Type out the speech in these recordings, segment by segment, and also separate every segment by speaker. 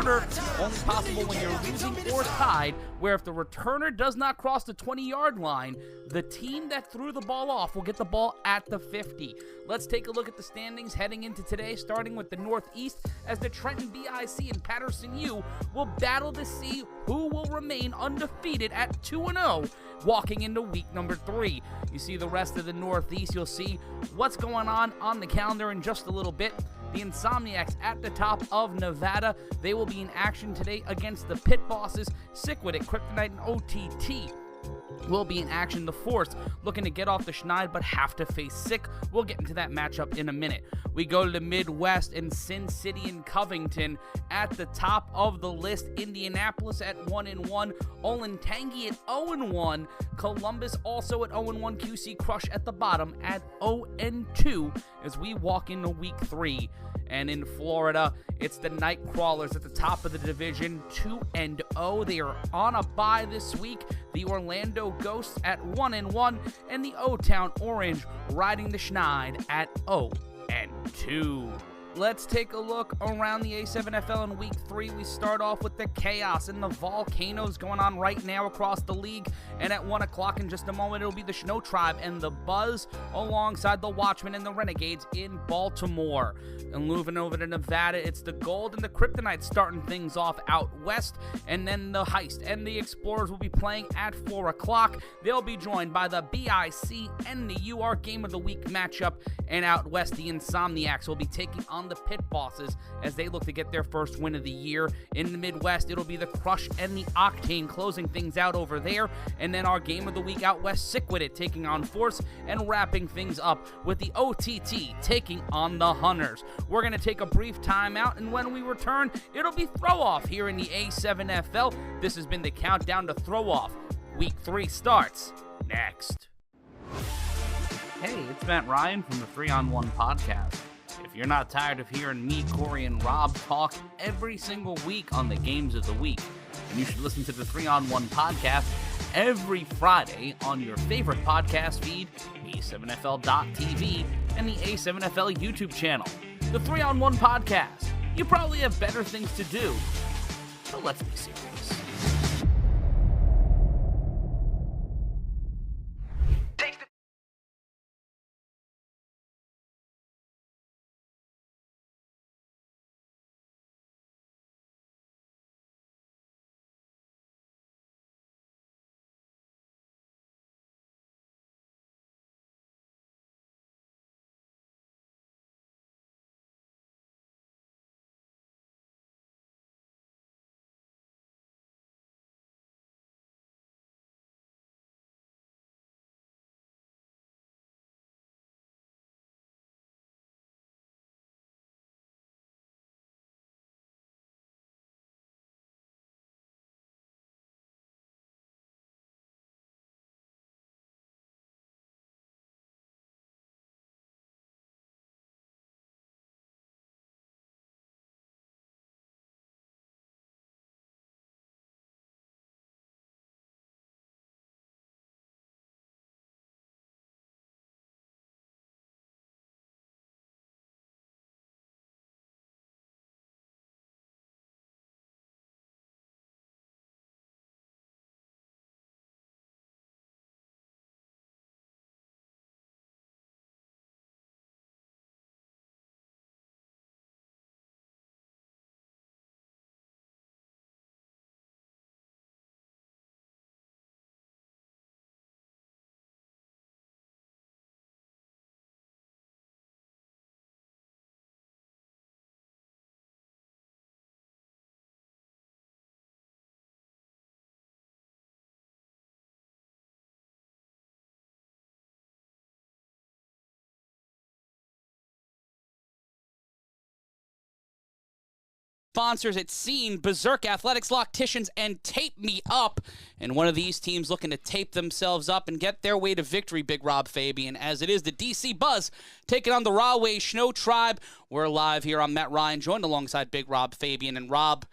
Speaker 1: returner, only possible when you're losing or tied, where if the returner does not cross the 20-yard line, the team that threw the ball off will get the ball at the 50. Let's take a look at the standings heading into today, starting with the Northeast, as the Trenton Bic and Patterson U will battle to see who will remain undefeated at 2-0 walking into week number 3. You see the rest of the Northeast. You'll see what's going on the calendar in just a little bit. The Insomniacs at the top of Nevada. They will be in action today against the Pit Bosses. Sickwit, Kryptonite, and OTT will be in action. The Force looking to get off the schneid but have to face Sick. We'll get into that matchup in a minute. We go to the Midwest, and Sin City and Covington at the top of the list. Indianapolis at 1-1. Olentangy at 0-1. Columbus also at 0-1. QC Crush at the bottom at 0-2 as we walk into week 3. And in Florida, it's the Nightcrawlers at the top of the division, 2-0. They are on a bye this week. The Orlando Ghosts at 1-1, and the O-Town Orange riding the schneid at 0-2. Let's take a look around the A7FL in week 3. We start off with the chaos and the volcanoes going on right now across the league. And at 1 o'clock in just a moment, it'll be the ShnowTribe and the Buzz alongside the Watchmen and the Renegades in Baltimore. And moving over to Nevada, it's the Gold and the Kryptonite starting things off out west. And then the Heist and the Explorers will be playing at 4 o'clock. They'll be joined by the BIC and the UR Game of the Week matchup. And out west, the Insomniacs will be taking on the Pit Bosses as they look to get their first win of the year. In the Midwest, it'll be the Crush and the Octane closing things out over there. And then our Game of the Week out west, Sickwit taking on Force, and wrapping things up with the OTT taking on the Hunters. We're going to take a brief timeout, and when we return, it'll be throw-off here in the A7FL. This has been the countdown to throw-off. Week 3 starts next. Hey, it's Matt Ryan from the 3-on-1 podcast. If you're not tired of hearing me, Corey, and Rob talk every single week on the games of the week, then you should listen to the 3-on-1 podcast every Friday on your favorite podcast feed, A7FL.TV, and the A7FL YouTube channel. The 3-on-1 podcast. You probably have better things to do, but let's be serious. Sponsors at Scene, Berserk Athletics, Locticians, and Tape Me Up. And one of these teams looking to tape themselves up and get their way to victory, Big Rob Fabien, as it is the DC Buzz taking on the Rahway ShnowTribe. We're live here. I'm Matt Ryan, joined alongside Big Rob Fabien. And Rob,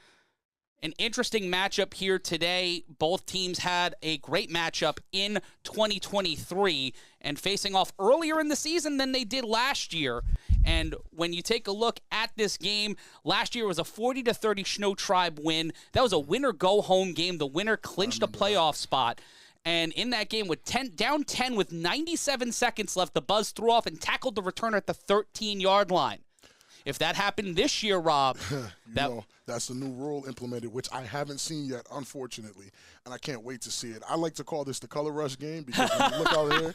Speaker 1: An interesting matchup here today. Both teams had a great matchup in 2023 and facing off earlier in the season than they did last year. And when you take a look at this game, last year was a 40-30 ShnowTribe win. That was a winner-go-home game. The winner clinched a playoff spot. And in that game, with down 10 with 97 seconds left, the Buzz threw off and tackled the returner at the 13-yard line. If that happened this year, Rob,
Speaker 2: that's a new rule implemented, which I haven't seen yet, unfortunately, and I can't wait to see it. I like to call this the color rush game because when you look out here,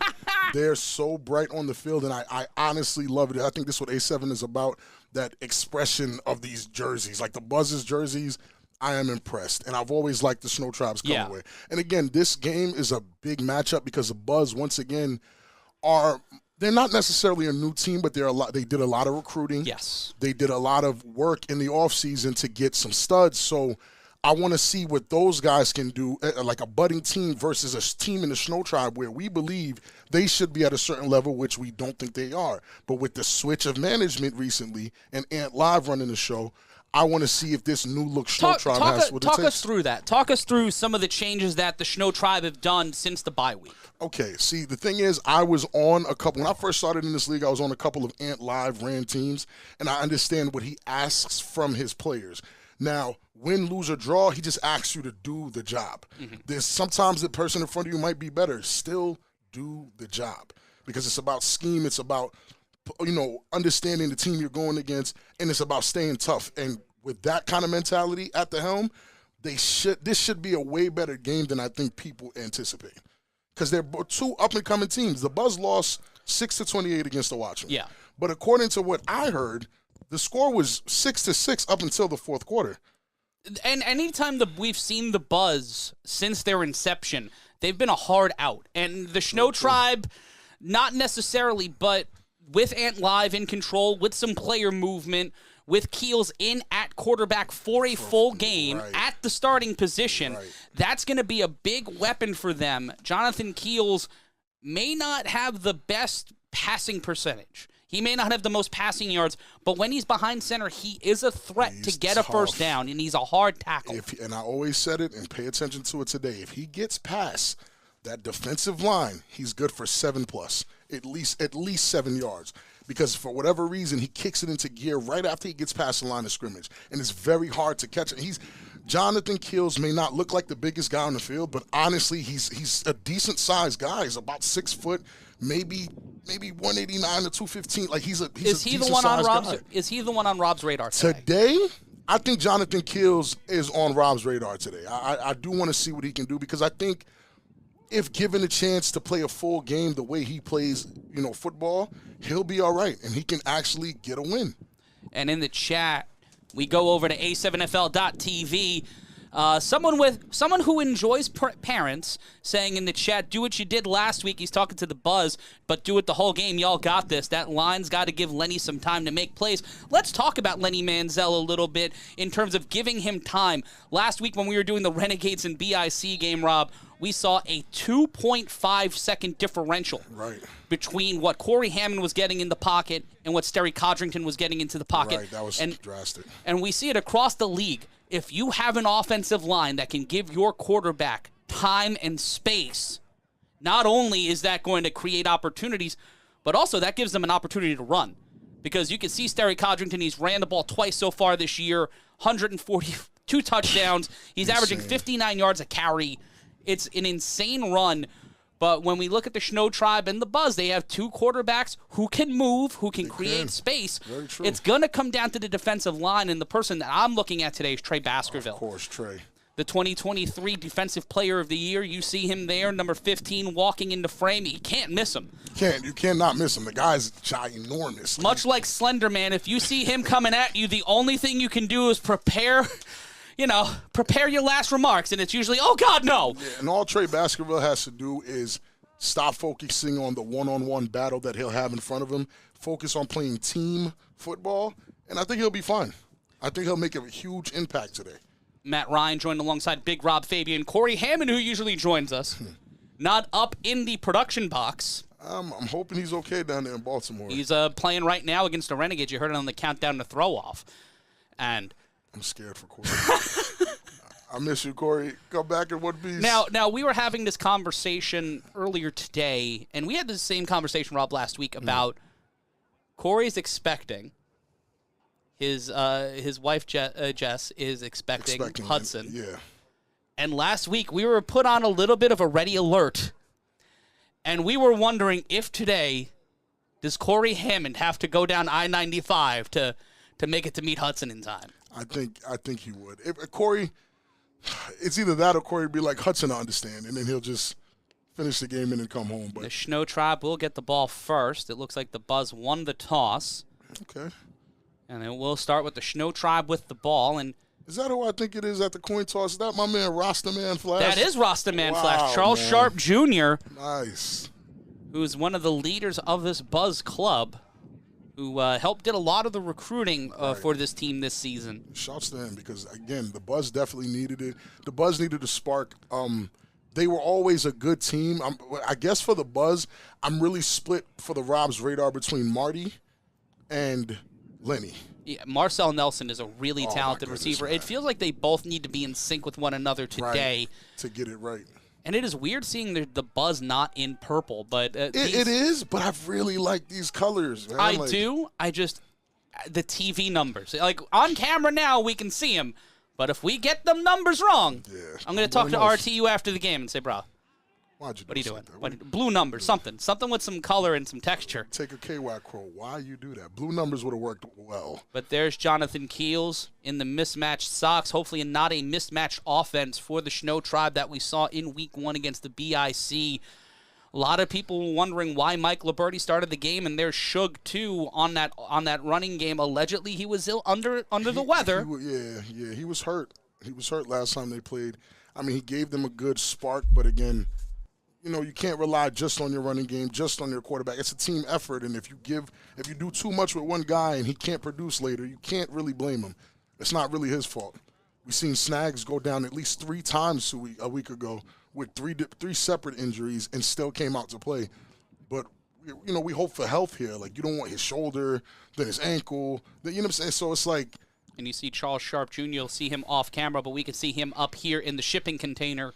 Speaker 2: they're so bright on the field, and I honestly love it. I think this is what A7 is about, that expression of these jerseys. Like the Buzz's jerseys, I am impressed, and I've always liked the ShnowTribe's colorway. Yeah. And again, this game is a big matchup because the Buzz, once again, they're not necessarily a new team, but they did a lot of recruiting.
Speaker 1: Yes.
Speaker 2: They did a lot of work in the offseason to get some studs. So I want to see what those guys can do, like a budding team versus a team in the ShnowTribe where we believe they should be at a certain level, which we don't think they are. But with the switch of management recently and Ant Live running the show, I want to see if this new look ShnowTribe has what it takes.
Speaker 1: Talk us through that. Talk us through some of the changes that the ShnowTribe have done since the bye week.
Speaker 2: Okay, see, the thing is, I was on a couple, when I first started in this league, I was on a couple of Ant Live ran teams, and I understand what he asks from his players. Now, win, lose, or draw, he just asks you to do the job. Mm-hmm. There's sometimes the person in front of you might be better. Still do the job because it's about scheme. It's about, understanding the team you're going against, and it's about staying tough. And with that kind of mentality at the helm, this should be a way better game than I think people anticipate. Because they're two up-and-coming teams. The Buzz lost 6-28 against the Watchmen.
Speaker 1: Yeah.
Speaker 2: But according to what I heard, the score was 6-6 up until the fourth quarter.
Speaker 1: And anytime we've seen the Buzz since their inception, they've been a hard out. And the ShnowTribe, not necessarily, but with Ant Live in control, with some player movement, with Keels in at quarterback for a full game at the starting position, that's going to be a big weapon for them. Jonathan Keels may not have the best passing percentage. He may not have the most passing yards, but when he's behind center, he is a threat to get a first down, and he's a hard tackle.
Speaker 2: And I always said it, and pay attention to it today. If he gets past that defensive line, he's good for 7+, at least 7 yards. Because for whatever reason, he kicks it into gear right after he gets past the line of scrimmage. And it's very hard to catch it. Jonathan Keels may not look like the biggest guy on the field, but honestly, he's a decent-sized guy. He's about 6 foot, maybe 189 to 215. Like he's a decent-sized guy.
Speaker 1: Is he the one on Rob's radar
Speaker 2: today? I think Jonathan Keels is on Rob's radar today. I do want to see what he can do because I think if given a chance to play a full game the way he plays, football, he'll be all right, and he can actually get a win.
Speaker 1: And in the chat, we go over to A7FL.tv. Someone who enjoys parents saying in the chat, do what you did last week. He's talking to the Buzz, but do it the whole game. Y'all got this. That line's got to give Lenny some time to make plays. Let's talk about Lenny Manziel a little bit in terms of giving him time. Last week when we were doing the Renegades and BIC game, Rob, we saw a 2.5-second differential between what Corey Hammond was getting in the pocket and what Sterry Codrington was getting into the pocket.
Speaker 2: Right, that was drastic.
Speaker 1: And we see it across the league. If you have an offensive line that can give your quarterback time and space, not only is that going to create opportunities, but also that gives them an opportunity to run. Because you can see Sterry Codrington, he's ran the ball twice so far this year, 142 touchdowns. He's averaging 59 yards a carry. It's an insane run, but when we look at the ShnowTribe and the Buzz, they have two quarterbacks who can move, who can create space.
Speaker 2: Very true.
Speaker 1: It's going to come down to the defensive line, and the person that I'm looking at today is Trey Baskerville.
Speaker 2: Of course, Trey.
Speaker 1: The 2023 Defensive Player of the Year. You see him there, number 15, walking into frame. You can't miss him.
Speaker 2: You cannot miss him. The guy's ginormous.
Speaker 1: Much like Slender Man, if you see him coming at you, the only thing you can do is prepare your last remarks, and it's usually, oh, God, no.
Speaker 2: Yeah, and all Trey Baskerville has to do is stop focusing on the one-on-one battle that he'll have in front of him, focus on playing team football, and I think he'll be fine. I think he'll make a huge impact today.
Speaker 1: Matt Ryan joined alongside Big Rob Fabien. Corey Hammond, who usually joins us, not up in the production box.
Speaker 2: I'm hoping he's okay down there in Baltimore.
Speaker 1: He's playing right now against the Renegades. You heard it on the countdown to throw off. And
Speaker 2: I'm scared for Corey. I miss you, Corey. Come back in one piece.
Speaker 1: Now we were having this conversation earlier today, and we had the same conversation, Rob, last week about Corey's expecting his wife Jess is expecting Hudson.
Speaker 2: Yeah.
Speaker 1: And last week we were put on a little bit of a ready alert, and we were wondering if today does Corey Hammond have to go down I-95 to make it to meet Hudson in time.
Speaker 2: I think he would. If Corey, it's either that or Corey would be like Hudson to understand, and then he'll just finish the game and then come home. But
Speaker 1: the ShnowTribe will get the ball first. It looks like the Buzz won the toss.
Speaker 2: Okay.
Speaker 1: And then we'll start with the ShnowTribe with the ball. And
Speaker 2: is that who I think it is at the coin toss? Is that my man Rastaman Flash?
Speaker 1: That is Rastaman Flash. Charles
Speaker 2: man.
Speaker 1: Sharp Jr.
Speaker 2: Nice.
Speaker 1: Who's one of the leaders of this Buzz club, who did a lot of the recruiting for this team this season.
Speaker 2: Shouts to him because, again, the Buzz definitely needed it. The Buzz needed a spark. They were always a good team. I guess for the Buzz, I'm really split for the Rob's radar between Marty and Lenny.
Speaker 1: Yeah, Marcel Nelson is a really talented receiver.
Speaker 2: Man.
Speaker 1: It feels like they both need to be in sync with one another today.
Speaker 2: Right, to get it right.
Speaker 1: And it is weird seeing the Buzz not in purple, but
Speaker 2: it is. But I really like these colors, man.
Speaker 1: I do. I just the TV numbers. Like on camera now, we can see them, but if we get them numbers wrong, I'm going to talk to RTU after the game and say, "Bro, what are you doing? Blue numbers, something with some color and some texture."
Speaker 2: Take a KY quote. Why you do that? Blue numbers would have worked well.
Speaker 1: But there's Jonathan Keels in the mismatched socks. Hopefully not a mismatched offense for the ShnowTribe that we saw in Week 1 against the BIC. A lot of people were wondering why Mike Liberti started the game, and there's Suge too on that running game. Allegedly, he was ill under the weather.
Speaker 2: He was hurt. He was hurt last time they played. I mean, he gave them a good spark, but again, you know, you can't rely just on your running game, just on your quarterback. It's a team effort, and if you do too much with one guy and he can't produce later, you can't really blame him. It's not really his fault. We've seen Snags go down at least 3 times a week ago with three separate injuries and still came out to play. But, you know, we hope for health here. Like, you don't want his shoulder, then his ankle. You know what I'm saying? So it's like.
Speaker 1: And you see Charles Sharp Jr., you'll see him off camera, but we can see him up here in the shipping container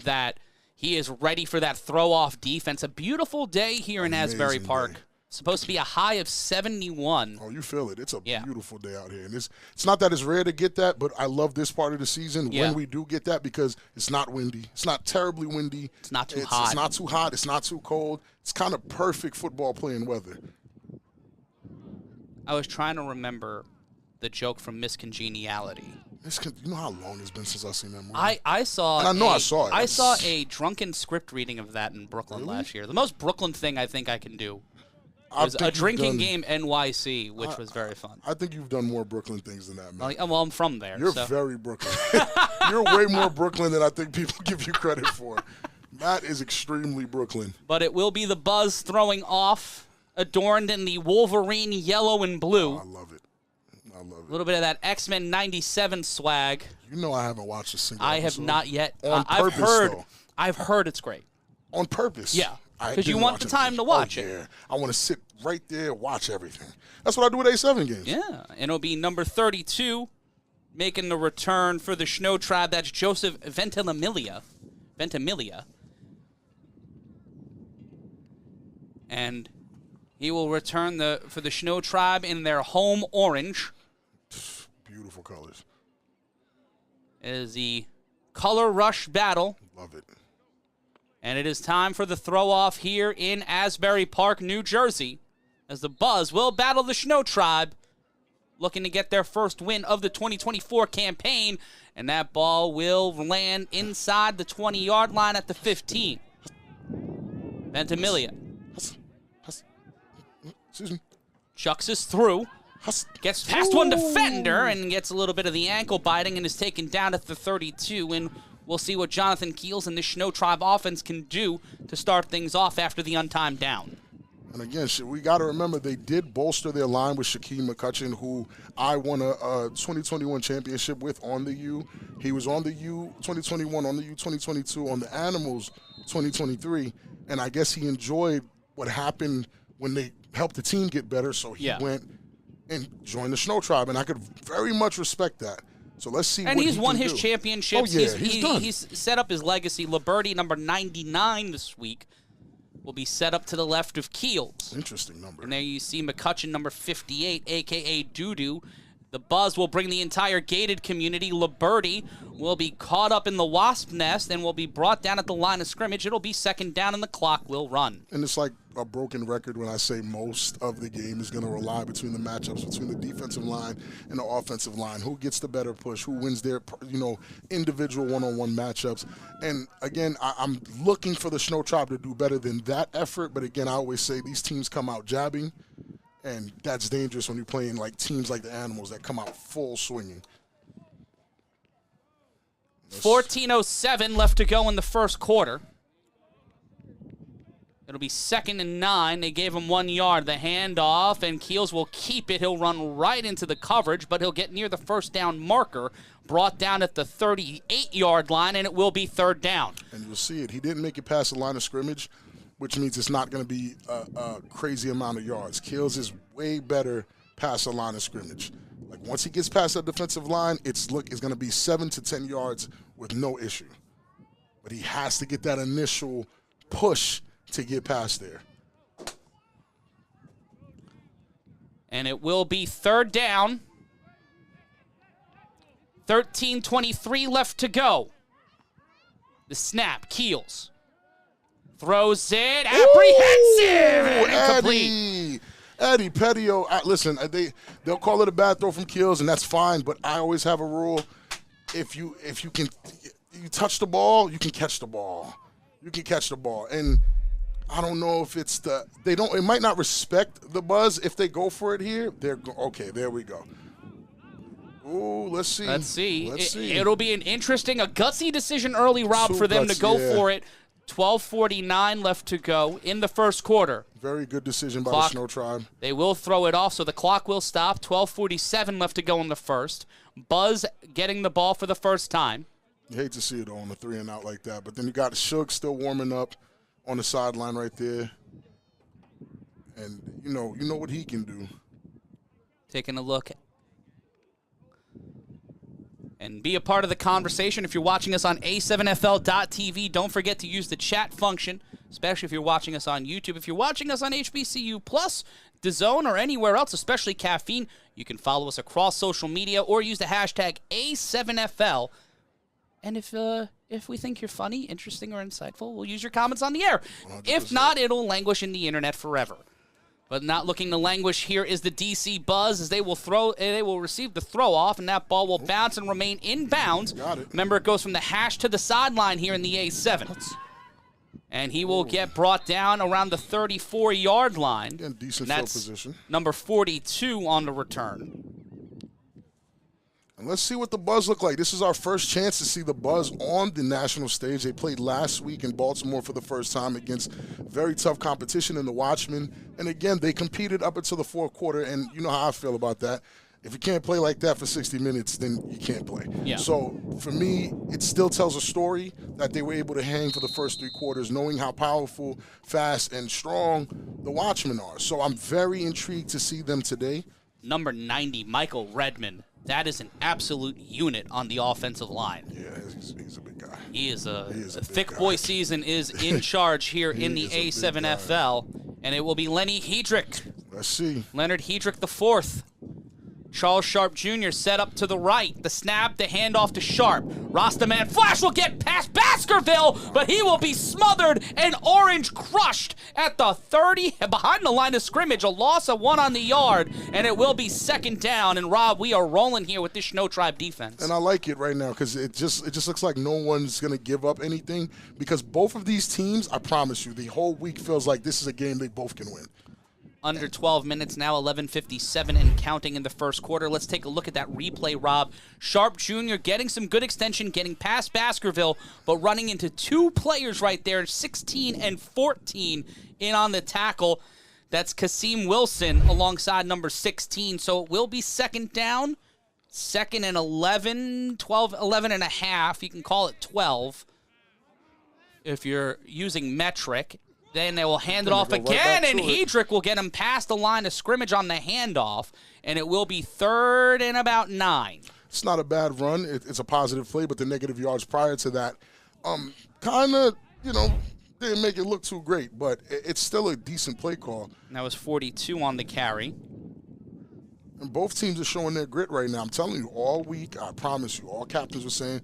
Speaker 1: that he is ready for that throw-off defense. A beautiful day here in Asbury Park. Day. Supposed to be a high of 71.
Speaker 2: Oh, you feel it. It's a beautiful day out here. And it's not that it's rare to get that, but I love this part of the season when we do get that because it's not windy. It's not terribly windy.
Speaker 1: It's not too hot.
Speaker 2: It's not too hot. It's not too cold. It's kind of perfect football playing weather.
Speaker 1: I was trying to remember the joke from Miss Congeniality.
Speaker 2: You know how long it's been since I've seen that movie?
Speaker 1: I saw
Speaker 2: and I know I saw it.
Speaker 1: I saw a drunken script reading of that in Brooklyn last year. The most Brooklyn thing I think I can do was a drinking game NYC, which was very fun.
Speaker 2: I think you've done more Brooklyn things than that, man.
Speaker 1: Well, I'm from there.
Speaker 2: You're very Brooklyn. You're way more Brooklyn than I think people give you credit for. That is extremely Brooklyn.
Speaker 1: But it will be the Buzz throwing off, adorned in the Wolverine yellow and blue.
Speaker 2: Oh, I love it.
Speaker 1: A little bit of that X-Men 97 swag.
Speaker 2: You know I haven't watched a single
Speaker 1: episode. I have not yet. I've heard it's great.
Speaker 2: On purpose?
Speaker 1: Yeah. Because you want the time to watch it.
Speaker 2: Yeah. I want to sit right there and watch everything. That's what I do with A7 games.
Speaker 1: Yeah. And it'll be number 32 making the return for the ShnowTribe. That's Joseph Ventimiglia. And he will return for the ShnowTribe in their home orange.
Speaker 2: Beautiful colors.
Speaker 1: It is the color rush battle.
Speaker 2: Love it.
Speaker 1: And it is time for the throw-off here in Asbury Park, New Jersey, as the Buzz will battle the ShnowTribe, looking to get their first win of the 2024 campaign, and that ball will land inside the 20-yard line at the 15. Ventimiglia.
Speaker 2: Excuse me.
Speaker 1: Chucks us through. Gets past one defender and gets a little bit of the ankle biting and is taken down at the 32. And we'll see what Jonathan Keels and the ShnowTribe offense can do to start things off after the untimed down.
Speaker 2: And again, we got to remember they did bolster their line with Shaquem McCutcheon, who I won a 2021 championship with on the U. He was on the U 2021, on the U 2022, on the Animals 2023. And I guess he enjoyed what happened when they helped the team get better, so he went and joined the ShnowTribe, and I could very much respect that. So let's see
Speaker 1: and
Speaker 2: what
Speaker 1: he's
Speaker 2: he
Speaker 1: won
Speaker 2: can
Speaker 1: his
Speaker 2: do.
Speaker 1: championships.
Speaker 2: Oh, yeah, he's done.
Speaker 1: He's set up his legacy. Liberty, number 99 this week, will be set up to the left of Keels.
Speaker 2: Interesting number.
Speaker 1: And there you see McCutcheon, number 58, a.k.a. Doodoo. The buzz will bring the entire gated community. Liberty will be caught up in the wasp nest and will be brought down at the line of scrimmage. It'll be second down and the clock will run.
Speaker 2: And it's like a broken record when I say most of the game is going to rely between the matchups between the defensive line and the offensive line. Who gets the better push? Who wins their, individual one-on-one matchups? And again, I'm looking for the ShnowTribe to do better than that effort. But again, I always say these teams come out jabbing. And that's dangerous when you're playing like teams like the Animals that come out full swinging.
Speaker 1: 14:07 left to go in the first quarter. It'll be 2nd and 9. They gave him 1 yard. The handoff, and Keels will keep it. He'll run right into the coverage, but he'll get near the first down marker, brought down at the 38-yard line, and it will be third down.
Speaker 2: And you'll see it. He didn't make it past the line of scrimmage, which means it's not going to be a crazy amount of yards. Keels is way better past the line of scrimmage. Like once he gets past that defensive line, it's going to be 7 to 10 yards with no issue. But he has to get that initial push to get past there.
Speaker 1: And it will be third down. 13:23 left to go. The snap, Keels. Throws it, apprehensive, incomplete.
Speaker 2: Eddie Petio, listen, they'll call it a bad throw from Keels, and that's fine, but I always have a rule. If you touch the ball, you can catch the ball. You can catch the ball. And I don't know if it's it might not respect the buzz if they go for it here. Okay, there we go. Ooh, let's see.
Speaker 1: Let's see. It'll be an interesting, a gutsy decision early, Rob, for them to go for it. 12:49 left to go in the first quarter.
Speaker 2: Very good decision by the ShnowTribe.
Speaker 1: They will throw it off, so the clock will stop. 12:47 left to go in the first. Buzz getting the ball for the first time.
Speaker 2: You hate to see it on the 3 and out like that, but then you got Suge still warming up on the sideline right there. And you know what he can do.
Speaker 1: Taking a look. And be a part of the conversation. If you're watching us on A7FL.tv, don't forget to use the chat function, especially if you're watching us on YouTube. If you're watching us on HBCU Plus, DAZN, or anywhere else, especially Caffeine, you can follow us across social media or use the hashtag A7FL. And if we think you're funny, interesting, or insightful, we'll use your comments on the air.
Speaker 2: 100%.
Speaker 1: If not, it'll languish in the internet forever. But not looking to languish here is the DC Buzz, as they will receive the throw off, and that ball will bounce and remain in bounds.
Speaker 2: Got it.
Speaker 1: Remember, it goes from the hash to the sideline here in the A7. And he will get brought down around the 34-yard line.
Speaker 2: Again, decent field position.
Speaker 1: Number 42 on the return.
Speaker 2: And let's see what the Buzz look like. This is our first chance to see the Buzz on the national stage. They played last week in Baltimore for the first time against very tough competition in the Watchmen. And again, they competed up until the fourth quarter, and you know how I feel about that. If you can't play like that for 60 minutes, then you can't play.
Speaker 1: Yeah.
Speaker 2: So for me, it still tells a story that they were able to hang for the first 3 quarters, knowing how powerful, fast, and strong the Watchmen are. So I'm very intrigued to see them today.
Speaker 1: Number 90, Michael Redmond. That is an absolute unit on the offensive line.
Speaker 2: Yeah, he's a big guy.
Speaker 1: He is a thick
Speaker 2: guy.
Speaker 1: Boy season is in charge here in the A7FL, and it will be Lenny Hedrick.
Speaker 2: Let's see.
Speaker 1: Leonard Hedrick the fourth. Charles Sharp Jr. set up to the right. The snap, the handoff to Sharp. Rastaman Flash will get past Baskerville, but he will be smothered and orange crushed at the 30, behind the line of scrimmage. A loss of 1 on the yard, and it will be second down. And Rob, we are rolling here with this ShnowTribe defense.
Speaker 2: And I like it right now because it just looks like no one's going to give up anything, because both of these teams, I promise you, the whole week feels like this is a game they both can win.
Speaker 1: Under 12 minutes now, 11:57 and counting in the first quarter. Let's take a look at that replay, Rob. Sharp Jr. getting some good extension, getting past Baskerville, but running into 2 players right there, 16 and 14 in on the tackle. That's Kasim Wilson alongside number 16. So it will be second down, 2nd and 11, 12, 11 and a half. You can call it 12 if you're using metric. Then they will hand it off again, and Hedrick will get him past the line of scrimmage on the handoff, and it will be 3rd and about 9.
Speaker 2: It's not a bad run. It's a positive play, but the negative yards prior to that kind of, didn't make it look too great, but it's still a decent play call.
Speaker 1: That was 42 on the carry.
Speaker 2: And both teams are showing their grit right now. I'm telling you, all week, I promise you, all captains were saying,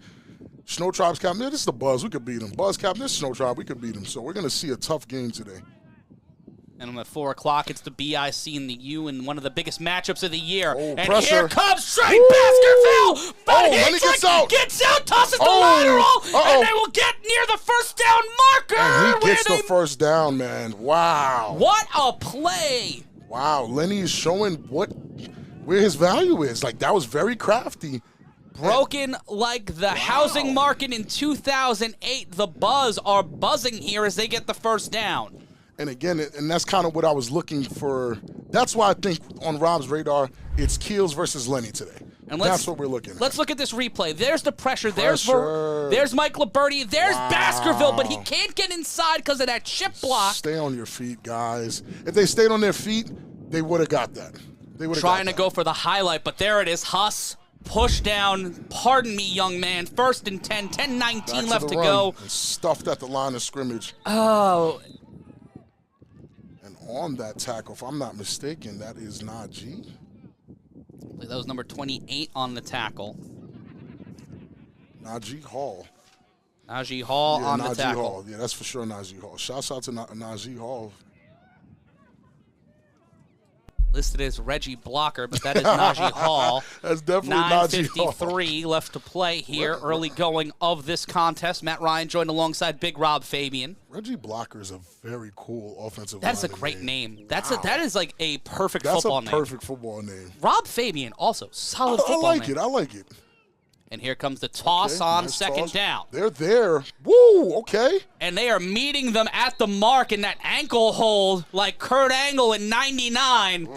Speaker 2: ShnowTribe's captain, this is the Buzz, we could beat him. Buzz captain, this is ShnowTribe, we could beat him. So we're going to see a tough game today.
Speaker 1: And at 4 o'clock, it's the BIC and the U in one of the biggest matchups of the year.
Speaker 2: Oh,
Speaker 1: and
Speaker 2: pressure.
Speaker 1: Here comes Trey Baskerville. But
Speaker 2: Lenny gets out.
Speaker 1: Gets out, tosses the lateral, and they will get near the first down marker.
Speaker 2: And he gets the first down, man. Wow.
Speaker 1: What a play.
Speaker 2: Wow, Lenny is showing where his value is. Like, that was very crafty.
Speaker 1: Broken like the housing market in 2008. The Buzz are buzzing here as they get the first down.
Speaker 2: And again, and that's kind of what I was looking for. That's why I think on Rob's radar, it's Keels versus Lenny today. And that's what we're looking at.
Speaker 1: Let's look at this replay. There's the pressure. There's Mike Liberty. There's Baskerville, but he can't get inside because of that chip block.
Speaker 2: Stay on your feet, guys. If they stayed on their feet, they would have got that. They would have
Speaker 1: trying to go for the highlight, but there it is. Huss. Push down, pardon me, young man. 1st and 10, 10-19 left to go.
Speaker 2: And stuffed at the line of scrimmage.
Speaker 1: Oh.
Speaker 2: And on that tackle, if I'm not mistaken, that is Najee.
Speaker 1: That was number 28 on the tackle.
Speaker 2: Najee Hall.
Speaker 1: Najee Hall on the tackle.
Speaker 2: Hall. Yeah, that's for sure Najee Hall. Shouts out to Najee Hall.
Speaker 1: Listed as Reggie Blocker, but that is Najee Hall.
Speaker 2: That's definitely Najee Hall.
Speaker 1: 9:53 left to play here, early going of this contest. Matt Ryan joined alongside Big Rob Fabien.
Speaker 2: Reggie Blocker is a very cool offensive
Speaker 1: That's a great name. That is like a perfect football name.
Speaker 2: That's a perfect football name.
Speaker 1: Rob Fabien, also solid football name.
Speaker 2: I like it.
Speaker 1: And here comes the toss on second down.
Speaker 2: They're there. Woo, okay.
Speaker 1: And they are meeting them at the mark in that ankle hold like Kurt Angle in 99.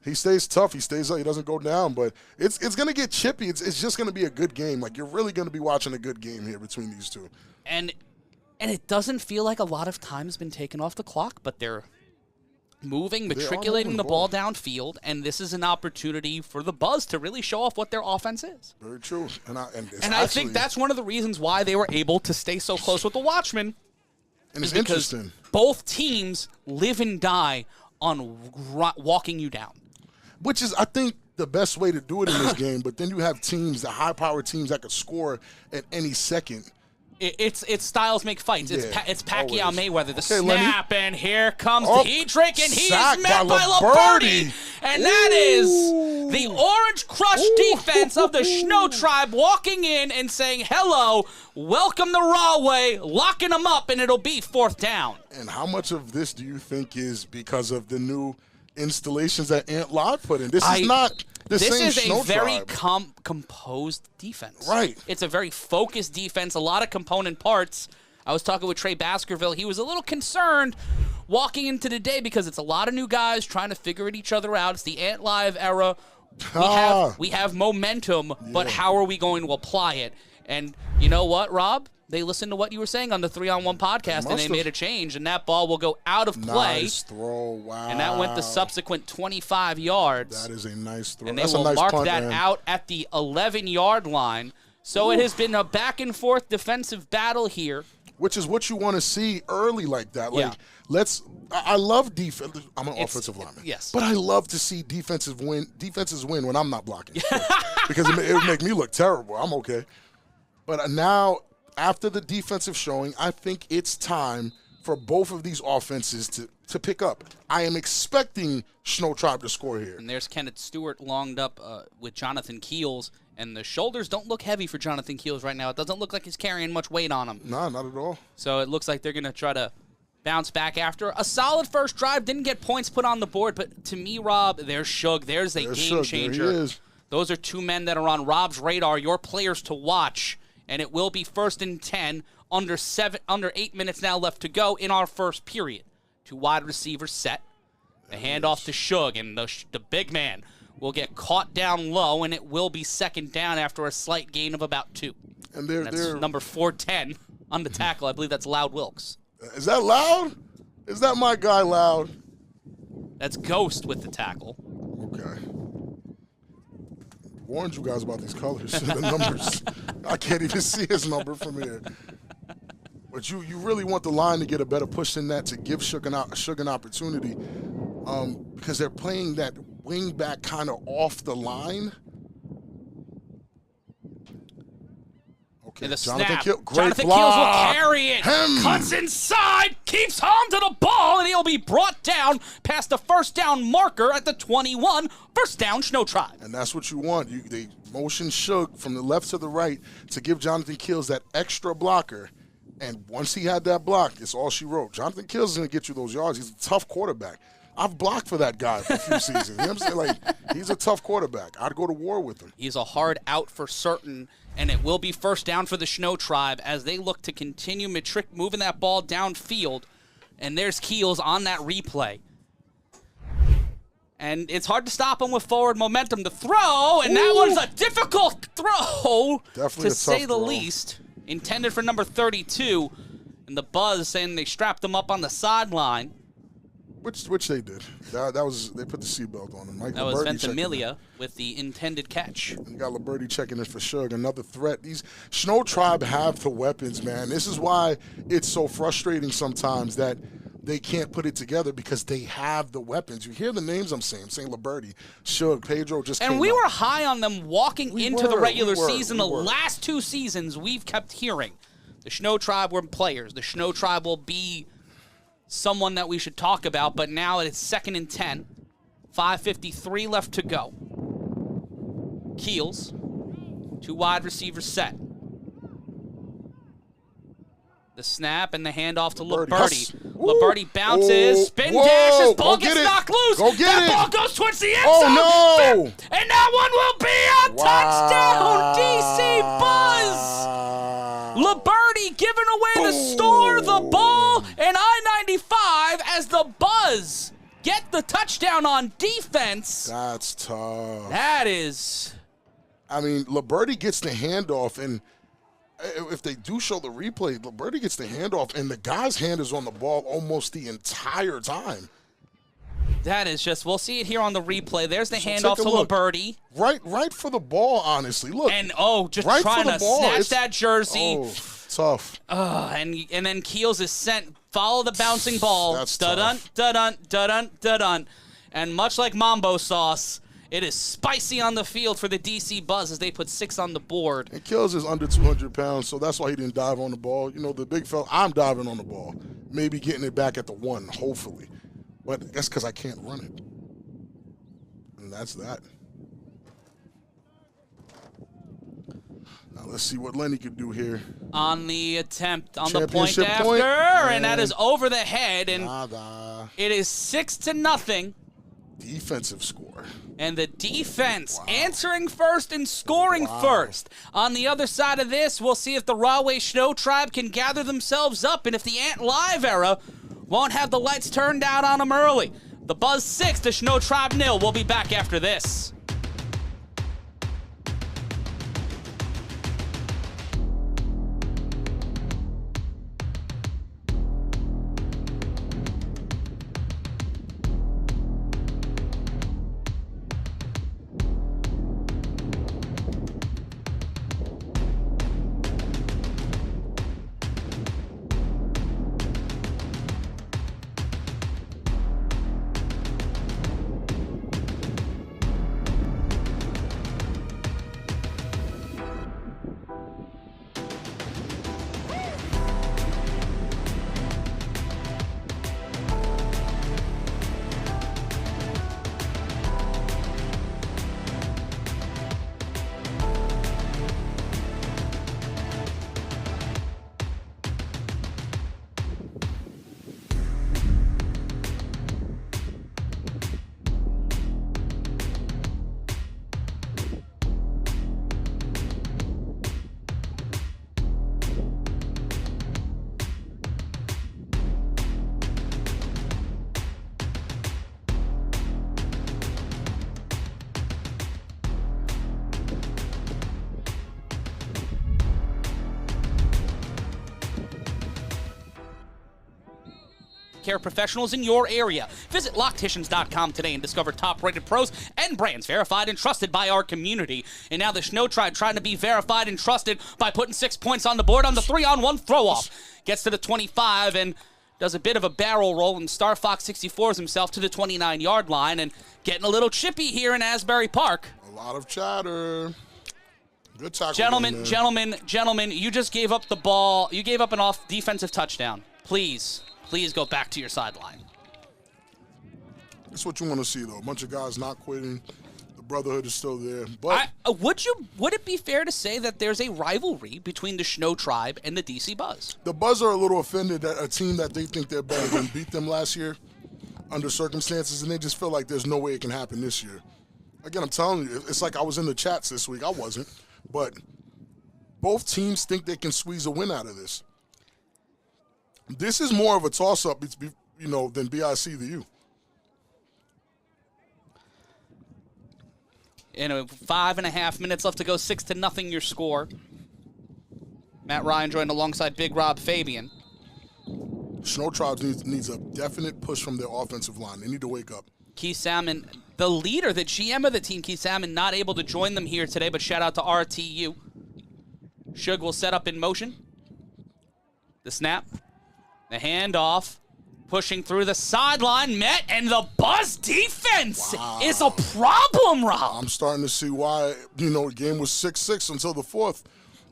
Speaker 2: He stays tough. He stays up. He doesn't go down. But it's going to get chippy. It's just going to be a good game. Like, you're really going to be watching a good game here between these two.
Speaker 1: And it doesn't feel like a lot of time has been taken off the clock, but they're moving, matriculating the ball downfield, and this is an opportunity for the Buzz to really show off what their offense is.
Speaker 2: Very true. And
Speaker 1: I think that's one of the reasons why they were able to stay so close with the Watchmen.
Speaker 2: And it's interesting.
Speaker 1: Both teams live and die on walking you down.
Speaker 2: Which is, I think, the best way to do it in this game, but then you have teams, the high-powered teams that could score at any second.
Speaker 1: It's styles make fights.
Speaker 2: Yeah,
Speaker 1: it's Pacquiao
Speaker 2: always.
Speaker 1: Mayweather. The snap, and here comes Hedrick, and he's met by
Speaker 2: Liberty.
Speaker 1: And that is the Orange Crush defense of the ShnowTribe walking in and saying, hello, welcome to Rahway, locking them up, and it'll be 4th down.
Speaker 2: And how much of this do you think is because of the new installations that Ant Live put in? This is not the same
Speaker 1: This is a very
Speaker 2: ShnowTribe.
Speaker 1: composed defense.
Speaker 2: Right.
Speaker 1: It's a very focused defense, a lot of component parts. I was talking with Trey Baskerville. He was a little concerned walking into the day because it's a lot of new guys trying to figure each other out. It's the Ant Live era. We have momentum, but how are we going to apply it? And you know what, Rob? They listened to what you were saying on the 3-on-1 podcast, and they made a change, and that ball will go out of play.
Speaker 2: Nice throw, wow.
Speaker 1: And that went the subsequent 25 yards.
Speaker 2: That is a nice throw.
Speaker 1: And they will mark that out at the 11-yard line. So it has been a back-and-forth defensive battle here.
Speaker 2: Which is what you want to see early like that. Like, I love defense. I'm an offensive lineman.
Speaker 1: Yes.
Speaker 2: But I love to see defenses win when I'm not blocking. Because it would make me look terrible. I'm okay. But now, after the defensive showing, I think it's time for both of these offenses to pick up. I am expecting ShnowTribe to score here.
Speaker 1: And there's Kenneth Stewart longed up with Jonathan Keels, and the shoulders don't look heavy for Jonathan Keels right now. It doesn't look like he's carrying much weight on him.
Speaker 2: No, not at all.
Speaker 1: So it looks like they're going to try to bounce back after. A solid first drive, didn't get points put on the board, but to me, Rob, there's Shug. There's a game changer.
Speaker 2: There he is.
Speaker 1: Those are two men that are on Rob's radar, your players to watch. And it will be 1st and 10, under 8 minutes now left to go in our first period. 2 wide receivers set. The handoff to Shug, and the big man will get caught down low, and it will be 2nd down after a slight gain of about 2.
Speaker 2: And
Speaker 1: that's number 410 on the tackle. I believe that's Loud Wilkes.
Speaker 2: Is that Loud? Is that my guy Loud?
Speaker 1: That's Ghost with the tackle.
Speaker 2: Okay. warned you guys about these colors, the numbers. I can't even see his number from here. But you really want the line to get a better push than that to give Suge an opportunity, because they're playing that wing back kind of off the line. Okay,
Speaker 1: In the
Speaker 2: Jonathan
Speaker 1: snap,
Speaker 2: Great
Speaker 1: Jonathan
Speaker 2: block.
Speaker 1: Keels will carry it.
Speaker 2: Him.
Speaker 1: Cuts inside, keeps on to the ball, and he'll be brought down past the first down marker at the 21. First down, ShnowTribe.
Speaker 2: And that's what you want. They motion Suge from the left to the right to give Jonathan Keels that extra blocker. And once he had that block, it's all she wrote. Jonathan Keels is going to get you those yards. He's a tough quarterback. I've blocked for that guy for a few seasons. You know what I'm saying? Like, he's a tough quarterback. I'd go to war with him.
Speaker 1: He's a hard out for certain, and it will be first down for the ShnowTribe as they look to continue moving that ball downfield. And there's Keels on that replay. And it's hard to stop him with forward momentum to throw, and that was a difficult throw,
Speaker 2: Definitely
Speaker 1: to say the least. Intended for number 32, and the buzz saying they strapped him up on the sideline.
Speaker 2: Which they did. That was, they put the seatbelt on him.
Speaker 1: That was Ventimiglia with the intended catch.
Speaker 2: And you got Liberty checking in for Suge. Another threat. These ShnowTribe have the weapons, man. This is why it's so frustrating sometimes that they can't put it together, because they have the weapons. You hear the names I'm saying Liberty, Suge, Pedro just came
Speaker 1: And we
Speaker 2: up.
Speaker 1: were high on them walking into the regular season. The
Speaker 2: we were.
Speaker 1: last 2 seasons, we've kept hearing the ShnowTribe were players. The ShnowTribe will be someone that we should talk about, but now it's 2nd and 10. 5:53 left to go. Keels, 2 wide receivers set. The snap and the handoff to Liberty. Liberty bounces, spin dashes, ball gets knocked loose.
Speaker 2: Go get
Speaker 1: that
Speaker 2: it.
Speaker 1: ball goes towards the end zone.
Speaker 2: Oh, no.
Speaker 1: And that one will be a touchdown, DC Buzz. Liberty giving away the store, the ball, and I-95 as the Buzz get the touchdown on defense.
Speaker 2: That's tough.
Speaker 1: That is.
Speaker 2: I mean, Liberty gets the handoff, and if they do show the replay, Liberty gets the handoff, and the guy's hand is on the ball almost the entire time.
Speaker 1: That is just, we'll see it here on the replay. There's the
Speaker 2: So
Speaker 1: handoff to Liberty.
Speaker 2: Right for the ball, honestly. Look.
Speaker 1: And, just
Speaker 2: right
Speaker 1: trying to snatch that jersey.
Speaker 2: Oh, tough.
Speaker 1: And then Keels is sent, follow the bouncing ball.
Speaker 2: That's
Speaker 1: dun-dun,
Speaker 2: tough.
Speaker 1: dun-dun, dun-dun, dun-dun. And much like Mambo sauce, it is spicy on the field for the DC Buzz as they put 6 on the board.
Speaker 2: And Keels is under 200 pounds, so that's why he didn't dive on the ball. You know, the big fella, I'm diving on the ball. Maybe getting it back at the 1, hopefully. But that's because I can't run it. And that's that. Now let's see what Lenny could do here.
Speaker 1: On the attempt, on the point
Speaker 2: Championship
Speaker 1: after,
Speaker 2: point.
Speaker 1: and that is over the head, and
Speaker 2: Nada.
Speaker 1: it is 6-0.
Speaker 2: Defensive score.
Speaker 1: And the defense answering first and scoring first. On the other side of this, we'll see if the Rahway ShnowTribe can gather themselves up, and if the Ant Live era won't have the lights turned out on them early. The Buzz 6, the ShnowTribe 0. We'll be back after this. care professionals in your area. Visit Locticians.com today and discover top-rated pros and brands verified and trusted by our community. And now the ShnowTribe trying to be verified and trusted by putting 6 points on the board on the 3-on-1 throw-off. Gets to the 25 and does a bit of a barrel roll, and Star Fox 64s himself to the 29-yard line and getting a little chippy here in Asbury Park.
Speaker 2: A lot of chatter. Good tackle.
Speaker 1: Gentlemen, you just gave up the ball. You gave up an defensive touchdown. Please go back to your sideline.
Speaker 2: That's what you want to see, though. A bunch of guys not quitting. The brotherhood is still there. But
Speaker 1: would it be fair to say that there's a rivalry between the ShnowTribe and the DC Buzz?
Speaker 2: The Buzz are a little offended that a team that they think they're better than beat them last year under circumstances, and they just feel like there's no way it can happen this year. Again, I'm telling you, it's like I was in the chats this week. I wasn't. But both teams think they can squeeze a win out of this. This is more of a toss-up, than BIC to you.
Speaker 1: In 5.5 minutes left to go, 6-0 your score. Matt Ryan joined alongside Big Rob Fabien.
Speaker 2: ShnowTribe needs a definite push from their offensive line. They need to wake up.
Speaker 1: Keith Salmon, the leader, the GM of the team, Keith Salmon, not able to join them here today, but shout out to RTU. Shug will set up in motion. The snap. The handoff. Pushing through the sideline, met, and the Buzz defense is a problem, Rob.
Speaker 2: I'm starting to see why, the game was 6-6 until the fourth.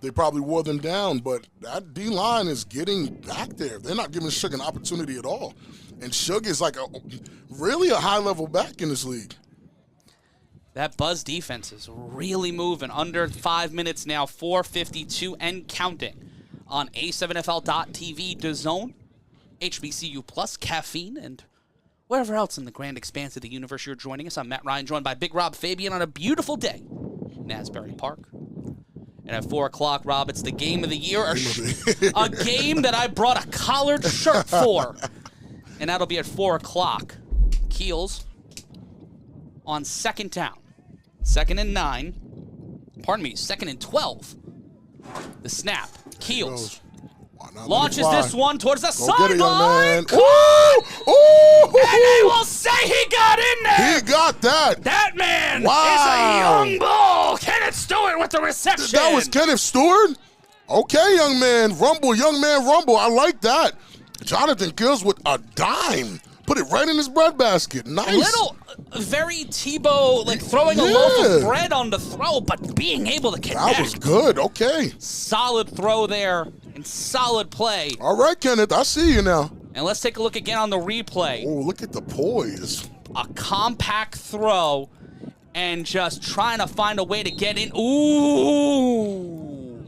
Speaker 2: They probably wore them down, but that D-line is getting back there. They're not giving Shug an opportunity at all. And Shug is like really a high-level back in this league.
Speaker 1: That Buzz defense is really moving. Under 5 minutes now, 4:52 and counting on A7FL.TV, DAZN, HBCU Plus, Caffeine, and wherever else in the grand expanse of the universe you're joining us. I'm Matt Ryan, joined by Big Rob Fabien on a beautiful day in Asbury Park. And at 4 o'clock, Rob, it's the game of the year, a game that I brought a collared shirt for. And that'll be at 4 o'clock. Keels on second down. 2nd and 9. Pardon me, 2nd and 12. The snap. Keels launches this one towards the sideline.
Speaker 2: Ooh!
Speaker 1: And they will say he got in there.
Speaker 2: He got that.
Speaker 1: That man is a young bull. Kenneth Stewart with the reception.
Speaker 2: That was Kenneth Stewart? Okay, young man rumble. I like that. Jonathan Kills with a dime. Put it right in his breadbasket. Nice.
Speaker 1: Very Tebow, throwing a loaf of bread on the throw, but being able to connect.
Speaker 2: That was good. Okay.
Speaker 1: Solid throw there and solid play.
Speaker 2: All right, Kenneth, I see you now.
Speaker 1: And let's take a look again on the replay.
Speaker 2: Oh, look at the poise.
Speaker 1: A compact throw and just trying to find a way to get in. Ooh.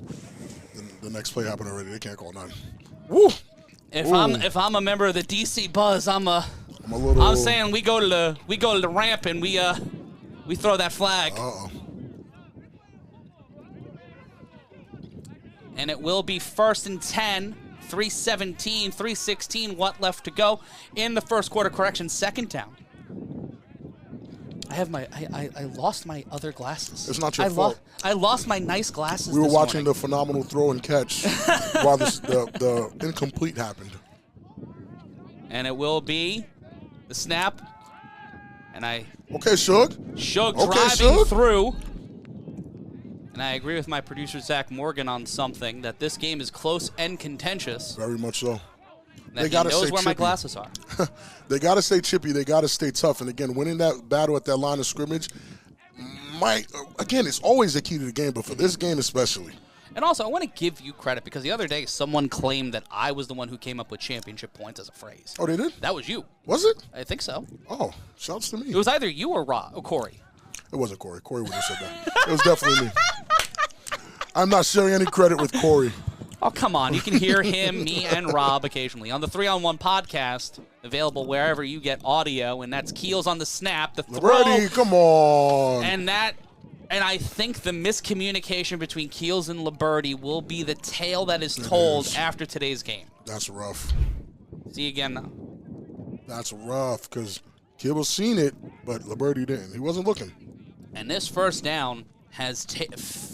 Speaker 2: The next play happened already. They can't call none. Woo.
Speaker 1: If I'm a member of the DC Buzz, I'm saying we go to the ramp and we throw that flag.
Speaker 2: Uh-oh.
Speaker 1: And it will be 1st and 10, 3:17, 3:16, what left to go in the first quarter. Correction, second down. I lost my other glasses.
Speaker 2: It's not your fault.
Speaker 1: I lost my nice glasses.
Speaker 2: We were watching the phenomenal throw and catch while the incomplete happened.
Speaker 1: And it will be the snap. And
Speaker 2: okay, Shug.
Speaker 1: Driving through. And I agree with my producer Zach Morgan on something, that this game is close and contentious.
Speaker 2: Very much so.
Speaker 1: They gotta knows where my glasses are.
Speaker 2: They got to stay chippy. They got to stay tough. And, again, winning that battle at that line of scrimmage, it's always the key to the game, but for this game especially.
Speaker 1: And also, I want to give you credit because the other day someone claimed that I was the one who came up with championship points as a phrase.
Speaker 2: Oh, they did?
Speaker 1: That was you.
Speaker 2: Was it?
Speaker 1: I think so.
Speaker 2: Oh, shouts to me.
Speaker 1: It was either you or Corey.
Speaker 2: It wasn't Corey. Corey would have said that. It was definitely me. I'm not sharing any credit with Corey.
Speaker 1: Oh, come on. You can hear him, me, and Rob occasionally on the 3-on-1 podcast, available wherever you get audio, and that's Keels on the snap, the throw.
Speaker 2: Ready, come on.
Speaker 1: And I think the miscommunication between Keels and Liberty will be the tale that is told after today's game.
Speaker 2: That's rough.
Speaker 1: See you again now.
Speaker 2: That's rough because Keels seen it, but Liberty didn't. He wasn't looking.
Speaker 1: And this first down has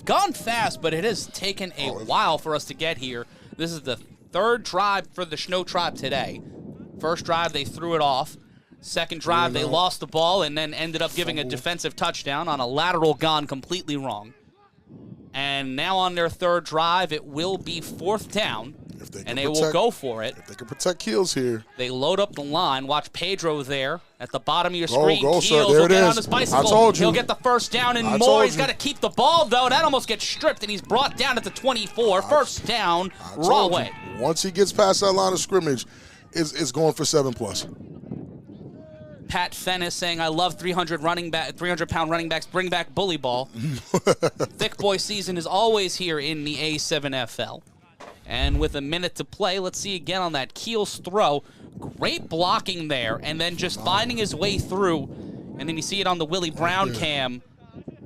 Speaker 1: gone fast, but it has taken a while for us to get here. This is the third drive for the ShnowTribe today. First drive, they threw it off. Second drive, they lost the ball and then ended up giving a defensive touchdown on a lateral gone completely wrong. And now on their third drive, it will be 4th down, and they will go for it.
Speaker 2: If they can protect Keels here.
Speaker 1: They load up the line. Watch Pedro there at the bottom of your screen.
Speaker 2: Go,
Speaker 1: Keels
Speaker 2: there
Speaker 1: will
Speaker 2: it
Speaker 1: get
Speaker 2: is.
Speaker 1: on his bicycle.
Speaker 2: I told you.
Speaker 1: He'll get the first down and more. He's got to keep the ball, though. That almost gets stripped, and he's brought down at the 24. First down, Rahway.
Speaker 2: Once he gets past that line of scrimmage, it's going for 7+.
Speaker 1: Pat Fennis saying, I love 300-pound running backs. Bring back bully ball. Thick boy season is always here in the A7FL. And with a minute to play, let's see again on that Keels throw. Great blocking there, and then just finding his way through. And then you see it on the Willie Brown cam.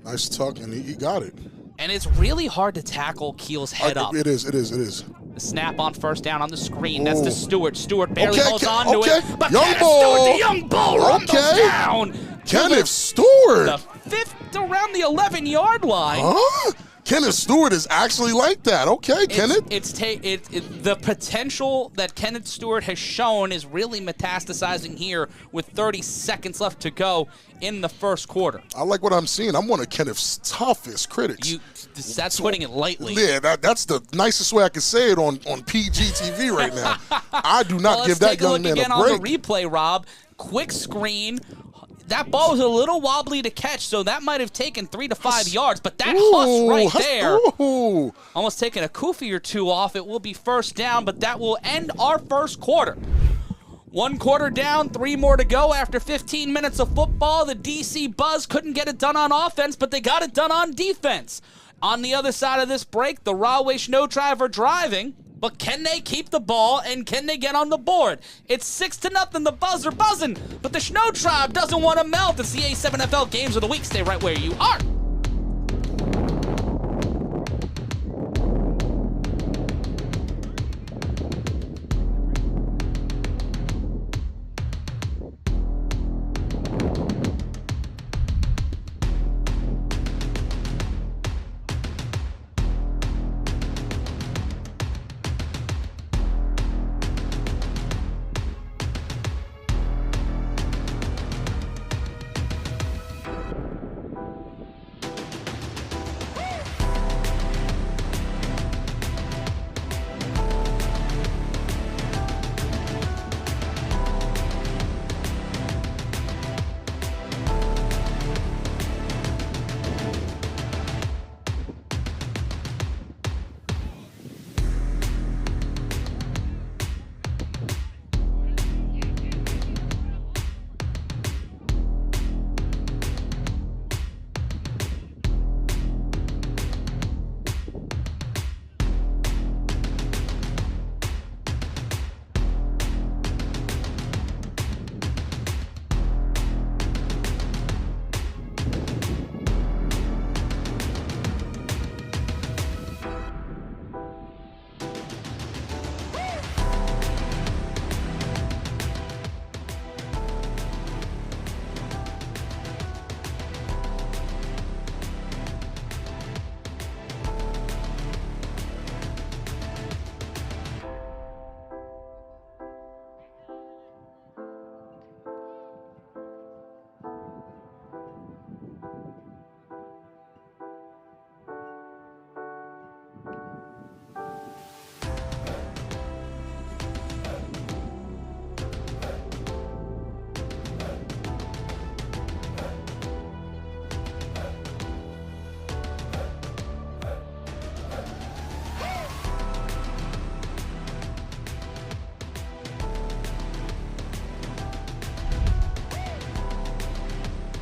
Speaker 2: Nice tuck, and he got it.
Speaker 1: And it's really hard to tackle Keels head up.
Speaker 2: It is.
Speaker 1: The snap on first down on the screen. That's to Stewart. Stewart barely holds on to it. But
Speaker 2: young
Speaker 1: Kenneth
Speaker 2: ball.
Speaker 1: Stewart, the young bull, rumbles down.
Speaker 2: Kenneth Stewart.
Speaker 1: The 5th around the 11-yard line.
Speaker 2: Huh? Kenneth Stewart is actually like that. Okay, Kenneth.
Speaker 1: The potential that Kenneth Stewart has shown is really metastasizing here with 30 seconds left to go in the first quarter.
Speaker 2: I like what I'm seeing. I'm one of Kenneth's toughest critics.
Speaker 1: That's putting it lightly.
Speaker 2: Yeah, that's the nicest way I can say it on PG TV right now. I do not give that young man a break.
Speaker 1: Let's take a look again on the replay, Rob. Quick screen. That ball was a little wobbly to catch, so that might have taken 3 to 5 yards, but that huss right there, almost taking a kufi or two off. It will be first down, but that will end our first quarter. 1 quarter down, 3 more to go after 15 minutes of football. The DC Buzz couldn't get it done on offense, but they got it done on defense. On the other side of this break, the Rahway ShnowTribe are driving. But can they keep the ball, and can they get on the board? It's 6-0. The Buzz are buzzing, but the ShnowTribe doesn't want to melt. It's the A7FL Games of the Week. Stay right where you are.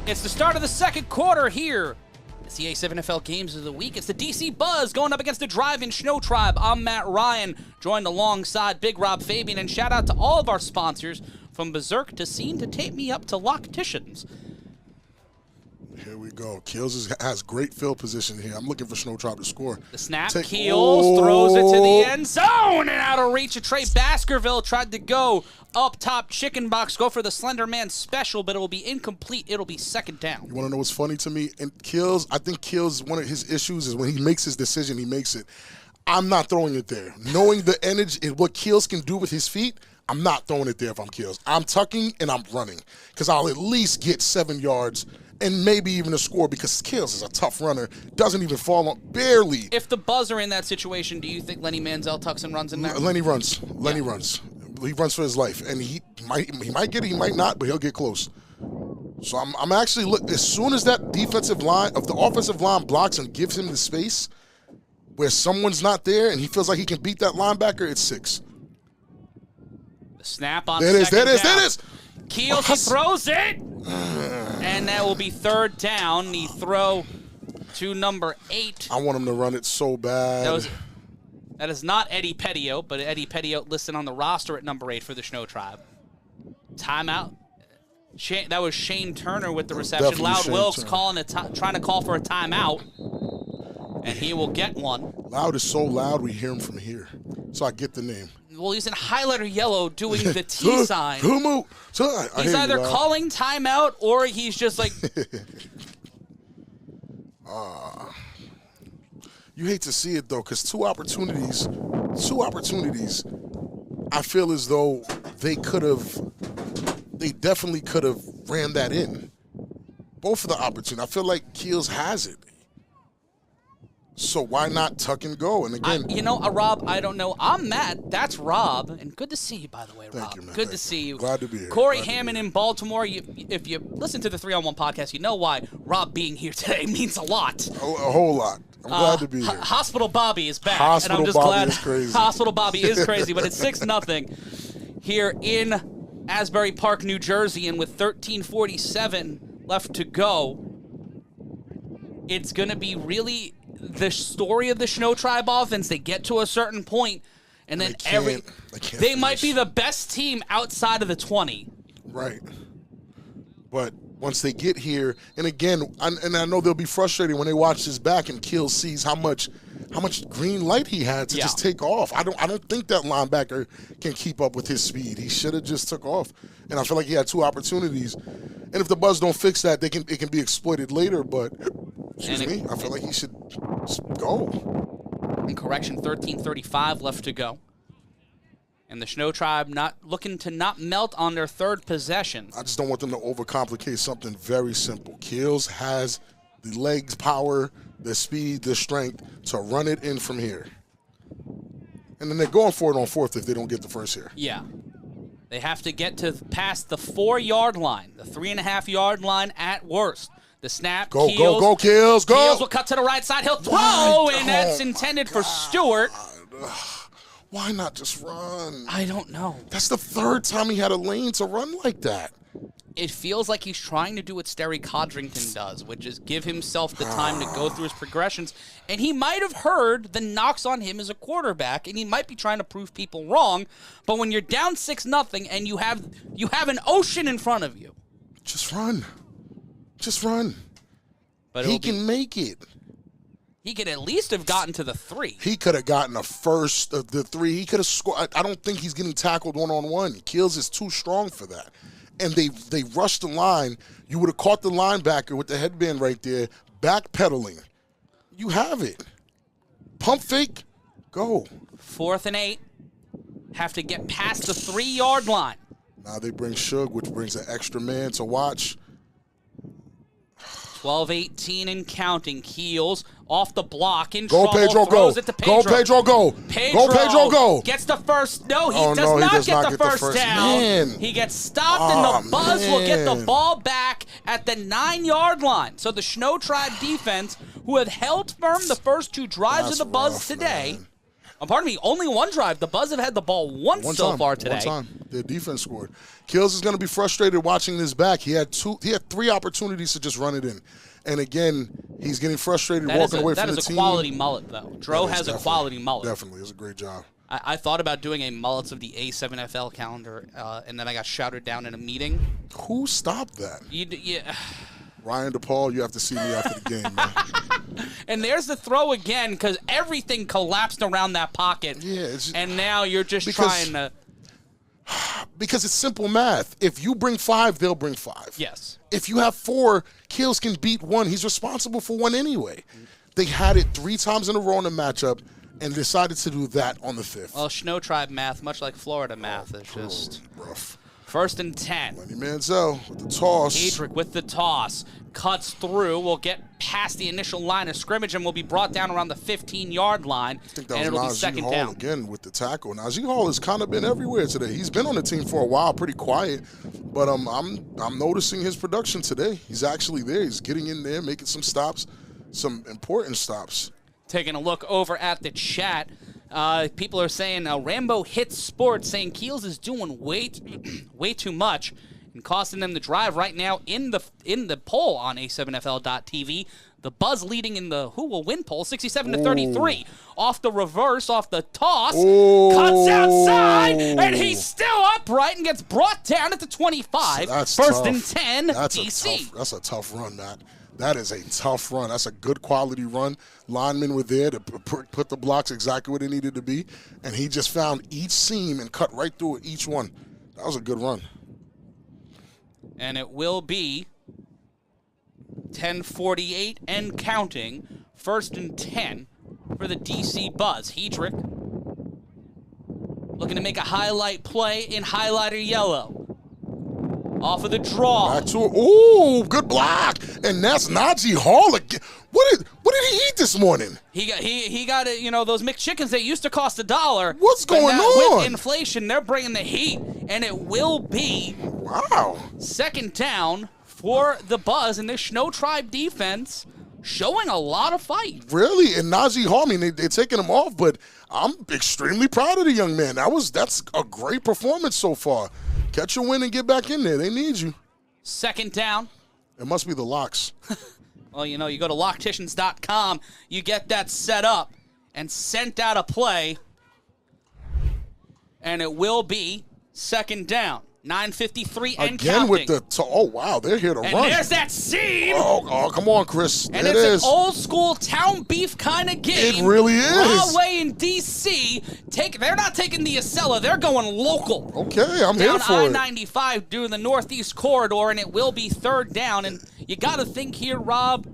Speaker 1: It's the start of the second quarter here. It's the A7FL Games of the Week. It's the DC Buzz going up against the Drive-In ShnowTribe. I'm Matt Ryan, joined alongside Big Rob Fabien, and shout out to all of our sponsors, from Berserk to Scene to Tape Me Up to Locticians.
Speaker 2: Here we go. Keels has great field position here. I'm looking for ShnowTribe to score.
Speaker 1: The snap, Keels throws it to the end zone and out of reach of Trey Baskerville. Tried to go up top, chicken box, go for the Slender Man special, but it will be incomplete. It'll be second down.
Speaker 2: You want to know what's funny to me? And Keels, I think Keels, one of his issues is when he makes his decision, he makes it. I'm not throwing it there. Knowing the energy and what Keels can do with his feet, I'm not throwing it there if I'm Keels. I'm tucking and I'm running because I'll at least get 7 yards and maybe even a score because Keels is a tough runner. Doesn't even fall on, barely.
Speaker 1: If the Buzz are in that situation, do you think Lenny Manziel tucks and runs in there?
Speaker 2: Lenny runs. Lenny runs. He runs for his life. And he might get it, he might not, but he'll get close. So I'm actually, as soon as that defensive line, of the offensive line blocks and gives him the space where someone's not there and he feels like he can beat that linebacker, it's 6.
Speaker 1: The snap on
Speaker 2: there
Speaker 1: second
Speaker 2: it
Speaker 1: down.
Speaker 2: is.
Speaker 1: Keels, he throws it. And that will be 3rd down. The throw to number 8.
Speaker 2: I want him to run it so bad.
Speaker 1: That is not Eddie Pettiot, but Eddie Pettiot listed on the roster at number 8 for the ShnowTribe. Timeout. That was Shane Turner with the reception. Loud Wilkes trying to call for a timeout, and he will get one.
Speaker 2: Loud is so loud we hear him from here, so I get the name.
Speaker 1: Well, he's in highlighter yellow doing the T sign. He's either calling timeout or he's just like.
Speaker 2: You hate to see it though, because two opportunities. I feel as though they definitely could have ran that in. Both of the opportunities. I feel like Keels has it. So why not tuck and go? And again,
Speaker 1: Rob, I don't know. I'm Matt. That's Rob, and good to see you, by the way, Rob.
Speaker 2: Thank you, man.
Speaker 1: Good to see you.
Speaker 2: Glad to be here.
Speaker 1: Corey Hammond in Baltimore. If you listen to the 3-on-1 podcast, you know why Rob being here today means a lot.
Speaker 2: A whole lot. I'm glad to be here.
Speaker 1: Hospital Bobby is back.
Speaker 2: Hospital
Speaker 1: and I'm just
Speaker 2: Bobby
Speaker 1: glad
Speaker 2: is crazy.
Speaker 1: Hospital Bobby is crazy, but it's 6-0 here in Asbury Park, New Jersey, and with 13:47 left to go, it's going to be really the story of the ShnowTribe offense. They get to a certain point, and then they might be the best team outside of the 20.
Speaker 2: Right. But once they get here, and again, I know they'll be frustrated when they watch this back and Kill sees how much green light he had to just take off. I don't think that linebacker can keep up with his speed. He should have just took off. And I feel like he had 2 opportunities. And if the Buzz don't fix that, it can be exploited later, but I feel like he should go.
Speaker 1: In correction, 13:35 left to go. And the ShnowTribe not looking to not melt on their 3rd possession.
Speaker 2: I just don't want them to overcomplicate something very simple. Keels has the legs, power, the speed, the strength to run it in from here. And then they're going for it on 4th if they don't get the first here.
Speaker 1: Yeah. They have to get to past the 4-yard line, the 3.5-yard line at worst. The snap,
Speaker 2: go,
Speaker 1: Keels.
Speaker 2: Go, Keels, go!
Speaker 1: Keels will cut to the right side. He'll throw, and that's intended for Stewart.
Speaker 2: Why not just run?
Speaker 1: I don't know.
Speaker 2: That's the 3rd time he had a lane to run like that.
Speaker 1: It feels like he's trying to do what Sterry Codrington does, which is give himself the time to go through his progressions. And he might have heard the knocks on him as a quarterback, and he might be trying to prove people wrong. But when you're down 6-0 and you have an ocean in front of you,
Speaker 2: just run. Just run.
Speaker 1: But
Speaker 2: he can make it.
Speaker 1: He could at least have gotten to the 3.
Speaker 2: He could have gotten a first of the 3. He could have scored. I don't think he's getting tackled one-on-one. Keels is too strong for that. And they rushed the line. You would have caught the linebacker with the headband right there, backpedaling. You have it. Pump fake, go.
Speaker 1: 4th and 8. Have to get past the 3-yard line.
Speaker 2: Now they bring Suge, which brings an extra man to watch.
Speaker 1: 12-18 and counting. Keels off the block in
Speaker 2: trouble.
Speaker 1: Pedro,
Speaker 2: go. Go, Pedro, go.
Speaker 1: Pedro,
Speaker 2: go, Pedro, go.
Speaker 1: Gets the first. No, he
Speaker 2: does
Speaker 1: not
Speaker 2: not
Speaker 1: get the first down.
Speaker 2: Man.
Speaker 1: He gets stopped, and the Buzz will get the ball back at the 9-yard line. So the ShnowTribe defense, who have held firm the first 2 drives of the Buzz today. Pardon me, only 1 drive. The Buzz have had the ball once so far today.
Speaker 2: One time. Their defense scored. Keels is going to be frustrated watching this back. He had 3 opportunities to just run it in. And again, he's getting frustrated walking away from the team.
Speaker 1: That is a quality mullet, though. Dro has a quality mullet.
Speaker 2: Definitely. It was a great job.
Speaker 1: I thought about doing a mullets of the A7FL calendar, and then I got shouted down in a meeting.
Speaker 2: Who stopped that?
Speaker 1: Yeah.
Speaker 2: Ryan DePaul, you have to see me after the game, man.
Speaker 1: And there's the throw again, because everything collapsed around that pocket.
Speaker 2: Yeah.
Speaker 1: And now you're just trying to...
Speaker 2: Because it's simple math. If you bring 5, they'll bring 5.
Speaker 1: Yes.
Speaker 2: If you have 4, Keels can beat 1. He's responsible for 1 anyway. They had it 3 times in a row in the matchup. and decided to do that on the 5th.
Speaker 1: Well, ShnowTribe math, much like Florida math, is just
Speaker 2: rough.
Speaker 1: 1st and 10.
Speaker 2: Lenny Manziel with the toss.
Speaker 1: Hedrick with the toss. Cuts through, will get past the initial line of scrimmage and will be brought down around the 15-yard line.
Speaker 2: I think that
Speaker 1: and
Speaker 2: was
Speaker 1: it'll be
Speaker 2: Najee
Speaker 1: 2nd
Speaker 2: Hall
Speaker 1: down.
Speaker 2: again with the tackle. Najee Hall has kind of been everywhere today. He's been on the team for a while, pretty quiet, but I'm noticing his production today. He's actually there. He's getting in there, making some stops, some important stops.
Speaker 1: Taking a look over at the chat, people are saying Rambo Hits Sports saying Keels is doing way too much and costing them the drive right now in the poll on A7FL.tv. The Buzz leading in the who will win poll, 67-33. Off the reverse, off the toss, cuts outside, and he's still upright and gets brought down at the 25.
Speaker 2: That's
Speaker 1: 1st
Speaker 2: tough.
Speaker 1: and 10,
Speaker 2: That's
Speaker 1: DC.
Speaker 2: That's a tough run, Matt. That is a tough run. That's a good quality run. Linemen were there to put the blocks exactly where they needed to be, and he just found each seam and cut right through it, each one. That was a good run.
Speaker 1: And it will be 10:48 and counting. 1st and 10 for the DC Buzz. Hedrick looking to make a highlight play in highlighter yellow. Off of the draw.
Speaker 2: Back to it. Ooh, good block. And that's Najee Hall again. What did he eat this morning?
Speaker 1: He got it. You know, those mixed chickens that used to cost $1.
Speaker 2: What's
Speaker 1: but
Speaker 2: going
Speaker 1: now
Speaker 2: on?
Speaker 1: With inflation, they're bringing the heat, and it will be
Speaker 2: Wow.
Speaker 1: 2nd down for the Buzz, and this ShnowTribe defense showing a lot of fight.
Speaker 2: Really? And Najee Hall, I mean, they're taking him off, but I'm extremely proud of the young man. That's a great performance so far. Catch a win and get back in there. They need you.
Speaker 1: 2nd down.
Speaker 2: It must be the locks.
Speaker 1: Well, you know, you go to locticians.com, you get that set up and sent out a play, and it will be 2nd down. 9:53 and
Speaker 2: Again
Speaker 1: counting.
Speaker 2: with the oh wow, they're here to
Speaker 1: and
Speaker 2: run.
Speaker 1: there's that seam.
Speaker 2: Oh, come on, Chris.
Speaker 1: And
Speaker 2: there
Speaker 1: it's
Speaker 2: it is.
Speaker 1: an old school town beef kind of game.
Speaker 2: It really is.
Speaker 1: Rahway in DC, they're not taking the Acela, they're going local.
Speaker 2: Okay, I'm here
Speaker 1: Down
Speaker 2: for it.
Speaker 1: I-95 doing the northeast corridor, and it will be 3rd down. And you got to think here, Rob,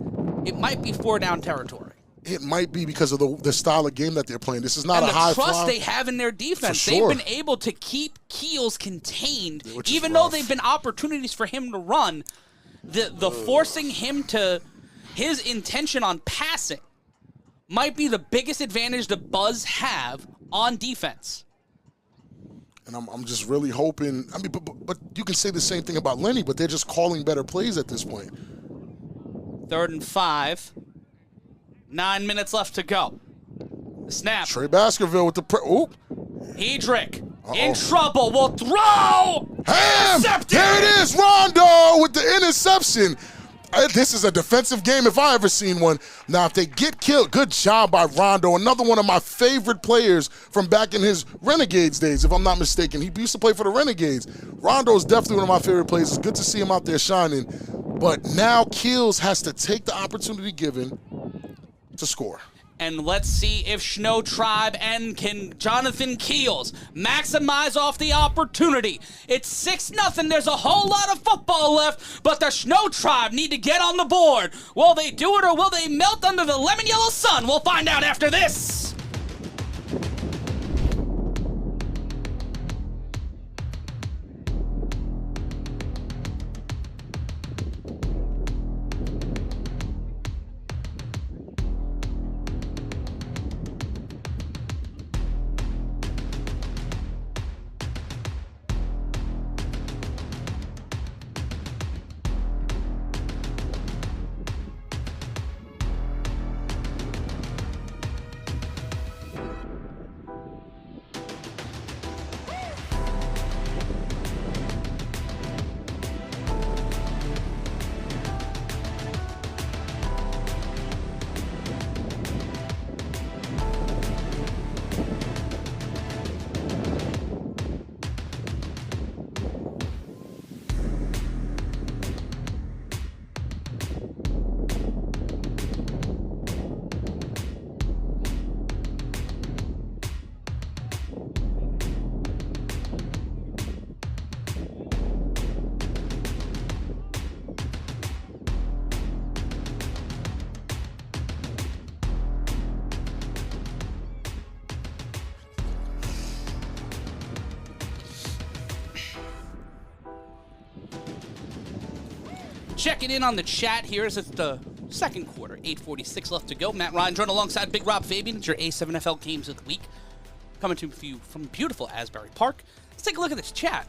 Speaker 1: it might be 4-down territory.
Speaker 2: It might be because of the style of game that they're playing. This is not
Speaker 1: And
Speaker 2: a high
Speaker 1: the trust
Speaker 2: fly.
Speaker 1: they have in their defense.
Speaker 2: For sure.
Speaker 1: They've been able to keep Keels contained,
Speaker 2: Which is
Speaker 1: even though
Speaker 2: rough.
Speaker 1: they've been opportunities for him to run. The forcing him to his intention on passing might be the biggest advantage the Buzz have on defense.
Speaker 2: And I'm just really hoping. I mean, but you can say the same thing about Lenny, but they're just calling better plays at this point.
Speaker 1: 3rd and 5. 9 minutes left to go. The snap.
Speaker 2: Trey Baskerville with the oop.
Speaker 1: Hedrick in trouble. Will throw.
Speaker 2: Ham!
Speaker 1: Intercepted!
Speaker 2: There it is, Rondo with the interception. This is a defensive game if I ever seen one. Now, if they get killed, good job by Rondo. Another one of my favorite players from back in his Renegades days, if I'm not mistaken. He used to play for the Renegades. Rondo is definitely one of my favorite players. It's good to see him out there shining. But now Keels has to take the opportunity given to score.
Speaker 1: And let's see if ShnowTribe and can Jonathan Keels maximize off the opportunity. It's 6-0. There's a whole lot of football left, but the ShnowTribe need to get on the board. Will they do it or will they melt under the lemon yellow sun? We'll find out after this. Checking in on the chat here as it's the second quarter, 8:46 left to go. Matt Ryan joined alongside Big Rob Fabien. It's your A7FL Games of the Week. Coming to you from beautiful Asbury Park. Let's take a look at this chat.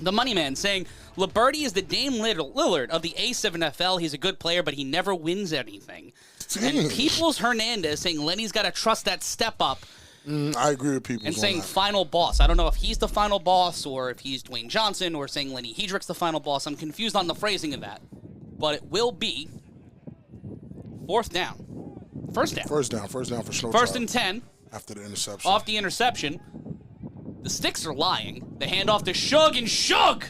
Speaker 1: The Money Man saying, Liberty is the Dame Lillard of the A7FL. He's a good player, but he never wins anything. And Peoples Hernandez saying Lenny's got to trust that step up.
Speaker 2: I agree with Peoples.
Speaker 1: And saying final boss. I don't know if he's the final boss or if he's Dwayne Johnson or saying Lenny Hedrick's the final boss. I'm confused on the phrasing of that. But it will be first down.
Speaker 2: First down for ShnowTribe.
Speaker 1: First and 10.
Speaker 2: After the interception.
Speaker 1: Off the interception. The sticks are lying. The handoff to Shug, and Shug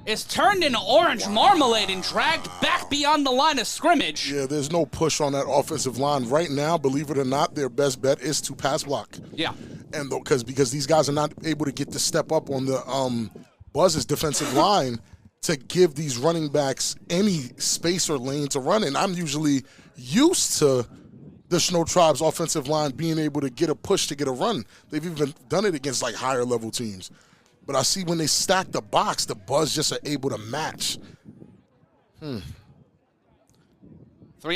Speaker 1: is turned into orange marmalade and dragged back beyond the line of scrimmage.
Speaker 2: Yeah, there's no push on that offensive line. Right now, believe it or not, their best bet is to pass block.
Speaker 1: Yeah.
Speaker 2: And because these guys are not able to get the step up on the Buzz's defensive line to give these running backs any space or lane to run in. I'm usually used to the ShnowTribe's offensive line being able to get a push to get a run. They've even done it against like higher level teams. But I see when they stack the box, the Buzz just are able to match.
Speaker 1: 3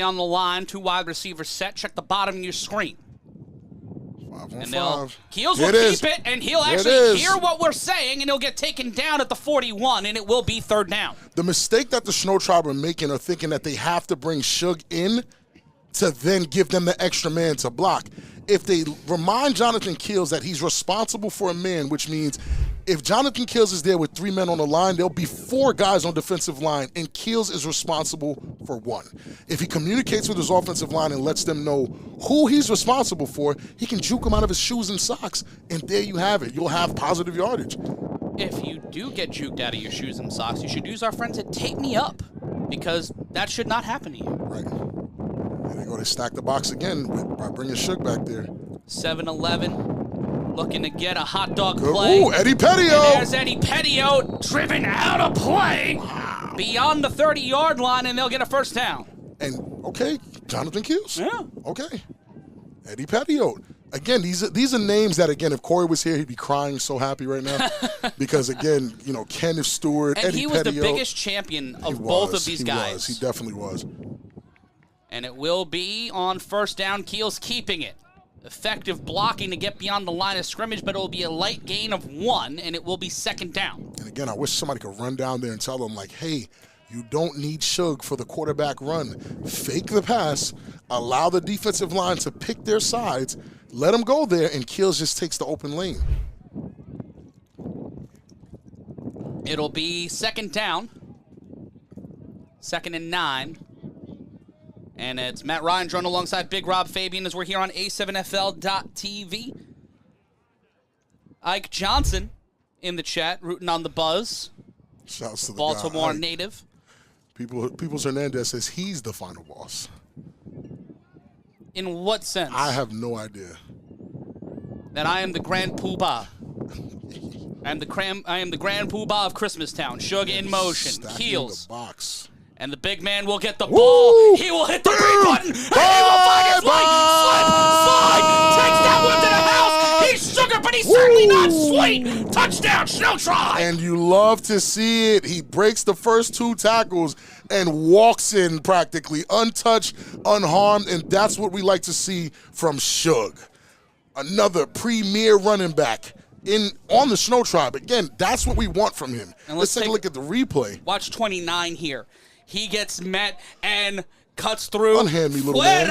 Speaker 1: on the line, 2 wide receivers set. Check the bottom of your screen.
Speaker 2: 5 on
Speaker 1: And
Speaker 2: 5.
Speaker 1: Keels will keep it, and he'll actually hear what we're saying, and he'll get taken down at the 41, and it will be 3rd down.
Speaker 2: The mistake that the ShnowTribe are making are thinking that they have to bring Shug in to then give them the extra man to block. If they remind Jonathan Keels that he's responsible for a man, which means if Jonathan Keels is there with 3 men on the line, there'll be 4 guys on defensive line, and Keels is responsible for 1. If he communicates with his offensive line and lets them know who he's responsible for, he can juke him out of his shoes and socks, and there you have it. You'll have positive yardage.
Speaker 1: If you do get juked out of your shoes and socks, you should use our friends at Tape Me Up, because that should not happen to you.
Speaker 2: Right. There they go. They stack the box again by bringing Shug back there.
Speaker 1: 7-11, looking to get a hot dog play.
Speaker 2: Ooh, Eddie Petio.
Speaker 1: And there's Eddie Petio driven out of play beyond the 30-yard line, and they'll get a first down.
Speaker 2: And, okay, Jonathan Keels.
Speaker 1: Yeah.
Speaker 2: Okay. Eddie Petio. Again, these are names that, again, if Corey was here, he'd be crying so happy right now. Because, again, you know, Kenneth Stewart,
Speaker 1: and
Speaker 2: Eddie
Speaker 1: he was
Speaker 2: Petio,
Speaker 1: the biggest champion of both of these guys.
Speaker 2: He definitely was.
Speaker 1: And it will be on first down. Keels keeping it. Effective blocking to get beyond the line of scrimmage, but it will be a light gain of 1, and it will be 2nd down.
Speaker 2: And again, I wish somebody could run down there and tell them, like, hey, you don't need Shug for the quarterback run. Fake the pass, allow the defensive line to pick their sides, let them go there, and Keels just takes the open lane.
Speaker 1: It'll be 2nd down. 2nd and 9. And it's Matt Ryan joined alongside Big Rob Fabien as we're here on A7FL.TV. Ike Johnson in the chat, rooting on the Buzz.
Speaker 2: Shouts to the
Speaker 1: Baltimore
Speaker 2: guy.
Speaker 1: native.
Speaker 2: Peoples Hernandez says he's the final boss.
Speaker 1: In what sense?
Speaker 2: I have no idea.
Speaker 1: That I am the Grand Poobah. I am the Grand Poobah of Christmastown. Shug in motion. Keels.
Speaker 2: The box.
Speaker 1: And the big man will get the ball. He will hit the green button. And he will find his way. Slide. Takes that one to the house. He's sugar, but he's certainly not sweet. Touchdown, ShnowTribe.
Speaker 2: And you love to see it. He breaks the first 2 tackles and walks in practically untouched, unharmed, and that's what we like to see from Shug. Another premier running back on the ShnowTribe. Again, that's what we want from him. And let's take a look at the replay.
Speaker 1: Watch 29 here. He gets met and cuts through.
Speaker 2: Unhand me, little man.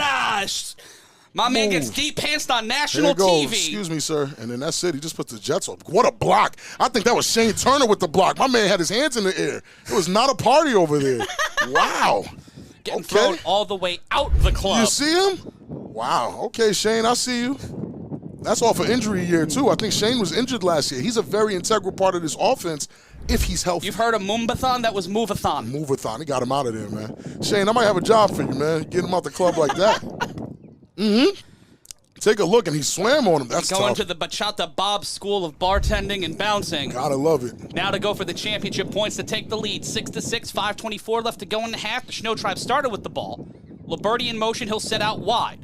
Speaker 1: My man gets deep pantsed on national TV.
Speaker 2: Excuse me, sir. And then that's it. He just puts the Jets up. What a block. I think that was Shane Turner with the block. My man had his hands in the air. It was not a party over there. Wow.
Speaker 1: Getting thrown all the way out the club.
Speaker 2: You see him? Wow. Okay, Shane, I see you. That's off an injury year, too. I think Shane was injured last year. He's a very integral part of this offense if he's healthy.
Speaker 1: You've heard of Moombathon? That was Move-a-thon.
Speaker 2: Move-a-thon. He got him out of there, man. Shane, I might have a job for you, man. Get him out the club like that. Take a look, and he swam on him. That's
Speaker 1: going
Speaker 2: tough.
Speaker 1: to the Bachata Bob School of Bartending and Bouncing.
Speaker 2: Gotta love it.
Speaker 1: Now to go for the championship points to take the lead. 6-6, 5:24 left to go in the half. The ShnowTribe started with the ball. Liberty in motion. He'll set out wide.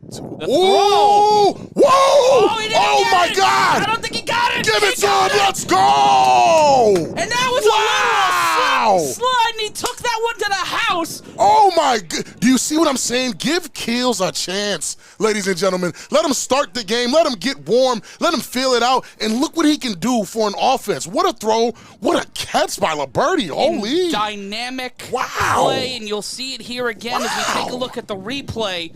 Speaker 1: The throw.
Speaker 2: Whoa!
Speaker 1: Oh, he didn't get
Speaker 2: my
Speaker 1: it.
Speaker 2: God!
Speaker 1: I don't think he got it.
Speaker 2: Give it to him. Let's go!
Speaker 1: And that was a little slide, and he took that one
Speaker 2: my God. Do you see what I'm saying? Give Keels a chance, ladies and gentlemen. Let him start the game. Let him get warm. Let him feel it out. And look what he can do for an offense. What a throw. What a catch by Liberty. Holy.
Speaker 1: Dynamic play, and you'll see it here again as we take a look at the replay.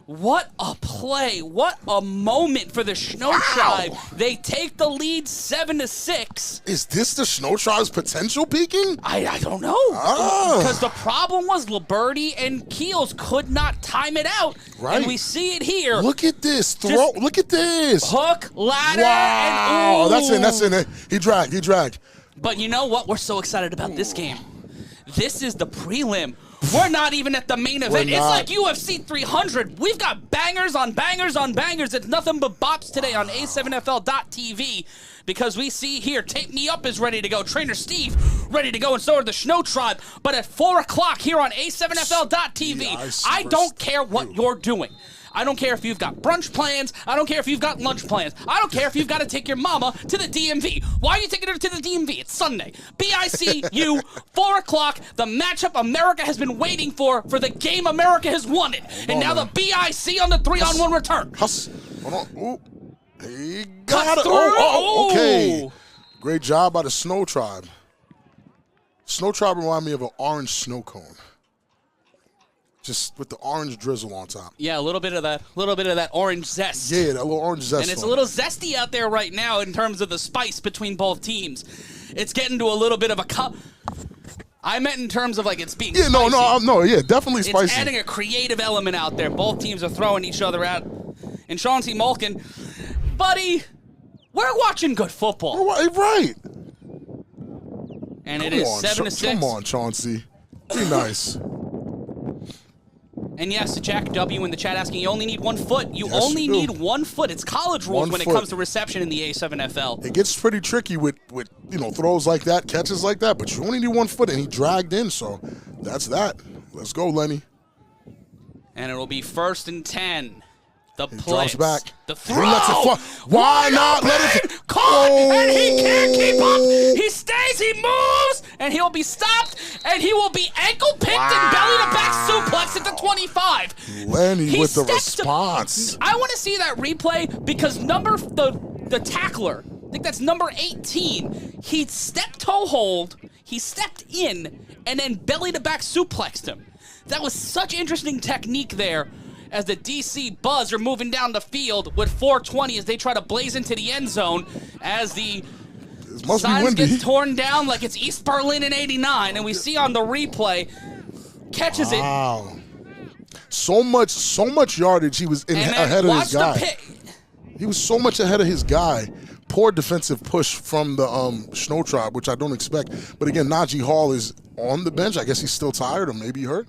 Speaker 1: What a play. What a moment for the ShnowTribe. They take the lead 7-6.
Speaker 2: Is this the ShnowTribe's potential peaking?
Speaker 1: I don't know. Because the problem was Liberty and Keels could not time it out.
Speaker 2: Right.
Speaker 1: And we see it here.
Speaker 2: Look at this. Throw. Look at this.
Speaker 1: Hook, ladder,
Speaker 2: wow.
Speaker 1: and ooh.
Speaker 2: That's in. He dragged.
Speaker 1: But you know what? We're so excited about this game. This is the prelim. We're not even at the main event. It's like UFC 300. We've got bangers on bangers on bangers. It's nothing but bops today on A7FL.tv because we see here, Tape Me Up is ready to go. Trainer Steve ready to go, and so are the ShnowTribe. But at 4 o'clock here on A7FL.tv, I don't care what you're doing. I don't care if you've got brunch plans. I don't care if you've got lunch plans. I don't care if you've got to take your mama to the DMV. Why are you taking her to the DMV? It's Sunday. BICU, 4 o'clock, the matchup America has been waiting for the game America has wanted. And now the BIC on the 3-on-1 return.
Speaker 2: Hold on. Ooh. He got it. Oh, okay. Great job by the ShnowTribe. ShnowTribe remind me of an orange snow cone. Just with the orange drizzle on top.
Speaker 1: Yeah, a little bit of that orange zest.
Speaker 2: Yeah, that little orange zest.
Speaker 1: And it's a little zesty out there right now in terms of the spice between both teams. It's getting to a little bit of a cup. I meant in terms of like it's being spicy.
Speaker 2: Yeah, definitely spicy.
Speaker 1: It's adding a creative element out there. Both teams are throwing each other out. And Chauncey Malkin, buddy, we're watching good football.
Speaker 2: Right.
Speaker 1: And it is 7-6.
Speaker 2: Come on, Chauncey. Be nice.
Speaker 1: And yes, Jack W in the chat asking, you only need 1 foot. You only need 1 foot. It's college rules when it comes to reception in the A7FL.
Speaker 2: It gets pretty tricky with throws like that, catches like that, but you only need 1 foot, and he dragged in, so that's that. Let's go, Lenny.
Speaker 1: And it'll be 1st and 10. The play.
Speaker 2: Drops back.
Speaker 1: The throw.
Speaker 2: He lets it fly. Why not let it?
Speaker 1: Caught, and he can't keep up. He stays, he moves, and he'll be stopped, and he will be ankle picked and belly to back suplex at the 25.
Speaker 2: Lenny with the response.
Speaker 1: I want to see that replay because the tackler, I think that's number 18, he stepped toe hold, he stepped in, and then belly to back suplexed him. That was such interesting technique there. As the DC Buzz are moving down the field with 420 as they try to blaze into the end zone as the signs get torn down like it's East Berlin in 89. And we see on the replay, catches it.
Speaker 2: Wow. So much yardage he was ahead of his guy. He was so much ahead of his guy. Poor defensive push from the ShnowTribe, which I don't expect. But again, Najee Hall is on the bench. I guess he's still tired or maybe hurt.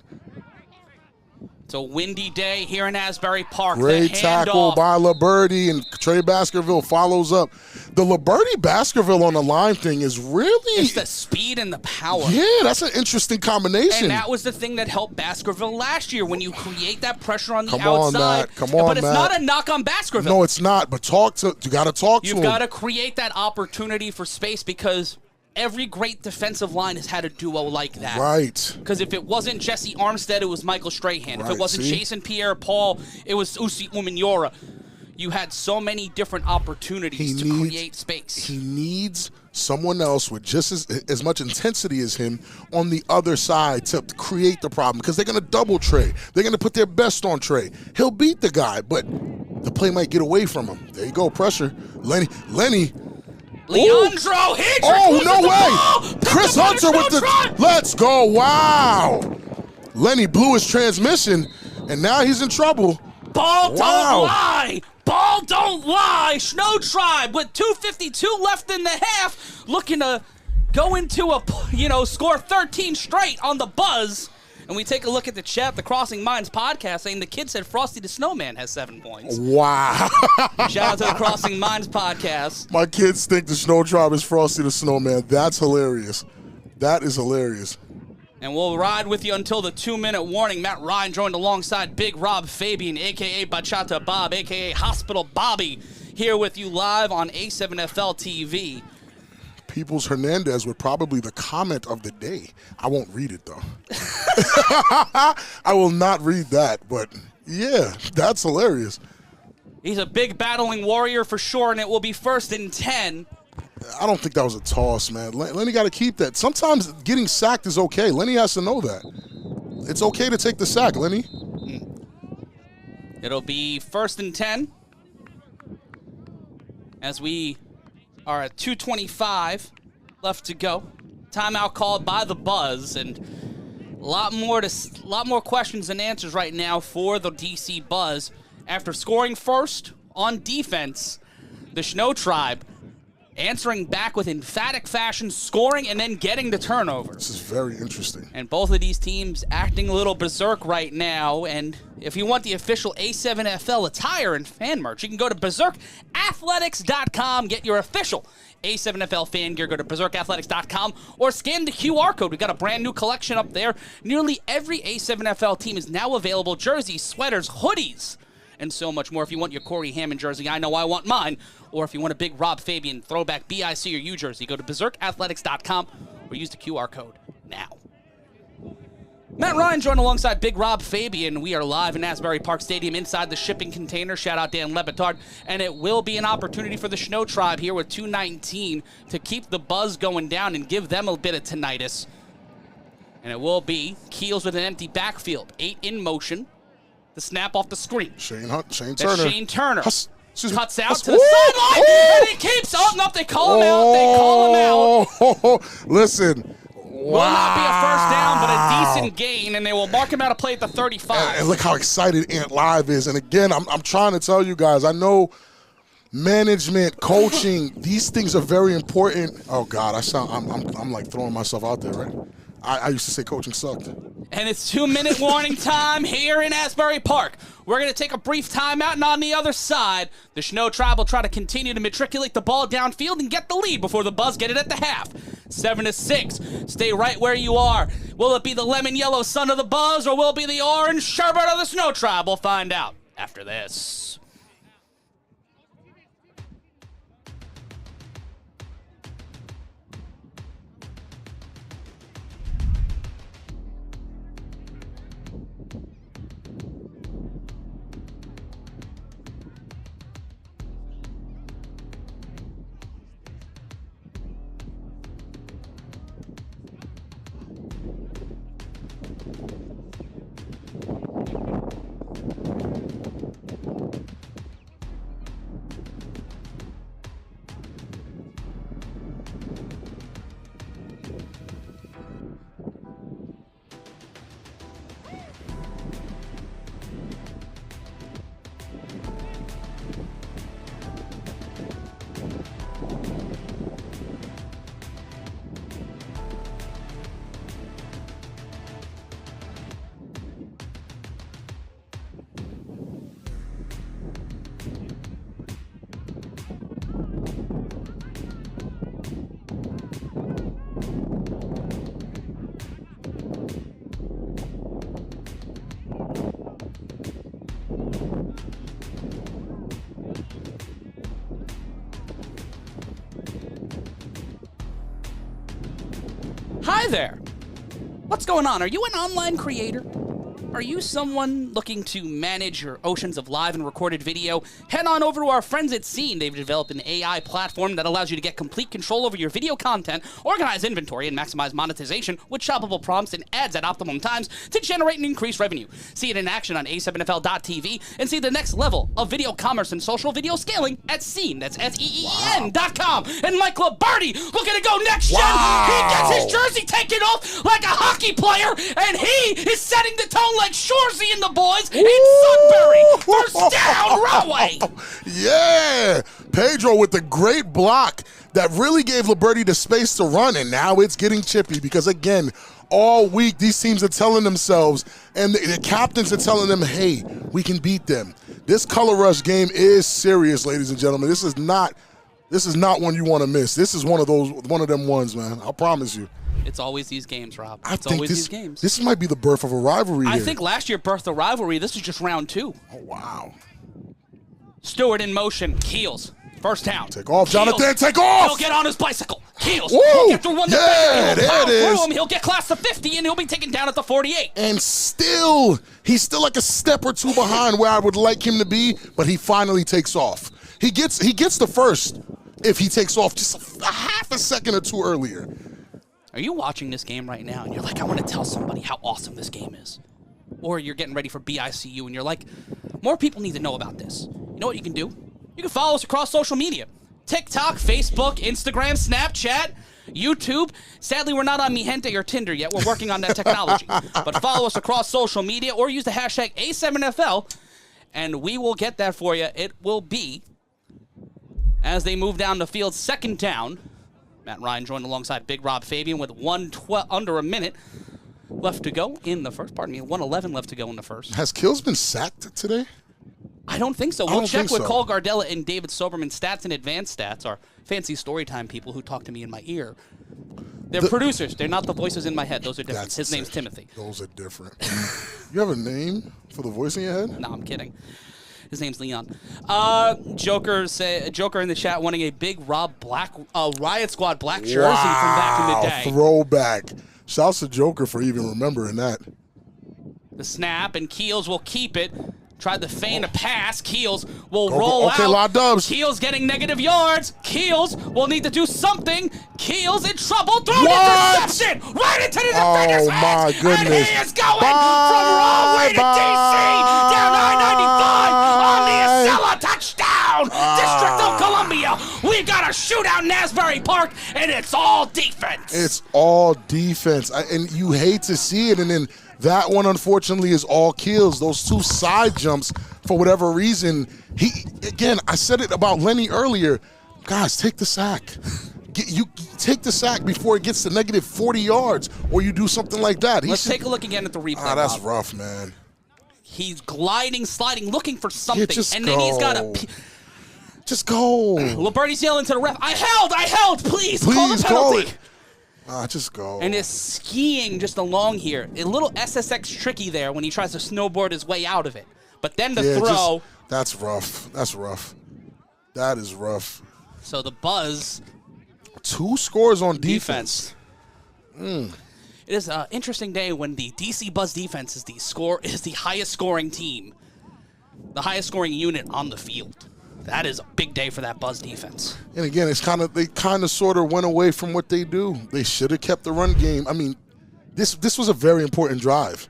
Speaker 1: It's a windy day here in Asbury Park.
Speaker 2: Great tackle by Liberty, and Trey Baskerville follows up. The Liberty Baskerville on the line thing is really...
Speaker 1: It's the speed and the power.
Speaker 2: Yeah, that's an interesting combination.
Speaker 1: And that was the thing that helped Baskerville last year when you create that pressure on the outside.
Speaker 2: Come on,
Speaker 1: but it's not a knock on Baskerville.
Speaker 2: No, it's not, but you got to talk to him.
Speaker 1: You've got to create that opportunity for space because... every great defensive line has had a duo like that.
Speaker 2: Right.
Speaker 1: Because if it wasn't Jesse Armstead, it was Michael Strahan. If it wasn't Jason Pierre-Paul, it was Usi Umenyiora. You had so many different opportunities to create space.
Speaker 2: He needs someone else with just as much intensity as him on the other side to create the problem because they're going to double Trey. They're going to put their best on Trey. He'll beat the guy, but the play might get away from him. There you go, pressure. Lenny.
Speaker 1: Leandro Hendrick.
Speaker 2: Oh, no way. Chris Hunter with the... Let's go. Wow. Lenny blew his transmission, and now he's in trouble.
Speaker 1: Ball don't lie. Ball don't lie. ShnowTribe with 2:52 left in the half, looking to go into score 13 straight on the Buzz. And we take a look at the chat, the Crossing Minds podcast, saying the kid said Frosty the Snowman has 7 points.
Speaker 2: Wow.
Speaker 1: Shout out to the Crossing Minds podcast.
Speaker 2: My kids think the ShnowTribe is Frosty the Snowman. That's hilarious. That is hilarious.
Speaker 1: And we'll ride with you until the 2-minute warning. Matt Ryan joined alongside Big Rob Fabien, a.k.a. Bachata Bob, a.k.a. Hospital Bobby, here with you live on A7FL TV.
Speaker 2: Peoples Hernandez with probably the comment of the day. I won't read it, though. I will not read that, but yeah, that's hilarious.
Speaker 1: He's a big battling warrior for sure, and it will be 1st and 10.
Speaker 2: I don't think that was a toss, man. Lenny got to keep that. Sometimes getting sacked is okay. Lenny has to know that. It's okay to take the sack, Lenny.
Speaker 1: It'll be 1st and 10 as we are at 2:25 left to go. Timeout called by the Buzz, and a lot more questions and answers right now for the DC Buzz. After scoring first on defense, the ShnowTribe answering back with emphatic fashion, scoring and then getting the turnover.
Speaker 2: This is very interesting.
Speaker 1: And both of these teams acting a little berserk right now. And if you want the official A7FL attire and fan merch, you can go to berserkathletics.com, get your official A7FL fan gear. Go to berserkathletics.com or scan the QR code. We've got a brand new collection up there. Nearly every A7FL team is now available. Jerseys, sweaters, hoodies, and so much more. If you want your Corey Hammond jersey, I know I want mine. Or if you want a big Rob Fabien throwback BIC or U jersey, go to berserkathletics.com or use the QR code now. Matt Ryan joined alongside Big Rob Fabien. We are live in Asbury Park Stadium inside the shipping container. Shout out Dan Lebitard. And it will be an opportunity for the ShnowTribe here with 2:19 to keep the Buzz going down and give them a bit of tinnitus. And it will be Keels with an empty backfield. 8 in motion. The snap off the screen.
Speaker 2: Shane Turner.
Speaker 1: Shane Turner cuts out to
Speaker 2: Ooh,
Speaker 1: the sideline, and he keeps up. No, they call him out. They call him out.
Speaker 2: Listen.
Speaker 1: Will not be a first down, but a decent gain, and they will mark him out of play at the 35.
Speaker 2: And look how excited Ant Live is. And again, I'm trying to tell you guys, I know management, coaching, these things are very important. Oh God, I'm like throwing myself out there, right? I used to say coaching sucked.
Speaker 1: And it's 2-minute warning time here in Asbury Park. We're going to take a brief timeout, and on the other side, the ShnowTribe will try to continue to matriculate the ball downfield and get the lead before the Buzz get it at the half. 7-6. Stay right where you are. Will it be the lemon yellow son of the Buzz, or will it be the orange sherbet of the ShnowTribe? We'll find out after this. Hi there. What's going on? Are you an online creator? Are you someone looking to manage your oceans of live and recorded video? Head on over to our friends at Scene. They've developed an AI platform that allows you to get complete control over your video content, organize inventory, and maximize monetization with shoppable prompts and ads at optimum times to generate and increase revenue. See it in action on A7FL.tv and see the next level of video commerce and social video scaling at Scene. That's SEEN.com. And Mike Labardi looking to go next gen. He gets his jersey taken off like a hockey player, and he is setting the tone like Shorzy and the boys in Sudbury. First down, Rahway.
Speaker 2: Yeah. Pedro with the great block that really gave Liberty the space to run, and now it's getting chippy because, again, all week these teams are telling themselves, and the captains are telling them, hey, we can beat them. This color rush game is serious, ladies and gentlemen. This is not one you want to miss. This is one of them ones, man. I promise you.
Speaker 1: It's always these games, Rob.
Speaker 2: It's always these games. This might be the birth of a rivalry
Speaker 1: I think last year birthed a rivalry. This is just round 2.
Speaker 2: Oh, wow.
Speaker 1: Stewart in motion. Keels. First down.
Speaker 2: Take off, Jonathan. Take off.
Speaker 1: He'll get on his bicycle. Keels
Speaker 2: Woo!
Speaker 1: will get through one
Speaker 2: Yeah,
Speaker 1: defender. He'll power
Speaker 2: there it is.
Speaker 1: through him. He'll get class to 50, and he'll be taken down at the 48.
Speaker 2: And still, he's still like a step or two behind where I would like him to be, but he finally takes off. He gets the first if he takes off just a half a second or two earlier.
Speaker 1: Are you watching this game right now, and you're like, I want to tell somebody how awesome this game is? Or you're getting ready for BICU, and you're like, more people need to know about this. You know what you can do? You can follow us across social media. TikTok, Facebook, Instagram, Snapchat, YouTube. Sadly, we're not on Mi Gente or Tinder yet. We're working on that technology. But follow us across social media or use the hashtag A7FL, and we will get that for you. It will be, as they move down the field, second down. Matt Ryan joined alongside Big Rob Fabien with under a minute left to go in the first. 1:11 left to go in the first.
Speaker 2: Has Kills been sacked today?
Speaker 1: I don't think so. We'll check with Cole Gardella and David Soberman, Stats and Advanced Stats, our fancy storytime people who talk to me in my ear. They're producers. They're not the voices in my head. Those are different. His name's Timothy.
Speaker 2: Those are different. You have a name for the voice in your head?
Speaker 1: No, I'm kidding. His name's Leon. Joker in the chat wanting a Big Rob Riot Squad black jersey from back in the day.
Speaker 2: Throwback. Shouts to Joker for even remembering that.
Speaker 1: The snap, and Keels will keep it. Tried to feign a pass. Keels will roll out.
Speaker 2: Okay, lot of dubs.
Speaker 1: Keels getting negative yards. Keels will need to do something. Keels in trouble. Throw an interception right into the defender's hands.
Speaker 2: My goodness.
Speaker 1: And he is going from Rahway to DC down I-95 on the Acela touchdown. District of Columbia. We've got a shootout in Asbury Park, and it's all defense.
Speaker 2: It's all defense. And you hate to see it, and then that one, unfortunately, is all Keels. Those two side jumps, for whatever reason, I said it about Lenny earlier. Guys, take the sack. You take the sack before it gets to negative 40 yards, or you do something like that.
Speaker 1: Let's take a look again at the replay.
Speaker 2: That's rough, man.
Speaker 1: He's gliding, sliding, looking for something,
Speaker 2: and
Speaker 1: then he's got to...
Speaker 2: Just go.
Speaker 1: Liberty's yelling to the ref, I held, please call the penalty.
Speaker 2: Just go.
Speaker 1: And is skiing just along here. A little SSX tricky there when he tries to snowboard his way out of it. But then the throw.
Speaker 2: That's rough. That's rough. That is rough.
Speaker 1: So the Buzz.
Speaker 2: 2 scores on defense.
Speaker 1: It is an interesting day when the DC Buzz defense is the highest scoring team. The highest scoring unit on the field. That is a big day for that Buzz defense. And
Speaker 2: again, they kind of sort of went away from what they do. They should have kept the run game. I mean, this was a very important drive.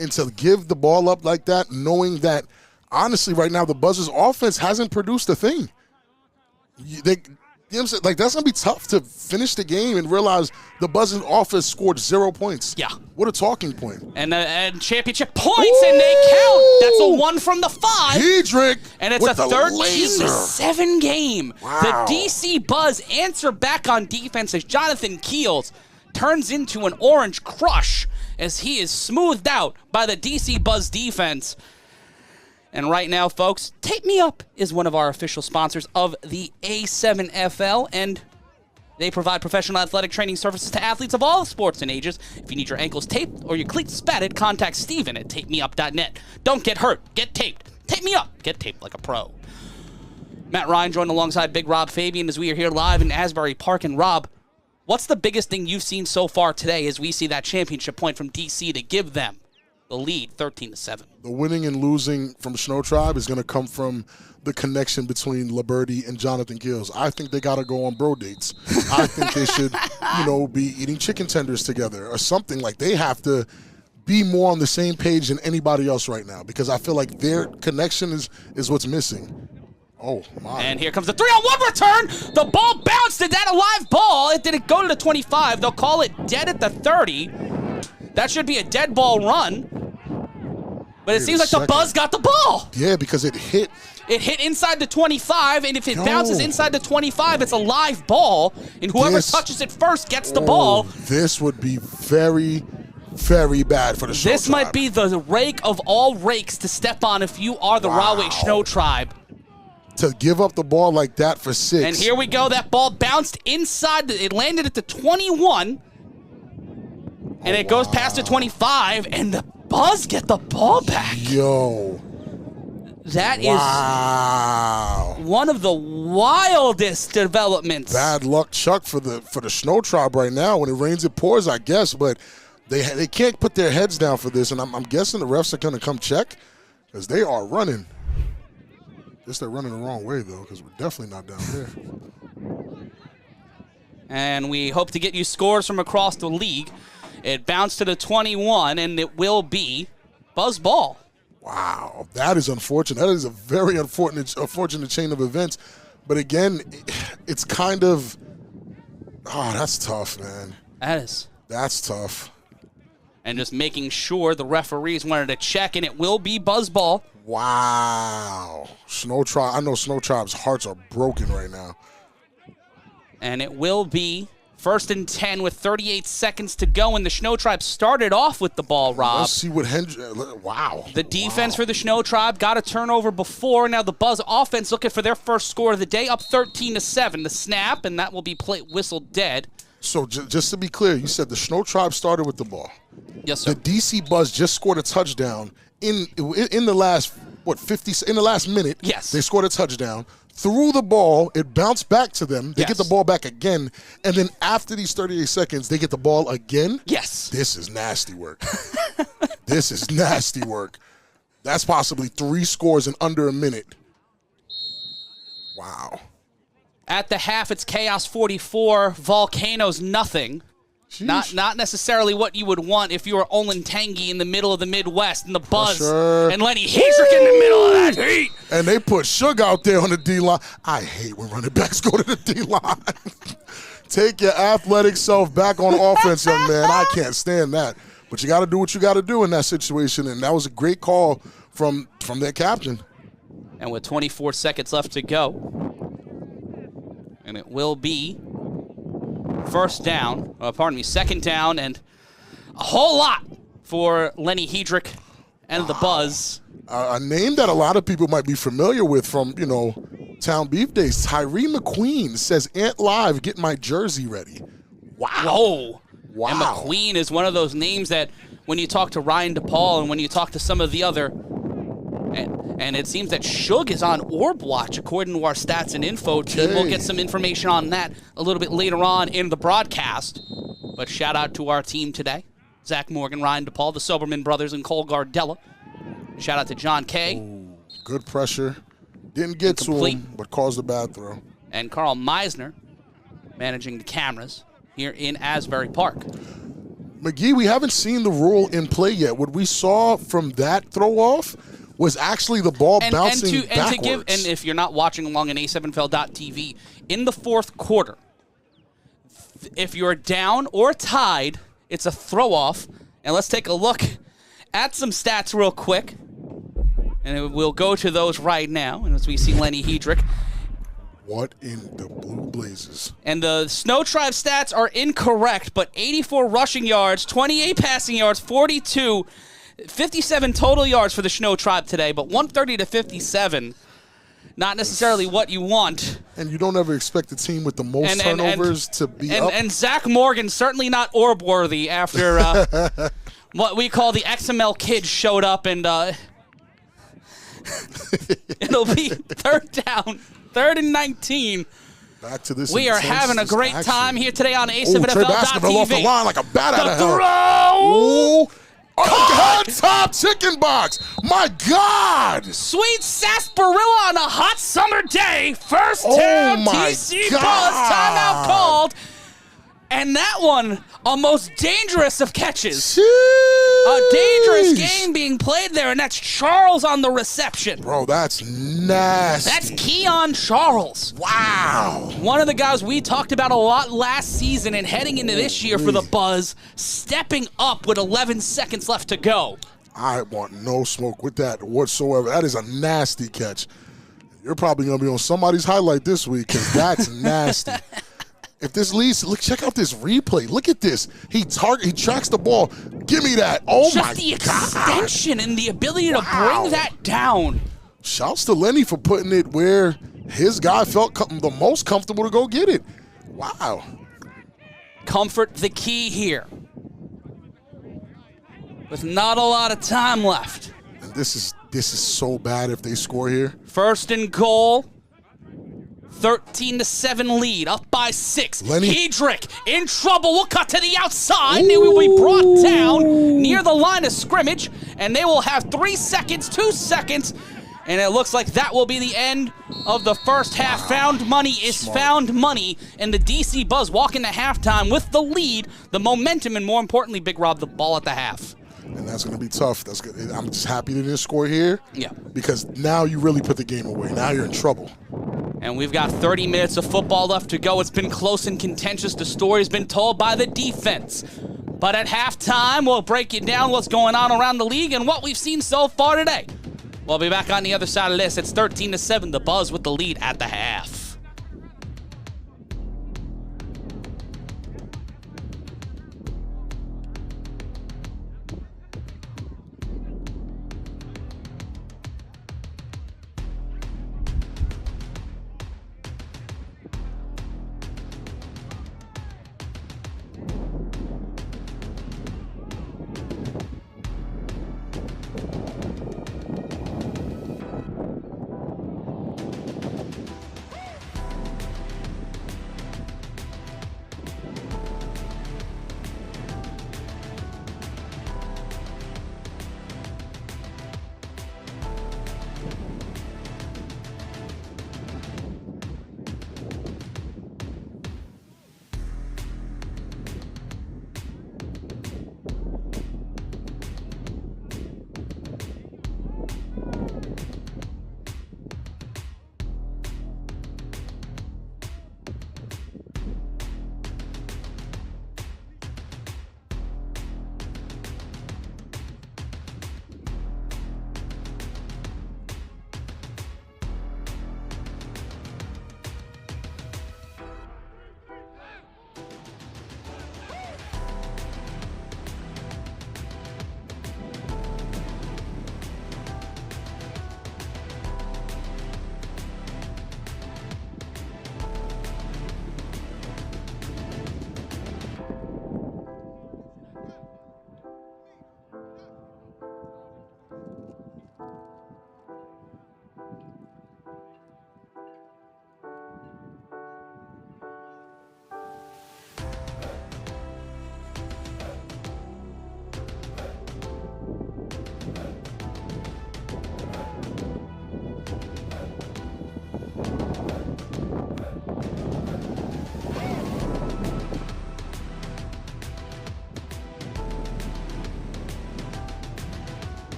Speaker 2: And to give the ball up like that, knowing that, honestly, right now, the Buzz's offense hasn't produced a thing. That's going to be tough to finish the game and realize the Buzz's offense scored 0 points.
Speaker 1: Yeah.
Speaker 2: What a talking point.
Speaker 1: And championship points, and they count. That's a 1 from the 5.
Speaker 2: Hedrick.
Speaker 1: And it's a 13-7 game.
Speaker 2: Wow.
Speaker 1: The DC Buzz answer back on defense as Jonathan Keels turns into an orange crush as he is smoothed out by the DC Buzz defense. And right now, folks, Tape Me Up is one of our official sponsors of the A7FL, and they provide professional athletic training services to athletes of all sports and ages. If you need your ankles taped or your cleats spatted, contact Steven at tapemeup.net. Don't get hurt. Get taped. Tape Me Up. Get taped like a pro. Matt Ryan joined alongside Big Rob Fabien as we are here live in Asbury Park. And Rob, what's the biggest thing you've seen so far today as we see that championship point from DC to give them the lead 13-7?
Speaker 2: The winning and losing from ShnowTribe is going to come from the connection between Liberty and Jonathan Keels. I think they got to go on bro dates. I think they should, be eating chicken tenders together or something. Like, they have to be more on the same page than anybody else right now, because I feel like their connection is what's missing. Oh, my.
Speaker 1: And here comes the 3-on-1 return. The ball bounced. Is that a live ball? It didn't go to the 25. They'll call it dead at the 30. That should be a dead ball run. But it seems like the Buzz got the ball.
Speaker 2: Yeah, because it hit.
Speaker 1: It hit inside the 25, and if it bounces inside the 25, it's a live ball, and whoever touches it first gets the ball.
Speaker 2: This would be very, very bad for the ShnowTribe.
Speaker 1: This might be the rake of all rakes to step on if you are the Rahway ShnowTribe.
Speaker 2: To give up the ball like that for 6.
Speaker 1: And here we go. That ball bounced inside. It landed at the 21, and it goes past the 25, and the Buzz get the ball back.
Speaker 2: Yo.
Speaker 1: That
Speaker 2: wow.
Speaker 1: is one of the wildest developments.
Speaker 2: Bad luck, Chuck, for the ShnowTribe right now. When it rains, it pours, I guess. But they can't put their heads down for this, and I'm guessing the refs are going to come check because they are running. Guess they're running the wrong way, though, because we're definitely not down there.
Speaker 1: And we hope to get you scores from across the league. It bounced to the 21, and it will be buzz ball.
Speaker 2: Wow, that is unfortunate. That is a very unfortunate chain of events. But again, it's kind of, that's tough, man. That's tough.
Speaker 1: And just making sure the referees wanted to check, and it will be buzz ball.
Speaker 2: Wow. ShnowTribe, I know ShnowTribe's hearts are broken right now.
Speaker 1: And it will be 1st and 10 with 38 seconds to go, and the ShnowTribe started off with the ball, Rob.
Speaker 2: Let's see what wow.
Speaker 1: The defense for the ShnowTribe got a turnover before. Now the Buzz offense looking for their first score of the day, up 13-7. The snap, and that will be whistled dead.
Speaker 2: So just to be clear, you said the ShnowTribe started with the ball.
Speaker 1: Yes, sir.
Speaker 2: The DC Buzz just scored a touchdown in the last, in the last minute.
Speaker 1: Yes.
Speaker 2: They scored a touchdown. Threw the ball, it bounced back to them. They get the ball back again, and then after these 38 seconds, they get the ball again?
Speaker 1: Yes.
Speaker 2: This is nasty work. This is nasty work. That's possibly 3 scores in under a minute. Wow.
Speaker 1: At the half, it's Chaos 44, Volcanoes nothing.
Speaker 2: Sheesh.
Speaker 1: Not necessarily what you would want if you were Olentangy in the middle of the Midwest and the Buzz
Speaker 2: Pressure.
Speaker 1: and Lenny Hedrick in the middle of that heat.
Speaker 2: And they put Suge out there on the D-line. I hate when running backs go to the D-line. Take your athletic self back on offense, young man. I can't stand that. But you got to do what you got to do in that situation, and that was a great call from their captain.
Speaker 1: And with 24 seconds left to go, and it will be second down, and a whole lot for Lenny Hedrick and the Buzz.
Speaker 2: A name that a lot of people might be familiar with from, Town Beef Days. Tyree McQueen says, Ant Live, get my jersey ready.
Speaker 1: Wow.
Speaker 2: Wow.
Speaker 1: And McQueen is one of those names that when you talk to Ryan DePaul and when you talk to some of the other, and it seems that Suge is on Orb Watch according to our stats and info team. We'll get some information on that a little bit later on in the broadcast. But shout out to our team today. Zach Morgan, Ryan DePaul, the Soberman brothers, and Cole Gardella. Shout out to John Kay.
Speaker 2: Ooh, good pressure. Didn't get to him, but caused a bad throw.
Speaker 1: And Carl Meisner managing the cameras here in Asbury Park.
Speaker 2: McGee, we haven't seen the rule in play yet. What we saw from that throw-off was actually the ball bouncing backwards.
Speaker 1: And if you're not watching along on A7FL.tv, in the fourth quarter, if you're down or tied, it's a throw-off. And let's take a look at some stats real quick. And we'll go to those right now. And as we see Lenny Hedrick.
Speaker 2: What in the blue blazes?
Speaker 1: And the ShnowTribe stats are incorrect, but 84 rushing yards, 28 passing yards, 57 total yards for the ShnowTribe today, but 130 to 57, not necessarily what you want.
Speaker 2: And you don't ever expect the team with the most turnovers to be up.
Speaker 1: And Zach Morgan certainly not orb-worthy after what we call the XML kids showed up, and it'll be third down. 3rd and 19.
Speaker 2: Back to this.
Speaker 1: We are having a great time here today on A7FL.tv.
Speaker 2: Off the line like a bat out of
Speaker 1: hell.
Speaker 2: Throw! Oh, top chicken box! My God!
Speaker 1: Sweet sarsaparilla on a hot summer day. First down, TC Buzz. Timeout called. And that one, a most dangerous of catches.
Speaker 2: Jeez.
Speaker 1: A dangerous game being played there, and that's Charles on the reception.
Speaker 2: Bro, that's nasty.
Speaker 1: That's Keon Charles.
Speaker 2: Wow.
Speaker 1: One of the guys we talked about a lot last season and heading into this year for the Buzz, stepping up with 11 seconds left to go.
Speaker 2: I want no smoke with that whatsoever. That is a nasty catch. You're probably going to be on somebody's highlight this week because that's nasty. If this leads, look, check out this replay. Look at this. He tracks the ball. Give me that. Oh, my God.
Speaker 1: Just the extension and the ability to bring that down.
Speaker 2: Shouts to Lenny for putting it where his guy felt the most comfortable to go get it. Wow.
Speaker 1: Comfort the key here. With not a lot of time left.
Speaker 2: And this This is so bad if they score here.
Speaker 1: First and goal. 13-7 lead, up by 6.
Speaker 2: Lenny.
Speaker 1: Hedrick in trouble. Will cut to the outside. They will be brought down near the line of scrimmage, and they will have 3 seconds, 2 seconds, and it looks like that will be the end of the first half. Found money is found money, and the DC Buzz walk into halftime with the lead, the momentum, and more importantly, Big Rob, the ball at the half.
Speaker 2: And that's going to be tough. That's good. I'm just happy they didn't score here.
Speaker 1: Yeah.
Speaker 2: Because now you really put the game away. Now you're in trouble.
Speaker 1: And we've got 30 minutes of football left to go. It's been close and contentious. The story's been told by the defense. But at halftime, we'll break it down what's going on around the league and what we've seen so far today. We'll be back on the other side of this. It's 13-7, the Buzz with the lead at the half.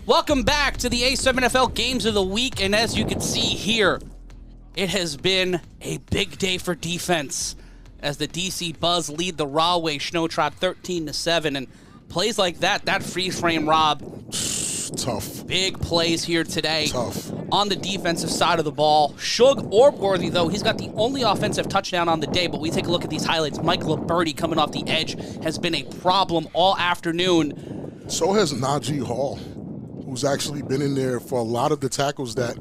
Speaker 1: Welcome back to the A7FL Games of the Week, and as you can see here, it has been a big day for defense as the DC Buzz lead the Rahway ShnowTribe 13-7, and plays like that freeze frame, Rob.
Speaker 2: Tough.
Speaker 1: Big plays here today.
Speaker 2: Tough.
Speaker 1: On the defensive side of the ball. Shug Orbworthy, though, he's got the only offensive touchdown on the day, but we take a look at these highlights. Mike Liberty coming off the edge has been a problem all afternoon.
Speaker 2: So has Najee Hall, who's actually been in there for a lot of the tackles that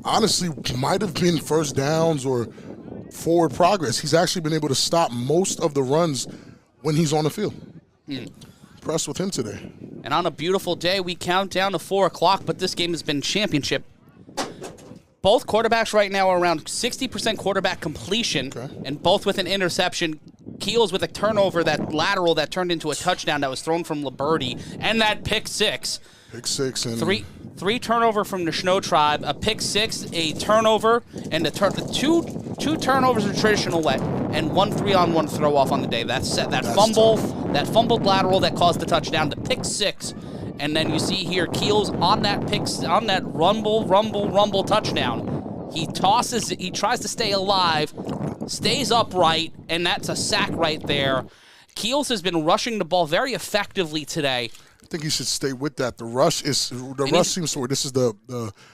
Speaker 2: honestly might have been first downs or forward progress. He's actually been able to stop most of the runs when he's on the field. Impressed with him today.
Speaker 1: And on a beautiful day, we count down to 4 o'clock, but this game has been championship. Both quarterbacks right now are around 60% quarterback completion, and both with an interception. Keels with a turnover, that lateral that turned into a touchdown that was thrown from Liberty, and that pick six.
Speaker 2: Pick six. And
Speaker 1: Three turnover from the ShnowTribe, a pick six, a turnover, and two turnovers the traditional way, and 1 3-on-1 throw off on the day. That's that fumbled lateral that caused the touchdown, the pick six, and then you see here Keels on that rumble touchdown. He tries to stay alive, stays upright, and that's a sack right there. Keels has been rushing the ball very effectively today.
Speaker 2: I think he should stay with that. The rush seems to work. This is the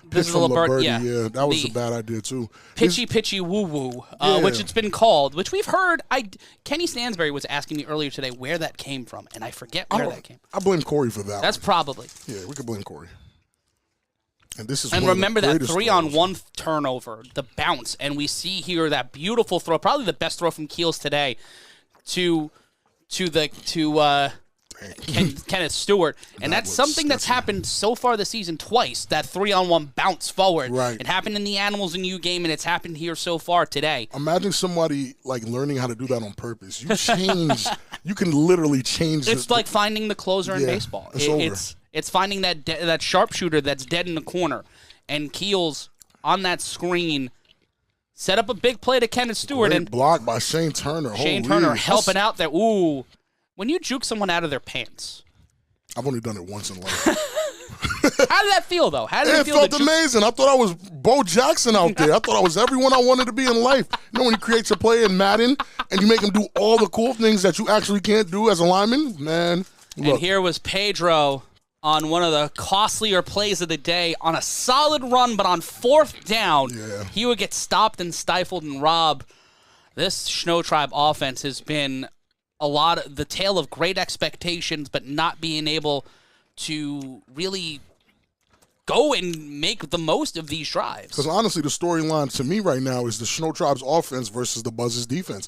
Speaker 2: pitch from Liberty. Yeah, that was a bad idea too.
Speaker 1: Pitchy woo woo, which it's been called, which we've heard. Kenny Stansbury was asking me earlier today where that came from, and I forget where that came from.
Speaker 2: I blame Corey for that.
Speaker 1: That's probably.
Speaker 2: Yeah, we could blame Corey. And this is
Speaker 1: remember that 3-on-1 turnover, the bounce, and we see here that beautiful throw, probably the best throw from Keels today, to Kenneth Stewart, and that's something that's happened so far this season twice, that 3-on-1 bounce forward.
Speaker 2: Right.
Speaker 1: It happened in the Animals and U game, and it's happened here so far today.
Speaker 2: Imagine somebody learning how to do that on purpose. You can literally change.
Speaker 1: It's like finding the closer in baseball. It's finding that sharpshooter that's dead in the corner, and Keels on that screen set up a big play to Kenneth Stewart.
Speaker 2: Great
Speaker 1: and
Speaker 2: block by Shane Turner.
Speaker 1: Shane Turner helping out there. Ooh. When you juke someone out of their pants.
Speaker 2: I've only done it once in life.
Speaker 1: How did that feel, though?
Speaker 2: It felt amazing. I thought I was Bo Jackson out there. I thought I was everyone I wanted to be in life. You know when you create your player in Madden and you make him do all the cool things that you actually can't do as a lineman? Man, look.
Speaker 1: And here was Pedro on one of the costlier plays of the day on a solid run, but on 4th down, he would get stopped and stifled. And Rob, this ShnowTribe offense has been a lot of the tale of great expectations, but not being able to really go and make the most of these drives.
Speaker 2: Because honestly, the storyline to me right now is the ShnowTribe's offense versus the Buzz's defense.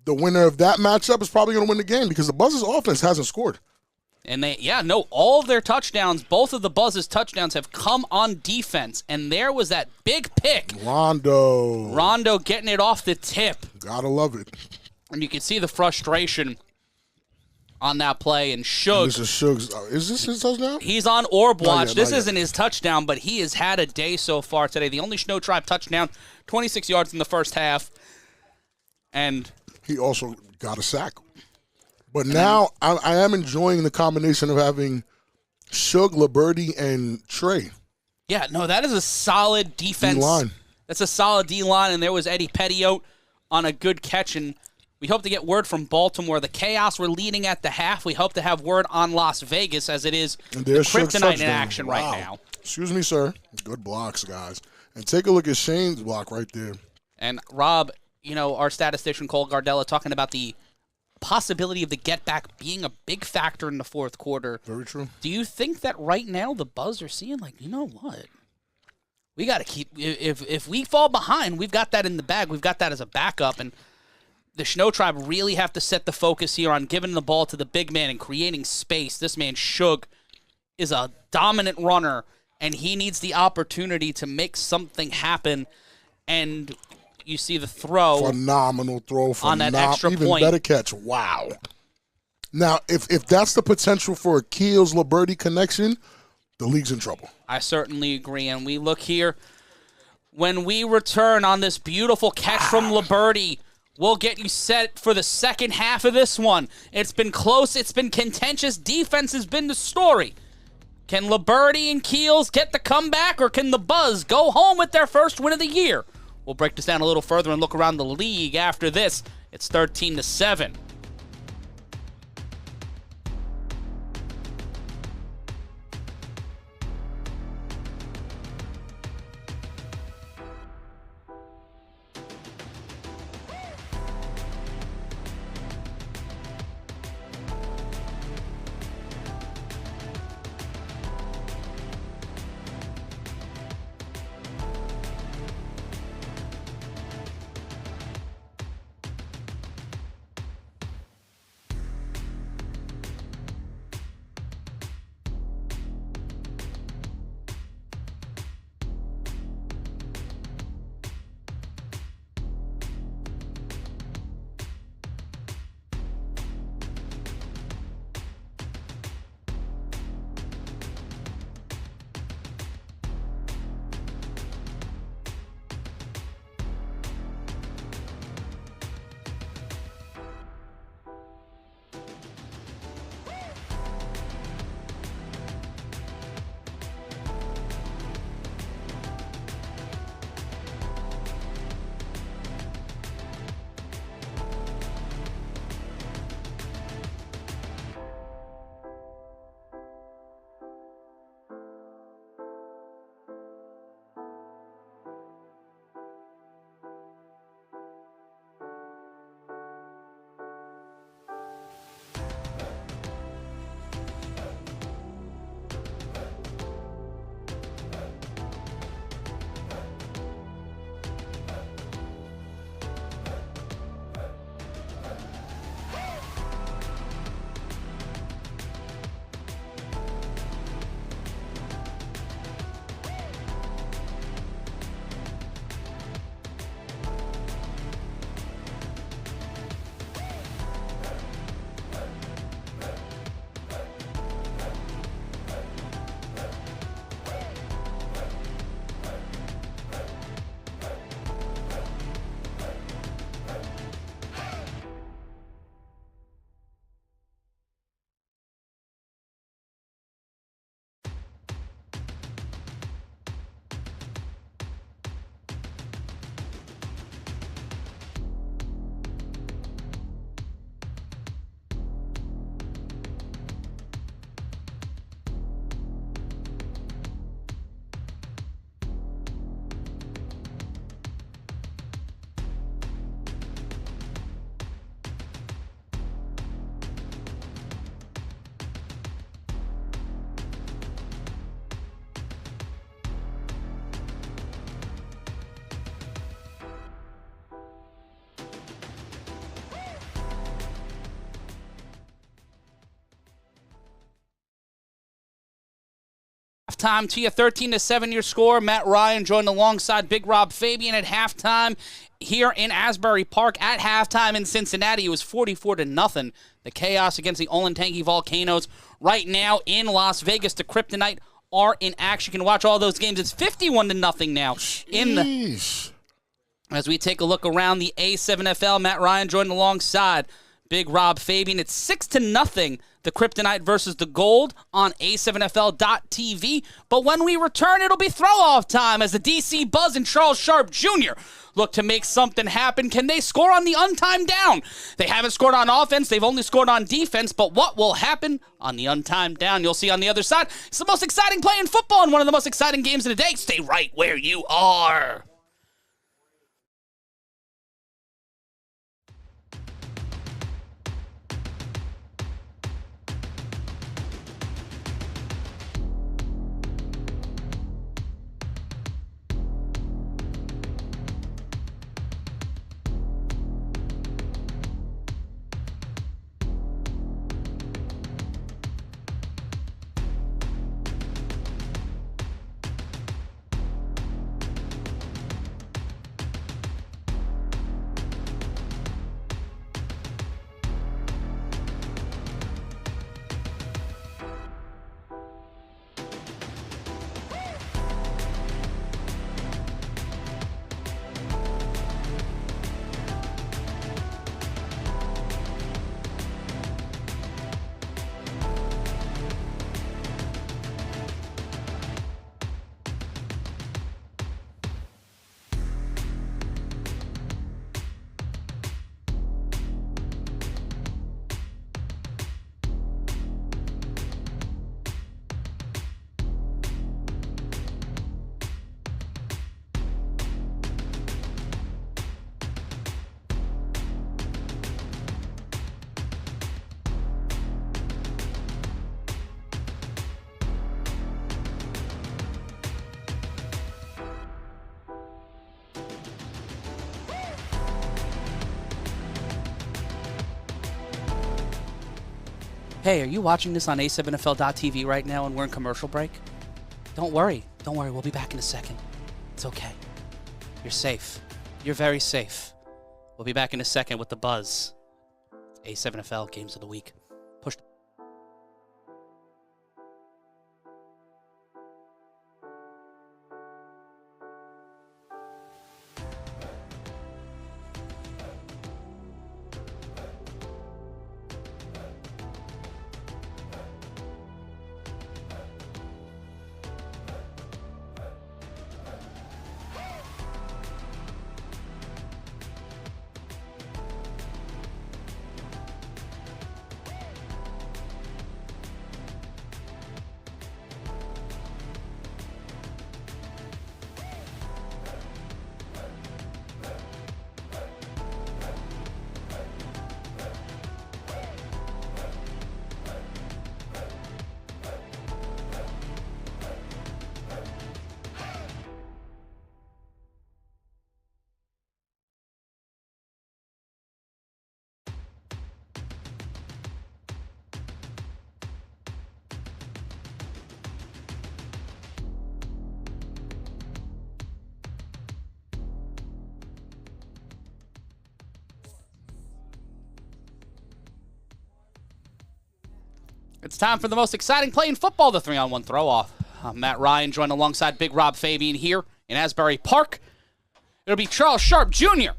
Speaker 2: The winner of that matchup is probably going to win the game because the Buzz's offense hasn't scored.
Speaker 1: And all of their touchdowns, both of the Buzz's touchdowns have come on defense. And there was that big pick. Rondo getting it off the tip.
Speaker 2: Gotta love it.
Speaker 1: And you can see the frustration on that play. And Shug.
Speaker 2: This is Shug's. Is this his touchdown?
Speaker 1: He's on orb watch. This isn't his touchdown, but he has had a day so far today. The only ShnowTribe touchdown, 26 yards in the first half. And
Speaker 2: he also got a sack. But now I am enjoying the combination of having Shug, Liberty, and Trey.
Speaker 1: Yeah, no, that is a solid defense.
Speaker 2: D-line.
Speaker 1: That's a solid D-line, and there was Eddie Pettiot on a good catch, and we hope to get word from Baltimore. The Chaos were leading at the half. We hope to have word on Las Vegas, as it is the Kryptonite in action right now.
Speaker 2: Excuse me, sir. Good blocks, guys. And take a look at Shane's block right there.
Speaker 1: And Rob, our statistician Cole Gardella talking about the possibility of the get back being a big factor in the fourth quarter.
Speaker 2: Very true.
Speaker 1: Do you think that right now the Buzz are seeing, you know what? We got to keep, if we fall behind, we've got that in the bag. We've got that as a backup. And the ShnowTribe really have to set the focus here on giving the ball to the big man and creating space. This man, Shug, is a dominant runner, and he needs the opportunity to make something happen. And you see the throw.
Speaker 2: Phenomenal throw.
Speaker 1: On that extra
Speaker 2: even
Speaker 1: point.
Speaker 2: Better catch. Wow. Now, if that's the potential for a Keels-Liberty connection, the league's in trouble.
Speaker 1: I certainly agree. And we look here. When we return on this beautiful catch from Liberty, we'll get you set for the second half of this one. It's been close. It's been contentious. Defense has been the story. Can Liberty and Keels get the comeback, or can the Buzz go home with their first win of the year? We'll break this down a little further and look around the league after this. It's 13-7. halftime to you. 13-7 your score. Matt Ryan joined alongside Big Rob Fabien at halftime here in Asbury Park. At halftime in Cincinnati, it was 44-0. The Chaos against the Olentangy Volcanoes. Right now in Las Vegas, the Kryptonite are in action. You can watch all those games. It's 51-0 now. As we take a look around the A7FL, Matt Ryan joined alongside Big Rob Fabien. It's 6-0, the Kryptonite versus the Gold on A7FL.TV. But when we return, it'll be throw-off time as the DC Buzz and Charles Sharp Jr. look to make something happen. Can they score on the untimed down? They haven't scored on offense. They've only scored on defense. But what will happen on the untimed down? You'll see on the other side. It's the most exciting play in football and one of the most exciting games of the day. Stay right where you are. Hey, are you watching this on A7FL.TV right now and we're in commercial break? Don't worry. Don't worry. We'll be back in a second. It's okay. You're safe. You're very safe. We'll be back in a second with the buzz. A7FL Games of the Week. Push. It's time for the most exciting play in football, the 3-on-1 throw-off. Matt Ryan joined alongside Big Rob Fabien here in Asbury Park. It'll be Charles Sharp Jr.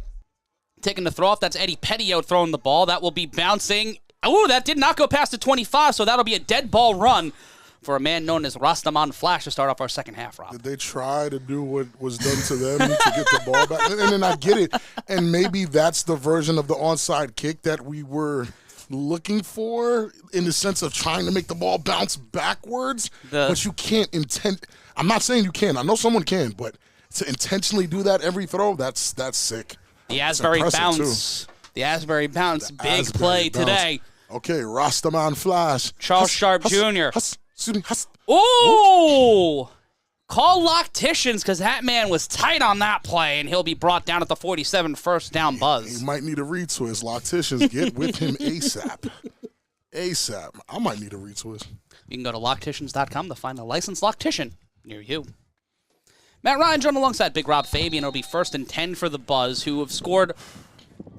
Speaker 1: taking the throw-off. That's Eddie Pettiot throwing the ball. That will be bouncing. Oh, that did not go past the 25, so that'll be a dead ball run for a man known as Rastaman Flash to start off our second half, Rob.
Speaker 2: Did they try to do what was done to them to get the ball back? And then I get it. And maybe that's the version of the onside kick that we were looking for in the sense of trying to make the ball bounce backwards. But you can't I'm not saying you can. I know someone can, but to intentionally do that every throw, that's sick.
Speaker 1: The Asbury bounce. The Asbury bounce. Big play today.
Speaker 2: Okay, Rastaman Flash.
Speaker 1: Charles Sharp Jr.
Speaker 2: Excuse me.
Speaker 1: Ooh! Call locticians because that man was tight on that play, and he'll be brought down at the 47 first down buzz.
Speaker 2: He might need a retwist. Locticians, get with him ASAP. ASAP. I might need a retwist.
Speaker 1: You can go to locticians.com to find a licensed loctician near you. Matt Ryan joined alongside Big Rob Fabien. It'll be 1st and 10 for the Buzz, who have scored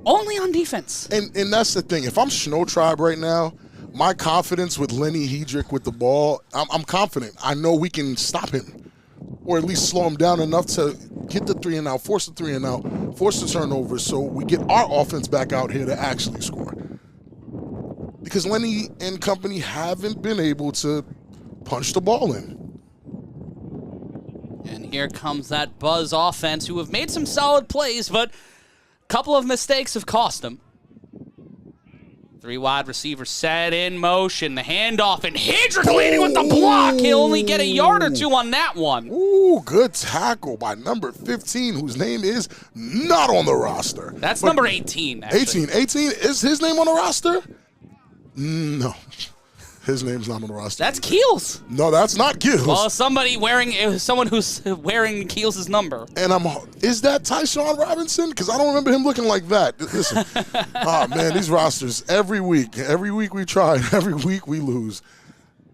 Speaker 1: only on defense.
Speaker 2: And that's the thing. If I'm ShnowTribe right now, my confidence with Lenny Hedrick with the ball, I'm confident. I know we can stop him, or at least slow him down enough to get the 3 and out, force the 3 and out, force the turnover, so we get our offense back out here to actually score. Because Lenny and company haven't been able to punch the ball in.
Speaker 1: And here comes that Buzz offense, who have made some solid plays, but a couple of mistakes have cost them. 3 wide receivers set in motion. The handoff, and Hedrick leading with the block. He'll only get a yard or 2 on that one.
Speaker 2: Ooh, good tackle by number 15, whose name is not on the roster.
Speaker 1: That's number 18, actually.
Speaker 2: 18? Is his name on the roster? No. His name's not on the roster.
Speaker 1: That's Keels.
Speaker 2: No, that's not Keels.
Speaker 1: Well, someone who's wearing Keels' number.
Speaker 2: And is that Tyshawn Robinson? Because I don't remember him looking like that. Listen, oh man, these rosters every week we try, and every week we lose.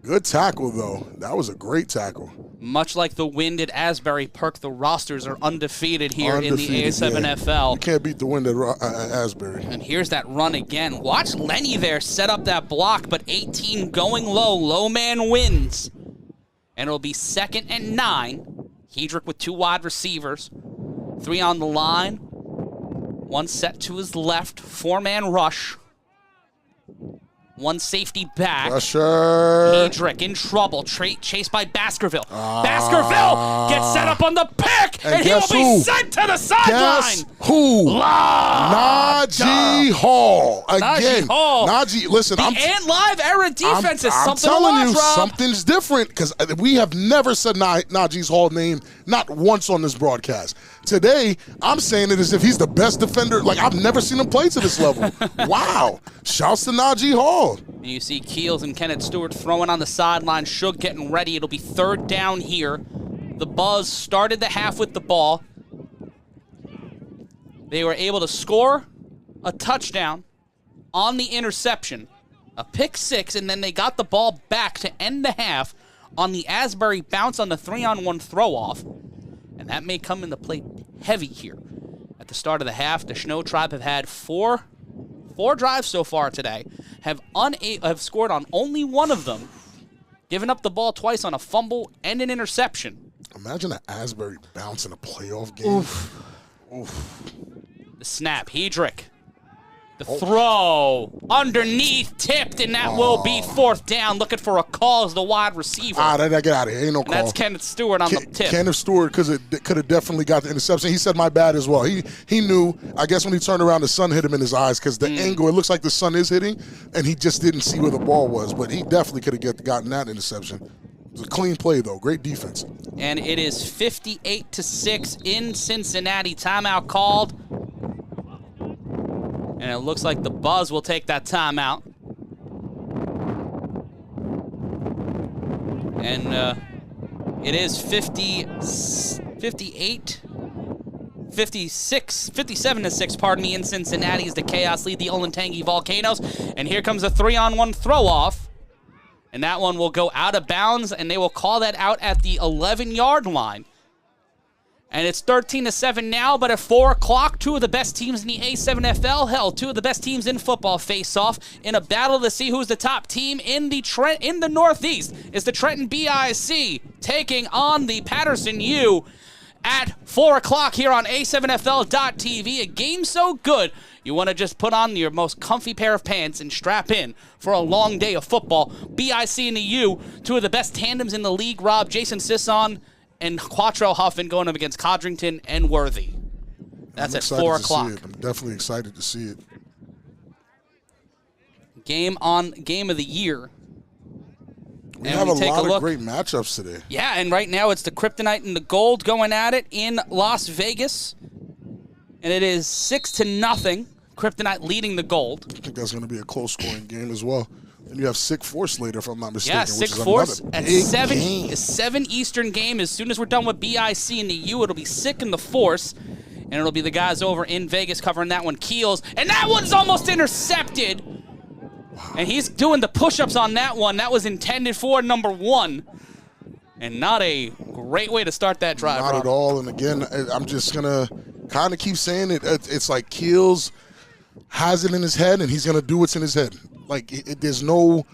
Speaker 2: Good tackle though. That was a great tackle.
Speaker 1: Much like the Wind at Asbury Park, the rosters are undefeated here in the A7FL.
Speaker 2: Yeah. You can't beat the Wind at Asbury.
Speaker 1: And here's that run again. Watch Lenny there set up that block, but 18 going low. Low man wins. And it'll be 2nd and 9. Hedrick with 2 wide receivers. 3 on the line. 1 set to his left. 4-man rush. 1 safety back.
Speaker 2: Pressure.
Speaker 1: Hedrick in trouble. Chased by Baskerville. Baskerville gets set up on the pick, and he will be sent to the sideline.
Speaker 2: Guess who? Najee Hall. Again. Najee, listen.
Speaker 1: The Ant Live era defense is something
Speaker 2: I'm telling
Speaker 1: to watch,
Speaker 2: you,
Speaker 1: Rob.
Speaker 2: something's different, because we have never said Najee's Hall name, not once on this broadcast. Today, I'm saying it as if he's the best defender. Like, I've never seen him play to this level. Wow. Shouts to Najee Hall.
Speaker 1: You see Keels and Kenneth Stewart throwing on the sideline. Shug getting ready. It'll be 3rd down here. The Buzz started the half with the ball. They were able to score a touchdown on the interception, a pick 6, and then they got the ball back to end the half on the Asbury bounce on the 3-on-1 throw-off. And that may come into play heavy here. At the start of the half, the ShnowTribe have had four drives so far today, have scored on only 1 of them, giving up the ball twice on a fumble and an interception.
Speaker 2: Imagine an Asbury bounce in a playoff game. Oof.
Speaker 1: The snap, Hedrick. The throw, underneath, tipped, and that will be 4th down. Looking for a call as the wide receiver.
Speaker 2: Get out of here. Ain't no call.
Speaker 1: That's Kenneth Stewart on the tip.
Speaker 2: Kenneth Stewart, because it could have definitely got the interception. He said my bad as well. He knew, I guess when he turned around, the sun hit him in his eyes, because the angle, it looks like the sun is hitting, and he just didn't see where the ball was. But he definitely could have gotten that interception. It was a clean play, though. Great defense.
Speaker 1: And it is 58-6 in Cincinnati. Timeout called. And it looks like the Buzz will take that timeout. And it is 57-6, pardon me, in Cincinnati as the Chaos lead the Olentangy Volcanoes. And here comes a 3-on-1 throw-off. And that one will go out of bounds, and they will call that out at the 11-yard line. And it's 13-7 now, but at 4 o'clock, 2 of the best teams in the A7FL, hell, 2 of the best teams in football face off in a battle to see who's the top team in the Northeast. Is the Trenton Bic taking on the Patterson U at 4 o'clock here on A7FL.TV. A game so good, you want to just put on your most comfy pair of pants and strap in for a long day of football. Bic and the U, 2 of the best tandems in the league, Rob. Jason Sisson and Quattro Huffin going up against Codrington and Worthy. That's at 4 o'clock.
Speaker 2: I'm definitely excited to see it.
Speaker 1: Game of the year.
Speaker 2: We have a lot of great matchups today.
Speaker 1: Yeah, and right now it's the Kryptonite and the Gold going at it in Las Vegas. And it is 6-0. Kryptonite leading the Gold.
Speaker 2: I think that's going to be a close scoring game as well. And you have Sick Force later, if I'm not mistaken.
Speaker 1: Yeah, Sick Force at 7 Eastern game. As soon as we're done with BIC and the U, it'll be Sick and the Force. And it'll be the guys over in Vegas covering that one, Keels. And that one's almost intercepted. And he's doing the push-ups on that one. That was intended for number 1. And not a great way to start that drive.
Speaker 2: Not at all. And again, I'm just going to kind of keep saying it. It's like Keels has it in his head, and he's going to do what's in his head. Like, there's no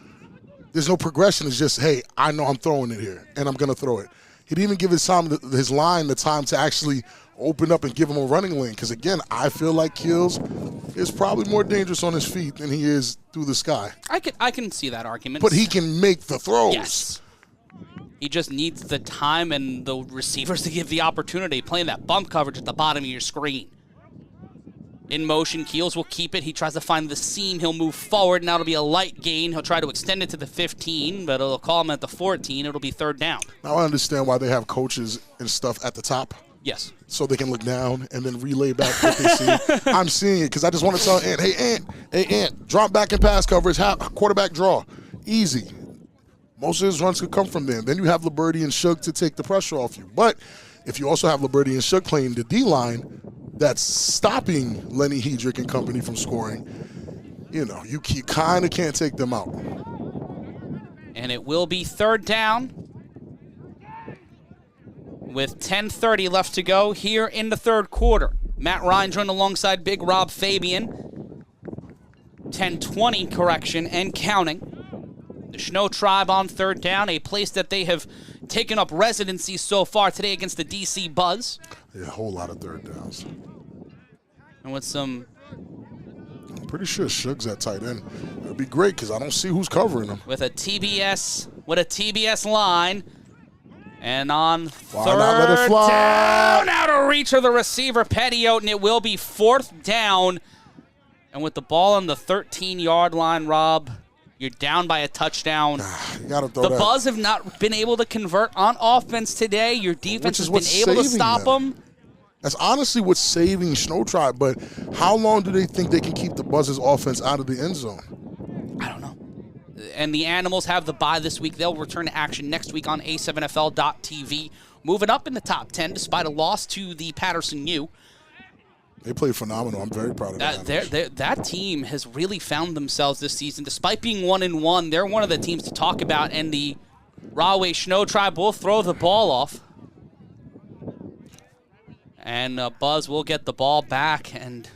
Speaker 2: progression. It's just, hey, I know I'm throwing it here, and I'm going to throw it. He didn't even give his line the time to actually open up and give him a running lane. Because, again, I feel like Keels is probably more dangerous on his feet than he is through the sky.
Speaker 1: I can see that argument.
Speaker 2: But he can make the throws.
Speaker 1: Yes. He just needs the time and the receivers to give the opportunity, playing that bump coverage at the bottom of your screen. In motion, Keels will keep it. He tries to find the seam. He'll move forward. Now it'll be a light gain. He'll try to extend it to the 15, but it'll call him at the 14. It'll be 3rd down.
Speaker 2: Now I understand why they have coaches and stuff at the top.
Speaker 1: Yes.
Speaker 2: So they can look down and then relay back what they see. I'm seeing it because I just want to tell Ant, hey, Ant, drop back in pass coverage, quarterback draw. Easy. Most of his runs could come from there. Then you have Liberty and Shook to take the pressure off you. But if you also have Liberty and Shook playing the D-line, that's stopping Lenny Hedrick and company from scoring, you kind of can't take them out.
Speaker 1: And it will be 3rd down with 10:30 left to go here in the 3rd quarter. Matt Ryan joined alongside Big Rob Fabien. 10:20 correction and counting. The ShnowTribe on 3rd down, a place that they have taken up residency so far today against the DC Buzz.
Speaker 2: Yeah, a whole lot of 3rd downs.
Speaker 1: And with some...
Speaker 2: I'm pretty sure Suge's at tight end. It'd be great because I don't see who's covering him.
Speaker 1: With a TBS line. And on 3rd down, out of reach of the receiver, Pettiot, and it will be 4th down. And with the ball on the 13-yard line, Rob... You're down by a touchdown.
Speaker 2: You gotta throw that.
Speaker 1: Buzz have not been able to convert on offense today. Your defense has been able to stop them.
Speaker 2: That's honestly what's saving ShnowTribe, but how long do they think they can keep the Buzz's offense out of the end zone?
Speaker 1: I don't know. And the Animals have the bye this week. They'll return to action next week on A7FL.TV. Moving up in the top 10 despite a loss to the Patterson U.
Speaker 2: They played phenomenal. I'm very proud of that.
Speaker 1: That team has really found themselves this season. Despite being 1-1, they're one of the teams to talk about, and the Rahway ShnowTribe will throw the ball off. And Buzz will get the ball back, and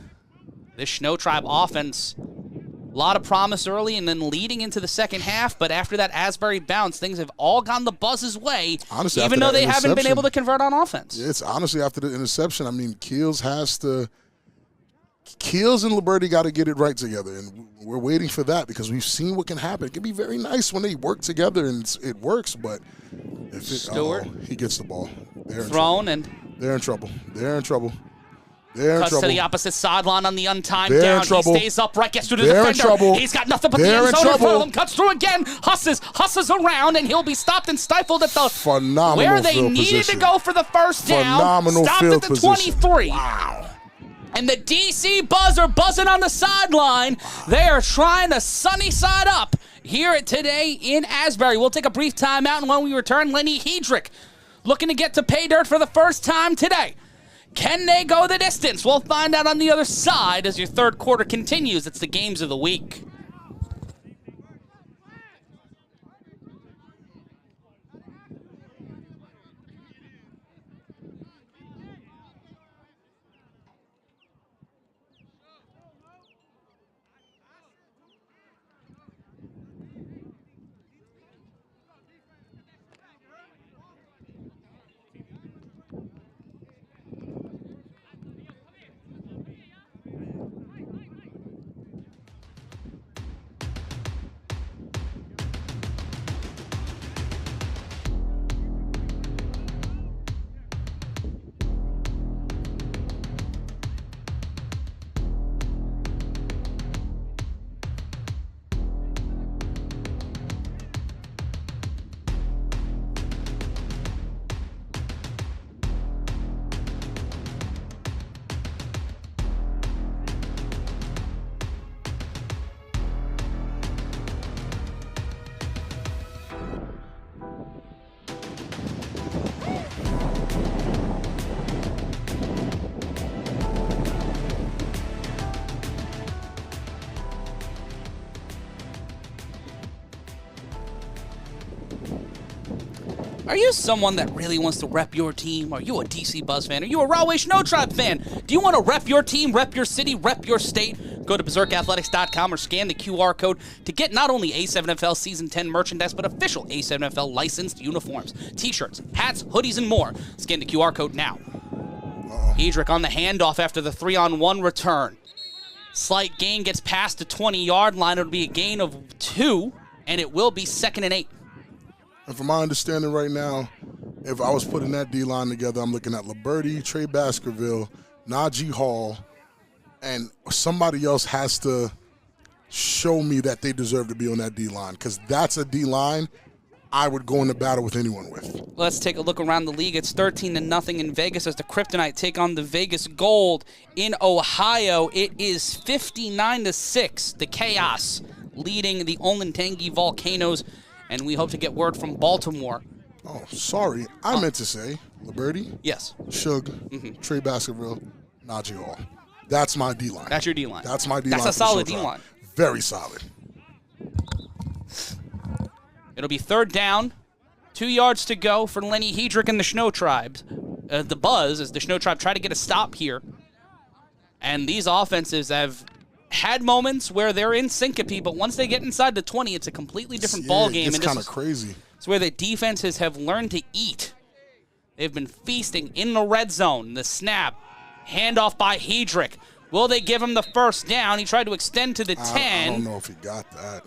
Speaker 1: this ShnowTribe offense, a lot of promise early and then leading into the second half, but after that Asbury bounce, things have all gone the Buzz's way,
Speaker 2: honestly,
Speaker 1: even though they haven't been able to convert on offense.
Speaker 2: Yeah, it's honestly after the interception. I mean, Keels and Liberty got to get it right together, and we're waiting for that because we've seen what can happen. It can be very nice when they work together and it works, but if
Speaker 1: Stewart,
Speaker 2: he gets the ball.
Speaker 1: Thrown, and
Speaker 2: they're in trouble.
Speaker 1: Cuts to the opposite sideline on the untimed down. He stays upright, gets through the defender.
Speaker 2: Trouble.
Speaker 1: He's got nothing but the end zone in front of him. Cuts through again. Husses around, and he'll be stopped and stifled at the
Speaker 2: phenomenal
Speaker 1: where they
Speaker 2: field
Speaker 1: needed
Speaker 2: position.
Speaker 1: to go for the first down.
Speaker 2: Phenomenal
Speaker 1: stopped
Speaker 2: field
Speaker 1: at the
Speaker 2: position.
Speaker 1: 23.
Speaker 2: Wow.
Speaker 1: And the DC Buzz are buzzing on the sideline. They are trying to sunny side up here today in Asbury. We'll take a brief timeout, and when we return, Lenny Hedrick looking to get to pay dirt for the first time today. Can they go the distance? We'll find out on the other side as your 3rd quarter continues. It's the games of the week. Are you someone that really wants to rep your team? Are you a DC Buzz fan? Are you a Rahway ShnowTribe fan? Do you want to rep your team, rep your city, rep your state? Go to berserkathletics.com or scan the QR code to get not only A7FL Season 10 merchandise, but official A7FL licensed uniforms, t-shirts, hats, hoodies, and more. Scan the QR code now. Hedrick on the handoff after the 3-on-1 return. Slight gain gets past the 20-yard line. It'll be a gain of 2, and it will be 2nd and 8.
Speaker 2: And from my understanding right now, if I was putting that D-line together, I'm looking at Liberty, Trey Baskerville, Najee Hall, and somebody else has to show me that they deserve to be on that D-line, because that's a D-line I would go into battle with anyone with.
Speaker 1: Let's take a look around the league. It's 13-0 in Vegas as the Kryptonite take on the Vegas Gold. In Ohio, it is 59-6. The Chaos leading the Olentangy Volcanoes, and we hope to get word from Baltimore.
Speaker 2: Oh, sorry. I meant to say Liberty.
Speaker 1: Yes.
Speaker 2: Suge, Trey Baskerville, Najee Hall. That's my D-line.
Speaker 1: That's your D-line.
Speaker 2: That's my D-line.
Speaker 1: That's a solid D-line.
Speaker 2: Very solid.
Speaker 1: It'll be 3rd down. 2 yards to go for Lenny Hedrick and the ShnowTribes. The Buzz, as the ShnowTribe try to get a stop here. And these offenses have had moments where they're in syncope, but once they get inside the 20, it's a completely different ball game.
Speaker 2: It's kind of crazy.
Speaker 1: It's where the defenses have learned to eat. They've been feasting in the red zone. The snap, handoff by Hedrick. Will they give him the 1st down? He tried to extend to the 10.
Speaker 2: I don't know if he got that.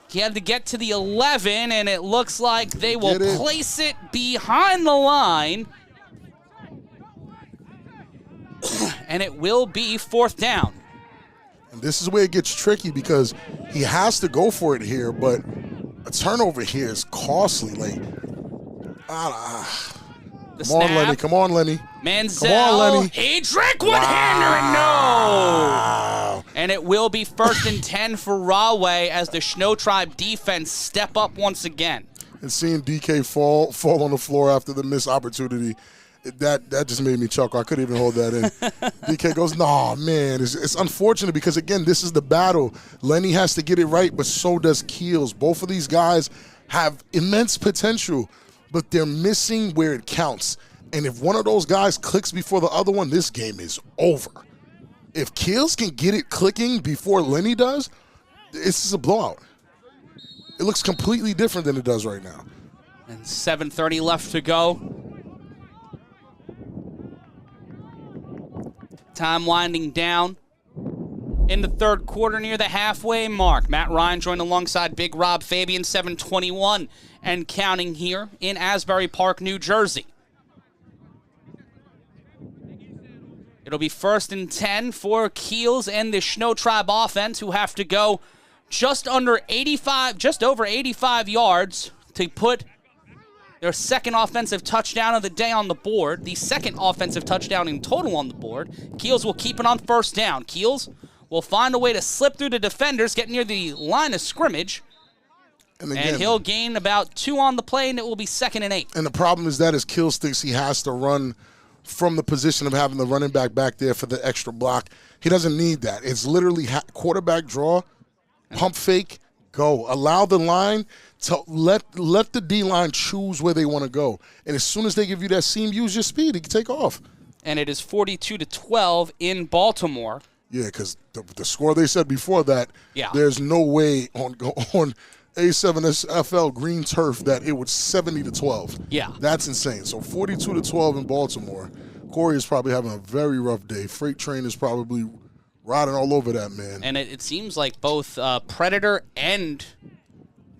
Speaker 1: He had to get to the 11, and it looks like they will place it behind the line. And it will be 4th down.
Speaker 2: And this is where it gets tricky because he has to go for it here, but a turnover here is costly. Like, come on, Lenny. Come on, Lenny.
Speaker 1: Manziel.
Speaker 2: Come on, Lenny.
Speaker 1: Hedrick one-hander and no. And it will be 1st and 10 for Rahway as the ShnowTribe defense step up once again. And
Speaker 2: seeing DK fall on the floor after the missed opportunity, that just made me chuckle. I couldn't even hold that in. DK goes, nah, man. It's unfortunate because, again, this is the battle. Lenny has to get it right, but so does Keels. Both of these guys have immense potential, but they're missing where it counts. And if one of those guys clicks before the other one, this game is over. If Keels can get it clicking before Lenny does, this is a blowout. It looks completely different than it does right now.
Speaker 1: And 7:30 left to go. Time winding down in the 3rd quarter near the halfway mark. Matt Ryan joined alongside Big Rob Fabien, 7:21 and counting here in Asbury Park, New Jersey. It'll be 1st and 10 for Keels and the ShnowTribe offense, who have to go just over 85 yards to put their 2nd offensive touchdown of the day on the board, the 2nd offensive touchdown in total on the board. Keels will keep it on 1st down. Keels will find a way to slip through the defenders, get near the line of scrimmage, and he'll gain about 2 on the play, and it will be 2nd and 8.
Speaker 2: And the problem is that as Keels thinks he has to run from the position of having the running back there for the extra block. He doesn't need that. It's literally quarterback draw, pump fake, go. Allow the line to let the D-line choose where they want to go. And as soon as they give you that seam, use your speed. He can take off.
Speaker 1: And it is 42-12 in Baltimore.
Speaker 2: Yeah, because the score they said before that, there's no way on A7FL green turf that it was 70-12.
Speaker 1: Yeah.
Speaker 2: That's insane. So 42-12 in Baltimore. Corey is probably having a very rough day. Freight train is probably riding all over that man.
Speaker 1: And it seems like both Predator and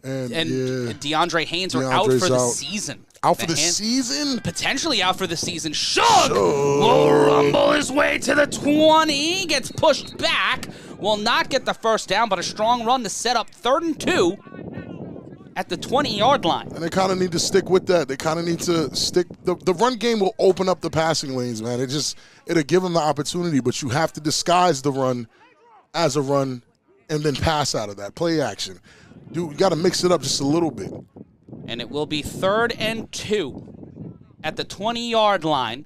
Speaker 1: DeAndre Haynes are out for the season.
Speaker 2: Out for the season?
Speaker 1: Potentially out for the season. Shug will rumble his way to the 20. Gets pushed back. Will not get the 1st down, but a strong run to set up 3rd and 2 at the 20-yard line.
Speaker 2: And they kind of need to stick with that. They kind of need to stick. The run game will open up the passing lanes, man. It'll give them the opportunity, but you have to disguise the run as a run and then pass out of that. Play action. You got to mix it up just a little bit.
Speaker 1: And it will be 3rd and 2 at the 20-yard line.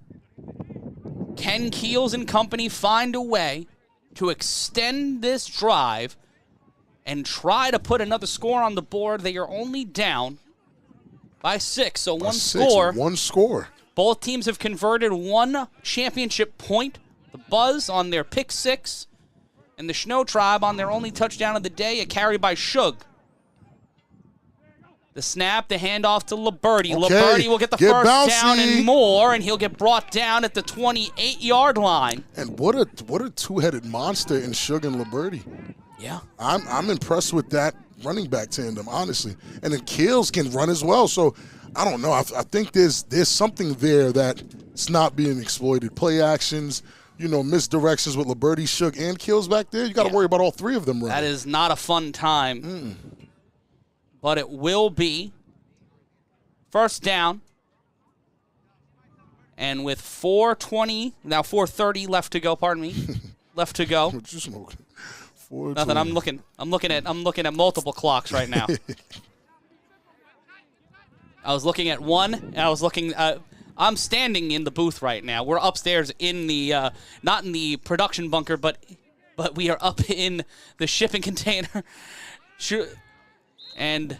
Speaker 1: Can Keels and company find a way to extend this drive and try to put another score on the board? They are only down By 6, so
Speaker 2: By
Speaker 1: one
Speaker 2: six,
Speaker 1: score.
Speaker 2: One score.
Speaker 1: Both teams have converted one championship point. The Buzz on their pick 6, and the ShnowTribe on their only touchdown of the day, a carry by Shug. The snap, the handoff to Liberty.
Speaker 2: Okay.
Speaker 1: Liberty will get the first
Speaker 2: bouncy.
Speaker 1: down and more, and he'll get brought down at the 28-yard line.
Speaker 2: And what a two-headed monster in Shug and Liberty.
Speaker 1: Yeah.
Speaker 2: I'm impressed with that running back tandem, honestly. And then Kills can run as well. So I don't know. I think there's something there that's not being exploited. Play actions, misdirections with Liberty, Shug, and Kills back there. You got to worry about all three of them running.
Speaker 1: That is not a fun time. But it will be first down. And with 4:30 left to go, pardon me. Left to go.
Speaker 2: What you smoking?
Speaker 1: Nothing. I'm looking at multiple clocks right now. I was looking at one, and I was looking I'm standing in the booth right now. We're upstairs in the not in the production bunker, but we are up in the shipping container. And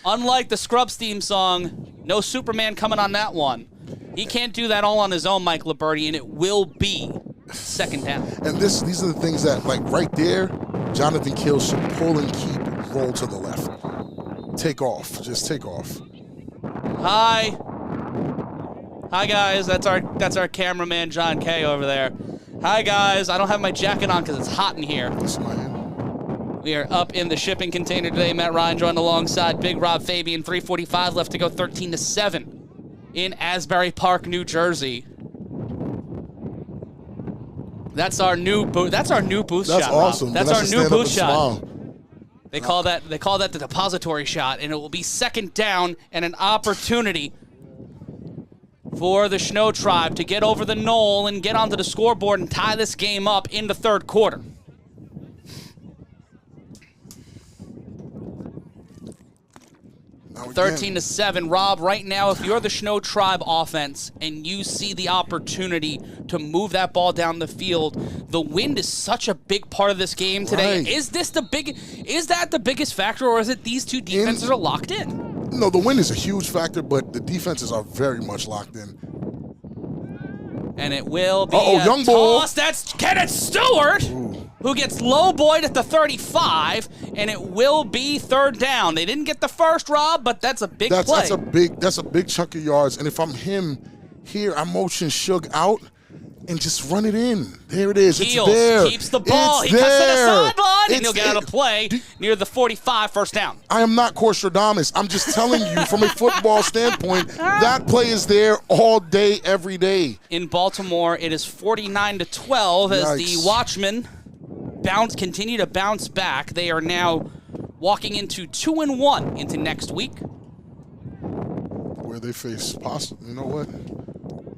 Speaker 1: unlike the Scrubs theme song, no Superman coming on that one. He can't do that all on his own, Mike Liberty, and it will be second down.
Speaker 2: And these are the things that, like right there, Jonathan Kills should pull and keep, roll to the left. Take off. Just take off.
Speaker 1: Hi, guys. That's our cameraman, John K. over there. Hi, guys. I don't have my jacket on because it's hot in here.
Speaker 2: That's my hand.
Speaker 1: We are up in the shipping container today. Matt Ryan joined alongside Big Rob Fabien. 3:45 left to go. 13-7 in Asbury Park, New Jersey. That's our new booth. That's our new booth shot.
Speaker 2: That's awesome.
Speaker 1: Rob. That's our new booth shot.
Speaker 2: Smile.
Speaker 1: They call that the depository shot, and it will be second down and an opportunity for the ShnowTribe to get over the knoll and get onto the scoreboard and tie this game up in the third quarter.
Speaker 2: Now
Speaker 1: 13-7. Rob, right now, if you're the ShnowTribe offense and you see the opportunity to move that ball down the field, the wind is such a big part of this game today.
Speaker 2: Right.
Speaker 1: Is that the biggest factor, or is it these two defenses are locked in?
Speaker 2: No, the wind is a huge factor, but the defenses are very much locked in.
Speaker 1: And it will be
Speaker 2: young bull.
Speaker 1: toss. That's Kenneth Stewart, who gets low-boyed at the 35, and it will be third down. They didn't get the first, Rob, but that's a big play.
Speaker 2: That's a big chunk of yards. And if I'm him here, I motion Shug out and just run it in. There it is.
Speaker 1: Heels,
Speaker 2: it's there.
Speaker 1: keeps the ball.
Speaker 2: It's
Speaker 1: He cuts to the
Speaker 2: there.
Speaker 1: sideline, and he'll get out of play near the 45, first down.
Speaker 2: I am not Corstradamus. I'm just telling you from a football standpoint, that play is there all day, every day.
Speaker 1: In Baltimore, it is 49-12 as the Watchmen continue to bounce back. They are now walking into 2-1 into next week.
Speaker 2: Where they face possibly, you know what?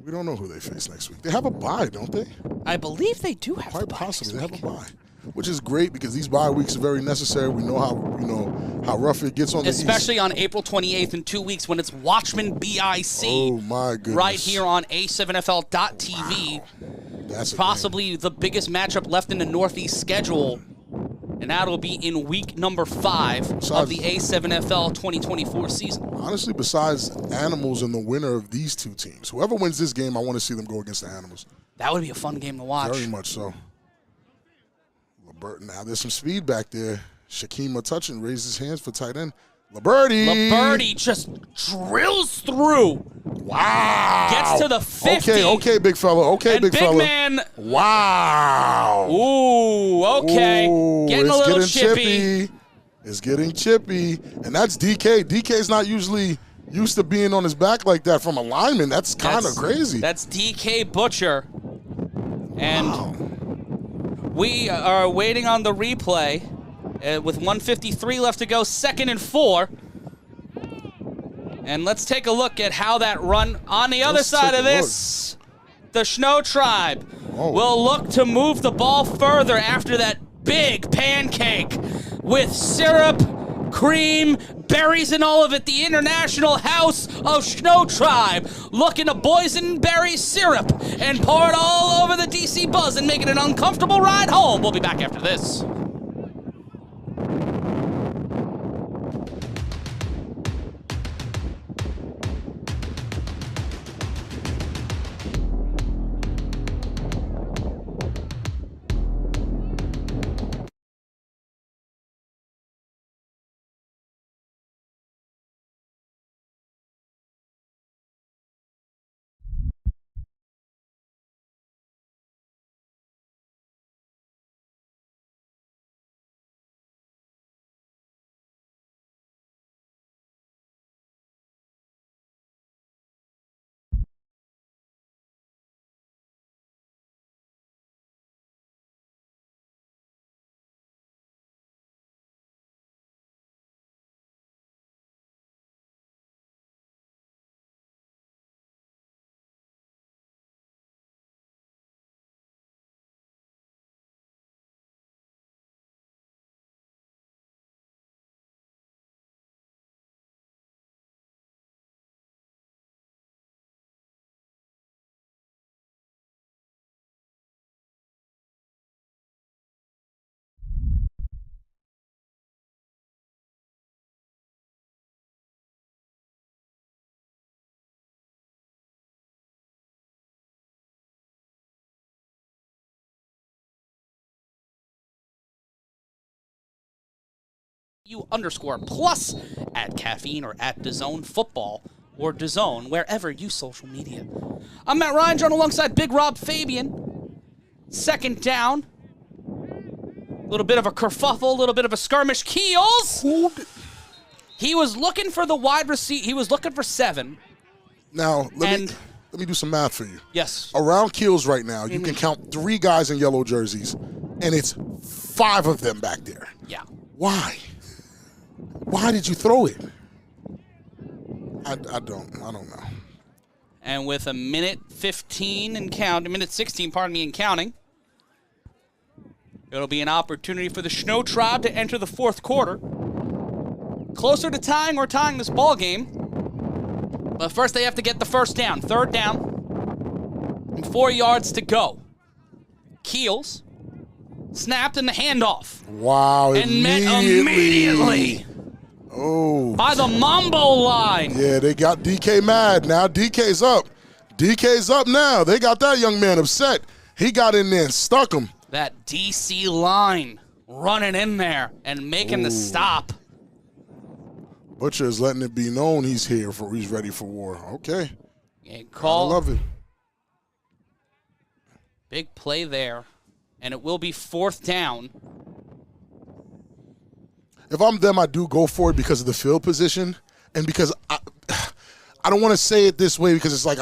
Speaker 2: We don't know who they face next week. They have a bye, don't they?
Speaker 1: I believe they do have
Speaker 2: Quite possibly. They have a bye, which is great because these bye weeks are very necessary. We know how rough it gets on the East.
Speaker 1: Especially on April 28th in 2 weeks when it's Watchmen BIC.
Speaker 2: Oh, my goodness.
Speaker 1: Right here on A7FL.TV.
Speaker 2: Wow. That's
Speaker 1: possibly the biggest matchup left in the Northeast schedule. And that'll be in week number 5 of the A7FL 2024 season.
Speaker 2: Honestly, besides Animals and the winner of these two teams, whoever wins this game, I want to see them go against the Animals.
Speaker 1: That would be a fun game to watch.
Speaker 2: Very much so. Now there's some speed back there. Shaquem Touchin raises his hands for tight end. Liberty
Speaker 1: just drills through.
Speaker 2: Wow.
Speaker 1: Gets to the 50.
Speaker 2: Okay, big fella. Okay, big fella.
Speaker 1: Big man.
Speaker 2: Wow.
Speaker 1: Ooh, okay. Getting a little chippy.
Speaker 2: It's getting chippy. And that's DK. DK's not usually used to being on his back like that from a lineman. That's kind of crazy.
Speaker 1: That's DK Butcher. And we are waiting on the replay. With 1:53 left to go, 2nd and 4. And let's take a look at how that run on the other side of this. The ShnowTribe will look to move the ball further after that big pancake with syrup, cream, berries, and all of it. The International House of ShnowTribe looking to boysenberry syrup and pour it all over the DC Buzz and make it an uncomfortable ride home. We'll be back after this. U_plus at Caffeine or at DAZN Football or DAZN, wherever you social media. I'm Matt Ryan, joined alongside Big Rob Fabien. Second down. A little bit of a kerfuffle, a little bit of a skirmish. Keels! He was looking for the wide receiver. He was looking for 7.
Speaker 2: Now, let me do some math for you.
Speaker 1: Yes.
Speaker 2: Around Keels right now, you can count 3 guys in yellow jerseys, and it's 5 of them back there.
Speaker 1: Yeah.
Speaker 2: Why? Why did you throw it? I don't know.
Speaker 1: And with a minute 16, pardon me, and counting, it'll be an opportunity for the ShnowTribe to enter the fourth quarter. Closer to tying this ball game. But first they have to get the first down. Third down. And 4 yards to go. Keels snapped in the handoff.
Speaker 2: Wow,
Speaker 1: and met immediately.
Speaker 2: Oh.
Speaker 1: By the Mambo line.
Speaker 2: Yeah, they got DK mad. Now DK's up. DK's up now. They got that young man upset. He got in there and stuck him.
Speaker 1: That DC line running in there and making the stop.
Speaker 2: Butcher is letting it be known he's here he's ready for war. Okay.
Speaker 1: Call.
Speaker 2: I love it.
Speaker 1: Big play there. And it will be 4th down.
Speaker 2: If I'm them, I do go for it because of the field position and because I don't want to say it this way because it's like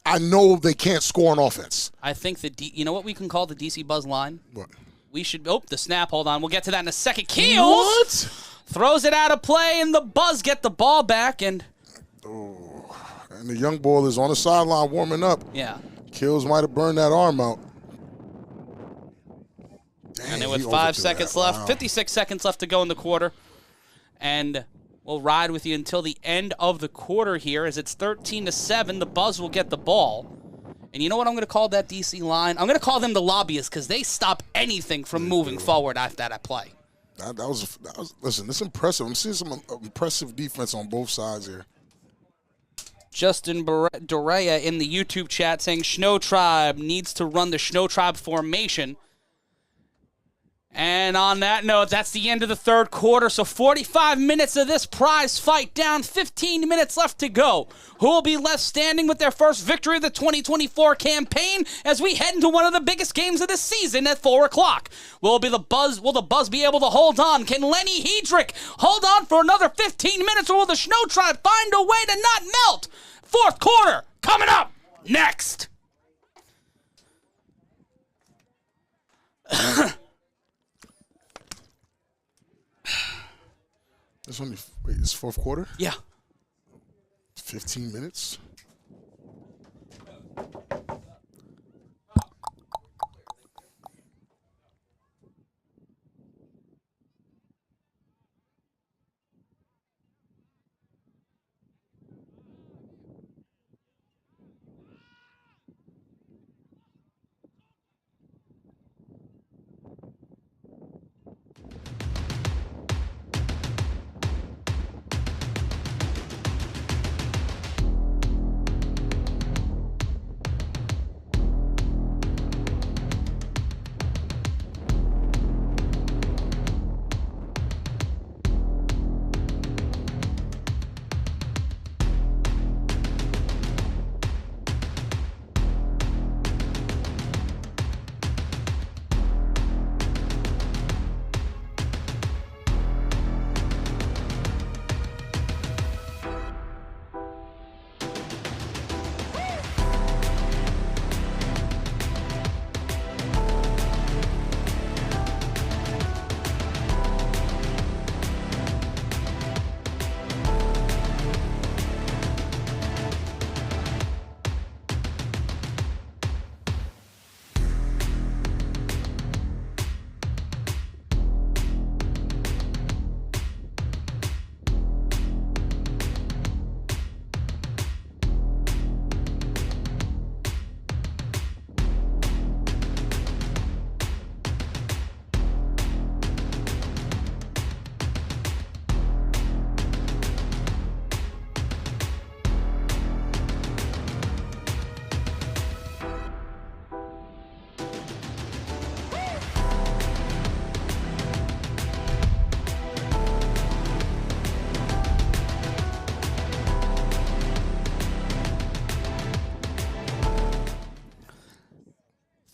Speaker 2: I know they can't score on offense.
Speaker 1: I think you know what we can call the DC Buzz line?
Speaker 2: What?
Speaker 1: We should the snap. Hold on. We'll get to that in a second. Keels
Speaker 2: What?
Speaker 1: Throws it out of play, and the Buzz get the ball back. And
Speaker 2: the young boy is on the sideline warming up.
Speaker 1: Yeah.
Speaker 2: Keels might have burned that arm out. Dang,
Speaker 1: and then with 5 seconds left,
Speaker 2: wow.
Speaker 1: 56 seconds left to go in the quarter. And we'll ride with you until the end of the quarter here as it's 13-7. The Buzz will get the ball. And you know what I'm going to call that DC line? I'm going to call them the lobbyists because they stop anything from moving forward after that play.
Speaker 2: That was listen, it's impressive. I'm seeing some impressive defense on both sides here.
Speaker 1: Justin Dorea in the YouTube chat saying ShnowTribe needs to run the ShnowTribe formation. And on that note, that's the end of the third quarter. So 45 minutes of this prize fight down, 15 minutes left to go. Who will be left standing with their first victory of the 2024 campaign as we head into one of the biggest games of the season at 4 o'clock? Will the Buzz be able to hold on? Can Lenny Hedrick hold on for another 15 minutes, or will the ShnowTribe find a way to not melt? Fourth quarter coming up next.
Speaker 2: It's fourth quarter?
Speaker 1: Yeah.
Speaker 2: 15 minutes?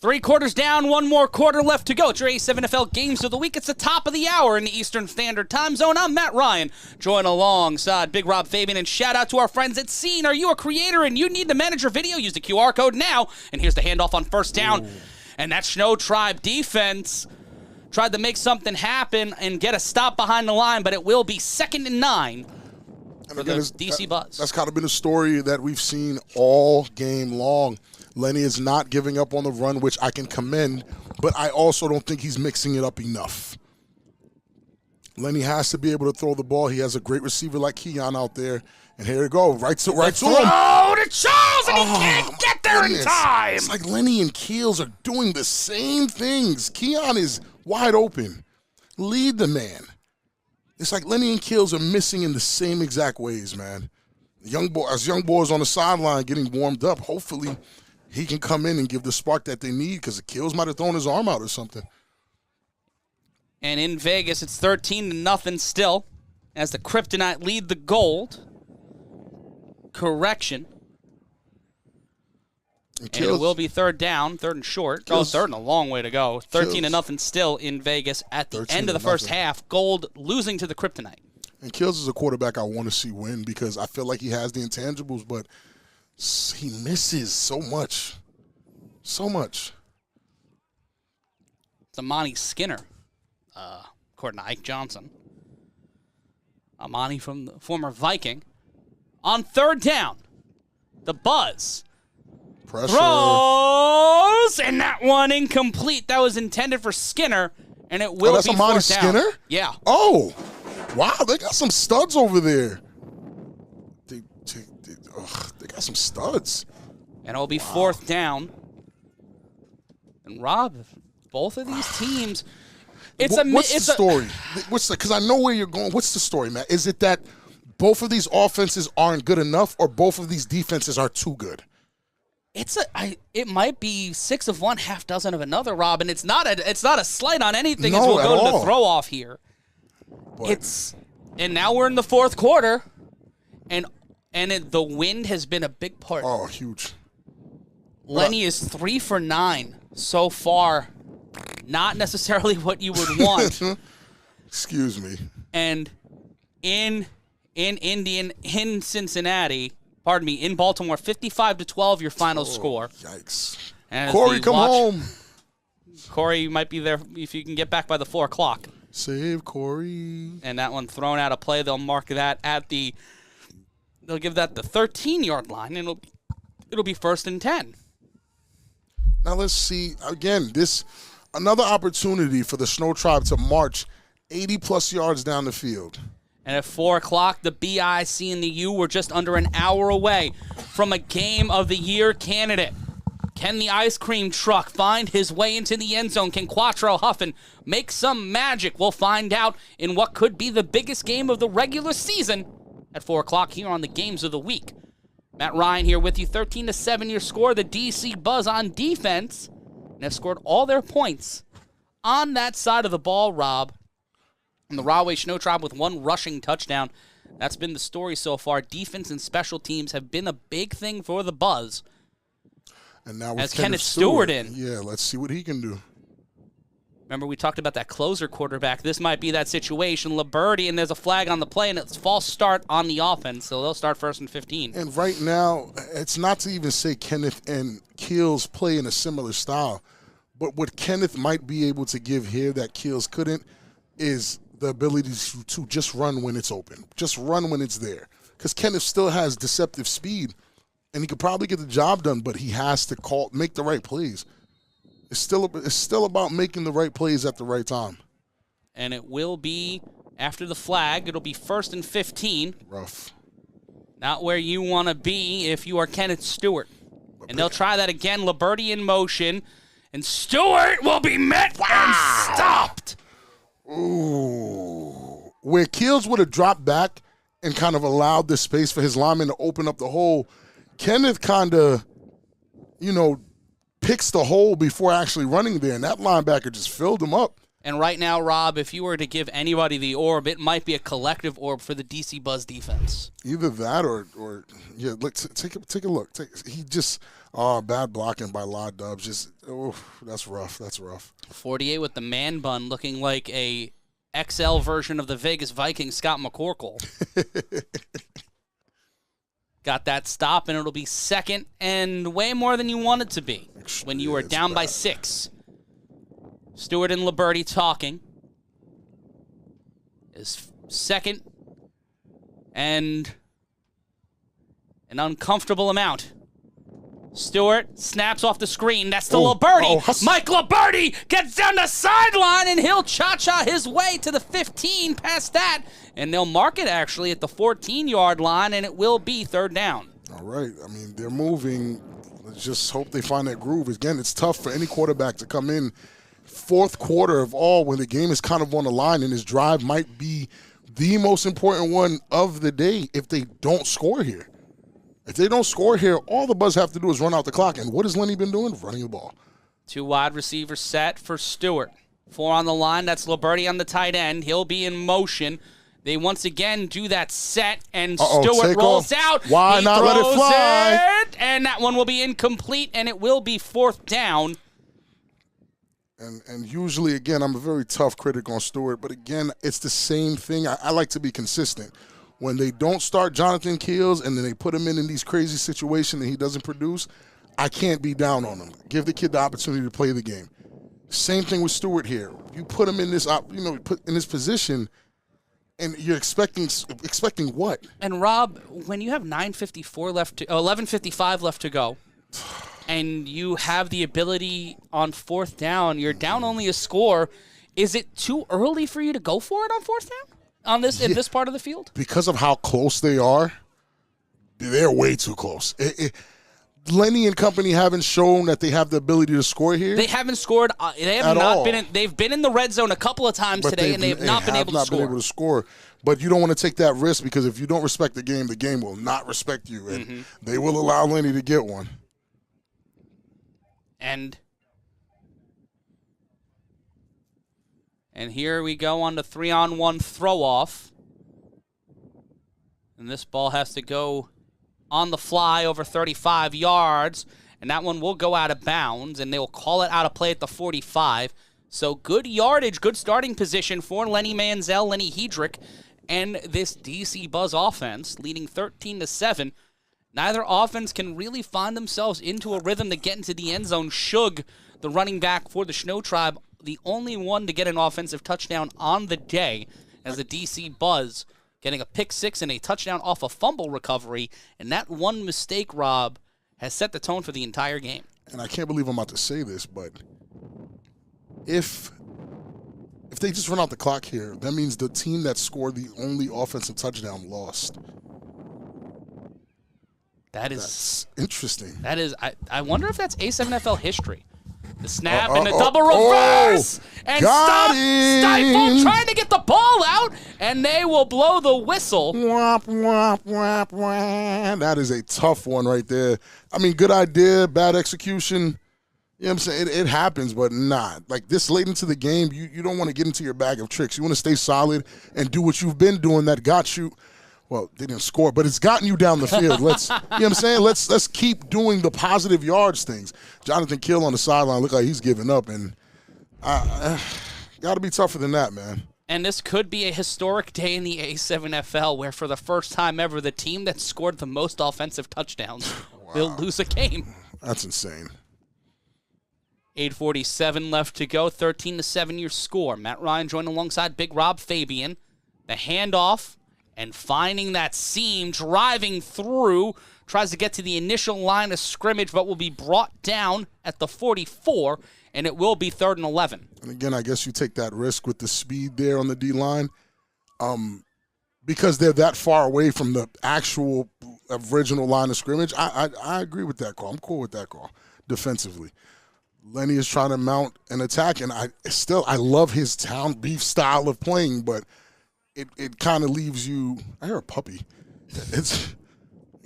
Speaker 1: 3 quarters down, 1 more quarter left to go. It's your A7FL Games of the Week. It's the top of the hour in the Eastern Standard Time Zone. I'm Matt Ryan, joined alongside Big Rob Fabien, and shout out to our friends at Scene. Are you a creator and you need to manage your video? Use the QR code now. And here's the handoff on first down. Ooh. And that ShnowTribe defense tried to make something happen and get a stop behind the line, but it will be 2nd and 9 for the DC Buzz.
Speaker 2: That's kind of been a story that we've seen all game long. Lenny is not giving up on the run, which I can commend, but I also don't think he's mixing it up enough. Lenny has to be able to throw the ball. He has a great receiver like Keon out there. And here we go, right to him.
Speaker 1: Oh, to Charles, and he can't get there in time.
Speaker 2: It's like Lenny and Keels are doing the same things. Keon is wide open. Lead the man. It's like Lenny and Keels are missing in the same exact ways, man. Young boys on the sideline getting warmed up. Hopefully he can come in and give the spark that they need, because the Keels might have thrown his arm out or something.
Speaker 1: And in Vegas, it's 13-0 still as the Kryptonite lead the gold. Correction. And it will be 3rd down, 3rd and short. Keels, 3rd and a long way to go. 13-0 still in Vegas at the end of the first half. Gold losing to the Kryptonite.
Speaker 2: And Keels is a quarterback I want to see win, because I feel like he has the intangibles, but he misses so much. So much.
Speaker 1: It's Amani Skinner, according to Ike Johnson. Amani from the former Viking. On 3rd down, the Buzz
Speaker 2: pressure
Speaker 1: throws, and that one incomplete. That was intended for Skinner, and it will be 4th down.
Speaker 2: Amani Skinner?
Speaker 1: Yeah.
Speaker 2: Oh, wow, they got some studs over there. They got some studs.
Speaker 1: And it'll be 4th down. And Rob, both of these teams,
Speaker 2: what's the story? Because I know where you're going. What's the story, Matt? Is it that both of these offenses aren't good enough, or both of these defenses are too good?
Speaker 1: It might be 6 of one, half dozen of another, Rob, and it's not a slight on anything.
Speaker 2: No,
Speaker 1: as we'll go
Speaker 2: at
Speaker 1: to
Speaker 2: all.
Speaker 1: the throw off here. And now we're in the 4th quarter, and the wind has been a big part.
Speaker 2: Oh, huge.
Speaker 1: Lenny is 3 for 9 so far. Not necessarily what you would want.
Speaker 2: Excuse me.
Speaker 1: And in Cincinnati, pardon me, in Baltimore, 55-12 your final score.
Speaker 2: Yikes.
Speaker 1: And
Speaker 2: Corey, come home.
Speaker 1: Corey might be there if you can get back by the 4 o'clock.
Speaker 2: Save Corey.
Speaker 1: And that one thrown out of play. They'll mark that they'll give that the 13-yard line, and it'll be 1st and 10.
Speaker 2: Now let's see, again, another opportunity for the ShnowTribe to march 80-plus yards down the field.
Speaker 1: And at 4 o'clock, the BIC and the U were just under an hour away from a Game of the Year candidate. Can the ice cream truck find his way into the end zone? Can Quattro Huffin make some magic? We'll find out in what could be the biggest game of the regular season at 4 o'clock here on the Games of the Week. Matt Ryan here with you. 13-7 your score. The DC Buzz on defense, and have scored all their points on that side of the ball, Rob. And the Rahway ShnowTribe with 1 rushing touchdown. That's been the story so far. Defense and special teams have been a big thing for the Buzz.
Speaker 2: And now with
Speaker 1: as Kenneth Stewart in.
Speaker 2: Yeah, let's see what he can do.
Speaker 1: Remember, we talked about that closer quarterback. This might be that situation. Liberty, and there's a flag on the play, and it's false start on the offense, so they'll start 1st and 15.
Speaker 2: And right now, it's not to even say Kenneth and Keels play in a similar style, but what Kenneth might be able to give here that Keels couldn't is the ability to just run when it's open. Just run when it's there. Because Kenneth still has deceptive speed, and he could probably get the job done, but he has to make the right plays. It's still about making the right plays at the right time.
Speaker 1: And it will be, after the flag, it'll be 1st and 15.
Speaker 2: Rough.
Speaker 1: Not where you want to be if you are Kenneth Stewart. And they'll try that again. Liberty in motion. And Stewart will be met and stopped.
Speaker 2: Ooh. Where Keels would have dropped back and kind of allowed the space for his lineman to open up the hole, Kenneth kind of, picks the hole before actually running there, and that linebacker just filled him up.
Speaker 1: And right now, Rob, if you were to give anybody the orb, it might be a collective orb for the DC Buzz defense.
Speaker 2: Either that or yeah, look, take a look. He just bad blocking by La Dubs. Just that's rough. That's rough.
Speaker 1: 48 with the man bun, looking like a XL version of the Vegas Vikings, Scott McCorkle. Got that stop, and it'll be second and way more than you want it to be when you are down by 6. Stewart and Liberty talking. Is second and an uncomfortable amount. Stewart snaps off the screen. That's to Liberty. Mike Liberty gets down the sideline, and he'll cha-cha his way to the 15 past that. And they'll mark it, actually, at the 14-yard line, and it will be third down.
Speaker 2: All right. I mean, they're moving. Let's just hope they find that groove. Again, it's tough for any quarterback to come in fourth quarter of all when the game is kind of on the line, and his drive might be the most important one of the day if they don't score here. If they don't score here, all the Buzz have to do is run out the clock. And what has Lenny been doing? Running the ball.
Speaker 1: 2 wide receivers set for Stewart. 4 on the line. That's Liberty on the tight end. He'll be in motion. They once again do that set, and Stewart rolls out.
Speaker 2: Why not let it fly?
Speaker 1: And that one will be incomplete, and it will be fourth down.
Speaker 2: And usually, again, I'm a very tough critic on Stewart, but again, it's the same thing. I like to be consistent. When they don't start Jonathan Keels and then they put him in these crazy situations and he doesn't produce, I can't be down on him. Give the kid the opportunity to play the game. Same thing with Stewart here. You put him in this, put in this position, and you're expecting what?
Speaker 1: And Rob, when you have 11:55 left to go, and you have the ability on fourth down, you're down only a score. Is it too early for you to go for it on fourth down in this part of the field? Because
Speaker 2: of how close they are, they're way too close. Lenny and company haven't shown that they have the ability to score here.
Speaker 1: They haven't scored. They have not been. They've been in the red zone a couple of times today, and they have not been able to score.
Speaker 2: But you don't want to take that risk because if you don't respect the game will not respect you, and they will allow Lenny to get one.
Speaker 1: And here we go on the 3-on-1 throw-off. And this ball has to go on the fly over 35 yards. And that one will go out of bounds, and they will call it out of play at the 45. So good yardage, good starting position for Lenny Manziel, Lenny Hedrick, and this DC Buzz offense, leading 13-7. Neither offense can really find themselves into a rhythm to get into the end zone. Shug, the running back for the ShnowTribe, the only one to get an offensive touchdown on the day, as the DC Buzz getting a pick 6 and a touchdown off a fumble recovery. And that one mistake, Rob, has set the tone for the entire game.
Speaker 2: And I can't believe I'm about to say this, but if they just run out the clock here, that means the team that scored the only offensive touchdown lost. That's interesting.
Speaker 1: That is, I wonder if that's A7FL history. The snap and the double reverse. And Stifle trying to get the ball out, and they will blow the whistle.
Speaker 2: Womp, womp, womp, womp. That is a tough one right there. I mean, good idea, bad execution. You know what I'm saying? It happens, but not. Like this late into the game, you don't want to get into your bag of tricks. You want to stay solid and do what you've been doing that got you. Well, they didn't score, but it's gotten you down the field. You know what I'm saying? Let's keep doing the positive yards things. Jonathan Kill on the sideline look like he's giving up, and got to be tougher than that, man.
Speaker 1: And this could be a historic day in the A7FL where for the first time ever, the team that scored the most offensive touchdowns will lose a game.
Speaker 2: That's insane.
Speaker 1: 8:47 left to go, 13-7 your score. Matt Ryan joined alongside Big Rob Fabien. The handoff. And finding that seam, driving through, tries to get to the initial line of scrimmage, but will be brought down at the 44, and it will be 3rd and 11.
Speaker 2: And again, I guess you take that risk with the speed there on the D-line because they're that far away from the actual original line of scrimmage. I agree with that call. I'm cool with that call defensively. Lenny is trying to mount an attack, and I love his town beef style of playing, but it kind of leaves you – I hear a puppy. It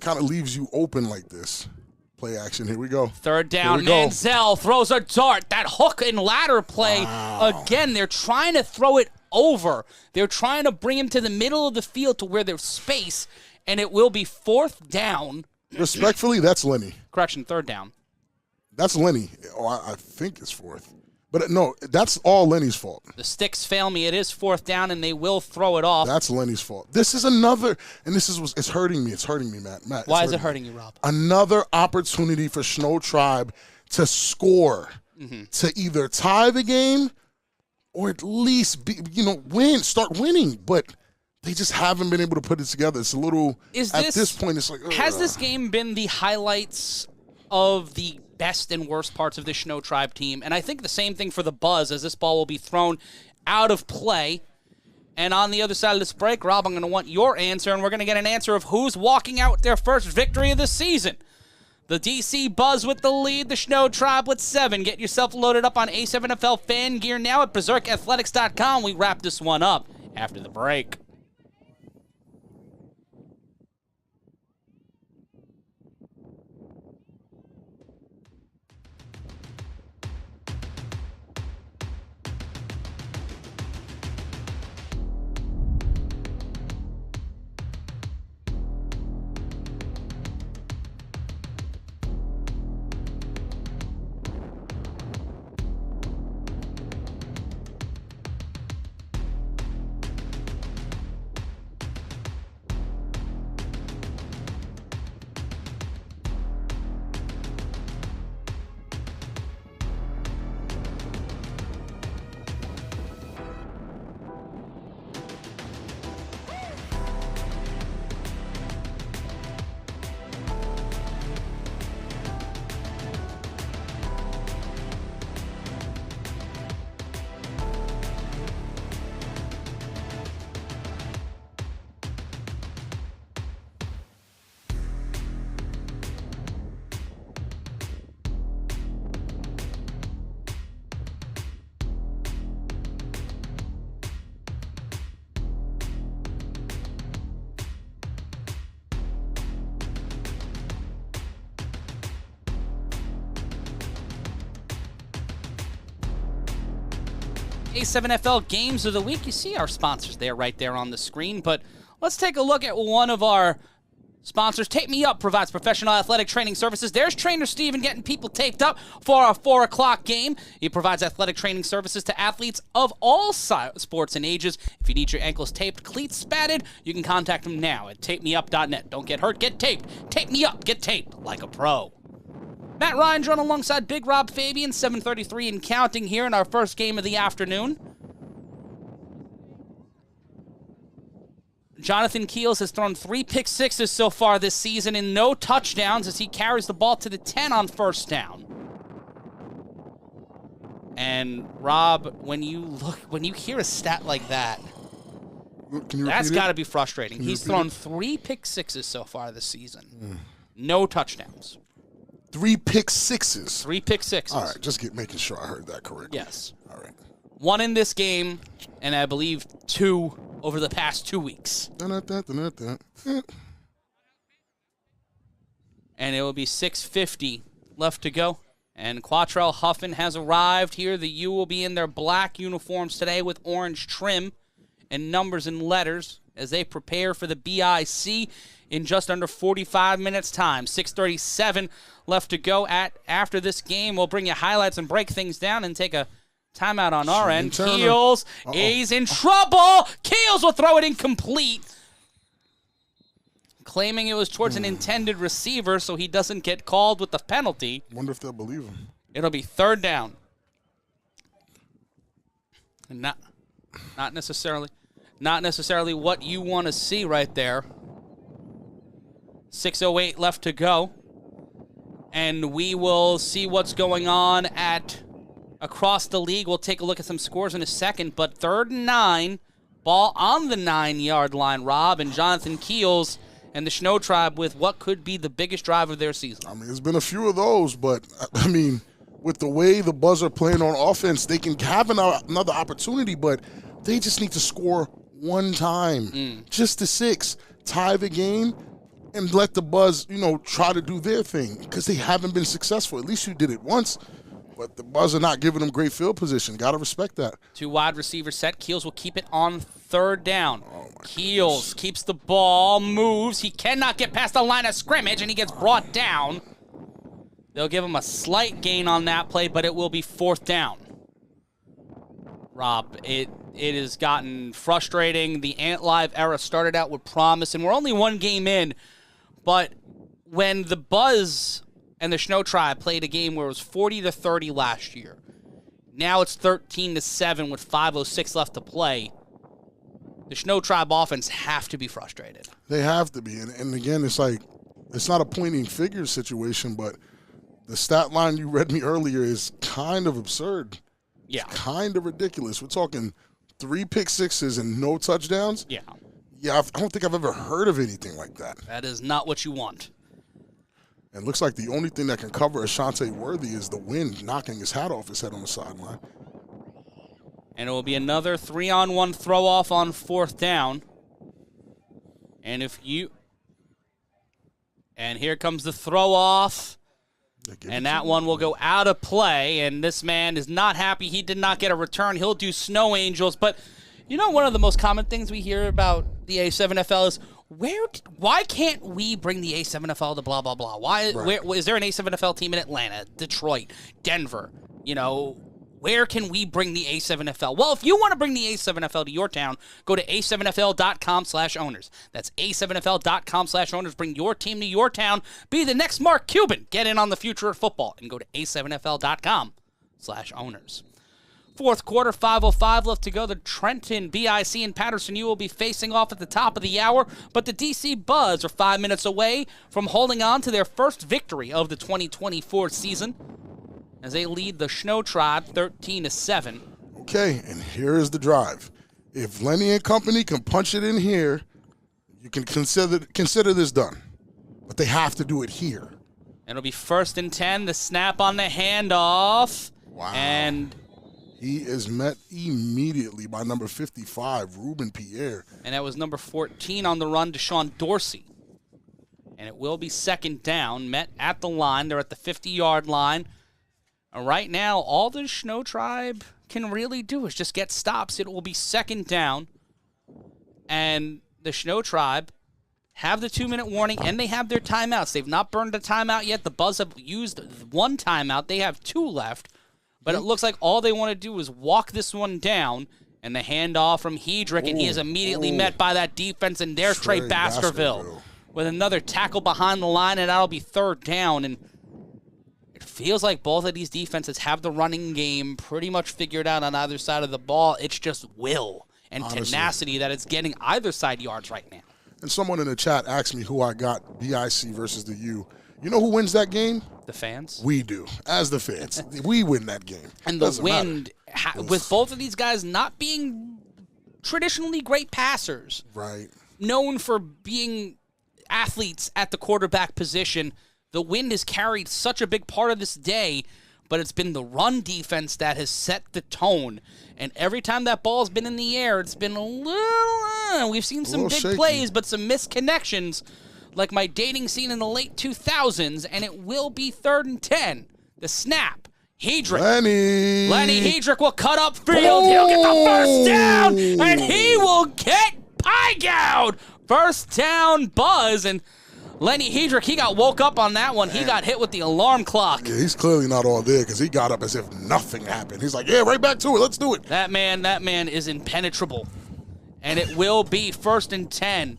Speaker 2: kind of leaves you open like this. Play action. Here we go.
Speaker 1: Third down, Manziel throws a dart. That hook and ladder play. Wow. Again, they're trying to throw it over. They're trying to bring him to the middle of the field to where there's space, and it will be 4th down.
Speaker 2: Respectfully, that's Lenny.
Speaker 1: Correction, 3rd down.
Speaker 2: That's Lenny. Oh, I think it's 4th. But no, that's all Lenny's fault.
Speaker 1: The sticks fail me. It is 4th down, and they will throw it off.
Speaker 2: That's Lenny's fault. This is another, and it's hurting me. It's hurting me, Matt.
Speaker 1: Why is it hurting you, Rob?
Speaker 2: Another opportunity for ShnowTribe to score, to either tie the game or at least start winning. But they just haven't been able to put it together. It's a little, at this point, it's like, ugh.
Speaker 1: Has this game been the highlights of the best and worst parts of this ShnowTribe team? And I think the same thing for the Buzz, as this ball will be thrown out of play. And on the other side of this break, Rob, I'm going to want your answer, and we're going to get an answer of who's walking out with their first victory of the season. The DC Buzz with the lead, the ShnowTribe with 7. Get yourself loaded up on A7FL fan gear now at berserkathletics.com. We wrap this one up after the break. A7FL Games of the Week. You see our sponsors there, right there on the screen. But let's take a look at one of our sponsors. Tape Me Up provides professional athletic training services. There's Trainer Steven getting people taped up for our 4 o'clock game. He provides athletic training services to athletes of all sports and ages. If you need your ankles taped, cleats spatted, you can contact him now at tapemeup.net. Don't get hurt, get taped. Tape Me Up, get taped like a pro. Matt Ryan drawn alongside Big Rob Fabien, 7:33 and counting here in our first game of the afternoon. Jonathan Keels has thrown 3 pick sixes so far this season and no touchdowns as he carries the ball to the 10 on first down. And Rob, when you hear a stat like that, that's got to be frustrating. He's thrown 3 pick sixes so far this season. No touchdowns.
Speaker 2: 3 pick sixes.
Speaker 1: 3 pick sixes.
Speaker 2: All right, just making sure I heard that correctly.
Speaker 1: Yes.
Speaker 2: All right.
Speaker 1: 1 in this game, and I believe 2 over the past 2 weeks. And it will be 6:50 left to go. And Quattrell Huffin has arrived here. The U will be in their black uniforms today with orange trim and numbers and letters as they prepare for the BIC in just under 45 minutes' time. 6:37 left to go after this game. We'll bring you highlights and break things down and take a timeout on our end. Keels is in trouble. Keels will throw it incomplete, claiming it was towards an intended receiver so he doesn't get called with the penalty.
Speaker 2: Wonder if they'll believe him.
Speaker 1: It'll be 3rd down. And not necessarily what you want to see right there. 6:08 left to go. And we will see what's going on across the league. We'll take a look at some scores in a second. But 3rd and 9, ball on the 9-yard line, Rob, and Jonathan Keels and the ShnowTribe with what could be the biggest drive of their season.
Speaker 2: I mean, there's been a few of those, but, I mean, with the way the Buzz are playing on offense, they can have another opportunity, but they just need to score one time. Just to 6, tie the game, and let the Buzz, try to do their thing because they haven't been successful. At least you did it once. But the Buzz are not giving them great field position. Got to respect that.
Speaker 1: 2 wide receiver set. Keels will keep it on 3rd down. Keels keeps the ball, moves. He cannot get past the line of scrimmage, and he gets brought down. They'll give him a slight gain on that play, but it will be 4th down. Rob, it has gotten frustrating. The Ant Live era started out with promise, and we're only 1 game in. But when the Buzz and the ShnowTribe played a game where it was 40-30 last year, now it's 13-7 with 5:06 left to play. The ShnowTribe offense have to be frustrated.
Speaker 2: They have to be, and again, it's like it's not a pointing figures situation, but the stat line you read me earlier is kind of absurd.
Speaker 1: Yeah.
Speaker 2: It's kind of ridiculous. We're talking 3 pick sixes and no touchdowns.
Speaker 1: Yeah.
Speaker 2: Yeah, I don't think I've ever heard of anything like that.
Speaker 1: That is not what you want.
Speaker 2: And it looks like the only thing that can cover Ashante Worthy is the wind knocking his hat off his head on the sideline.
Speaker 1: And it will be another 3-on-1 throw-off on 4th down. And here comes the throw-off. And that one will go out of play, and this man is not happy. He did not get a return. He'll do snow angels. But, one of the most common things we hear about the A7FL is, why can't we bring the A7FL to blah, blah, blah? Where is there an A7FL team in Atlanta, Detroit, Denver? Where can we bring the A7FL? Well, if you want to bring the A7FL to your town, go to a7fl.com/owners. That's a7fl.com/owners. Bring your team to your town. Be the next Mark Cuban. Get in on the future of football and go to a7fl.com/owners. 4th quarter, 5:05 left to go. The Trenton Bic and Patterson U will be facing off at the top of the hour, but the DC Buzz are 5 minutes away from holding on to their first victory of the 2024 season as they lead the ShnowTribe 13-7.
Speaker 2: Okay, and here is the drive. If Lenny and company can punch it in here, you can consider this done. But they have to do it here.
Speaker 1: It'll be 1st and 10. The snap on the handoff.
Speaker 2: Wow.
Speaker 1: And
Speaker 2: he is met immediately by number 55, Ruben Pierre.
Speaker 1: And that was number 14 on the run, Deshaun Dorsey. And it will be 2nd down, met at the line. They're at the 50-yard line. And right now, all the ShnowTribe can really do is just get stops. It will be 2nd down. And the ShnowTribe have the 2-minute warning, and they have their timeouts. They've not burned a timeout yet. The Buzz have used 1 timeout. They have 2 left. But it looks like all they want to do is walk this one down, and the handoff from Hedrick, and he is immediately met by that defense, and there's Trey Baskerville with another tackle behind the line, and that'll be 3rd down. And it feels like both of these defenses have the running game pretty much figured out on either side of the ball. It's just will and tenacity that it's getting either side yards right now.
Speaker 2: And someone in the chat asked me who I got, BIC versus the U. You know who wins that game?
Speaker 1: The fans?
Speaker 2: We do. As the fans. We win that game.
Speaker 1: And the wind, with both of these guys not being traditionally great passers.
Speaker 2: Right.
Speaker 1: Known for being athletes at the quarterback position, the wind has carried such a big part of this day, but it's been the run defense that has set the tone. And every time that ball's been in the air, it's been a little, we've seen some big plays, but some missed connections, like my dating scene in the late 2000s, and it will be 3rd and 10. The snap. Hedrick. Lenny Hedrick will cut up field. He'll get the 1st down, and he will get pie gouged. 1st down, Buzz, and Lenny Hedrick, he got woke up on that one. He got hit with the alarm clock.
Speaker 2: Yeah, he's clearly not all there because he got up as if nothing happened. He's like, yeah, right back to it. Let's do it.
Speaker 1: That man is impenetrable. And it will be 1st and 10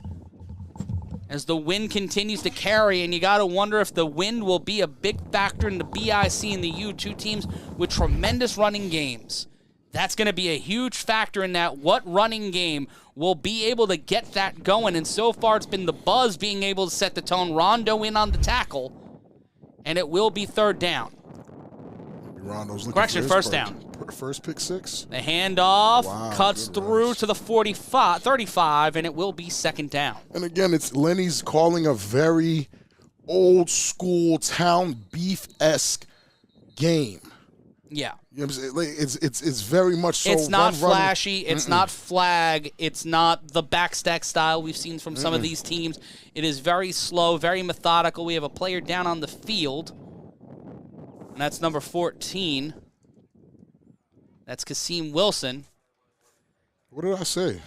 Speaker 1: as the wind continues to carry, and you got to wonder if the wind will be a big factor in the BIC and the U, 2 teams with tremendous running games. That's going to be a huge factor in that. What running game will be able to get that going? And so far, it's been the Buzz being able to set the tone. Rondo in on the tackle, and it will be 3rd down.
Speaker 2: Rondo's looking
Speaker 1: Correction,
Speaker 2: for
Speaker 1: 1st down.
Speaker 2: First pick 6.
Speaker 1: The handoff cuts through to the 35, and it will be 2nd down.
Speaker 2: And again, it's Lenny's calling a very old school town beef-esque game.
Speaker 1: Yeah.
Speaker 2: You know what I'm saying? Like, it's very much so.
Speaker 1: It's not
Speaker 2: run.
Speaker 1: flashy. It's not flag. It's not the backstack style we've seen from some of these teams. It is very slow, very methodical. We have a player down on the field, and that's number 14. That's Kasim Wilson.
Speaker 2: What did I say?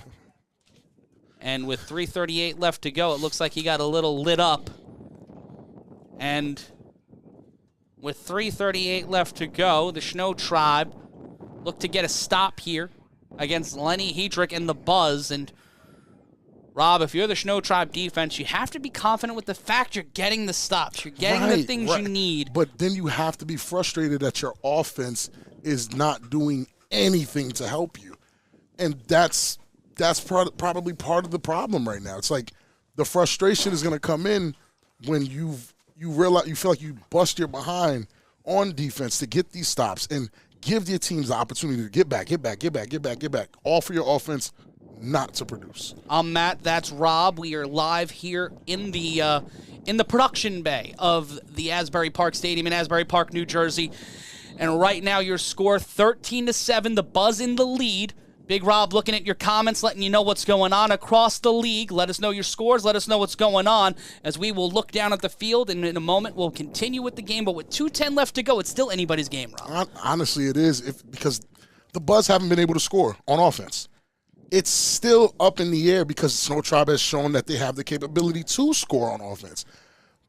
Speaker 1: And with 3:38 left to go, it looks like he got a little lit up. And with 3:38 left to go, the ShnowTribe look to get a stop here against Lenny Hedrick and the Buzz. And Rob, if you're the ShnowTribe defense, you have to be confident with the fact you're getting the stops. You're getting the things you need.
Speaker 2: But then you have to be frustrated that your offense is not doing anything to help you. And that's probably part of the problem right now. It's like the frustration is going to come in when you realize you feel like you bust your behind on defense to get these stops and give your teams the opportunity to get back, all for your offense not to produce.
Speaker 1: I'm Matt. That's Rob. We are live here in the production bay of the Asbury Park Stadium in Asbury Park, New Jersey. And right now, your score 13-7. The Buzz in the lead. Big Rob looking at your comments, letting you know what's going on across the league. Let us know your scores. Let us know what's going on as we will look down at the field. And in a moment, we'll continue with the game. But with 2:10 left to go, it's still anybody's game, Rob.
Speaker 2: Honestly, it is because the Buzz haven't been able to score on offense. It's still up in the air because ShnowTribe has shown that they have the capability to score on offense.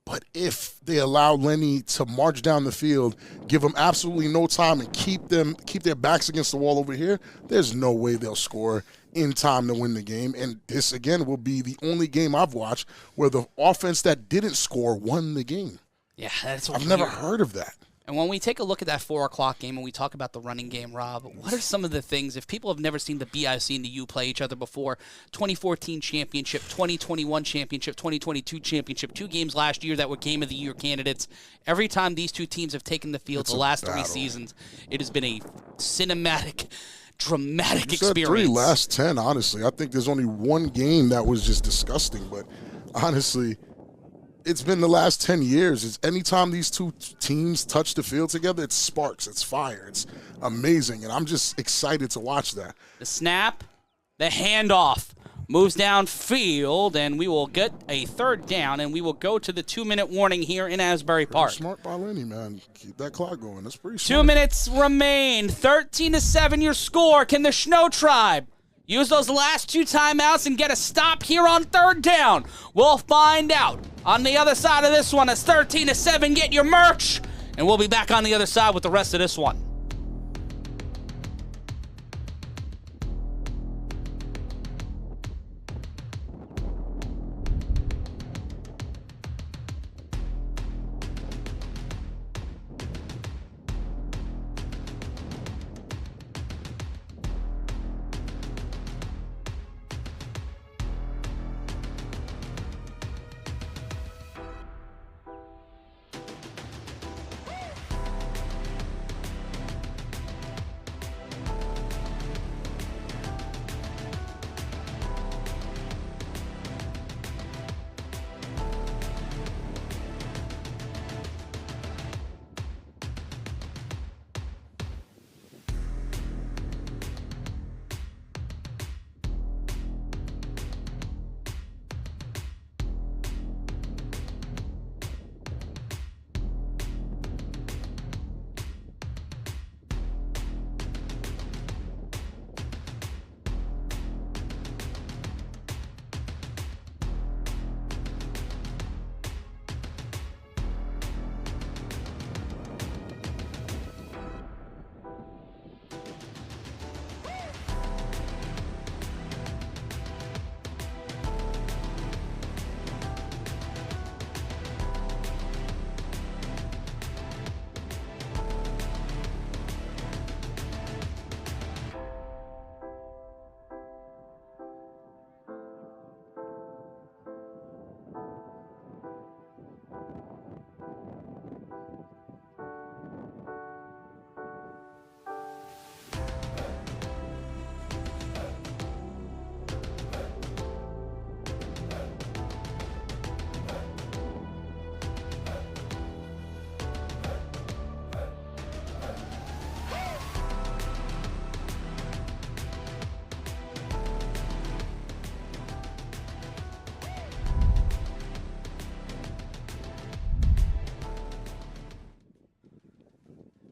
Speaker 2: But if they allow Lenny to march down the field, give them absolutely no time, and keep their backs against the wall over here, there's no way they'll score in time to win the game. And this, again, will be the only game I've watched where the offense that didn't score won the game.
Speaker 1: Yeah, that's
Speaker 2: I've never heard of that.
Speaker 1: And when we take a look at that 4 o'clock game and we talk about the running game, Rob, what are some of the things, if people have never seen the BIC and the U play each other before, 2014 championship, 2021 championship, 2022 championship, 2 games last year that were Game of the Year candidates, every time these two teams have taken the field the last 3 seasons, it has been a cinematic, dramatic experience.
Speaker 2: 3 last 10, honestly. I think there's only one game that was just disgusting, but honestly, it's been the last 10 years. It's anytime these two teams touch the field together, it's sparks, it's fire, it's amazing, and I'm just excited to watch that.
Speaker 1: The snap, the handoff, moves downfield, and we will get a 3rd down, and we will go to the 2-minute warning here in Asbury Park.
Speaker 2: Smart by Lenny, man. Keep that clock going. That's pretty
Speaker 1: Two
Speaker 2: smart.
Speaker 1: minutes remain. 13-7 your score. Can the ShnowTribe use those last 2 timeouts and get a stop here on 3rd down? We'll find out on the other side of this one. It's 13-7. Get your merch, and we'll be back on the other side with the rest of this one.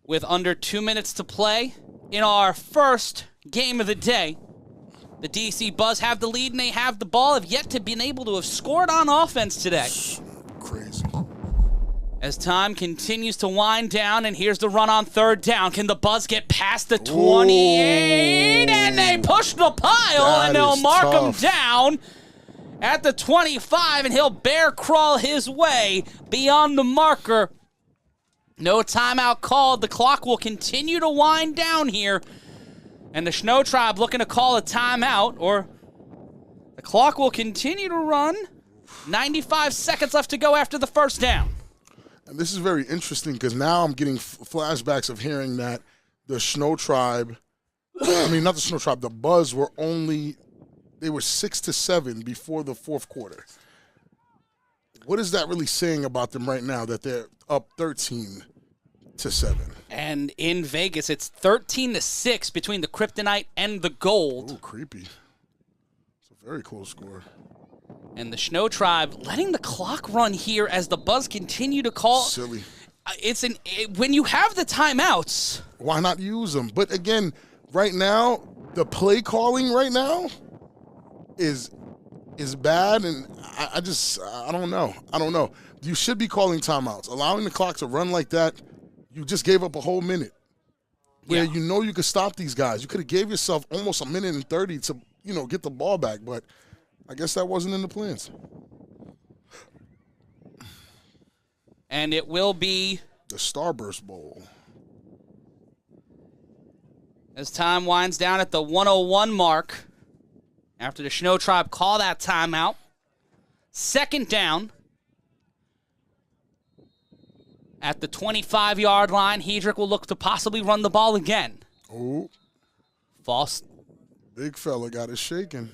Speaker 1: with under 2 minutes to play in our first game of the day. The DC Buzz have the lead and they have the ball, have yet to been able to have scored on offense today.
Speaker 2: Crazy.
Speaker 1: As time continues to wind down, and here's the run on third down. Can the Buzz get past the 28? Ooh. And they push the pile, and they'll mark him down at the 25, and he'll bear crawl his way beyond the marker. No timeout called. The clock will continue to wind down here, and the ShnowTribe looking to call a timeout, or the clock will continue to run. 95 seconds left to go after the first down.
Speaker 2: And this is very interesting because now I'm getting flashbacks of hearing that the ShnowTribe, not the ShnowTribe, the Buzz they were 6-7 before the fourth quarter. What is that really saying about them right now that they're up 13-7?
Speaker 1: And in Vegas, it's 13-6 between the Kryptonite and the Gold.
Speaker 2: Oh, creepy. It's a very close score.
Speaker 1: And the ShnowTribe letting the clock run here as the Buzz continue to call.
Speaker 2: Silly.
Speaker 1: When you have the timeouts,
Speaker 2: why not use them? But again, right now, the play calling right now is bad, and I don't know. You should be calling timeouts. Allowing the clock to run like that, you just gave up a whole minute. Where you know you could stop these guys. You could have gave yourself almost a minute and 30 to, get the ball back, but I guess that wasn't in the plans.
Speaker 1: And it will be
Speaker 2: the Starburst Bowl.
Speaker 1: As time winds down at the 101 mark, after the ShnowTribe call that timeout, second down at the 25-yard line. Hedrick will look to possibly run the ball again.
Speaker 2: Oh.
Speaker 1: False.
Speaker 2: Big fella got it shaken.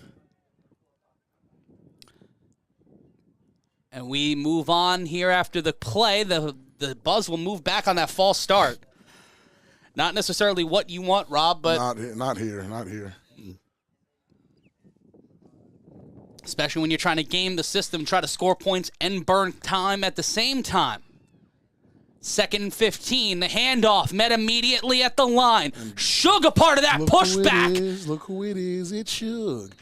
Speaker 1: And we move on here after the play. The Buzz will move back on that false start. Not necessarily what you want, Rob, but
Speaker 2: not here.
Speaker 1: Especially when you're trying to game the system, try to score points and burn time at the same time. 2nd and 15, the handoff met immediately at the line. Shug a part of that pushback.
Speaker 2: Look who it is. It's Shug.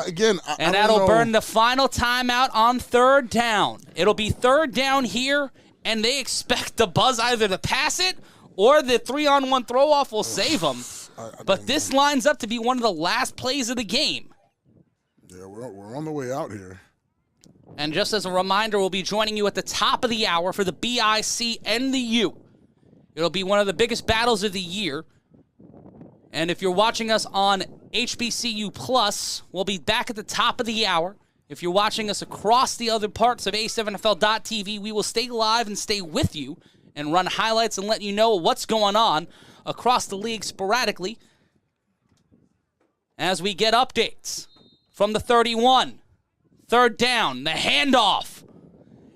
Speaker 2: Again,
Speaker 1: and
Speaker 2: I don't know.
Speaker 1: Burn the final timeout on third down. It'll be third down here, and they expect the Buzz either to pass it or the 3-on-1 throw-off will save them. But this lines up to be one of the last plays of the game.
Speaker 2: Yeah, we're on the way out here.
Speaker 1: And just as a reminder, we'll be joining you at the top of the hour for the BIC and the U. It'll be one of the biggest battles of the year. And if you're watching us on HBCU Plus, we'll be back at the top of the hour. If you're watching us across the other parts of A7FL.TV, we will stay live and stay with you and run highlights and let you know what's going on across the league sporadically as we get updates from the 31. Third down, the handoff.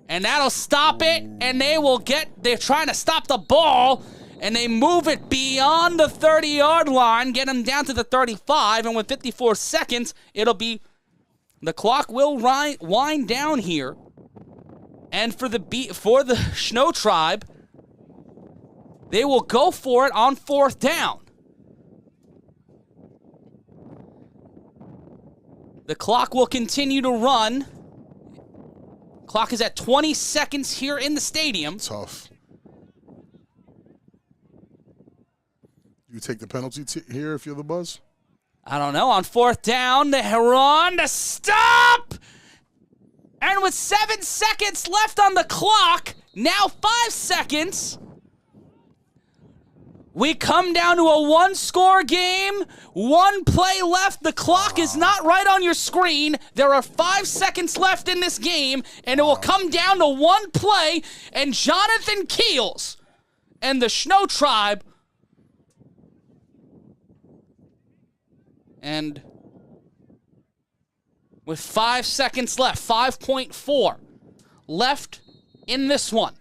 Speaker 1: And that'll stop it, and they're trying to stop the ball, and they move it beyond the 30-yard line, get them down to the 35, and with 54 seconds, the clock will wind down here. And for the ShnowTribe, they will go for it on fourth down. The clock will continue to run. Clock is at 20 seconds here in the stadium.
Speaker 2: Tough. You take the penalty here if you're the Buzz?
Speaker 1: I don't know. On fourth down, the run to stop! And with 7 seconds left on the clock, now 5 seconds, we come down to a one-score game, one play left. The clock is not right on your screen. There are 5 seconds left in this game, and it will come down to one play, and Jonathan Keels and the ShnowTribe. And with 5 seconds left, 5.4 left in this one.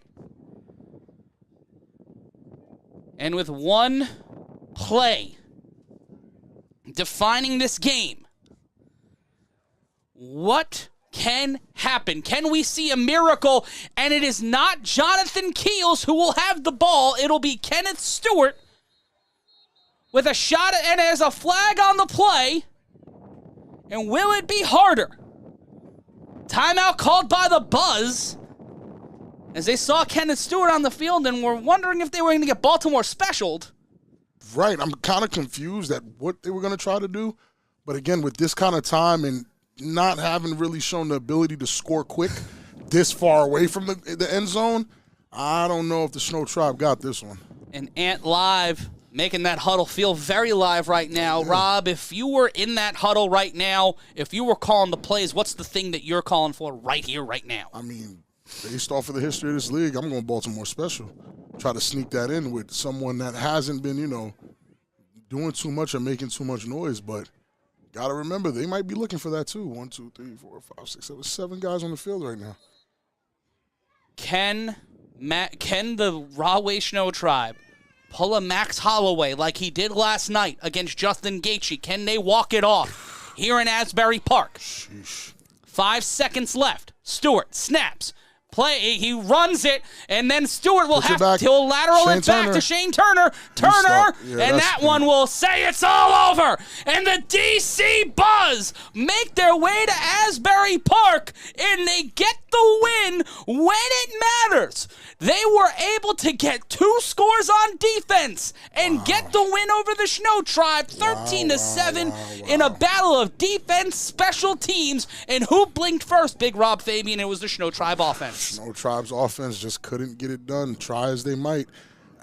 Speaker 1: And with one play defining this game, what can happen. Can we see a miracle? And it is not Jonathan Keels who will have the ball. It'll be Kenneth Stewart with a shot, and there's a flag on the play. And will it be harder? Timeout called by the Buzz, as they saw Kenneth Stewart on the field and were wondering if they were going to get Baltimore specialed.
Speaker 2: Right. I'm kind of confused at what they were going to try to do. But again, with this kind of time and not having really shown the ability to score quick this far away from the end zone, I don't know if the ShnowTribe got this one.
Speaker 1: And Ant Live making that huddle feel very live right now. Yeah. Rob, if you were in that huddle right now, if you were calling the plays, what's the thing that you're calling for right here, right now?
Speaker 2: I mean, based off of the history of this league, I'm going Baltimore special. Try to sneak that in with someone that hasn't been, doing too much or making too much noise, but got to remember, they might be looking for that too. 1, 2, 3, 4, 5, 6, 7, 7 guys on the field right now.
Speaker 1: Can the Rahway ShnowTribe pull a Max Holloway like he did last night against Justin Gaethje? Can they walk it off here in Asbury Park?
Speaker 2: Sheesh.
Speaker 1: 5 seconds left. Stewart snaps. Play, he runs it, and then Stewart will he'll lateral it back to Shane Turner. And that one will say it's all over. And the DC Buzz make their way to Asbury Park, and they get the win when it matters. They were able to get 2 scores on defense and get the win over the ShnowTribe, 13-7 in a battle of defense, special teams, and who blinked first, Big Rob Fabien? It was the ShnowTribe offense.
Speaker 2: ShnowTribe's offense just couldn't get it done, try as they might.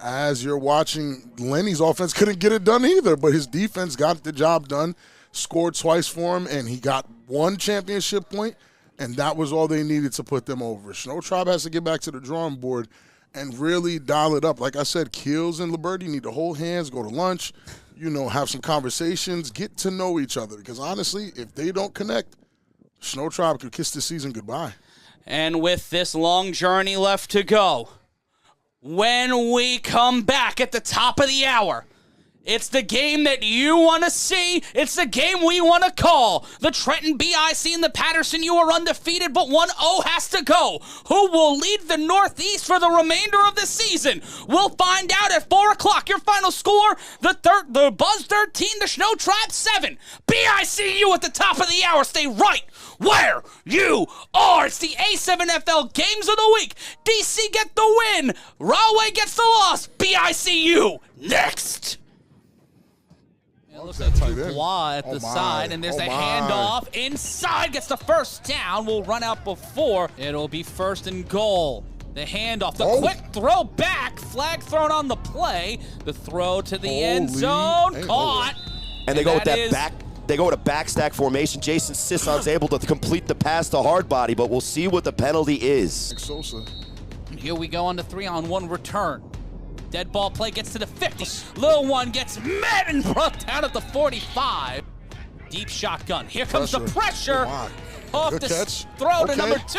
Speaker 2: As you're watching, Lenny's offense couldn't get it done either, but his defense got the job done, scored twice for him, and he got 1 championship point, and that was all they needed to put them over. ShnowTribe has to get back to the drawing board and really dial it up. Like I said, Keels and Liberty need to hold hands, go to lunch, have some conversations, get to know each other, because honestly, if they don't connect, ShnowTribe could kiss the season goodbye.
Speaker 1: And with this long journey left to go, when we come back at the top of the hour, it's the game that you want to see. It's the game we want to call. The Trenton Bic and the Patterson U are undefeated, but 1-0 has to go. Who will lead the Northeast for the remainder of the season? We'll find out at 4 o'clock. Your final score, the Buzz 13, the ShnowTribe 7. BICU at the top of the hour. Stay right where you are. It's the A7FL Games of the Week. DC get the win. Rahway gets the loss. BICU next. It looks like Dubois at the side, and there's a handoff. Inside, gets the first down. Will run out before. It'll be 1st and goal. The handoff, the quick throw back. Flag thrown on the play. The throw to the end zone. Caught.
Speaker 3: And they go with that back. They go with a backstack formation. Jason Sisson's able to complete the pass to Hardbody, but we'll see what the penalty is.
Speaker 1: Here we go on the 3-on-1 return. Dead ball play gets to the 50. Lil one gets met and brought down at the 45. Deep shotgun. Here comes the pressure. Off the throw to number 2.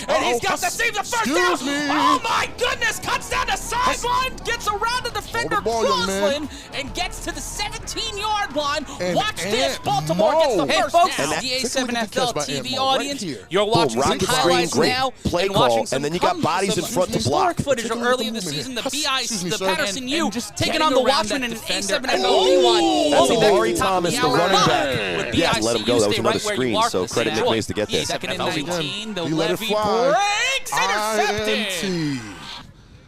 Speaker 1: And he's got to save the first down. Oh my goodness. Cuts down the sideline. Gets around the defender Crossland and gets to the 17-yard line. Watch this. Baltimore gets the first down. The A7FL TV audience. You're watching some highlights now.
Speaker 3: Play call, and then you got bodies in front to block.
Speaker 1: Footage of earlier this season. The Patterson U taking on the Watchmen in an A7FL V1.
Speaker 3: That's Amari Thomas, the running back. Yeah, let him go. That was another screen, so credit Nick Mays to get there.
Speaker 1: 2nd and 19, the Levy breaks, intercepted.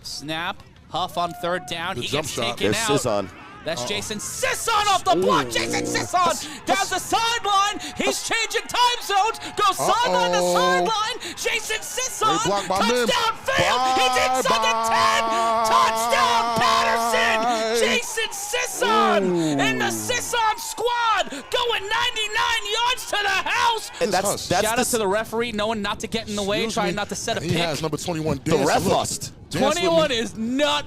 Speaker 1: Snap, Huff on 3rd down, he gets taken out.
Speaker 3: Sisson.
Speaker 1: That's Jason Sisson off the block. Jason Sisson down the sideline. He's changing time zones. Goes sideline to sideline. Jason Sisson. Touchdown failed. He's inside the 10. Touchdown Patterson. Jason Sisson and the Sisson squad going 99 yards to the house.
Speaker 3: And that's
Speaker 1: shout out to the referee knowing not to get in the way, trying not to set a pick.
Speaker 2: He has number 21.
Speaker 3: The ref must.
Speaker 1: 21 is not.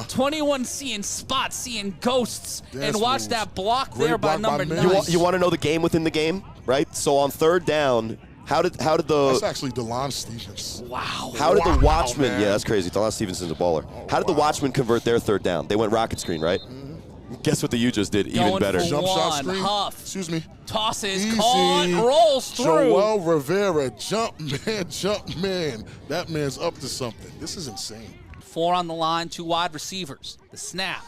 Speaker 1: 21 seeing spots, seeing ghosts, and watch that block there by number 9.
Speaker 3: You want to know the game within the game, right? So on 3rd down, how did the
Speaker 2: that's actually DeLon Stevens.
Speaker 1: Wow.
Speaker 3: How did the Watchmen? Yeah, that's crazy. DeLon Stevens is a baller. How did the Watchmen convert their 3rd down? They went rocket screen, right? Guess what the U just did? Even
Speaker 1: Going
Speaker 3: better.
Speaker 1: for
Speaker 2: Jump shot
Speaker 1: one.
Speaker 2: screen.
Speaker 1: Huff.
Speaker 2: Excuse me.
Speaker 1: Tosses,
Speaker 2: Easy.
Speaker 1: caught, rolls through.
Speaker 2: Joel Rivera, jump man. That man's up to something. This is insane.
Speaker 1: 4 on the line, 2 wide receivers. The snap.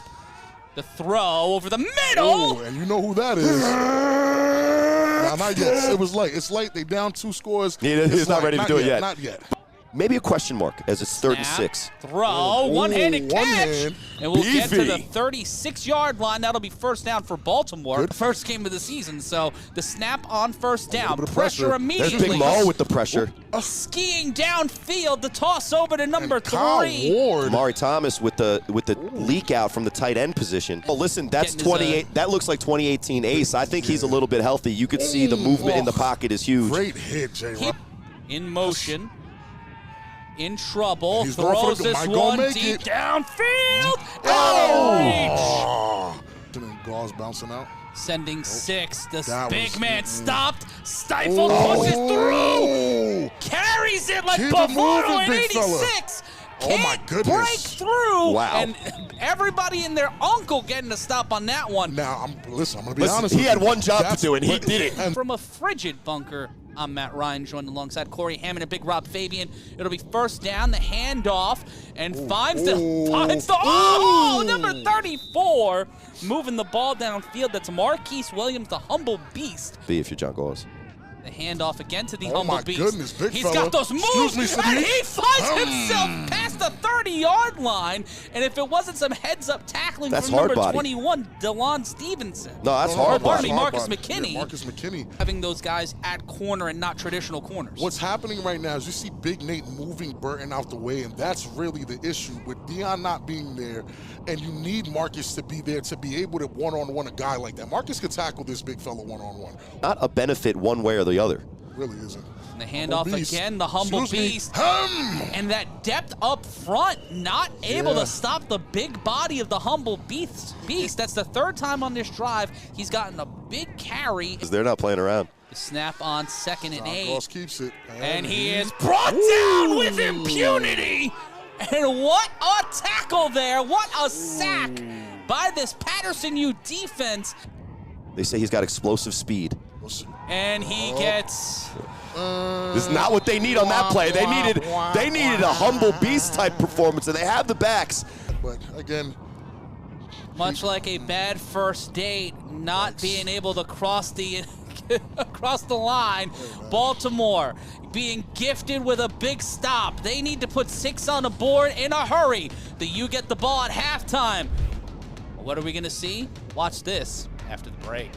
Speaker 1: The throw over the middle.
Speaker 2: Oh, and you know who that is. Nah, not yet. It was late. It's late. They down 2 scores.
Speaker 3: He's not ready to do it yet.
Speaker 2: Not yet.
Speaker 3: Maybe a question mark as it's 3rd and
Speaker 1: Snap,
Speaker 3: 6.
Speaker 1: Throw, one-handed
Speaker 2: one
Speaker 1: catch.
Speaker 2: hand.
Speaker 1: And we'll get to the
Speaker 3: Beefy.
Speaker 1: 36-yard line. That'll be first down for Baltimore.
Speaker 2: Good.
Speaker 1: First game of the season, so the snap on first down.
Speaker 2: bit of
Speaker 1: Pressure
Speaker 2: pressure.
Speaker 3: There's
Speaker 1: immediately.
Speaker 3: Big Mo with the pressure.
Speaker 1: Skiing downfield, the toss over to number
Speaker 2: And Kyle
Speaker 1: 3.
Speaker 2: Ward.
Speaker 3: Mari Thomas with the leak out from the tight end position. Oh, listen, that's
Speaker 1: Getting his,
Speaker 3: 28. That looks like 2018 Ace. I think he's a little bit healthy. You could see the movement in the pocket is huge.
Speaker 2: Great hit, J-Rob.
Speaker 1: In motion. In trouble.
Speaker 2: He's going for
Speaker 1: Throws
Speaker 2: the-
Speaker 1: this
Speaker 2: might go
Speaker 1: one
Speaker 2: make
Speaker 1: deep
Speaker 2: it.
Speaker 1: downfield.
Speaker 2: Oh!
Speaker 1: And
Speaker 2: And then Gauze bouncing out.
Speaker 1: sending 6. The
Speaker 2: That
Speaker 1: big
Speaker 2: was-
Speaker 1: man stopped. Stifled. Pushes through. Carries it like
Speaker 2: Keep it
Speaker 1: Bavaro
Speaker 2: moving,
Speaker 1: in
Speaker 2: big fella.
Speaker 1: 86.
Speaker 2: Oh, my
Speaker 1: Can't
Speaker 2: goodness.
Speaker 1: break through.
Speaker 3: Wow.
Speaker 1: And everybody and their uncle getting a stop on that one.
Speaker 2: Now, I'm going to be
Speaker 3: Listen,
Speaker 2: honest
Speaker 3: he
Speaker 2: with
Speaker 3: had
Speaker 2: you.
Speaker 3: one job to
Speaker 2: That's-
Speaker 3: do, and he
Speaker 2: but-
Speaker 3: did it.
Speaker 2: and
Speaker 1: From a frigid bunker, I'm Matt Ryan, joined alongside Corey Hammond and Big Rob Fabien. It'll be first down, the handoff, and finds the number 34, moving the ball downfield. That's Marquise Williams, the humble beast.
Speaker 3: Be if you're John Gauze.
Speaker 1: The handoff again to the
Speaker 2: Oh,
Speaker 1: humble
Speaker 2: my
Speaker 1: beast.
Speaker 2: goodness, big
Speaker 1: He's
Speaker 2: fella.
Speaker 1: got those moves,
Speaker 2: Excuse me,
Speaker 1: and
Speaker 2: Sadiq.
Speaker 1: he finds himself past the 30-yard line. And if it wasn't some heads-up tackling
Speaker 3: That's
Speaker 1: from number
Speaker 3: hard body.
Speaker 1: 21, DeLon Stevenson.
Speaker 3: No, that's
Speaker 2: No,
Speaker 3: hard
Speaker 1: pardon
Speaker 3: body.
Speaker 1: me, Marcus
Speaker 2: body.
Speaker 1: McKinney.
Speaker 2: Yeah, Marcus McKinney.
Speaker 1: Having those guys at corner and not traditional corners.
Speaker 2: What's happening right now is you see Big Nate moving Burton out the way, and that's really the issue with Deion not being there, and you need Marcus to be there to be able to one-on-one a guy like that. Marcus could tackle this big fella one-on-one.
Speaker 3: Not a benefit one way or the other.
Speaker 2: Really isn't.
Speaker 1: And the handoff
Speaker 2: Beast.
Speaker 1: again, the humble
Speaker 2: Excuse me.
Speaker 1: beast. And that depth up front, not able
Speaker 2: Yeah.
Speaker 1: to stop the big body of the humble beast. That's the 3rd time on this drive he's gotten a big carry.
Speaker 3: Because they're not playing around.
Speaker 1: The snap on 2nd and 8.
Speaker 2: Cross keeps it.
Speaker 1: And he is brought down with impunity. And what a tackle there. What a sack by this Patterson U defense.
Speaker 3: They say he's got explosive speed.
Speaker 1: And he gets...
Speaker 3: This is not what they need on that play. They needed a humble beast type performance, and they have the backs.
Speaker 2: But again,
Speaker 1: Much like a bad first date, not being able to cross the line. Baltimore being gifted with a big stop. They need to put 6 on the board in a hurry. The U get the ball at halftime. What are we going to see? Watch this after the break.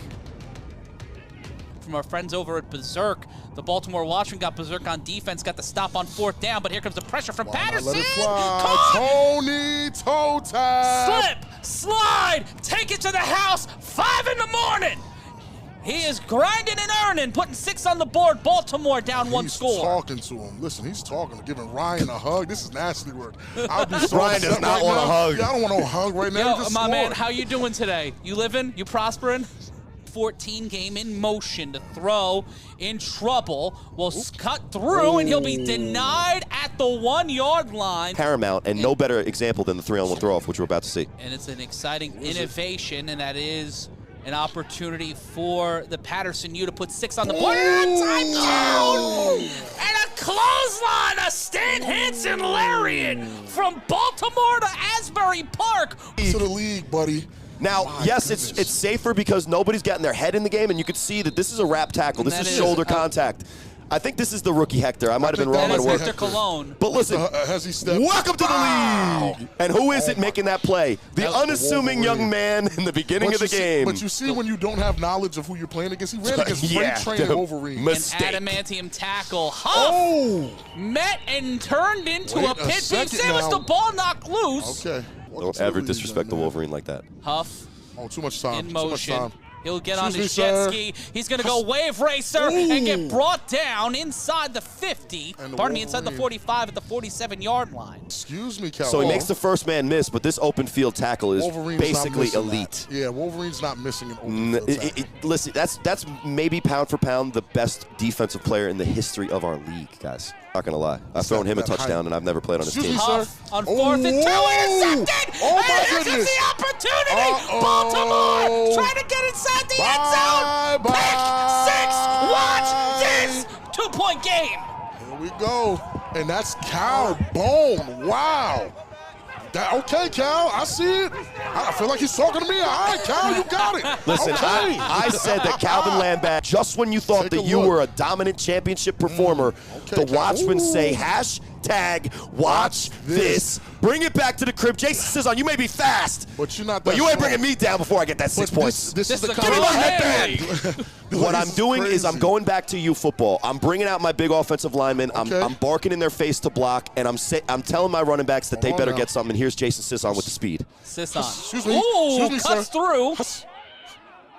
Speaker 1: From our friends over at Berserk, the Baltimore Watchman got Berserk on defense, got the stop on 4th down, but here comes the pressure from Patterson.
Speaker 2: let it fly.
Speaker 1: Caught!
Speaker 2: Tony toe tap.
Speaker 1: Slip, slide, take it to the house, 5 in the morning. He is grinding and earning, putting 6 on the board. Baltimore down 1
Speaker 2: He's
Speaker 1: score.
Speaker 2: talking to him. Listen, he's talking, giving Ryan a hug. This is nasty work. I'd be so
Speaker 3: Ryan does
Speaker 2: upset
Speaker 3: not
Speaker 2: right
Speaker 3: want a
Speaker 2: now.
Speaker 3: hug.
Speaker 2: Yeah, I don't want no hug right now.
Speaker 1: Yo,
Speaker 2: He just
Speaker 1: my man,
Speaker 2: scored.
Speaker 1: how you doing today? You living? You prospering? 14 game in motion to throw, in trouble, will cut through, and he'll be denied at the 1-yard line.
Speaker 3: Paramount, and no better example than the 3-on-1 throw-off, which we're about to see.
Speaker 1: And it's an exciting innovation, and that is an opportunity for the Patterson U to put 6 on the board. And a touchdown! And a clothesline, a Stan Hansen lariat from Baltimore to Asbury Park.
Speaker 2: To the league, buddy.
Speaker 3: Now,
Speaker 2: My
Speaker 3: yes,
Speaker 2: goodness.
Speaker 3: it's safer because nobody's gotten their head in the game, and you could see that this is a wrap tackle. This
Speaker 1: That
Speaker 3: is
Speaker 1: is.
Speaker 3: shoulder contact. I think this is the rookie Hector. I might have been wrong.
Speaker 1: That
Speaker 3: on
Speaker 1: is
Speaker 3: word.
Speaker 1: Hector Cologne.
Speaker 3: But listen,
Speaker 2: Has he stepped?
Speaker 3: welcome to the league. And who is it making that play? The
Speaker 2: That's
Speaker 3: unassuming
Speaker 2: Wolverine.
Speaker 3: young man in the beginning of the game.
Speaker 2: But you see when you don't have knowledge of who you're playing against, he ran against
Speaker 3: Yeah,
Speaker 2: freight train
Speaker 3: the
Speaker 2: Wolverine.
Speaker 1: An
Speaker 3: mistake.
Speaker 1: adamantium tackle. Huff
Speaker 2: Oh!
Speaker 1: met and turned into
Speaker 2: Wait
Speaker 1: a
Speaker 2: a
Speaker 1: pit beast.
Speaker 2: second
Speaker 1: It was
Speaker 2: now.
Speaker 1: the ball knocked loose.
Speaker 2: Okay.
Speaker 3: Don't ever disrespect the Wolverine like that.
Speaker 1: Huff
Speaker 2: Oh, too much time.
Speaker 1: in
Speaker 2: Too much
Speaker 1: motion.
Speaker 2: time.
Speaker 1: He'll get on
Speaker 2: Excuse
Speaker 1: his
Speaker 2: me,
Speaker 1: jet
Speaker 2: sir.
Speaker 1: ski. He's going to go wave racer and get brought down inside the 50.
Speaker 2: And the
Speaker 1: Pardon me, inside the
Speaker 2: Wolverine.
Speaker 1: 45 at the 47-yard line.
Speaker 2: Excuse me, Cal.
Speaker 3: So he makes the first man miss, but this open field tackle is
Speaker 2: Wolverine's not
Speaker 3: basically
Speaker 2: missing
Speaker 3: elite.
Speaker 2: that. Yeah, Wolverine's not missing an open field tackle.
Speaker 3: Listen, that's maybe pound for pound the best defensive player in the history of our league, guys. Not gonna lie, I've thrown him a
Speaker 2: that height.
Speaker 3: touchdown, and I've never played on his
Speaker 2: Excuse
Speaker 3: team.
Speaker 2: me, sir.
Speaker 1: Huff on 4th and 2, intercepted!
Speaker 2: Oh, my
Speaker 1: and here comes
Speaker 2: goodness.
Speaker 1: the opportunity. Baltimore trying to get inside the end zone. Pick 6. Watch this. 2-point game.
Speaker 2: Here we go. And that's Cal Bone. Wow. Okay, Cal, I see it. I feel like he's talking to me. All right, Cal, you got it.
Speaker 3: Listen,
Speaker 2: okay.
Speaker 3: I said that Calvin Landback, just when you thought that you were a dominant championship performer, the Watchmen say, #watch this. Bring it back to the crib. Jason Sisson, you may be fast,
Speaker 2: but you're not that
Speaker 3: but you ain't
Speaker 2: strong.
Speaker 3: bringing me down before I get that 6 points.
Speaker 2: This is the
Speaker 3: Give me my headband. What I'm doing is I'm going back to you football. I'm bringing out my big offensive linemen. I'm barking in their face to block, and I'm telling my running backs that they better get something. And here's Jason Sisson with the speed.
Speaker 1: Sisson.
Speaker 2: Excuse me.
Speaker 1: Ooh, cuts through.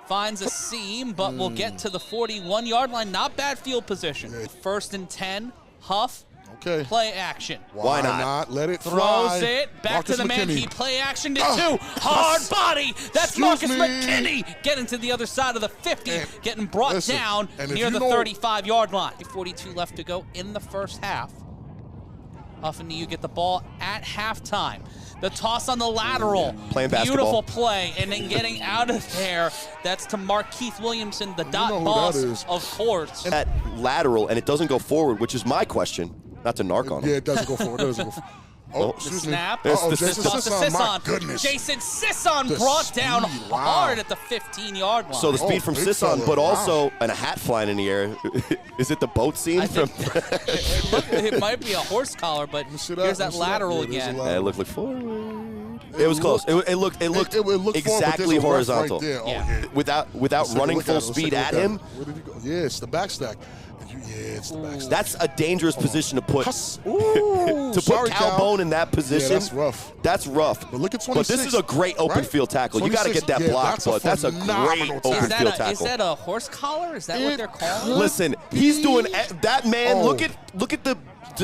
Speaker 1: Finds a seam, but will get to the 41-yard line. Not bad field position. 1st and 10. Huff.
Speaker 2: Okay.
Speaker 1: Play action.
Speaker 3: Why not?
Speaker 2: Let it
Speaker 1: Throws
Speaker 2: fly.
Speaker 1: it back
Speaker 2: Marcus
Speaker 1: to the man.
Speaker 2: McKinney.
Speaker 1: He play action to 2. Hard body. That's
Speaker 2: Excuse
Speaker 1: Marcus
Speaker 2: me.
Speaker 1: McKinney getting to the other side of the 50, getting brought down near the 35-yard line. 42 left to go in the first half. Huff and you get the ball at halftime. The toss on the lateral.
Speaker 3: Playing basketball.
Speaker 1: Beautiful play, and then getting out of there. That's to Markeith Williamson, the dot boss, of course.
Speaker 3: That lateral, and it doesn't go forward, which is my question. Not to narc on him.
Speaker 2: Yeah, it doesn't go forward. It doesn't go forward. Oh,
Speaker 1: The snap.
Speaker 3: The
Speaker 2: Jason
Speaker 1: Toss to
Speaker 2: Sisson. My
Speaker 1: Sisson.
Speaker 2: goodness.
Speaker 1: Jason Sisson
Speaker 2: The
Speaker 1: brought down
Speaker 2: speed, wow.
Speaker 1: hard at the 15-yard line.
Speaker 3: So the speed from
Speaker 2: big
Speaker 3: Sisson,
Speaker 2: fella,
Speaker 3: but
Speaker 2: wow.
Speaker 3: also and a hat flying in the air. Is it the boat scene?
Speaker 1: I think it might be a horse collar, but here's that lateral again.
Speaker 3: It looked like forward. It was close. It looked exactly horizontal.
Speaker 2: Right there.
Speaker 3: Without running full speed at him.
Speaker 2: Where did he go? Yeah, it's the backstack. Yeah, it's the backstack.
Speaker 3: That's a dangerous position to put.
Speaker 2: Ooh,
Speaker 3: To put Cal Bone in that position,
Speaker 2: that's rough.
Speaker 3: That's rough.
Speaker 2: But look at 26.
Speaker 3: But this is a great open field tackle. You got to get that block, but that's a great open field tackle.
Speaker 1: Is that a horse collar? Is that what they're calling?
Speaker 3: Listen, he's doing that man. Look at the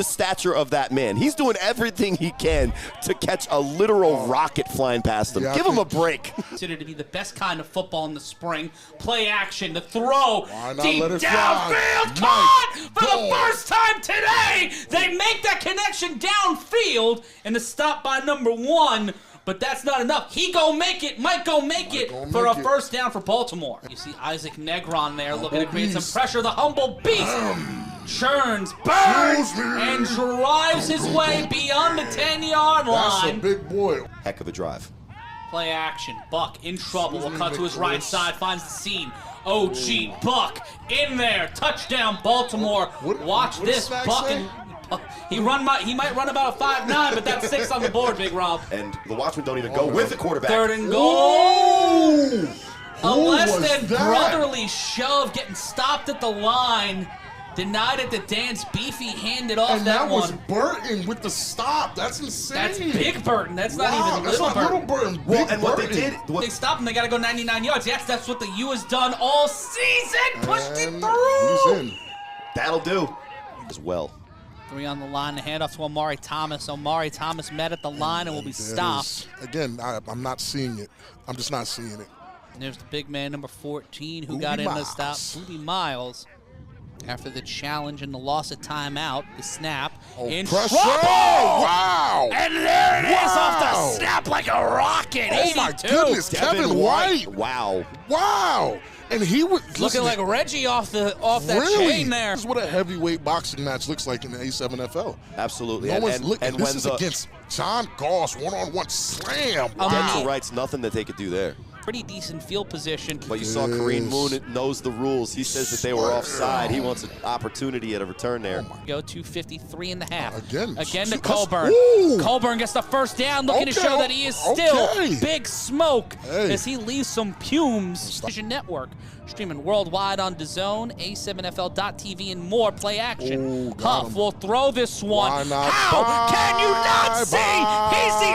Speaker 3: stature of that man. He's doing everything he can to catch a literal rocket flying past him.
Speaker 2: Yeah,
Speaker 3: Give him a break.
Speaker 1: Considered to be the best kind of football in the spring. Play action, the throw, deep
Speaker 2: let it
Speaker 1: downfield, caught for the first time today. They make that connection downfield, and the stop by number 1. But that's not enough. He might go make it for a first down for Baltimore. You see Isaac Negron there looking to create some pressure. The humble beast churns, burns, and drives his way beyond the 10-yard line.
Speaker 2: That's a big boy.
Speaker 3: Heck of a drive.
Speaker 1: Play action. Buck in trouble. Will cut to his right side. Finds the seam. OG Buck in there. Touchdown Baltimore. Watch this. Buck and he might run about a 5'9", but that's 6 on the board, Big Rob.
Speaker 3: And the Watchmen don't even go with the quarterback.
Speaker 1: 3rd and goal. A less than
Speaker 2: that?
Speaker 1: brotherly shove, getting stopped at the line. Denied it to Dan's Beefy, handed off
Speaker 2: And that was
Speaker 1: one.
Speaker 2: Burton with the stop. That's insane.
Speaker 1: That's Big Burton. That's not even
Speaker 2: that's
Speaker 1: Little
Speaker 2: not
Speaker 1: Burton.
Speaker 2: Little Burton.
Speaker 3: Well,
Speaker 2: Big
Speaker 3: and what they
Speaker 2: Burton.
Speaker 3: did,
Speaker 1: They stopped him. They got to go 99 yards. Yes, that's what the U has done all season. Pushed it
Speaker 2: And
Speaker 1: through.
Speaker 2: he's in.
Speaker 3: That'll do as well.
Speaker 1: 3 on the line. The handoff to Omari Thomas. Omari Thomas met at the line and will be stopped.
Speaker 2: Again, I'm not seeing it. I'm just not seeing it.
Speaker 1: And there's the big man, number 14, who
Speaker 2: Boobie
Speaker 1: got in the
Speaker 2: Miles.
Speaker 1: stop. Boobie Miles. After the challenge and the loss of timeout, the snap. In
Speaker 2: Pressure!
Speaker 1: trouble!
Speaker 2: Wow!
Speaker 1: And there it is off the
Speaker 2: Wow.
Speaker 1: snap like a rocket.
Speaker 2: Oh
Speaker 1: 82.
Speaker 2: my goodness, Kevin White!
Speaker 3: Wow.
Speaker 2: Wow! And he was
Speaker 1: Looking like Reggie off that chain there.
Speaker 2: This is what a heavyweight boxing match looks like in the A7FL.
Speaker 3: Absolutely.
Speaker 2: No one's
Speaker 3: and
Speaker 2: this
Speaker 3: when
Speaker 2: is
Speaker 3: the
Speaker 2: against John Goss, one-on-one slam.
Speaker 3: dental right's nothing that they could do there.
Speaker 1: Pretty decent field position.
Speaker 3: But you saw Kareem Moon knows the rules. He says that they were offside. He wants an opportunity at a return there.
Speaker 1: Go to 53 and a half.
Speaker 2: Again
Speaker 1: to Colburn.
Speaker 2: Ooh.
Speaker 1: Colburn gets the first down, looking to show that he is still big smoke as he leaves some fumes. Vision Network, streaming worldwide on DAZN, A7FL.TV, and more. Play action. Huff will throw this one.
Speaker 2: Why not?
Speaker 1: How can you not see? He's the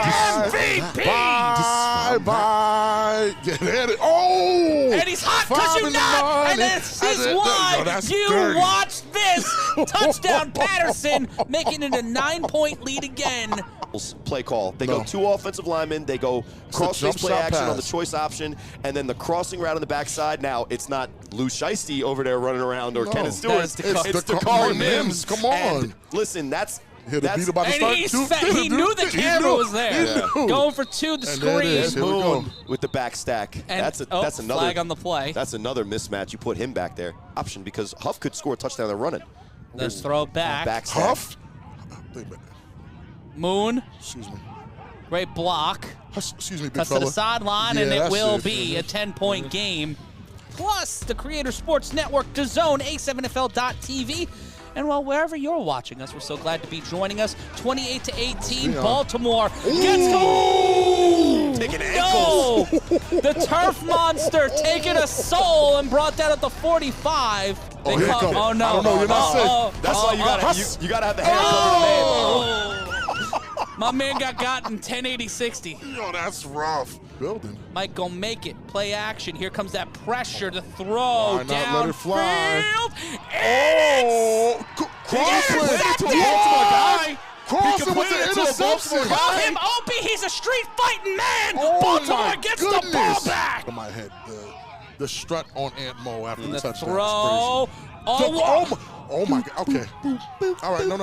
Speaker 1: MVP.
Speaker 2: Bye.
Speaker 1: And he's hot because you not. And this is why you watch this. Touchdown Patterson, making it a 9-point lead again.
Speaker 3: Play call. They go 2 offensive linemen. They go cross-face play action on the choice option, and then the crossing route on the backside. Now, it's not Lou Shiesty over there running around or Kenneth Stewart. It's Dakari Mims.
Speaker 2: Come on.
Speaker 3: And listen, that's
Speaker 2: Hit the beat about to
Speaker 1: And
Speaker 2: start.
Speaker 1: he knew the camera was there.
Speaker 2: He knew.
Speaker 1: Going for two, the
Speaker 2: And there it is.
Speaker 1: screen.
Speaker 2: Here we go.
Speaker 3: Moon with the back stack.
Speaker 1: And,
Speaker 3: That's another
Speaker 1: flag on the play.
Speaker 3: That's another mismatch. You put him back there. Option because Huff could score a touchdown. They're running.
Speaker 1: Let's throw it back.
Speaker 3: Back stack.
Speaker 2: Huff. Wait a minute.
Speaker 1: Moon,
Speaker 2: Excuse me.
Speaker 1: great block.
Speaker 2: Excuse me, big
Speaker 1: Cuts to
Speaker 2: fella.
Speaker 1: the sideline,
Speaker 2: Yeah,
Speaker 1: and it
Speaker 2: that's
Speaker 1: will
Speaker 2: it.
Speaker 1: be a 10-point game. Plus, the Creator Sports Network, DAZN, A7FL.TV. And well, wherever you're watching us, we're so glad to be joining us. 28-18,
Speaker 2: Yeah.
Speaker 1: Baltimore gets goal.
Speaker 3: Taking
Speaker 1: No!
Speaker 3: ankles.
Speaker 1: The turf monster taking a soul and brought that at the 45.
Speaker 2: Oh, here it come.
Speaker 1: Oh no!
Speaker 2: I don't know, you're not safe.
Speaker 3: That's why you gotta have the hair cover the name.
Speaker 1: My man got in 1080-60.
Speaker 2: Yo, that's rough. Building.
Speaker 1: Mike gonna make it. Play action. Here comes that pressure to throw
Speaker 2: Why not
Speaker 1: down
Speaker 2: let it fly?
Speaker 1: field.
Speaker 2: Oh, crossing
Speaker 1: intercepted!
Speaker 2: to the Baltimore guy. Crossing with
Speaker 3: completed
Speaker 2: the
Speaker 3: it to a
Speaker 2: interception.
Speaker 3: Baltimore
Speaker 1: Call
Speaker 3: guy.
Speaker 1: him Opie. He's a street fighting man.
Speaker 2: Oh
Speaker 1: Baltimore
Speaker 2: my
Speaker 1: gets
Speaker 2: goodness.
Speaker 1: the ball back.
Speaker 2: In my head, the strut on Aunt Mo after the touchdown.
Speaker 1: Throw.
Speaker 2: Oh my God. Okay. All right. No.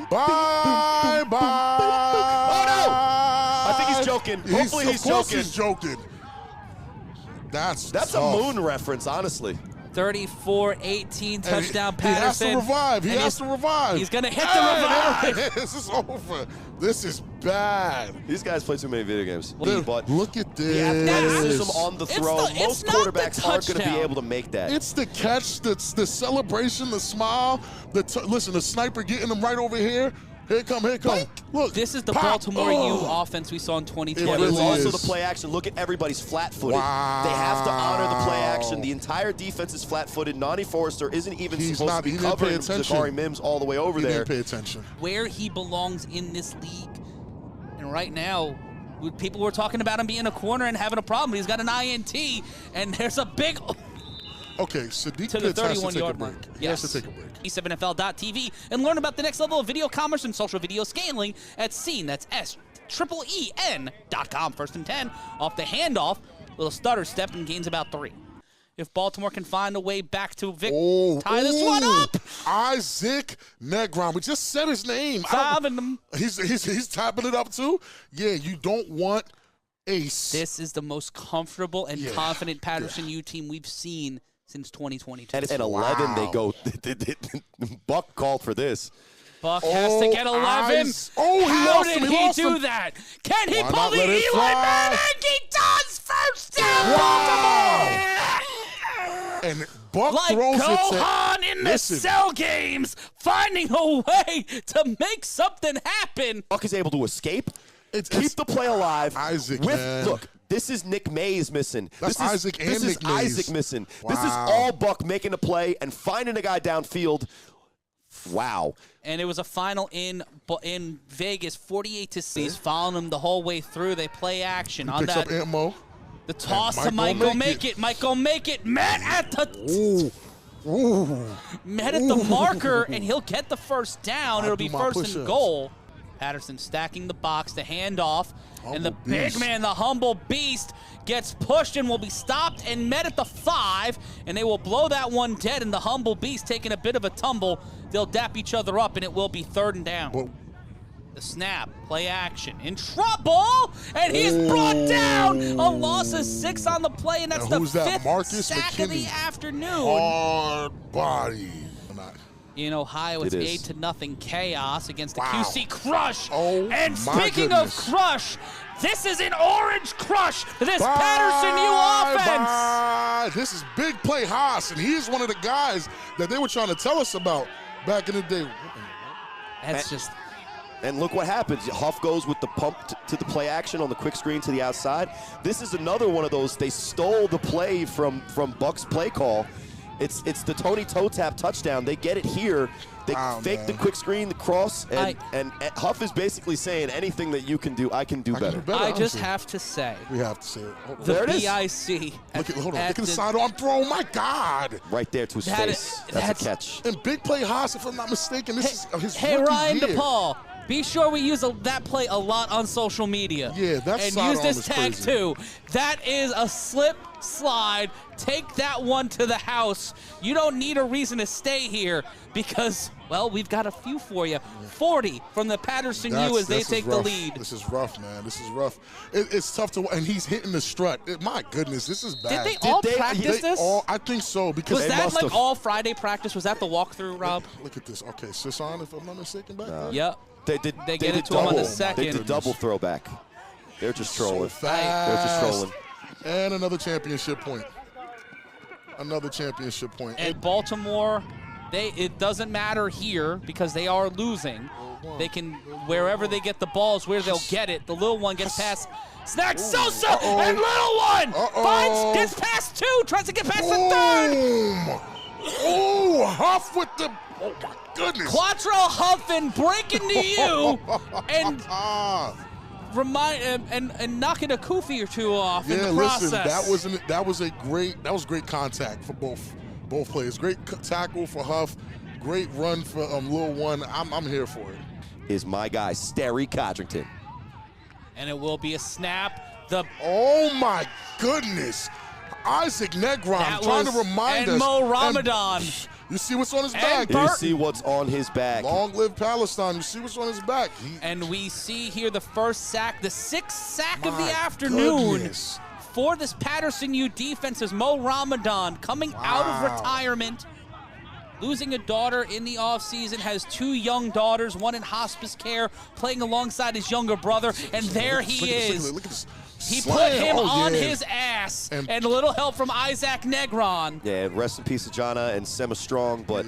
Speaker 2: Bye.
Speaker 3: Oh no! I think he's joking. Hopefully he's
Speaker 2: Of course
Speaker 3: joking.
Speaker 2: he's joking. That's
Speaker 3: That's
Speaker 2: tough.
Speaker 3: a Moon reference, honestly.
Speaker 1: 34-18
Speaker 2: And
Speaker 1: touchdown
Speaker 2: he has
Speaker 1: Patterson.
Speaker 2: to revive. He
Speaker 1: And
Speaker 2: has to revive.
Speaker 1: He's gonna hit the revive.
Speaker 2: This is over. This is bad.
Speaker 3: These guys play too many video games.
Speaker 2: Dude,
Speaker 3: But
Speaker 2: look at
Speaker 3: the
Speaker 2: this.
Speaker 3: athleticism on the
Speaker 1: It's
Speaker 3: throw,
Speaker 1: it's
Speaker 3: most
Speaker 1: not the
Speaker 3: quarterbacks aren't going to be
Speaker 1: touchdown.
Speaker 3: able to make that.
Speaker 2: It's the catch, the celebration, the smile. Listen, the sniper getting them right over here. Here come. Look.
Speaker 1: This is the
Speaker 2: Pop.
Speaker 1: Baltimore
Speaker 2: Oh.
Speaker 1: U offense we saw in 2020.
Speaker 3: Yeah, but it's
Speaker 2: really
Speaker 3: also
Speaker 2: is.
Speaker 3: the play action. Look at everybody's flat-footed.
Speaker 2: Wow.
Speaker 3: They have to honor the play action. The entire defense is flat-footed. Nani Forrester isn't even
Speaker 2: He's
Speaker 3: supposed
Speaker 2: not-
Speaker 3: to be
Speaker 2: he didn't pay
Speaker 3: covering
Speaker 2: attention.
Speaker 3: Zakari Mims all the way over
Speaker 2: He
Speaker 3: there.
Speaker 2: didn't pay attention.
Speaker 1: Where he belongs in this league. And right now, people were talking about him being a corner and having a problem. He's got an INT, and there's a big
Speaker 2: Okay, Sadiq
Speaker 1: to the
Speaker 2: Pitts has to
Speaker 1: 31-yard
Speaker 2: take a
Speaker 1: line.
Speaker 2: break. He has to take a break.
Speaker 1: A7FL.TV and learn about the next level of video commerce and social video scaling at Scene. That's SEEN.com. First and 10 off the handoff. Little stutter step and gains about 3. If Baltimore can find a way back to tie this one up.
Speaker 2: Isaac Negron. We just said his name.
Speaker 1: Solving them.
Speaker 2: He's tapping it up too. Yeah, you don't want ace.
Speaker 1: This is the most comfortable and confident Patterson U team we've seen since 2022.
Speaker 3: And 11, they go. Buck called for this.
Speaker 1: Buck has to get 11. How did he do that? Can he
Speaker 2: Why
Speaker 1: pull
Speaker 2: not
Speaker 1: the
Speaker 2: let it
Speaker 1: Eli
Speaker 2: fly?
Speaker 1: Manning? He does. First down, Baltimore.
Speaker 2: And Buck
Speaker 1: Like
Speaker 2: throws it to
Speaker 1: Gohan in the
Speaker 2: Listen.
Speaker 1: Cell games, finding a way to make something happen.
Speaker 3: Buck is able to escape,
Speaker 2: It's
Speaker 3: keep the play alive.
Speaker 2: Isaac,
Speaker 3: with,
Speaker 2: man.
Speaker 3: Look, this is Nick Mays missing.
Speaker 2: That's
Speaker 3: this is,
Speaker 2: Isaac and
Speaker 3: this
Speaker 2: Nick
Speaker 3: is
Speaker 2: Mays.
Speaker 3: Isaac missing. This is
Speaker 2: Wow.
Speaker 3: all Buck making a play and finding a guy downfield. Wow.
Speaker 1: And it was a final in Vegas, 48-6. He's following them the whole way through. They play action on
Speaker 2: picks
Speaker 1: that.
Speaker 2: up Aunt Mo.
Speaker 1: The toss
Speaker 2: And
Speaker 1: to Mike
Speaker 2: Mike
Speaker 1: go make it. Mike go make it. Matt at the Matt at the marker, and he'll get the first down. It'll be
Speaker 2: do my
Speaker 1: first and
Speaker 2: push-ups.
Speaker 1: goal. Patterson stacking the box, the handoff, and the
Speaker 2: Humble
Speaker 1: big
Speaker 2: beast.
Speaker 1: man, the humble beast, gets pushed and will be stopped and met at the 5, and they will blow that one dead, and the humble beast taking a bit of a tumble. They'll dap each other up, and it will be 3rd and down.
Speaker 2: Well,
Speaker 1: The snap, play action, in trouble, and he's brought down. A loss of 6 on the play, and that's
Speaker 2: And
Speaker 1: the
Speaker 2: who's that?
Speaker 1: 5th
Speaker 2: Marcus
Speaker 1: sack of the
Speaker 2: McKinney.
Speaker 1: afternoon.
Speaker 2: hard body. Not-
Speaker 1: In Ohio, it's
Speaker 3: It is.
Speaker 1: 8-0 chaos against the
Speaker 2: Wow.
Speaker 1: QC Crush.
Speaker 2: Oh,
Speaker 1: and
Speaker 2: my
Speaker 1: speaking
Speaker 2: goodness.
Speaker 1: of Crush, this is an orange crush. This Patterson U offense.
Speaker 2: Bye. This is Big Play Haas, and he's one of the guys that they were trying to tell us about back in the day.
Speaker 1: That's just
Speaker 3: And look what happens. Huff goes with the pump to the play action on the quick screen to the outside. This is another one of those. They stole the play from Buck's play call. It's the Tony toe tap touchdown. They get it here. They fake the quick screen, the cross, and Huff is basically saying anything that you can do, I can do better.
Speaker 1: I just have to say,
Speaker 2: We have to say it. Hold on.
Speaker 1: the
Speaker 3: There it is.
Speaker 1: BIC.
Speaker 2: Hold on. Look at the sidearm throw. My God.
Speaker 3: Right there to his face. That's a catch.
Speaker 2: And Big Play Haas, if I'm not mistaken, this is his
Speaker 1: Hey,
Speaker 2: rookie
Speaker 1: Ryan
Speaker 2: year.
Speaker 1: DePaul, be sure we use that play a lot on social media.
Speaker 2: Yeah, that
Speaker 1: and
Speaker 2: sidearm
Speaker 1: use this
Speaker 2: is
Speaker 1: tag
Speaker 2: crazy.
Speaker 1: too. That is a slip slide. Take that one to the house. You don't need a reason to stay here because Well, we've got a few for you. 40 from the Patterson U as they take the lead.
Speaker 2: This is rough, man. This is rough. It's tough to, and he's hitting the strut. My goodness, this is bad.
Speaker 1: Did they all practice this?
Speaker 2: I think so. Because
Speaker 1: was that like all Friday practice? Was that the walkthrough, Rob?
Speaker 2: Look at this. Okay, Sisson, if I'm not mistaken, back there.
Speaker 1: Yep.
Speaker 3: They
Speaker 1: get it to him on the second.
Speaker 3: They did double throwback. They're just trolling.
Speaker 2: So
Speaker 3: They're just trolling.
Speaker 2: And another championship point. Another championship point.
Speaker 1: And Baltimore, it doesn't matter here because they are losing. They can, wherever they get the ball is where they'll get it. The little one gets past Snack Sosa, and little one gets past 2, tries to get past the 3rd.
Speaker 2: Oh, Huff with the, oh my goodness.
Speaker 1: Quattrell Huffin breaking to you and and knocking a Kofi or 2 off in the process.
Speaker 2: Listen, that was great contact for both players. Great tackle for Huff, great run for Lil One. I'm here for it.
Speaker 3: Is my guy Sterry Codrington.
Speaker 1: And it will be a snap.
Speaker 2: Oh my goodness. Isaac Negron trying to remind us.
Speaker 1: And Mo Ramadan.
Speaker 2: You see what's on his back.
Speaker 3: You see what's on his back.
Speaker 2: Long live Palestine. You see what's on his back.
Speaker 1: And we see here the first sack, the 6th sack of the afternoon for this Patterson U defense is Mo Ramadan coming out of retirement. Losing a daughter in the offseason, has 2 young daughters, one in hospice care, playing alongside his younger brother, and there he is.
Speaker 2: Look at this.
Speaker 1: He put him on his ass, and a little help from Isaac Negron.
Speaker 3: Yeah, rest in peace to Jana and Sema Strong, but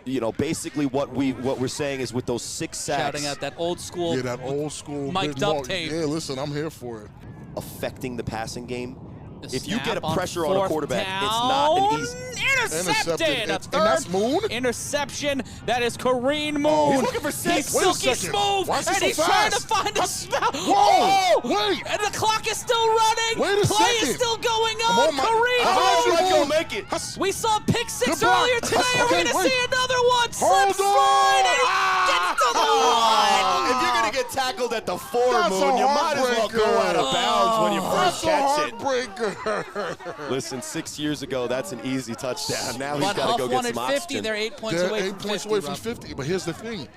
Speaker 3: you know, basically what we're saying is with those 6 sacks.
Speaker 1: Shouting out that old school.
Speaker 2: Yeah, that old school.
Speaker 1: Mic'd up tape.
Speaker 2: Yeah, listen, I'm here for it.
Speaker 3: Affecting the passing game. If you
Speaker 1: Snap
Speaker 3: get a pressure on a quarterback,
Speaker 1: down.
Speaker 3: it's not an easy.
Speaker 1: Intercepted. A third
Speaker 2: and that's Moon?
Speaker 1: interception. That is Kareem Moon.
Speaker 3: He's looking for 6.
Speaker 1: He's silky smooth, and he's trying to find a spell.
Speaker 2: Whoa! Wait!
Speaker 1: And the clock is still running.
Speaker 2: Wait a
Speaker 1: Play
Speaker 2: second.
Speaker 1: is still going
Speaker 2: Come
Speaker 1: on.
Speaker 2: on,
Speaker 1: Kareem Moon.
Speaker 3: Make it.
Speaker 1: We saw pick 6
Speaker 2: Good block.
Speaker 1: earlier today.
Speaker 2: Okay,
Speaker 1: We're going to
Speaker 2: wait.
Speaker 1: see another one.
Speaker 2: Hold
Speaker 1: Slip slide, and he gets to the line.
Speaker 3: If you're gonna get tackled at the 4
Speaker 2: That's
Speaker 3: Moon,
Speaker 2: a
Speaker 3: you might as well go out of bounds when you first catch it.
Speaker 2: Heartbreaker.
Speaker 3: Listen, 6 years ago, that's an easy touchdown. Now he's
Speaker 1: But
Speaker 3: got to
Speaker 1: Huff
Speaker 3: go
Speaker 1: won
Speaker 3: get
Speaker 1: at
Speaker 3: some
Speaker 1: 50.
Speaker 3: oxygen.
Speaker 1: They're 8 points
Speaker 2: They're
Speaker 1: away
Speaker 2: 8
Speaker 1: from
Speaker 2: points
Speaker 1: 50.
Speaker 2: away from 50. But here's the thing.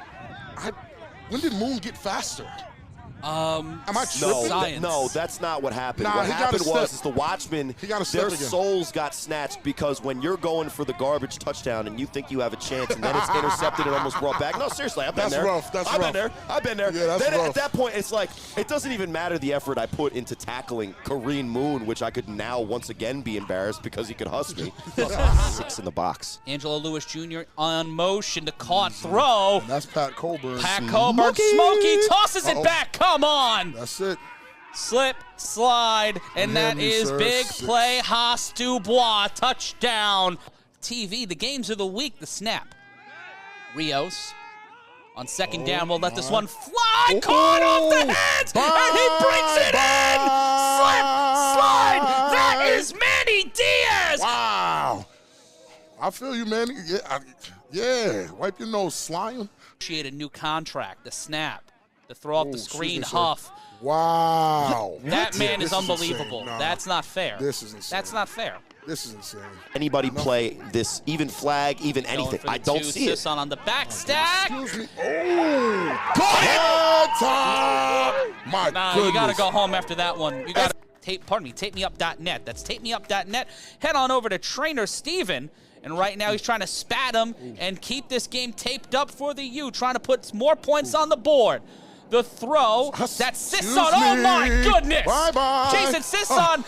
Speaker 2: When did Moon get faster? Am I tripping?
Speaker 1: Science.
Speaker 3: No, that's not what happened.
Speaker 2: Nah,
Speaker 3: what
Speaker 2: he got
Speaker 3: happened
Speaker 2: a
Speaker 3: was
Speaker 2: step.
Speaker 3: the Watchmen,
Speaker 2: He got a step
Speaker 3: their
Speaker 2: again.
Speaker 3: souls got snatched because when you're going for the garbage touchdown and you think you have a chance and then it's intercepted and almost brought back. No, seriously, I've been
Speaker 2: That's
Speaker 3: there.
Speaker 2: rough. That's
Speaker 3: I've
Speaker 2: rough.
Speaker 3: been there. I've been there.
Speaker 2: Yeah, that's
Speaker 3: then
Speaker 2: rough.
Speaker 3: at that point, it's like, it doesn't even matter the effort I put into tackling Kareem Moon, which I could now once again be embarrassed because he could huss me. 6 in the box.
Speaker 1: Angelo Lewis Jr. on motion to caught throw.
Speaker 2: And that's Pat Coburn.
Speaker 1: Pat Coburn, Smokey tosses it back. Come on.
Speaker 2: That's it.
Speaker 1: Slip, slide, and that is big play. Haas Dubois, touchdown. TV, the games of the week, the snap. Rios on second down will let this one fly. Caught off the hands, and he brings it in. Slip, slide. That is Manny Diaz.
Speaker 2: Wow. I feel you, man. Yeah, wipe your nose, slime.
Speaker 1: Appreciate a new contract, the snap, the throw off the screen, Huff.
Speaker 2: Wow.
Speaker 1: That man is
Speaker 2: This
Speaker 1: unbelievable.
Speaker 2: insane. Nah.
Speaker 1: That's not fair.
Speaker 2: This is insane.
Speaker 1: That's not fair.
Speaker 2: This is insane.
Speaker 3: Anybody play this, even flag, even anything. I don't see it.
Speaker 1: Sisson on the back stack.
Speaker 2: Excuse me. Oh. My goodness.
Speaker 1: You got to go home after that one. You got to tapemeup.net. That's tapemeup.net. Head on over to trainer Steven. And right now he's trying to spat him and keep this game taped up for the U, trying to put more points on the board. The throw, that's Sisson. Oh, my goodness.
Speaker 2: Bye-bye.
Speaker 1: Jason Sisson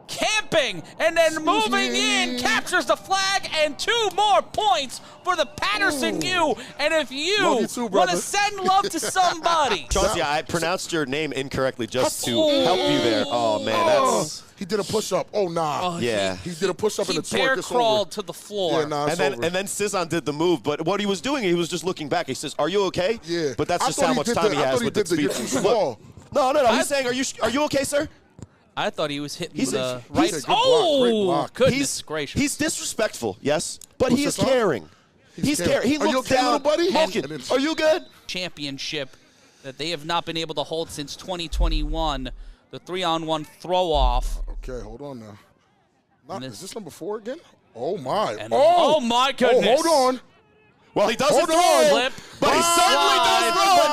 Speaker 1: camping and then moving in, captures the flag, and 2 more points for the Patterson U. And if you want to send love to somebody.
Speaker 3: Chauncey, I pronounced your name incorrectly just to help you there. Oh, man, that's...
Speaker 2: He did a push-up. Oh, nah.
Speaker 3: Yeah.
Speaker 2: He did a push-up in the
Speaker 1: He bear
Speaker 2: twerk.
Speaker 1: crawled to the floor.
Speaker 2: Yeah, nah,
Speaker 3: and then Sisson did the move, but what he was doing, he was just looking back. He says, "Are you okay?"
Speaker 2: Yeah.
Speaker 3: But that's
Speaker 2: I
Speaker 3: just
Speaker 2: thought
Speaker 3: how
Speaker 2: he
Speaker 3: much
Speaker 2: did
Speaker 3: time
Speaker 2: the-
Speaker 3: he
Speaker 2: I
Speaker 3: has
Speaker 2: thought he
Speaker 3: with the
Speaker 2: did the
Speaker 3: speed.
Speaker 2: you're too small.
Speaker 3: No. He's saying, "Are you okay, sir?"
Speaker 1: I thought he was hitting
Speaker 3: He's
Speaker 1: the
Speaker 3: a-
Speaker 1: right.
Speaker 3: he's a
Speaker 2: good block, great block.
Speaker 1: Goodness gracious.
Speaker 3: He's disrespectful, yes, but he is
Speaker 2: Sisson?
Speaker 3: caring. He's caring. He
Speaker 2: Are you
Speaker 3: looks
Speaker 2: okay,
Speaker 3: down.
Speaker 2: little buddy?
Speaker 3: Malkin, are you good?
Speaker 1: Championship that they have not been able to hold since 2021. The 3-on-1 throw-off.
Speaker 2: Okay, hold on now.
Speaker 1: And
Speaker 2: Is this number 4 again? Oh, my.
Speaker 1: And oh, my goodness.
Speaker 2: Oh, hold on.
Speaker 3: Well, he doesn't
Speaker 2: Hold
Speaker 3: throw,
Speaker 2: on.
Speaker 1: Slip.
Speaker 3: but he certainly does run.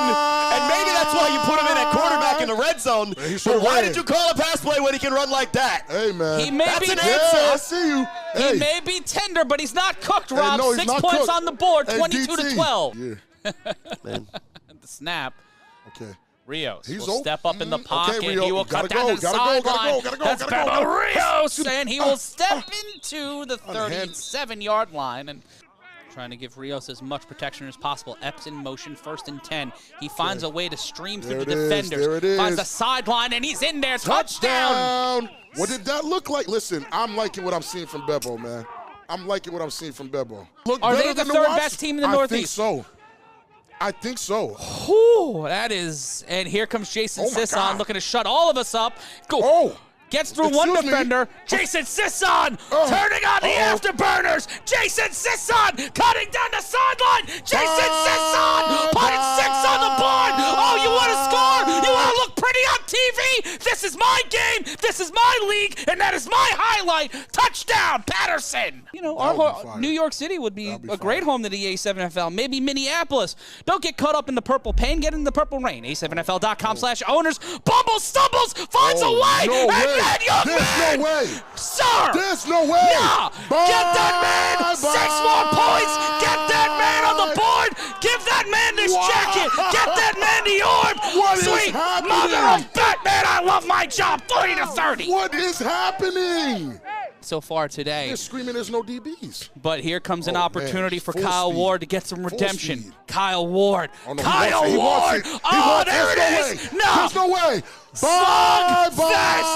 Speaker 3: And maybe that's why you put him in at quarterback in the red zone.
Speaker 2: He
Speaker 3: But
Speaker 2: should've
Speaker 3: why
Speaker 2: ran.
Speaker 3: did you call a pass play when he can run like that?
Speaker 2: Hey, man.
Speaker 1: He may
Speaker 3: That's
Speaker 1: be
Speaker 3: an
Speaker 2: Yeah,
Speaker 3: answer.
Speaker 2: I see you. Hey.
Speaker 1: He may be tender, but he's not cooked, Rob.
Speaker 2: no, he's
Speaker 1: 6
Speaker 2: not
Speaker 1: points
Speaker 2: cooked.
Speaker 1: on the board,
Speaker 2: Hey,
Speaker 1: 22 to
Speaker 2: DT.
Speaker 1: 12.
Speaker 2: Yeah.
Speaker 3: Man.
Speaker 1: The snap.
Speaker 2: Okay.
Speaker 1: Rios
Speaker 2: He's
Speaker 1: will
Speaker 2: open.
Speaker 1: step up in the
Speaker 2: Okay,
Speaker 1: pocket.
Speaker 2: Rio,
Speaker 1: He will
Speaker 2: gotta
Speaker 1: cut down
Speaker 2: go,
Speaker 1: the
Speaker 2: gotta go,
Speaker 1: sideline.
Speaker 2: gotta go,
Speaker 1: That's
Speaker 2: gotta go.
Speaker 1: Beto Rios, and he will step into the
Speaker 2: Underhand.
Speaker 1: 37-yard line and trying to give Rios as much protection as possible. Epps in motion, 1st and 10. He finds a way to stream through the
Speaker 2: There it is,
Speaker 1: defenders.
Speaker 2: there it is.
Speaker 1: Finds the sideline, and he's in there. Touchdown!
Speaker 2: What did that look like? Listen, I'm liking what I'm seeing from Bebo, man. I'm liking what I'm seeing from Bebo. Look
Speaker 1: Are
Speaker 2: better
Speaker 1: they the
Speaker 2: than
Speaker 1: third
Speaker 2: Wasp-
Speaker 1: best team in the
Speaker 2: I think
Speaker 1: Northeast?
Speaker 2: so. I think so.
Speaker 1: Whew, that is, and here comes Jason
Speaker 2: Oh my
Speaker 1: Sisson
Speaker 2: God.
Speaker 1: looking to shut all of us up. Go.
Speaker 2: Oh.
Speaker 1: Gets through one
Speaker 2: Excuse me.
Speaker 1: defender. Jason Sisson turning on the afterburners. Jason Sisson cutting down the sideline. Jason Sisson putting 6 on the board. Oh, you want to score? You want to look pretty on TV? This is my game. This is my league, and that is my highlight. Touchdown, Patterson. You know,
Speaker 2: That would be fire.
Speaker 1: New York City would be
Speaker 2: That'd be
Speaker 1: a great
Speaker 2: fire.
Speaker 1: home to the A7FL. Maybe Minneapolis. Don't get caught up in the purple pain. Get in the purple rain. A7FL.com/owners. Bumbles, stumbles, finds a way.
Speaker 2: No way.
Speaker 1: That young
Speaker 2: There's
Speaker 1: man,
Speaker 2: no way.
Speaker 1: sir.
Speaker 2: There's no way.
Speaker 1: Yeah. Get that man 6 more points. Get that man on the board. Give that man this jacket. Get that man the orb.
Speaker 2: What is
Speaker 1: Sweet
Speaker 2: happening?
Speaker 1: mother of Batman, I love my job. 30 to 30.
Speaker 2: What is happening?
Speaker 1: So far today.
Speaker 2: They're screaming there's no DBs.
Speaker 1: But here comes an
Speaker 2: Oh,
Speaker 1: opportunity
Speaker 2: man.
Speaker 1: for
Speaker 2: Full
Speaker 1: Kyle
Speaker 2: speed.
Speaker 1: Ward to get some
Speaker 2: Full
Speaker 1: redemption.
Speaker 2: speed.
Speaker 1: Kyle Ward.
Speaker 2: Oh, no,
Speaker 1: Kyle
Speaker 2: he
Speaker 1: Ward.
Speaker 2: wants it. He
Speaker 1: Oh,
Speaker 2: wants
Speaker 1: there
Speaker 2: There's
Speaker 1: it is.
Speaker 2: No way. There's no way.
Speaker 1: Slug
Speaker 2: Bye,
Speaker 1: fest.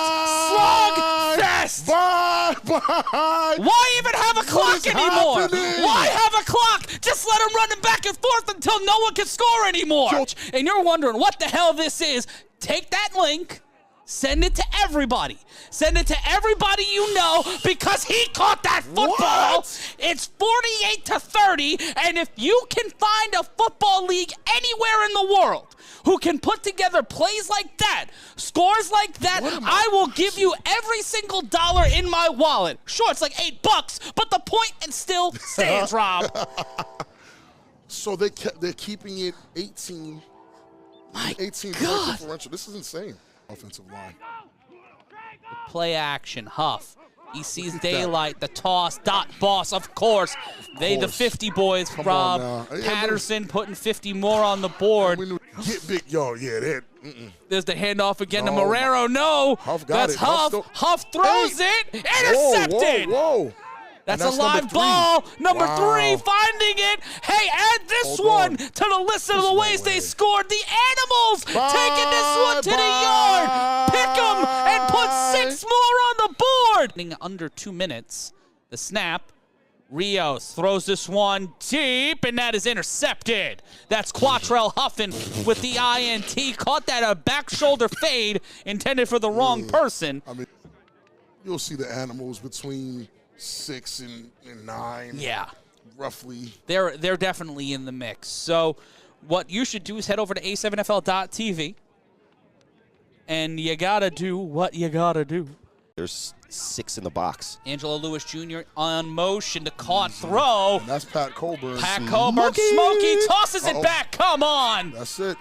Speaker 1: Slug fest.
Speaker 2: Bye, bye.
Speaker 1: Why even have a clock
Speaker 2: is
Speaker 1: anymore?
Speaker 2: happening?
Speaker 1: Why have a clock? Just let him run it back and forth until no one can score anymore. And you're wondering what the hell this is. Take that link. Send it to everybody. Send it to everybody you know because he caught that football.
Speaker 2: What?
Speaker 1: It's 48 to 30, and if you can find a football league anywhere in the world who can put together plays like that, scores like that, I will give you every single dollar in my wallet. Sure, it's like $8, but the point and still stands, Rob.
Speaker 2: So they're keeping it 18.
Speaker 1: My
Speaker 2: 18 point
Speaker 1: God.
Speaker 2: differential. This is insane. Offensive line.
Speaker 1: Play action, Huff. He sees daylight, the toss, dot boss, of course. They, the
Speaker 2: course.
Speaker 1: 50 boys,
Speaker 2: Come
Speaker 1: Rob.
Speaker 2: on now. Yeah,
Speaker 1: Patterson putting 50 more on the board.
Speaker 2: We knew get big, yo, yeah, that.
Speaker 1: There's the handoff again
Speaker 2: No.
Speaker 1: to Marrero. No,
Speaker 2: Huff got
Speaker 1: that's
Speaker 2: it. Huff
Speaker 1: Huff.
Speaker 2: still-
Speaker 1: Huff throws it. Intercepted.
Speaker 2: Whoa, whoa.
Speaker 1: That's
Speaker 2: And
Speaker 1: a
Speaker 2: number
Speaker 1: live
Speaker 2: 3.
Speaker 1: ball. Number
Speaker 2: Wow.
Speaker 1: 3 finding it. Hey, add this
Speaker 2: Hold
Speaker 1: one
Speaker 2: on.
Speaker 1: to the list of
Speaker 2: There's
Speaker 1: the
Speaker 2: no
Speaker 1: ways they
Speaker 2: way.
Speaker 1: scored. The Animals
Speaker 2: Bye,
Speaker 1: taking this one to the yard. Pick them and put 6 more on the board. Under 2 minutes. The snap. Rios throws this one deep, and that is intercepted. That's Quattrell Huffin with the INT. Caught that a back shoulder fade intended for the wrong person.
Speaker 2: I mean, you'll see the Animals between 6 and 9.
Speaker 1: Yeah.
Speaker 2: Roughly.
Speaker 1: They're definitely in the mix. So what you should do is head over to a7fl.tv, and you got to do what you got to do.
Speaker 3: There's 6 in the box.
Speaker 1: Angelo Lewis Jr. on motion to caught throw.
Speaker 2: And that's Pat Coburn.
Speaker 1: Pat Coburn, Smokey tosses it back. Come on.
Speaker 2: That's it.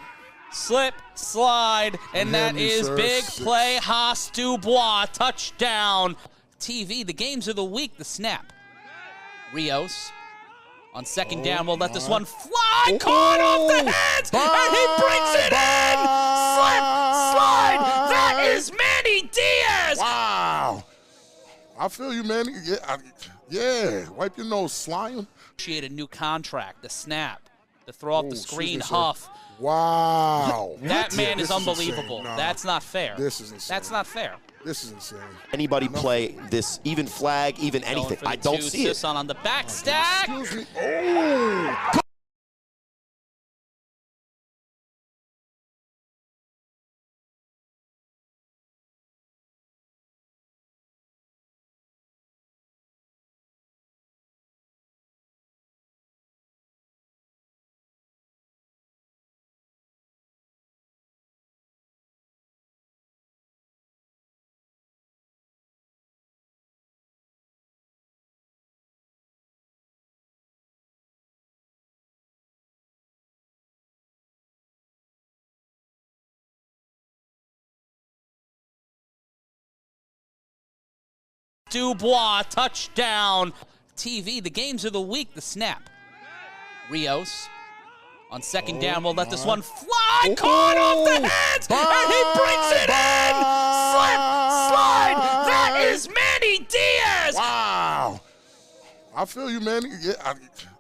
Speaker 1: Slip, slide, and that
Speaker 2: Henry,
Speaker 1: is
Speaker 2: sir.
Speaker 1: big
Speaker 2: 6.
Speaker 1: play. Haas Dubois, touchdown. TV, the games of the week, the snap. Rios on second down will let this one fly. Caught off the hands, and he brings it in. Slip, slide. That is Manny Diaz.
Speaker 2: Wow. I feel you, man. Yeah, wipe your nose, slime.
Speaker 1: Appreciate a new contract, the snap, the throw off the screen, Huff.
Speaker 2: Wow.
Speaker 1: That man
Speaker 2: This
Speaker 1: is unbelievable.
Speaker 2: insane. Nah,
Speaker 1: That's not fair.
Speaker 2: This is insane.
Speaker 1: That's not fair.
Speaker 2: This is insane.
Speaker 3: Anybody play this, even flag, even anything.
Speaker 1: Going for the
Speaker 3: I don't
Speaker 1: 2,
Speaker 3: see it.
Speaker 1: Sisson on the back stack.
Speaker 2: Excuse me. Oh.
Speaker 1: Dubois, touchdown. TV, the games of the week, the snap. Rios on second down will let this one fly, caught off the hands, and he brings it in! Slide! That is Manny Diaz!
Speaker 2: Wow. I feel you, man.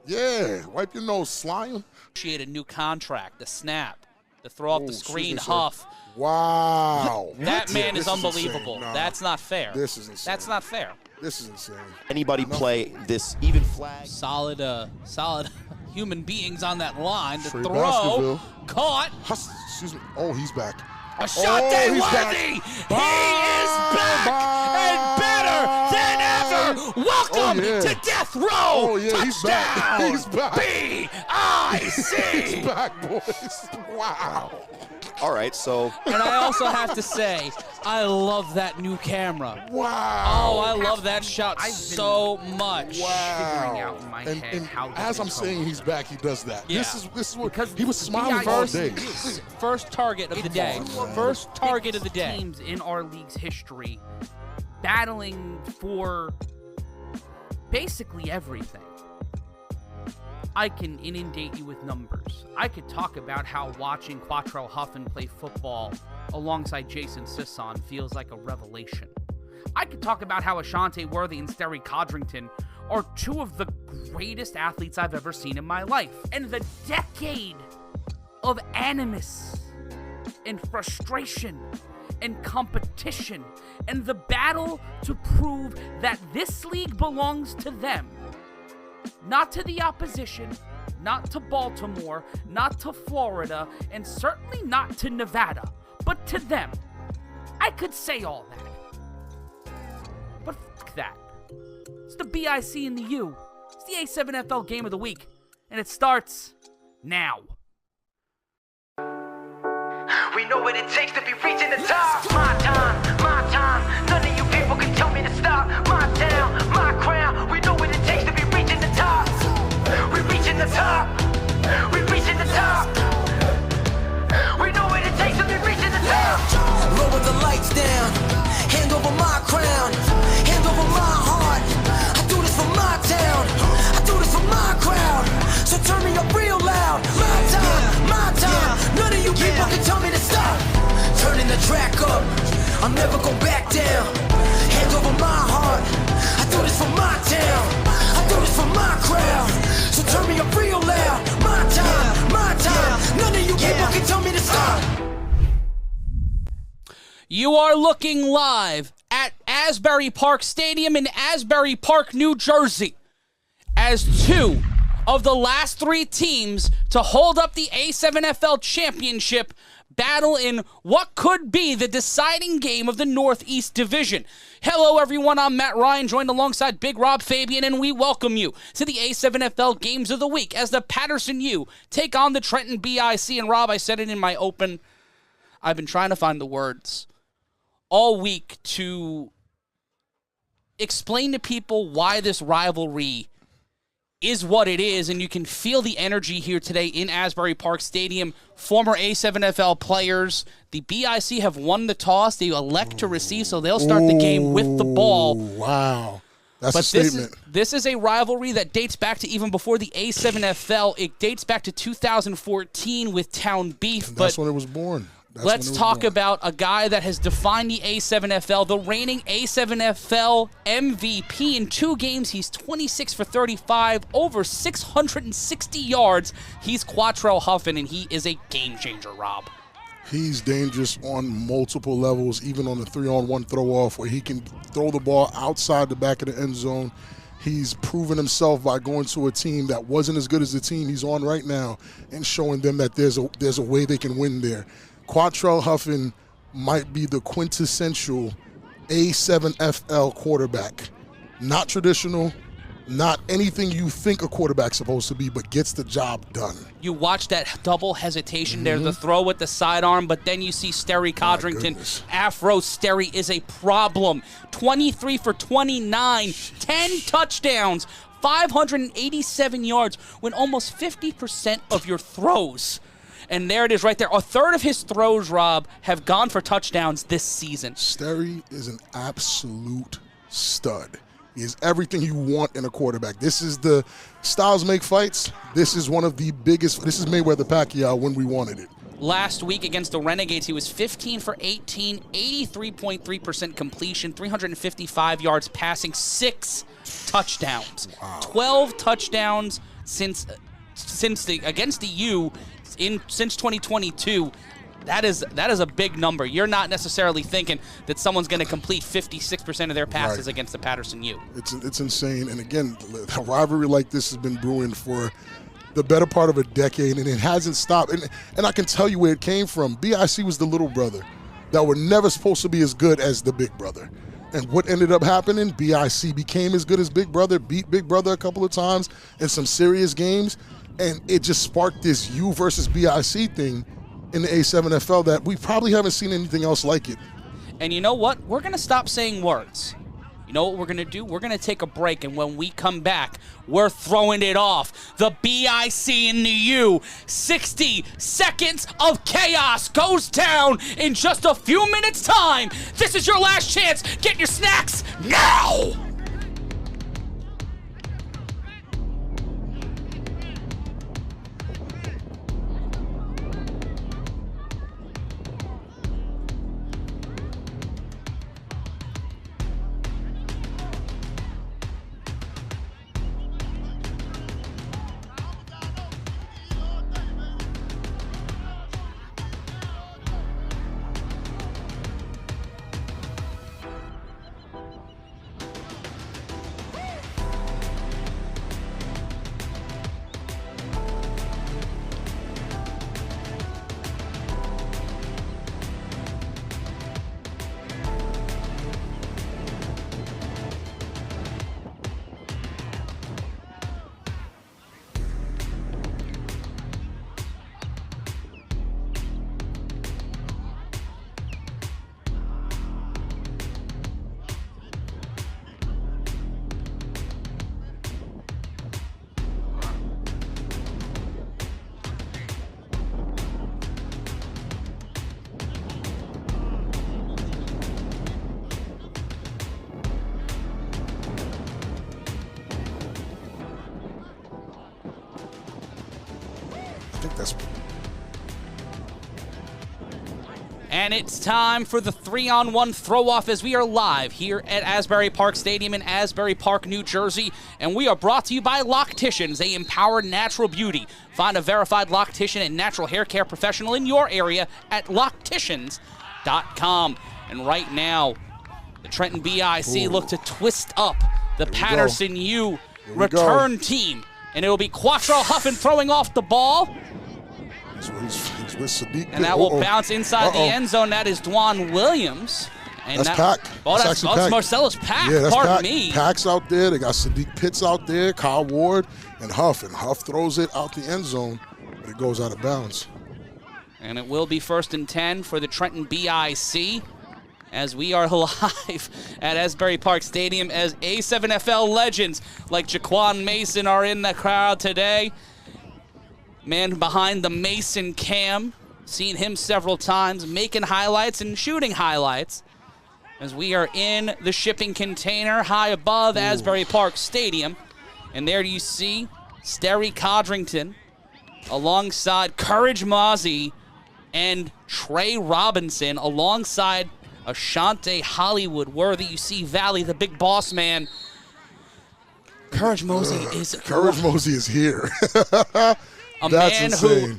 Speaker 2: Yeah, wipe your nose, slime.
Speaker 1: She had a new contract, the snap, the throw off the screen, Huff.
Speaker 2: Wow.
Speaker 1: That man is
Speaker 2: This
Speaker 1: unbelievable.
Speaker 2: insane. Nah.
Speaker 1: That's not fair.
Speaker 2: This is insane.
Speaker 1: That's not fair.
Speaker 2: This is insane.
Speaker 3: Anybody play this even flag?
Speaker 1: Solid human beings on that line. The
Speaker 2: Trey
Speaker 1: throw,
Speaker 2: Baskerville.
Speaker 1: caught.
Speaker 2: Excuse me. Oh, he's back.
Speaker 1: A shot day
Speaker 2: he's
Speaker 1: worthy.
Speaker 2: back.
Speaker 1: He is back and better than ever. Welcome to death row.
Speaker 2: Oh, yeah, he's back.
Speaker 1: Touchdown.
Speaker 2: He's back.
Speaker 1: B-I-C.
Speaker 2: He's back, boys. Wow.
Speaker 3: All right, so
Speaker 1: And I also have to say, I love that new camera.
Speaker 2: Wow.
Speaker 1: Oh, I love that shot so much.
Speaker 2: Wow.
Speaker 4: out in my
Speaker 2: and
Speaker 4: head
Speaker 2: and
Speaker 4: how
Speaker 2: as I'm
Speaker 4: this
Speaker 2: saying he's back, he does that.
Speaker 1: Yeah.
Speaker 2: This is what
Speaker 4: Because
Speaker 2: he was smiling all day.
Speaker 1: First target of the day. First target of the day.
Speaker 4: Teams in our league's history battling for basically everything. I can inundate you with numbers. I could talk about how watching Quattrell Huffin play football alongside Jason Sisson feels like a revelation. I could talk about how Ashante Worthy and Sterry Codrington are two of the greatest athletes I've ever seen in my life. And the decade of animus and frustration and competition and the battle to prove that this league belongs to them, not to the opposition, not to Baltimore, not to Florida, and certainly not to Nevada, but to them. I could say all that. But fuck that. It's the BIC and the U. It's the A7FL Game of the Week, and it starts now.
Speaker 5: We know what it takes to be reaching the top. My time, none of you people can tell me to stop. My town, my crown. We know what it takes to be reaching the top. We're reaching the top. We're reaching the top. We know what it takes to be reaching the top.
Speaker 6: Lower the lights down. Hand over my crown. Hand over my heart. I do this for my town. I do this for my crowd. So turn me up real loud. My time, my time. None of you people can tell me to stop. Turning the track up. I'll never go back down. Hand over my heart. I do this for my town. I do this for my crowd. So turn me up real loud. My time, my time. None of you people can tell me to stop.
Speaker 1: You are looking live at Asbury Park Stadium in Asbury Park, New Jersey, as two of the last three teams to hold up the A7FL championship battle in what could be the deciding game of the Northeast Division. Hello, everyone. I'm Matt Ryan, joined alongside Big Rob Fabien, and we welcome you to the A7FL Games of the Week as the Patterson U take on the Trenton Bic. And Rob, I said it in my open, I've been trying to find the words all week to explain to people why this rivalry is what it is, and you can feel the energy here today in Asbury Park Stadium. Former A7FL players, the BIC have won the toss. They elect to receive, so they'll start the game with the ball.
Speaker 2: Wow. That's a
Speaker 1: But
Speaker 2: statement.
Speaker 1: this is a rivalry that dates back to even before the A7FL. It dates back to 2014 with Town Beef.
Speaker 2: That's when it was born.
Speaker 1: Let's talk about a guy that has defined the A7FL, the reigning A7FL MVP. In 2 games, he's 26 for 35, over 660 yards. He's Quattrell Huffin, and he is a game changer, Rob.
Speaker 2: He's dangerous on multiple levels, even on the 3-on-1 throw-off where he can throw the ball outside the back of the end zone. He's proven himself by going to a team that wasn't as good as the team he's on right now and showing them that there's a way they can win there. Quattrell Huffin might be the quintessential A7FL quarterback. Not traditional, not anything you think a quarterback's supposed to be, but gets the job done.
Speaker 1: You watch that double hesitation there, the throw with the sidearm, but then you see Sterry Codrington. Afro Sterry is a problem. 23 for 29, 10 touchdowns, 587 yards, when almost 50% of your throws, and there it is right there, a third of his throws, Rob, have gone for touchdowns this season.
Speaker 2: Sterry is an absolute stud. He is everything you want in a quarterback. This is the styles make fights. This is one of the biggest. This is Mayweather-Pacquiao when we wanted it.
Speaker 1: Last week against the Renegades, he was 15 for 18, 83.3% completion, 355 yards passing, 6 touchdowns. Wow. 12 touchdowns since against the U since 2022. That is a big number. You're not necessarily thinking that someone's going to complete 56% of their passes against the Patterson U.
Speaker 2: It's insane. And again, a rivalry like this has been brewing for the better part of a decade, and it hasn't stopped. And I can tell you where it came from. BIC was the little brother that were never supposed to be as good as the big brother. And what ended up happening, BIC became as good as Big Brother, beat Big Brother a couple of times in some serious games, and it just sparked this U versus BIC thing in the A7FL that we probably haven't seen anything else like it.
Speaker 1: And you know what? We're going to stop saying words. You know what we're going to do? We're going to take a break, and when we come back, we're throwing it off. The BIC and the U. 60 seconds of chaos goes down in just a few minutes' time. This is your last chance. Get your snacks now! And it's time for the 3-on-1 throw-off as we are live here at Asbury Park Stadium in Asbury Park, New Jersey. And we are brought to you by Locticians. They empower natural beauty. Find a verified loctician and natural hair care professional in your area at locticians.com. And right now, the Trenton Bic look to twist up the Patterson U return team. And it'll be Quattro Huffin throwing off the ball.
Speaker 2: He's with Sadiq.
Speaker 1: And that will bounce inside the end zone. That is Dwan Williams. And
Speaker 2: that's Pack.
Speaker 1: Oh, that's Marcellus Pack.
Speaker 2: Yeah, that's
Speaker 1: Pardon
Speaker 2: Pack.
Speaker 1: me.
Speaker 2: Pack's out there. They got Sadiq Pitts out there, Kyle Ward, and Huff. And Huff throws it out the end zone, but it goes out of bounds.
Speaker 1: And it will be 1st and 10 for the Trenton Bic as we are live at Asbury Park Stadium as A7FL legends like Jaquan Mason are in the crowd today. Man behind the Mason cam, seen him several times, making highlights and shooting highlights as we are in the shipping container high above Asbury Park Stadium. And there you see Sterry Codrington alongside Courage Mozzie and Trey Robinson alongside Ashante Hollywood Worthy. You see Valley, the big boss man. Courage Mozzie
Speaker 2: is here.
Speaker 1: That's man insane. Who,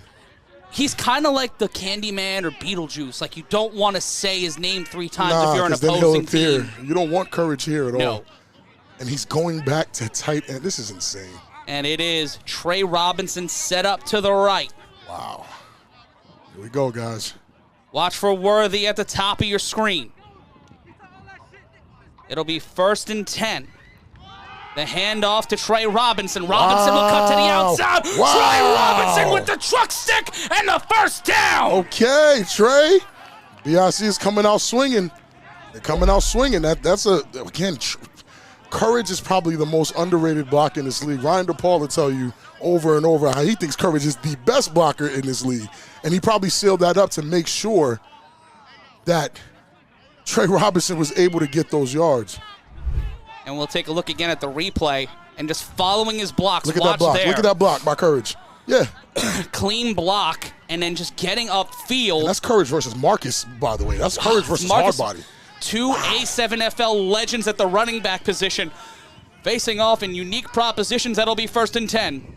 Speaker 1: he's kind of like the Candyman or Beetlejuice. Like, you don't want to say his name 3 times if you're an opposing team.
Speaker 2: You don't want Courage here at all. And he's going back to tight end. This is insane.
Speaker 1: And it is Trey Robinson set up to the right.
Speaker 2: Wow. Here we go, guys.
Speaker 1: Watch for Worthy at the top of your screen. It'll be 1st and 10. The handoff to Trey Robinson. Robinson will cut to the outside. Trey Robinson with the truck stick and the 1st down.
Speaker 2: Okay, Trey. BIC is coming out swinging. They're coming out swinging. Again, Courage is probably the most underrated blocker in this league. Ryan DePaul will tell you over and over how he thinks Courage is the best blocker in this league. And he probably sealed that up to make sure that Trey Robinson was able to get those yards.
Speaker 1: And we'll take a look again at the replay and just following his blocks.
Speaker 2: Look at that block.
Speaker 1: There.
Speaker 2: Look at that block by Courage. Yeah.
Speaker 1: Clean block and then just getting upfield.
Speaker 2: And that's Courage versus Marcus, by the way. That's Courage versus
Speaker 1: Marcus,
Speaker 2: Hardbody.
Speaker 1: Two A7FL legends at the running back position facing off in unique propositions. That'll be 1st and 10.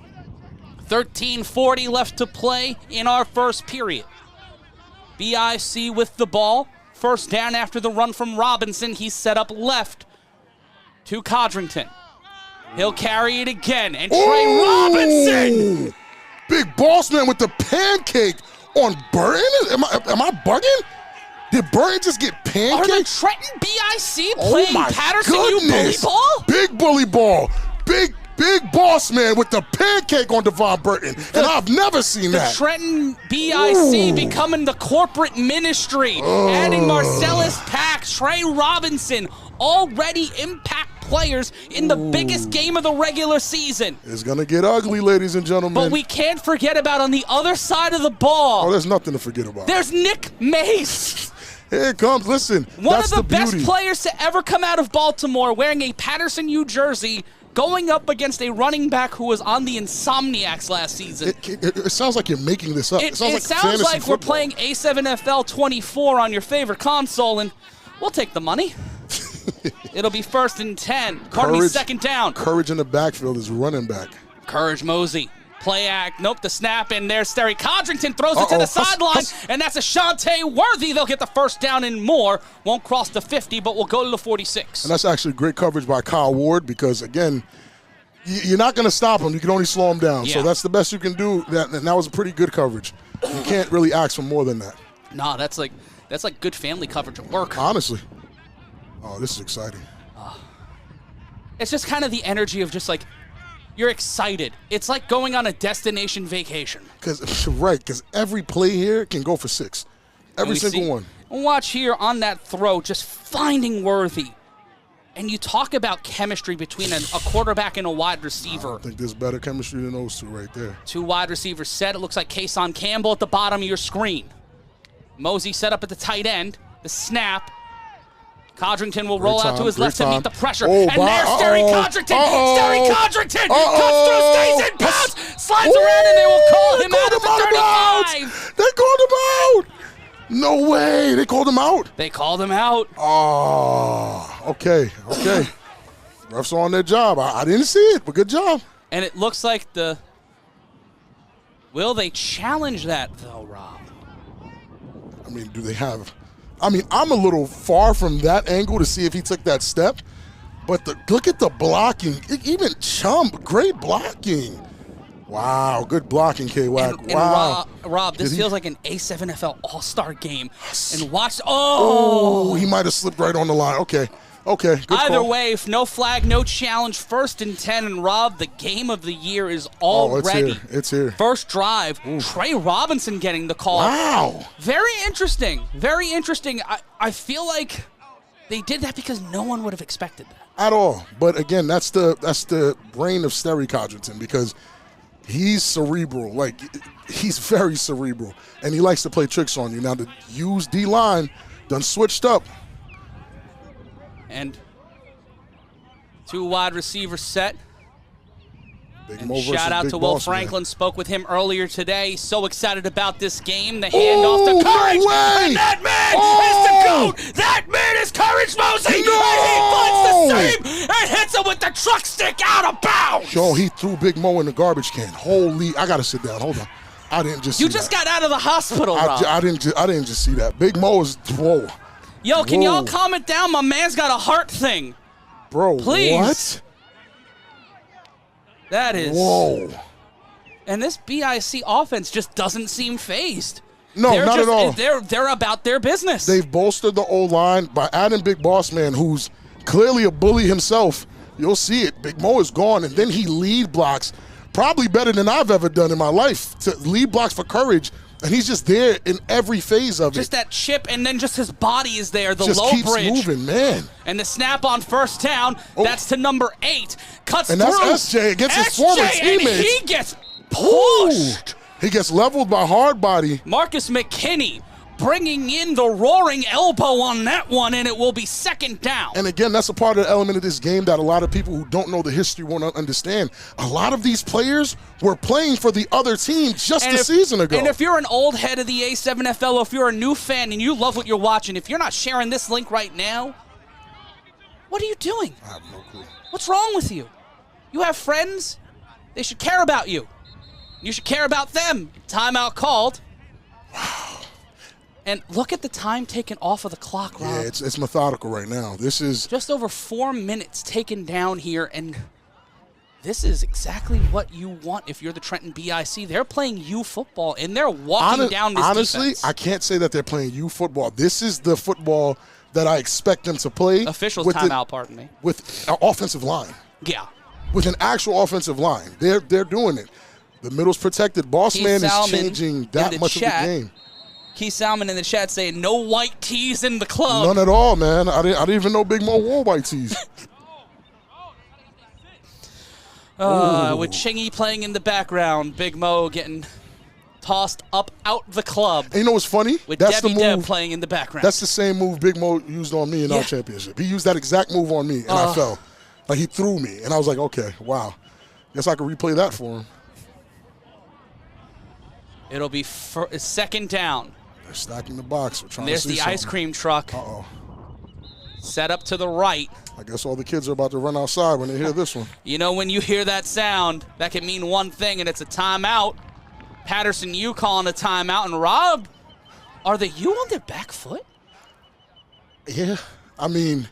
Speaker 1: 13:40 left to play in our first period. BIC with the ball. First down after the run from Robinson. He's set up left to Codrington. He'll carry it again, and Trey Robinson!
Speaker 2: Big boss man with the pancake on Burton? Am I bugging? Did Burton just get pancaked?
Speaker 1: Are the Trenton BIC playing Patterson U bully ball?
Speaker 2: Big bully ball. Big boss man with the pancake on Devon Burton. And I've never seen that.
Speaker 1: The Trenton BIC becoming the corporate ministry. Adding Marcellus Pack, Trey Robinson, already impact players in the biggest game of the regular season.
Speaker 2: It's going to get ugly, ladies and gentlemen.
Speaker 1: But we can't forget about on the other side of the ball.
Speaker 2: Oh, there's nothing to forget about.
Speaker 1: There's Nick Mace.
Speaker 2: Here it comes. Listen,
Speaker 1: One
Speaker 2: that's
Speaker 1: of the best
Speaker 2: beauty.
Speaker 1: players to ever come out of Baltimore, wearing a Patterson U jersey, going up against a running back who was on the Insomniacs last season.
Speaker 2: It sounds like you're making this up.
Speaker 1: It
Speaker 2: sounds
Speaker 1: sounds like we're
Speaker 2: football.
Speaker 1: playing A7FL 24 on your favorite console, and we'll take the money. It'll be 1st and 10. Pardon me, 2nd down.
Speaker 2: Courage in the backfield is running back.
Speaker 1: Courage Mosey. Play act. Nope, the snap, and there's Sterry Codrington throws it to the sideline, and that's Ashante Worthy. They'll get the 1st down and more. Won't cross the 50, but will go to the 46.
Speaker 2: And that's actually great coverage by Kyle Ward because, again, you're not going to stop him. You can only slow him down.
Speaker 1: Yeah.
Speaker 2: So that's the best you can do, and that was a pretty good coverage. You can't really ask for more than that.
Speaker 1: No, that's like good family coverage at work.
Speaker 2: Honestly. Oh, this is exciting.
Speaker 1: It's just kind of the energy of just like, you're excited. It's like going on a destination vacation.
Speaker 2: Because every play here can go for 6. Every single one.
Speaker 1: Watch here on that throw, just finding Worthy. And you talk about chemistry between a quarterback and a wide receiver.
Speaker 2: I think there's better chemistry than those two right there.
Speaker 1: 2 wide receivers set. It looks like Kason Campbell at the bottom of your screen. Mosey set up at the tight end. The snap. Codrington will roll out to his left to meet the pressure. And there's Sterry Codrington. Sterry Codrington cuts through, stays in bounds, slides around, and they will call him out at the 35.
Speaker 2: They called him out. No way. They called him out.
Speaker 1: They called him out.
Speaker 2: Oh, okay. Refs are on their job. I didn't see it, but good job.
Speaker 1: And it looks like will they challenge that, though, Rob?
Speaker 2: I mean, do they have... I mean, I'm a little far from that angle to see if he took that step, but look at the blocking. Even Chum, great blocking. Wow, good blocking, K-Wack. Wow.
Speaker 1: And Rob, this feels like an A7FL All-Star game. And watch,
Speaker 2: he might have slipped right on the line. Okay, good
Speaker 1: Either
Speaker 2: call.
Speaker 1: way, if no flag, no challenge, 1st and 10. And Rob, the game of the year is already.
Speaker 2: It's here.
Speaker 1: First drive, Trey Robinson getting the call.
Speaker 2: Wow.
Speaker 1: Very interesting. Very interesting. I feel like they did that because no one would have expected that.
Speaker 2: At all. But again, that's the brain of Sterry Codrington because he's cerebral. Like, he's very cerebral. And he likes to play tricks on you. Now, the use D-line done switched up.
Speaker 1: And 2 wide receivers set. And shout out to Will Franklin. Spoke with him earlier today. So excited about this game. The handoff to Courage. And that man is the GOAT. That man is Courage Mosey. And he finds the same and hits him with the truck stick out of bounds.
Speaker 2: Yo, he threw Big Mo in the garbage can. Holy, I got to sit down. Hold on. I didn't just see
Speaker 1: You just got out of the hospital, Rob.
Speaker 2: I didn't just see that. Big Mo is, whoa.
Speaker 1: Yo, can y'all calm it down? My man's got a heart thing.
Speaker 2: Bro,
Speaker 1: Please.
Speaker 2: what?
Speaker 1: That is.
Speaker 2: Whoa.
Speaker 1: And this BIC offense just doesn't seem phased.
Speaker 2: No, not at all.
Speaker 1: They're about their business.
Speaker 2: They've bolstered the O-line by adding Big Boss Man, who's clearly a bully himself. You'll see it. Big Mo is gone, and then he lead blocks probably better than I've ever done in my life. To lead blocks for Courage, and he's just there in every phase of it.
Speaker 1: Just that chip, and then just his body is there, the
Speaker 2: just
Speaker 1: low
Speaker 2: keeps
Speaker 1: bridge.
Speaker 2: moving, man.
Speaker 1: And the snap on 1st down, that's to number 8. Cuts
Speaker 2: and
Speaker 1: through.
Speaker 2: That's SJ against his former
Speaker 1: and
Speaker 2: teammates.
Speaker 1: he gets pushed.
Speaker 2: He gets leveled by Hardbody.
Speaker 1: Marcus McKinney bringing in the roaring elbow on that one, and it will be second down.
Speaker 2: And again, that's a part of the element of this game that a lot of people who don't know the history won't understand. A lot of these players were playing for the other team just a season ago.
Speaker 1: And if you're an old head of the A7FL, if you're a new fan and you love what you're watching, if you're not sharing this link right now, what are you doing?
Speaker 2: I have no clue.
Speaker 1: What's wrong with you? You have friends? They should care about you. You should care about them. Timeout called. Wow. And look at the time taken off of the clock, Rob.
Speaker 2: Yeah, it's methodical right now. This is
Speaker 1: just over 4 minutes taken down here, and this is exactly what you want if you're the Trenton Bic. They're playing U football, and they're walking down this
Speaker 2: honestly,
Speaker 1: defense.
Speaker 2: I can't say that they're playing U football. This is the football that I expect them to play.
Speaker 1: Officials timeout, pardon me.
Speaker 2: With an offensive line.
Speaker 1: Yeah.
Speaker 2: With an actual offensive line. They're doing it. The middle's protected. Boss man is changing that much of the game.
Speaker 1: Keith Salmon in the chat saying, no white tees in the club.
Speaker 2: None at all, man. I didn't even know Big Mo wore white tees.
Speaker 1: With Chingy playing in the background, Big Mo getting tossed up out the club.
Speaker 2: And you know what's funny?
Speaker 1: With
Speaker 2: That's
Speaker 1: Debbie
Speaker 2: the move.
Speaker 1: Deb playing in the background.
Speaker 2: That's the same move Big Mo used on me in our championship. He used that exact move on me, and I fell. Like, he threw me, and I was like, okay, wow. Guess I could replay that for him.
Speaker 1: It'll be second down.
Speaker 2: They're stacking the box. We're trying
Speaker 1: There's
Speaker 2: to see
Speaker 1: the
Speaker 2: something.
Speaker 1: ice cream truck.
Speaker 2: Uh-oh.
Speaker 1: Set up to the right.
Speaker 2: I guess all the kids are about to run outside when they hear this one.
Speaker 1: You know, when you hear that sound, that can mean one thing, and it's a timeout. Patterson U calling a timeout. And Rob, are the U on their back foot?
Speaker 2: Yeah. I mean,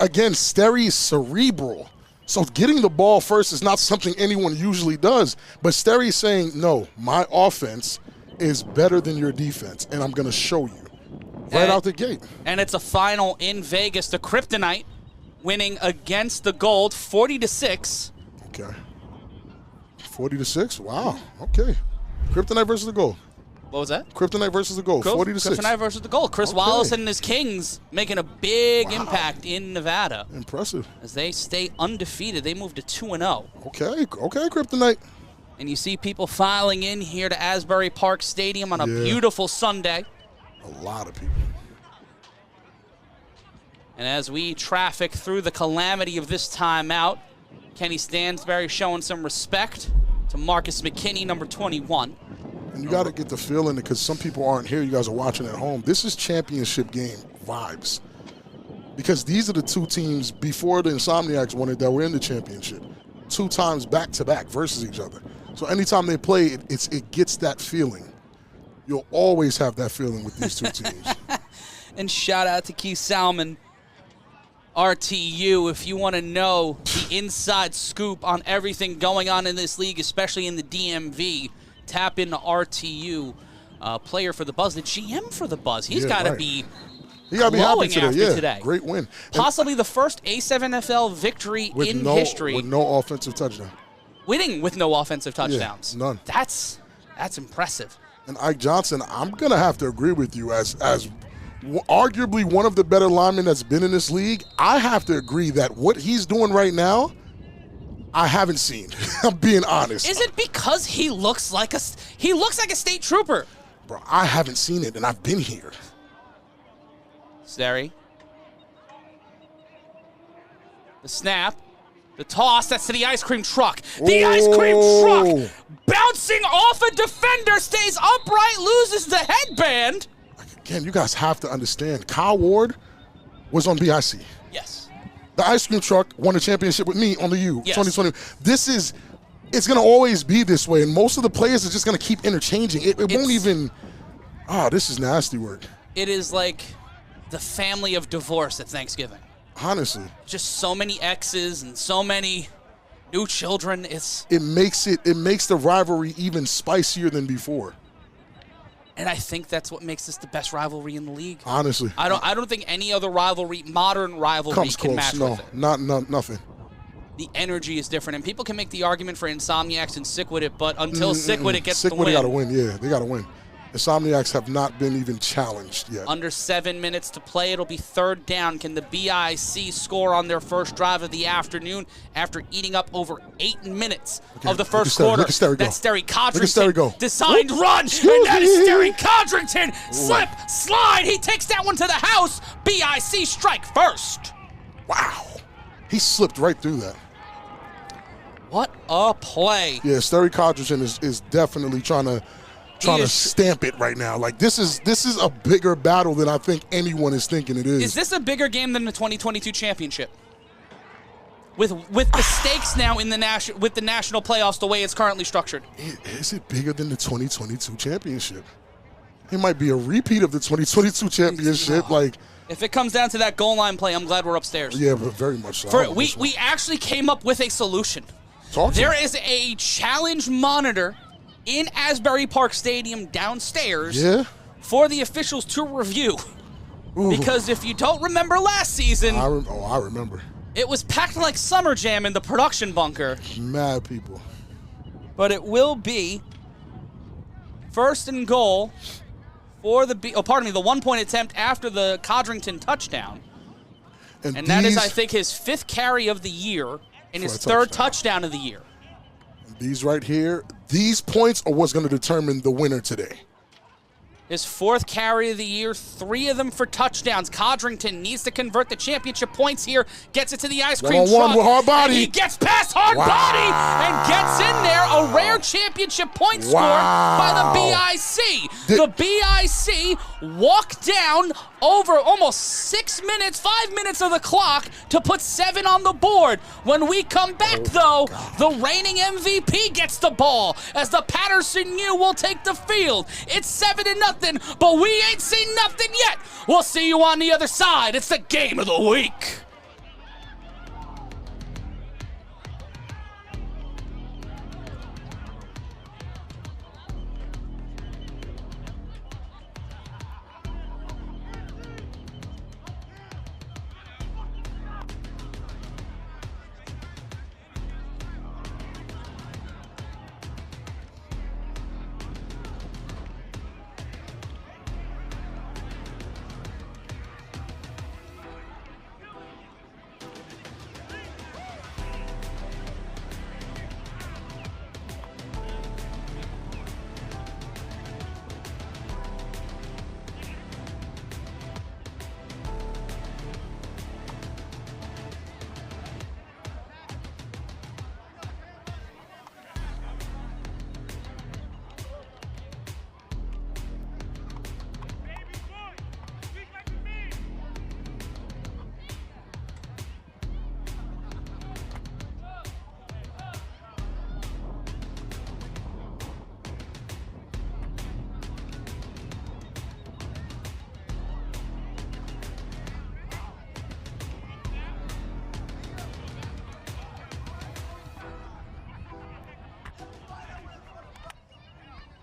Speaker 2: again, Sterry is cerebral. So getting the ball first is not something anyone usually does. But Sterry is saying, no, my offense is better than your defense, and I'm going to show you right out the gate.
Speaker 1: And it's a final in Vegas. The Kryptonite winning against the Gold 40-6.
Speaker 2: Okay. 40-6? Wow. Okay. Kryptonite versus the Gold.
Speaker 1: What was that?
Speaker 2: Kryptonite versus the Gold. 40-6.
Speaker 1: Kryptonite versus the Gold. Chris Wallace and his Kings making a big impact in Nevada.
Speaker 2: Impressive.
Speaker 1: As they stay undefeated. They move to 2-0.
Speaker 2: Okay, Kryptonite.
Speaker 1: And you see people filing in here to Asbury Park Stadium on a beautiful Sunday.
Speaker 2: A lot of people.
Speaker 1: And as we traffic through the calamity of this timeout, Kenny Stansberry showing some respect to Marcus McKinney, number 21.
Speaker 2: And you got to get the feeling, because some people aren't here. You guys are watching at home. This is championship game vibes. Because these are the two teams before the Insomniacs won it that were in the championship. 2 times back-to-back versus each other. So anytime they play, it gets that feeling. You'll always have that feeling with these two teams.
Speaker 1: And shout out to Keith Salmon, RTU. If you want to know the inside scoop on everything going on in this league, especially in the DMV, tap into RTU, player for the Buzz, the GM for the Buzz. He's got to be
Speaker 2: happy today.
Speaker 1: today.
Speaker 2: Great win.
Speaker 1: Possibly the first A7FL victory in history.
Speaker 2: With no offensive touchdown.
Speaker 1: Winning with no offensive touchdowns.
Speaker 2: Yeah, none.
Speaker 1: That's impressive.
Speaker 2: And Ike Johnson, I'm going to have to agree with you as arguably one of the better linemen that's been in this league. I have to agree that what he's doing right now, I haven't seen. I'm being honest.
Speaker 1: Is it because he looks like a state trooper?
Speaker 2: Bro, I haven't seen it, and I've been here.
Speaker 1: Sterry. The snap. The toss, that's to the ice cream truck. The ice cream truck bouncing off a defender, stays upright, loses the headband.
Speaker 2: Again, you guys have to understand, Kyle Ward was on BIC.
Speaker 1: Yes.
Speaker 2: The ice cream truck won a championship with me on the U,
Speaker 1: yes.
Speaker 2: 2020. It's going to always be this way, and most of the players are just going to keep interchanging. It won't even, this is nasty work.
Speaker 1: It is like the family of divorce at Thanksgiving.
Speaker 2: Honestly.
Speaker 1: Just so many exes and so many new children.
Speaker 2: It makes the rivalry even spicier than before.
Speaker 1: And I think that's what makes this the best rivalry in the league.
Speaker 2: Honestly.
Speaker 1: I don't think any other rivalry, modern rivalry,
Speaker 2: comes
Speaker 1: can
Speaker 2: close.
Speaker 1: match with it.
Speaker 2: Nothing.
Speaker 1: The energy is different, and people can make the argument for Insomniacs and Sick With It, but until Sick With It gets the win.
Speaker 2: Sick With It got to win, yeah. They got to win. Insomniacs have not been even challenged yet.
Speaker 1: Under 7 minutes to play. It'll be third down. Can the BIC score on their first drive of the afternoon after eating up over 8 minutes of the first quarter?
Speaker 2: Look at Sterry go.
Speaker 1: That's Sterry Codrington.
Speaker 2: Look at Sterry go.
Speaker 1: Designed run. And that is Sterry Codrington. Slip, slide. He takes that one to the house. BIC strike first.
Speaker 2: Wow. He slipped right through that.
Speaker 1: What a play.
Speaker 2: Yeah, Sterry Codrington is definitely trying to stamp it right now. Like this is a bigger battle than I think anyone is thinking it is.
Speaker 1: Is this a bigger game than the 2022 championship? With the stakes now in the national playoffs the way it's currently structured.
Speaker 2: Is it bigger than the 2022 championship? It might be a repeat of the 2022 championship. Like,
Speaker 1: if it comes down to that goal line play, I'm glad we're upstairs.
Speaker 2: yeah, but very much so.
Speaker 1: We actually came up with a solution.
Speaker 2: There
Speaker 1: is a challenge monitor in Asbury Park Stadium downstairs for the officials to review. Ooh. Because if you don't remember last season,
Speaker 2: I remember.
Speaker 1: It was packed like summer jam in the production bunker.
Speaker 2: Mad people.
Speaker 1: But it will be first and goal for the the 1-point attempt after the Codrington touchdown. And that is, I think, his 5th carry of the year and his 3rd touchdown of the year.
Speaker 2: These right here, these points are what's going to determine the winner today.
Speaker 1: His 4th carry of the year, 3 of them for touchdowns. Codrington needs to convert the championship points here. Gets it to the ice cream truck.
Speaker 2: With hard body.
Speaker 1: And he gets past hard body and gets in there. A rare championship point scored by the BIC. The BIC walked down over almost 6 minutes, 5 minutes of the clock to put 7 on the board. When we come back, though, the reigning MVP gets the ball as the Patterson U will take the field. It's 7-0. But we ain't seen nothing yet. We'll see you on the other side. It's the game of the week.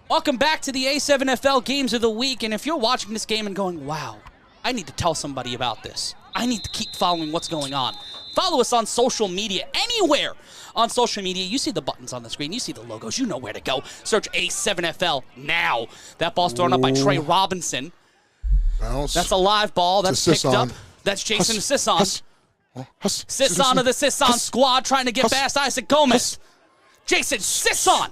Speaker 1: Welcome back to the A7FL Games of the Week, and if you're watching this game and going, wow, I need to tell somebody about this. I need to keep following what's going on. Follow us on social media, anywhere on social media. You see the buttons on the screen. You see the logos. You know where to go. Search A7FL now. That ball's thrown up by Trey Robinson.
Speaker 2: Bounce.
Speaker 1: That's a live ball. That's picked up. That's Jason Sisson. Sisson of the Sisson squad trying to get past Isaac Gomez. Jason Sisson.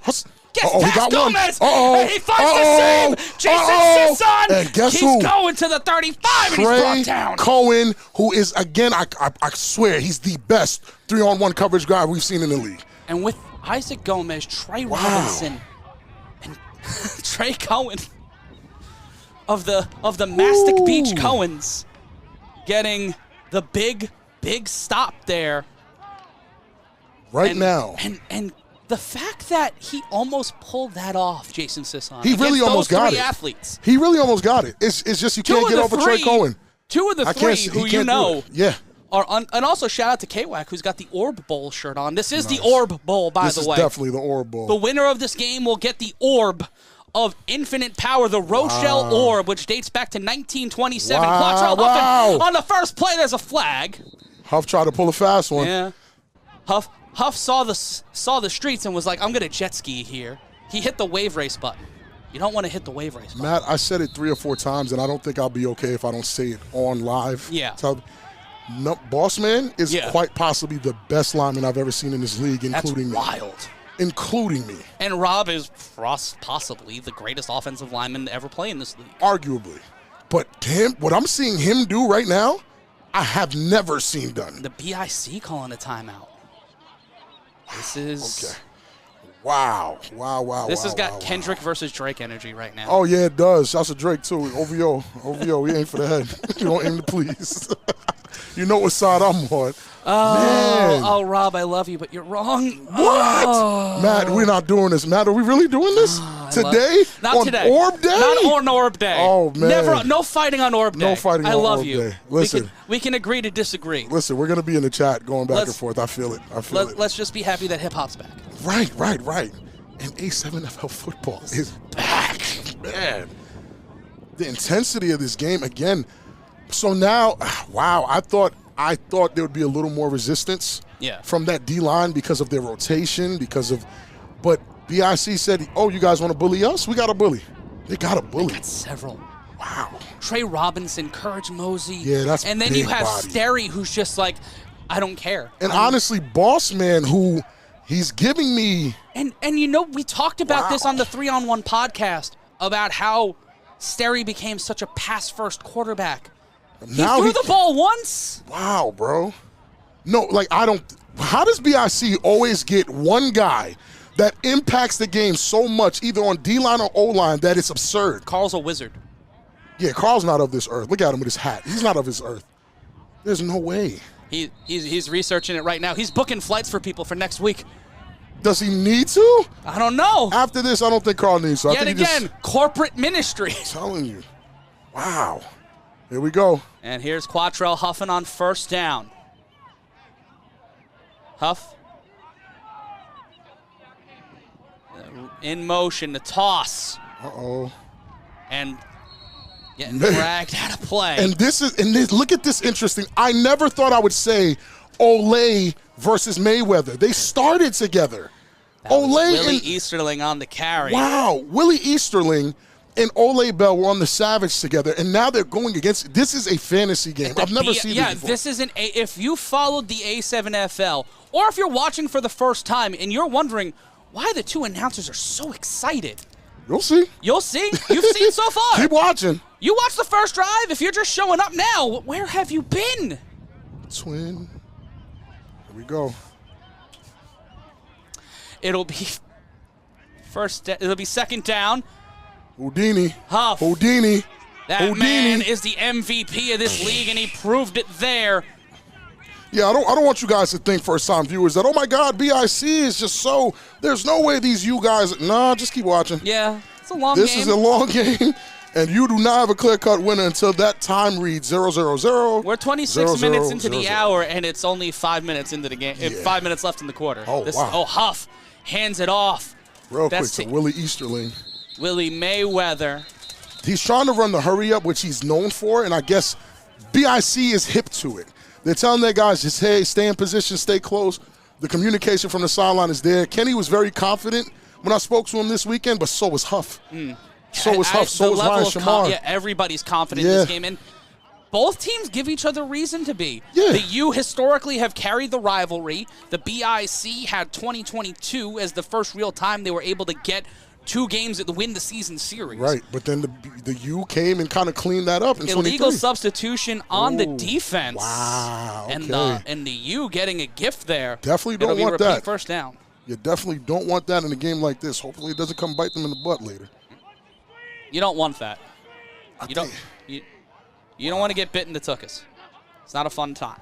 Speaker 1: Gets past Gomez, and he finds the same. Jason Sisson,
Speaker 2: and guess
Speaker 1: he's
Speaker 2: who?
Speaker 1: going to the 35, and he's brought down.
Speaker 2: Cohen, who is, again, I swear, he's the best 3-on-1 coverage guy we've seen in the league.
Speaker 1: And with Isaac Gomez, Trey Robinson, and Trey Cohen of the Mastic Beach Cohens getting the big stop there.
Speaker 2: Right now.
Speaker 1: And the fact that he almost pulled that off, Jason Sisson.
Speaker 2: He really almost got it.
Speaker 1: Athletes.
Speaker 2: He really almost got it. It's just you can't get over Trey Cohen.
Speaker 1: 2 of the 3 who you know
Speaker 2: yeah.
Speaker 1: are and also shout out to K-Wack, who's got the Orb Bowl shirt on. This is the Orb Bowl, by the way.
Speaker 2: This is definitely the Orb Bowl.
Speaker 1: The winner of this game will get the Orb of Infinite Power, the Rochelle Orb, which dates back to 1927. Quattrell Huff, on the first play, there's a flag.
Speaker 2: Huff tried to pull a fast one.
Speaker 1: Yeah. Huff saw the streets and was like, I'm going to jet ski here. He hit the wave race button.
Speaker 4: You don't want to hit the wave race.
Speaker 2: Matt, I said it 3 or 4 times, and I don't think I'll be okay if I don't say it on live.
Speaker 4: Yeah.
Speaker 2: So, no, Boss Man is
Speaker 4: Yeah.
Speaker 2: quite possibly the best lineman I've ever seen in this league, including me.
Speaker 4: That's wild.
Speaker 2: Including me.
Speaker 4: And Rob is possibly the greatest offensive lineman to ever play in this league.
Speaker 2: Arguably. But him, what I'm seeing him do right now, I have never seen done.
Speaker 4: The BIC calling a timeout. This is...
Speaker 2: Okay. Wow.
Speaker 4: This has got Kendrick versus Drake energy right now.
Speaker 2: Oh, yeah, it does. Shouts to Drake, too. OVO, we aim for the head. You don't aim to please. You know what side I'm on. Man.
Speaker 4: Oh, Rob, I love you, but you're wrong.
Speaker 2: What?
Speaker 4: Oh.
Speaker 2: Matt, we're not doing this. Matt, are we really doing this? Today?
Speaker 4: Not
Speaker 2: on
Speaker 4: today.
Speaker 2: Orb Day?
Speaker 4: Not on Orb Day.
Speaker 2: Oh, man.
Speaker 4: Never. No fighting on Orb Day.
Speaker 2: No fighting
Speaker 4: I
Speaker 2: on
Speaker 4: love
Speaker 2: Orb
Speaker 4: you.
Speaker 2: Day. Listen.
Speaker 4: We can agree to disagree.
Speaker 2: Listen, we're going to be in the chat going back and
Speaker 4: Let's-
Speaker 2: forth. I feel it.
Speaker 4: Let's just be happy that hip-hop's back.
Speaker 2: Right. And A7FL football is back, man. The intensity of this game, again. So now, wow, I thought there would be a little more resistance from that D-line because of their rotation, but BIC said, oh, you guys want to bully us? We got a bully. They got a bully.
Speaker 4: They got several.
Speaker 2: Wow.
Speaker 4: Trey Robinson, Courage Mosey.
Speaker 2: Yeah, that's
Speaker 4: And then
Speaker 2: big
Speaker 4: you have
Speaker 2: body.
Speaker 4: Sterry, who's just like, I don't care.
Speaker 2: And honestly, Boss Man, who he's giving me.
Speaker 4: And you know, we talked about this on the 3-on-1 podcast about how Sterry became such a pass-first quarterback. He threw the ball once.
Speaker 2: Wow, bro. No, like I don't. How does BIC always get one guy that impacts the game so much, either on D-line or O-line, that it's absurd?
Speaker 4: Carl's a wizard.
Speaker 2: Yeah, Carl's not of this earth. Look at him with his hat. He's not of his earth. There's no way.
Speaker 4: He's researching it right now. He's booking flights for people for next week.
Speaker 2: Does he need to?
Speaker 4: I don't know.
Speaker 2: After this, I don't think Carl needs to.
Speaker 4: Yet again, corporate ministry.
Speaker 2: I'm telling you. Wow. Here we go.
Speaker 4: And here's Quattrell Huffing on first down. Huff. In motion, the toss.
Speaker 2: Uh-oh.
Speaker 4: And getting dragged out of play.
Speaker 2: And look at this interesting. I never thought I would say Olay versus Mayweather. They started together.
Speaker 4: Willie Easterling on the carry.
Speaker 2: Wow. Willie Easterling and Ole Bell were on the Savage together, and now they're going against. This is a fantasy game. I've never seen this before.
Speaker 4: This isn't. If you followed the A7FL, or if you're watching for the first time and you're wondering why the two announcers are so excited,
Speaker 2: you'll see.
Speaker 4: You'll see. You've seen so far.
Speaker 2: Keep watching.
Speaker 4: You watched the first drive. If you're just showing up now, where have you been?
Speaker 2: Twin. Here we go.
Speaker 4: It'll be It'll be second down.
Speaker 2: Houdini.
Speaker 4: Huff.
Speaker 2: Houdini.
Speaker 4: That man is the MVP of this league, and he proved it there.
Speaker 2: Yeah, I don't want you guys to think, first-time viewers, that, oh, my God, BIC is just so, there's no way these you guys, nah, just keep watching.
Speaker 4: Yeah, it's a long game.
Speaker 2: This is a long game, and you do not have a clear-cut winner until that time reads 0-0-0.
Speaker 4: We're 26 minutes into the hour, and it's only 5 minutes into the game. 5 minutes left in the quarter.
Speaker 2: Oh, wow.
Speaker 4: Oh, Huff hands it off.
Speaker 2: Real quick to Willie Easterling.
Speaker 4: Willie Mayweather.
Speaker 2: He's trying to run the hurry-up, which he's known for, and I guess BIC is hip to it. They're telling their guys, just, hey, stay in position, stay close. The communication from the sideline is there. Kenny was very confident when I spoke to him this weekend, but so was Huff. So was Huff, so was Ryan Shamar.
Speaker 4: Everybody's confident in this game, and both teams give each other reason to be.
Speaker 2: Yeah.
Speaker 4: The U historically have carried the rivalry. The BIC had 2022 as the first real time they were able to get 2 games that win the season series.
Speaker 2: Right, but then the U came and kind of cleaned that up in 23.
Speaker 4: Illegal substitution on the defense.
Speaker 2: Wow, okay.
Speaker 4: And the U getting a gift there.
Speaker 2: Definitely don't
Speaker 4: It'll
Speaker 2: want
Speaker 4: be repeat
Speaker 2: that.
Speaker 4: First down.
Speaker 2: You definitely don't want that in a game like this. Hopefully it doesn't come bite them in the butt later.
Speaker 4: You don't want that. You don't want to get bitten to tuchus. It's not a fun time.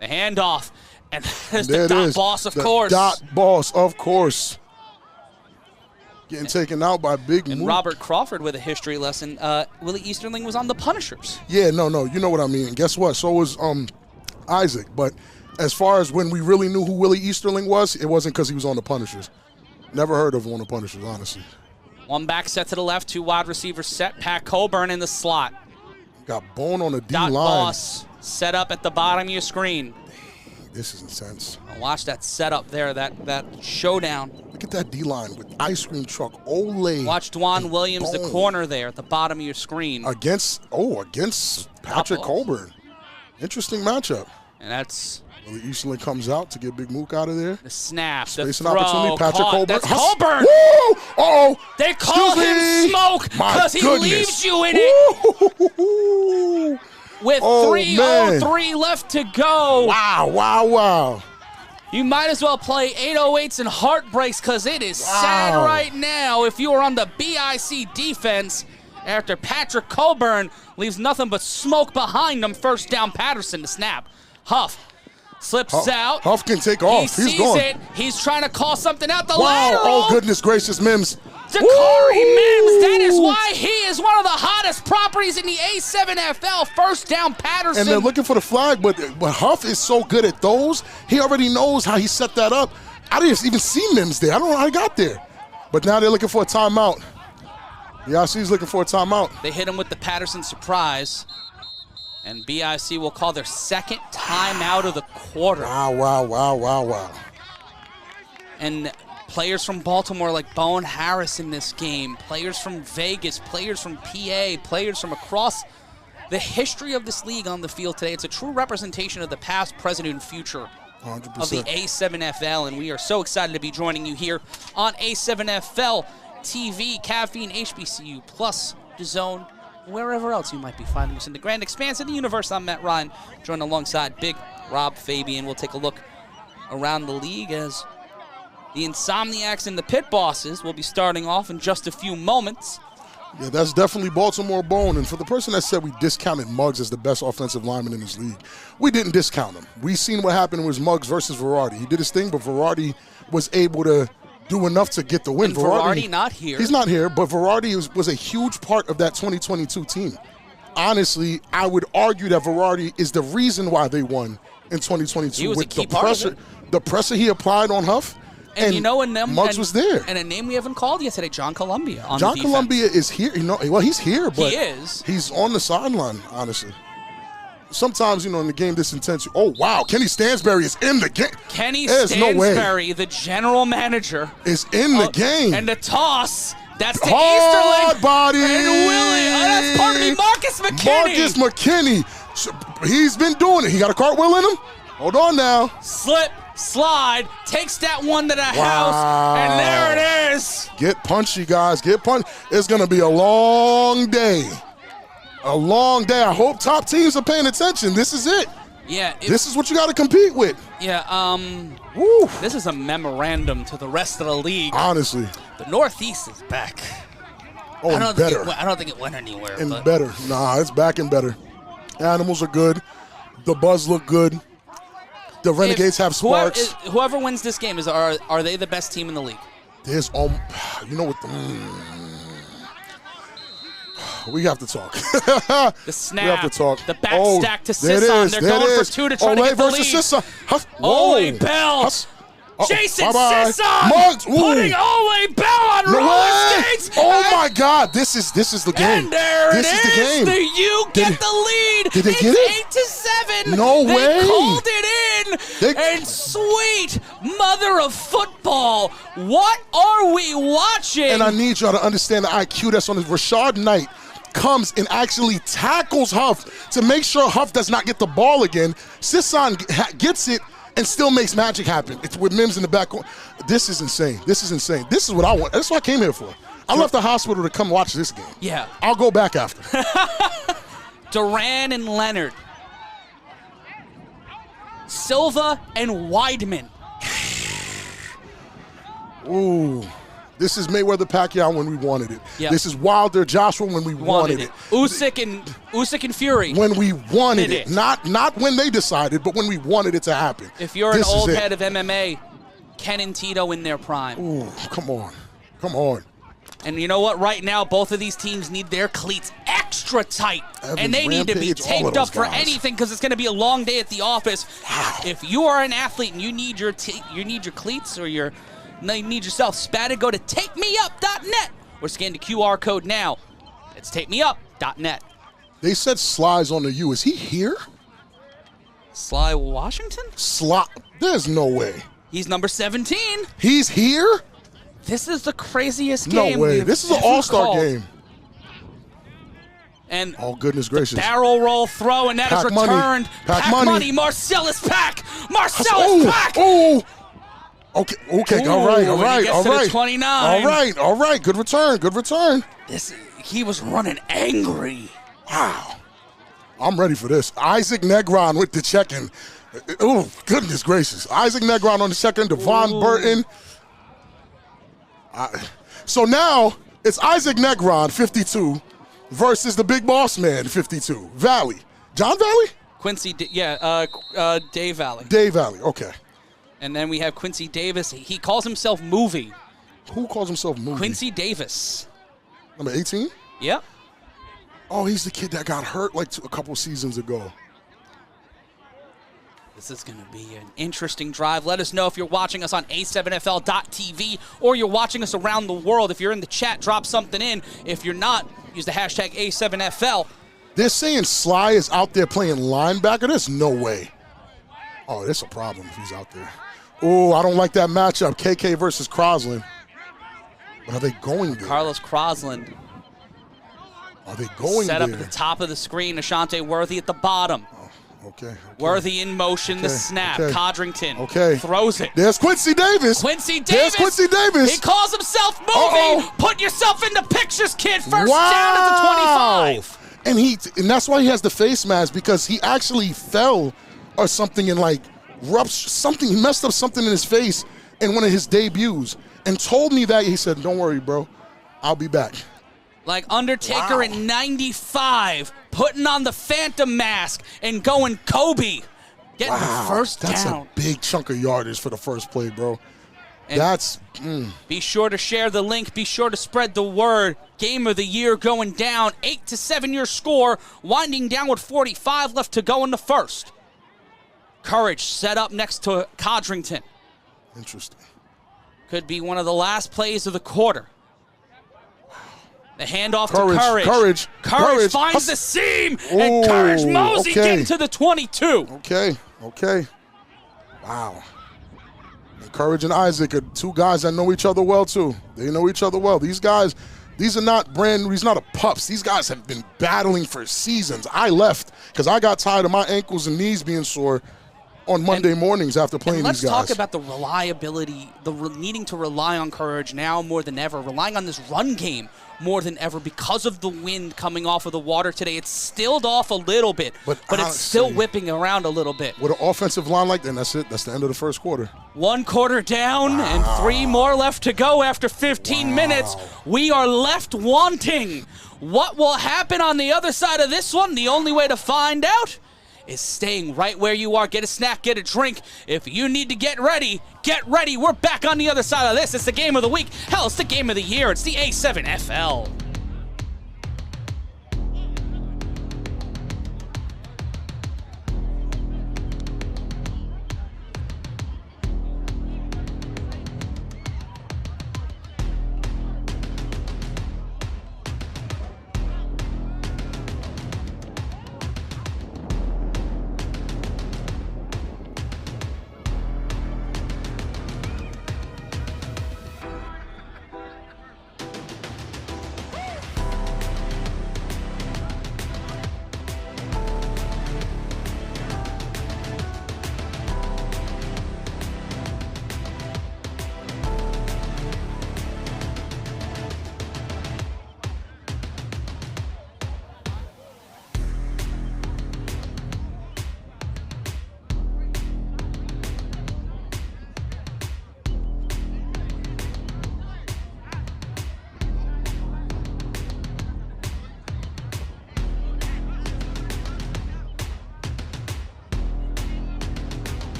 Speaker 4: The handoff, and there's the dot boss, of course.
Speaker 2: Dot boss, of course. Getting taken out by Big
Speaker 4: And
Speaker 2: Mook.
Speaker 4: Robert Crawford with a history lesson. Willie Easterling was on the Punishers.
Speaker 2: Yeah, no, you know what I mean. Guess what? So was Isaac. But as far as when we really knew who Willie Easterling was, it wasn't because he was on the Punishers. Never heard of him on the Punishers, honestly.
Speaker 4: One back set to the left, 2 wide receivers set. Pat Coburn in the slot.
Speaker 2: Got Bone on the
Speaker 4: Dot
Speaker 2: D-line.
Speaker 4: boss set up at the bottom of your screen.
Speaker 2: This is intense.
Speaker 4: Watch that setup there, that showdown.
Speaker 2: Look at that D-line with ice cream truck, Ole.
Speaker 1: Watch Dwan Williams, the
Speaker 2: Bone.
Speaker 1: corner there at the bottom of your screen.
Speaker 2: Against Patrick Colburn. Interesting matchup.
Speaker 1: And that's
Speaker 2: Willie Easterling comes out to get Big Mook out of there.
Speaker 1: the snap, the
Speaker 2: Space and
Speaker 1: throw,
Speaker 2: opportunity. Patrick
Speaker 1: caught.
Speaker 2: Colburn.
Speaker 1: That's Colburn.
Speaker 2: Woo! Uh-oh.
Speaker 1: They call
Speaker 2: Excuse
Speaker 1: him
Speaker 2: me.
Speaker 1: Smoke
Speaker 2: My
Speaker 1: because he
Speaker 2: goodness.
Speaker 1: leaves you in it
Speaker 2: Woo!
Speaker 1: with
Speaker 2: Oh, man.
Speaker 1: 3:03 left to go.
Speaker 2: Wow.
Speaker 1: You might as well play 808s and heartbreaks because it is sad
Speaker 2: Wow.
Speaker 1: right now if you are on the BIC defense after Patrick Colburn leaves nothing but smoke behind him. First down, Patterson to snap. Huff slips out.
Speaker 2: Huff can take off.
Speaker 1: He
Speaker 2: He's
Speaker 1: sees
Speaker 2: gone.
Speaker 1: it. He's trying to call something out. The
Speaker 2: Wow.
Speaker 1: lateral.
Speaker 2: Oh, goodness gracious, Mims.
Speaker 1: Dakari
Speaker 2: Woo!
Speaker 1: Mims. That is why he is one of the hottest properties in the A7FL. First down, Patterson.
Speaker 2: And they're looking for the flag, but Huff is so good at those. He already knows how he set that up. I didn't even see Mims there. I don't know how he got there. But now they're looking for a timeout. The IC's looking for a timeout.
Speaker 1: They hit him with the Patterson surprise. And BIC will call their second timeout of the quarter.
Speaker 2: Wow.
Speaker 1: And players from Baltimore like Bowen Harris in this game, players from Vegas, players from PA, players from across the history of this league on the field today. It's a true representation of the past, present, and future
Speaker 2: 100%.
Speaker 1: of the A7FL, and we are so excited to be joining you here on A7FL TV, Caffeine, HBCU, Plus, DAZN, wherever else you might be finding us in the grand expanse of the universe. I'm Matt Ryan, joined alongside Big Rob Fabien. We'll take a look around the league as the Insomniacs and the Pit Bosses will be starting off in just a few moments.
Speaker 2: Yeah, that's definitely Baltimore Bone. And for the person that said we discounted Muggs as the best offensive lineman in this league, we didn't discount him. We seen what happened with Muggs versus Verardi. He did his thing, but Verardi was able to do enough to get the win.
Speaker 1: And Verardi not here.
Speaker 2: He's not here, but Verardi was a huge part of that 2022 team. Honestly, I would argue that Verardi is the reason why they won in 2022.
Speaker 1: He was
Speaker 2: with
Speaker 1: a key
Speaker 2: the
Speaker 1: part of
Speaker 2: pressure,
Speaker 1: it.
Speaker 2: the pressure he applied on Huff.
Speaker 1: And you know,
Speaker 2: Muggs was there.
Speaker 1: And a name we haven't called yet today, John Columbia on
Speaker 2: John
Speaker 1: the defense.
Speaker 2: Columbia is here. Well, he's here, but
Speaker 1: He is.
Speaker 2: he's on the sideline, honestly. Sometimes, in the game this intense. Oh, wow. Kenny Stansberry is in the game.
Speaker 1: Kenny
Speaker 2: There's no way.
Speaker 1: Stansberry, the general manager.
Speaker 2: Is in the game.
Speaker 1: And the toss, that's to
Speaker 2: Hard
Speaker 1: Easterling.
Speaker 2: body.
Speaker 1: And Willie, that's part of me, Marcus McKinney.
Speaker 2: Marcus McKinney. He's been doing it. He got a cartwheel in him. Hold on now.
Speaker 1: Slip, slide, takes that one to the house, and there it is.
Speaker 2: Get punchy, guys. Get punchy. It's going to be a long day. A long day. I hope top teams are paying attention. This is it.
Speaker 1: Yeah.
Speaker 2: This is what you got to compete with.
Speaker 1: Yeah,
Speaker 2: Woo.
Speaker 1: this is a memorandum to the rest of the league.
Speaker 2: Honestly.
Speaker 1: The Northeast is back.
Speaker 2: Oh,
Speaker 1: I
Speaker 2: and
Speaker 1: don't
Speaker 2: better.
Speaker 1: think it went anywhere.
Speaker 2: And
Speaker 1: but
Speaker 2: better. Nah, it's back and better. Animals are good. The Buzz look good. The Renegades have sparks.
Speaker 1: Whoever wins this game, are they the best team in the league?
Speaker 2: There's you know what? We have to talk.
Speaker 1: The snap,
Speaker 2: we have to talk.
Speaker 1: the back
Speaker 2: Oh,
Speaker 1: stack to
Speaker 2: there it
Speaker 1: Sisson.
Speaker 2: is,
Speaker 1: They're
Speaker 2: there it
Speaker 1: going for
Speaker 2: is.
Speaker 1: two to try to
Speaker 2: Ole
Speaker 1: get the lead.
Speaker 2: versus Sisson.
Speaker 1: Ole Bell. Jason Sisson
Speaker 2: Muggs. Ooh.
Speaker 1: putting Ole Bell on
Speaker 2: No
Speaker 1: roller
Speaker 2: way.
Speaker 1: skates.
Speaker 2: Oh
Speaker 1: and,
Speaker 2: my God! This is the game.
Speaker 1: And there
Speaker 2: this
Speaker 1: it
Speaker 2: is the game.
Speaker 1: The U get the lead.
Speaker 2: Did they
Speaker 1: it's
Speaker 2: get it?
Speaker 1: 8-7.
Speaker 2: No
Speaker 1: they
Speaker 2: way.
Speaker 1: Called it in. And sweet mother of football, what are we watching?
Speaker 2: And I need y'all to understand the IQ that's on this. Rashard Knight comes and actually tackles Huff to make sure Huff does not get the ball again. Sisson gets it and still makes magic happen. It's with Mims in the back. This is insane. This is what I want. That's what I came here for. I left the hospital to come watch this game.
Speaker 1: Yeah.
Speaker 2: I'll go back after.
Speaker 1: Duran and Leonard. Silva and Weidman.
Speaker 2: Ooh. This is Mayweather-Pacquiao when we wanted it.
Speaker 1: Yep.
Speaker 2: This is Wilder-Joshua when we wanted it.
Speaker 1: Usyk and Fury.
Speaker 2: When we wanted
Speaker 1: Did
Speaker 2: it. Not when they decided, but when we wanted it to happen.
Speaker 1: If you're
Speaker 2: This
Speaker 1: an
Speaker 2: is
Speaker 1: old
Speaker 2: it.
Speaker 1: head of MMA, Ken and Tito in their prime.
Speaker 2: Ooh, come on. Come on.
Speaker 1: And you know what? Right now, both of these teams need their cleats extra tight.
Speaker 2: Evans,
Speaker 1: and they need to be
Speaker 2: Rampage, all of
Speaker 1: taped
Speaker 2: those
Speaker 1: up for
Speaker 2: guys.
Speaker 1: anything because it's going to be a long day at the office.
Speaker 2: Wow.
Speaker 1: If you are an athlete and you need your cleats or you need yourself spatted, go to takemeup.net or scan the QR code now. It's takemeup.net.
Speaker 2: They said Sly's on the U. Is he here?
Speaker 1: Sly Washington?
Speaker 2: Sly. There's no way.
Speaker 1: He's number 17.
Speaker 2: He's here?
Speaker 1: This is the craziest
Speaker 2: No
Speaker 1: game.
Speaker 2: way.
Speaker 1: we've
Speaker 2: This is an
Speaker 1: ever
Speaker 2: all-star
Speaker 1: called.
Speaker 2: game.
Speaker 1: And
Speaker 2: Oh, goodness gracious.
Speaker 1: barrel roll throw, and that is
Speaker 2: Pack money.
Speaker 1: returned.
Speaker 2: Pack money.
Speaker 1: Marcellus Pack. Marcellus Pack.
Speaker 2: Oh. Okay.
Speaker 1: Ooh,
Speaker 2: All right.
Speaker 1: and he gets to the 29.
Speaker 2: All right. Good return.
Speaker 1: He was running angry.
Speaker 2: Wow. I'm ready for this. Isaac Negron with the check-in. Oh, goodness gracious. Isaac Negron on the check-in. Devon Burton. So now it's Isaac Negron, 52, versus the big boss man, 52. Valley. John Valley?
Speaker 1: Dave Valley.
Speaker 2: Dave Valley. Okay.
Speaker 1: And then we have Quincy Davis. He calls himself Movie.
Speaker 2: Who calls himself Movie?
Speaker 1: Quincy Davis.
Speaker 2: Number 18?
Speaker 1: Yep.
Speaker 2: Oh, he's the kid that got hurt like a couple seasons ago.
Speaker 1: This is going to be an interesting drive. Let us know if you're watching us on A7FL.tv or you're watching us around the world. If you're in the chat, drop something in. If you're not, use the hashtag A7FL.
Speaker 2: They're saying Sly is out there playing linebacker. There's no way. Oh, that's a problem if he's out there. Oh, I don't like that matchup. KK versus Crosland. But are they going there?
Speaker 1: Carlos Crosland.
Speaker 2: Are they going
Speaker 1: Set
Speaker 2: there?
Speaker 1: up at the top of the screen. Ashante Worthy at the bottom.
Speaker 2: Okay.
Speaker 1: Worthy in motion, the snap.
Speaker 2: okay.
Speaker 1: Codrington throws it.
Speaker 2: There's Quincy Davis.
Speaker 1: There's Quincy Davis. He calls himself Movie.
Speaker 2: Uh-oh.
Speaker 1: Put yourself in the pictures, kid. First
Speaker 2: Wow.
Speaker 1: down at the 25.
Speaker 2: And that's why he has the face mask, because he actually fell or something and like ruptured something. He messed up something in his face in one of his debuts and told me that. He said, "Don't worry, bro. I'll be back."
Speaker 1: Like Undertaker at 95, putting on the Phantom mask and going Kobe. Getting the first down.
Speaker 2: That's a big chunk of yardage for the first play, bro.
Speaker 1: And
Speaker 2: That's
Speaker 1: be sure to share the link. Be sure to spread the word. Game of the year going down. 8-7 your score. Winding down with 45 left to go in the first. Courage set up next to Codrington.
Speaker 2: interesting.
Speaker 1: Could be one of the last plays of the quarter. The handoff to
Speaker 2: Courage.
Speaker 1: Courage finds the seam, and Courage Mosey getting to the 22.
Speaker 2: Okay. Wow. And Courage and Isaac are two guys that know each other well, too. They know each other well. These guys, these are not brand new. These are not a pups. These guys have been battling for seasons. I left because I got tired of my ankles and knees being sore on Monday mornings after playing these guys.
Speaker 1: Let's talk about the reliability, needing to rely on Courage now more than ever, relying on this run game more than ever because of the wind coming off of the water today. It's stilled off a little bit, but it's still whipping around a little bit.
Speaker 2: With an offensive line like that, that's it. That's the end of the first quarter.
Speaker 1: One quarter down and 3 more left to go after 15 minutes. We are left wanting. What will happen on the other side of this one? The only way to find out is staying right where you are. Get a snack, get a drink. If you need to get ready, get ready. We're back on the other side of this. It's the game of the week. Hell, it's the game of the year. It's the A7FL.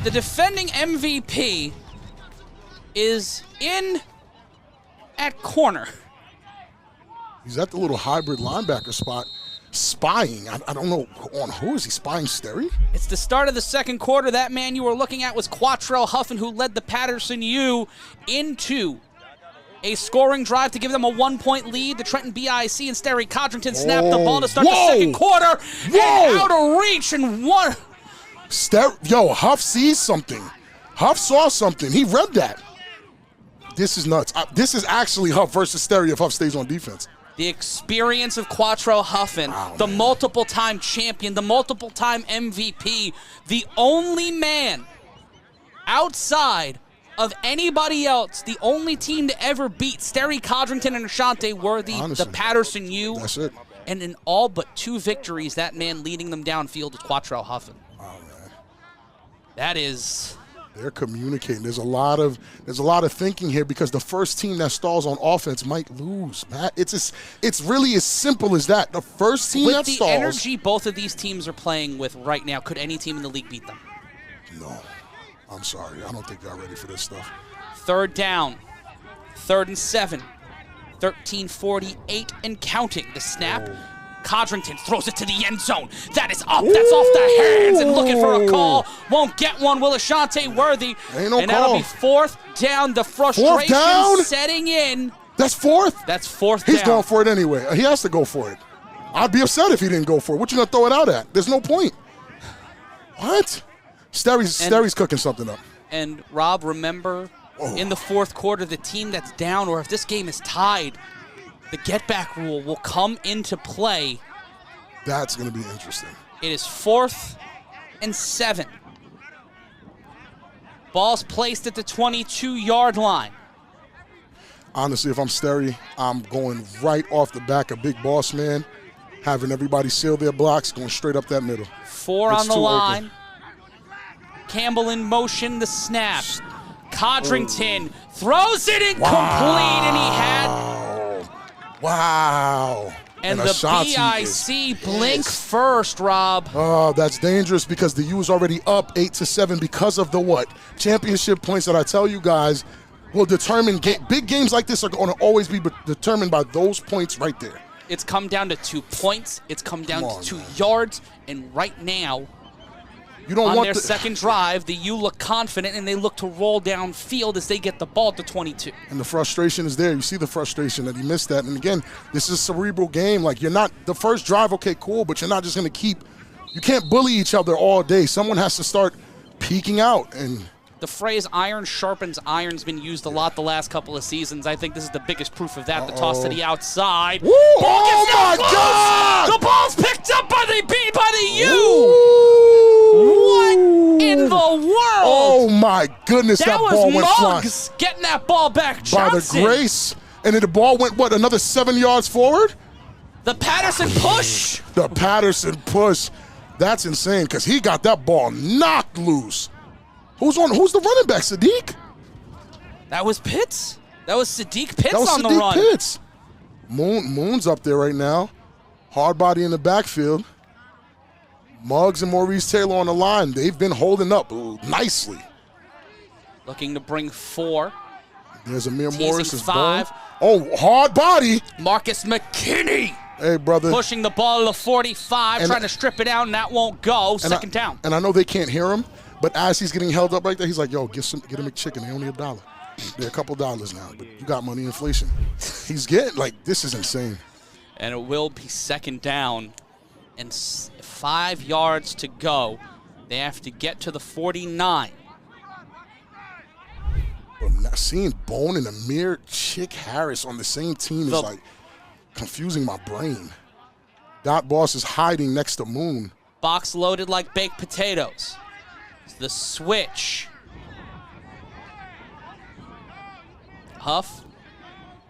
Speaker 1: The defending MVP is in at corner.
Speaker 2: He's at the little hybrid linebacker spot, spying. I don't know on who. Is he spying Sterry?
Speaker 1: It's the start of the second quarter. That man you were looking at was Quattrell Huffin, who led the Patterson U into a scoring drive to give them a 1-point lead. The Trenton Bic and Sterry Codrington snapped the ball to start the second quarter. And out of reach and one.
Speaker 2: Huff sees something. Huff saw something. He read that. This is nuts. This is actually Huff versus Sterry if Huff stays on defense.
Speaker 1: The experience of Quattrell Huffin, the multiple-time champion, the multiple-time MVP, the only man outside of anybody else, the only team to ever beat Sterry Codrington and Ashante Worthy,
Speaker 2: Honestly,
Speaker 1: the Patterson U.
Speaker 2: That's it.
Speaker 1: And in all but 2 victories, that man leading them downfield is Quattrell Huffin.
Speaker 2: Oh, man.
Speaker 1: That is...
Speaker 2: They're communicating. There's a lot of thinking here because the first team that stalls on offense might lose, Matt. It's really as simple as that. The first team that
Speaker 1: stalls. With the energy both of these teams are playing with right now, could any team in the league beat them?
Speaker 2: No. I'm sorry. I don't think y'all ready for this stuff.
Speaker 1: Third down. 3rd and 7. 13:48 and counting. The snap. Codrington throws it to the end zone. That is up. That's off the hands and looking for a call. Won't get one. Will Ashante Worthy.
Speaker 2: Ain't no
Speaker 1: and
Speaker 2: call.
Speaker 1: That'll be 4th down. The frustration setting in.
Speaker 2: That's 4th?
Speaker 1: That's 4th down.
Speaker 2: He's going for it anyway. He has to go for it. I'd be upset if he didn't go for it. What you going to throw it out at? There's no point. What? Sterry's cooking something up.
Speaker 1: And, Rob, remember, in the 4th quarter, the team that's down, or if this game is tied, the get-back rule will come into play.
Speaker 2: That's going to be interesting.
Speaker 1: It is 4th and 7. Ball's placed at the 22-yard line.
Speaker 2: Honestly, if I'm Sterry, I'm going right off the back of Big Boss Man, having everybody seal their blocks, going straight up that middle.
Speaker 1: 4 on the line. Open. Campbell in motion, the snap. Codrington throws it incomplete, and he had...
Speaker 2: Wow.
Speaker 1: And the BIC blink first, Rob.
Speaker 2: Oh, that's dangerous because the U is already up 8-7 because of the what? Championship points that I tell you guys will determine big games like this are going to always be determined by those points right there.
Speaker 1: It's come down to 2 points. It's come down to 2 yards. And right now, on their second drive, the U look confident and they look to roll downfield as they get the ball to 22.
Speaker 2: And the frustration is there. You see the frustration that he missed that. And again, this is a cerebral game. Like, you're not, the first drive, okay, cool, but you're not just going to you can't bully each other all day. Someone has to start peeking out. And
Speaker 1: the phrase iron sharpens iron's been used a lot the last couple of seasons. I think this is the biggest proof of that. The toss to the outside.
Speaker 2: Woo! Oh, my God!
Speaker 1: The ball's picked up by the U! What in the world?
Speaker 2: Oh, my goodness, that ball went flying.
Speaker 1: Getting that ball back, Johnson.
Speaker 2: By the grace. And then the ball went, another 7 yards forward?
Speaker 1: The Patterson push.
Speaker 2: The Patterson push. That's insane because he got that ball knocked loose. Who's the running back, Sadiq?
Speaker 1: That was Pitts. That was Sadiq Pitts on the run.
Speaker 2: Pitts. Moon's up there right now. Hard body in the backfield. Muggs and Maurice Taylor on the line. They've been holding up nicely.
Speaker 1: Looking to bring 4.
Speaker 2: There's Amir Morris.
Speaker 1: 5.
Speaker 2: Oh, hard body.
Speaker 1: Marcus McKinney.
Speaker 2: Hey, brother.
Speaker 1: Pushing the ball to the 45, trying to strip it out, and that won't go. Second down.
Speaker 2: And I know they can't hear him, but as he's getting held up right there, he's like, yo, get a McChicken. They only $1. They're a couple dollars now, but you got money inflation. He's getting, this is insane.
Speaker 1: And it will be second down and 5 yards to go. They have to get to the 49.
Speaker 2: But seeing Bone and Amir Chick Harris on the same team is confusing my brain. Dot Boss is hiding next to Moon.
Speaker 1: Box loaded like baked potatoes. The switch. Huff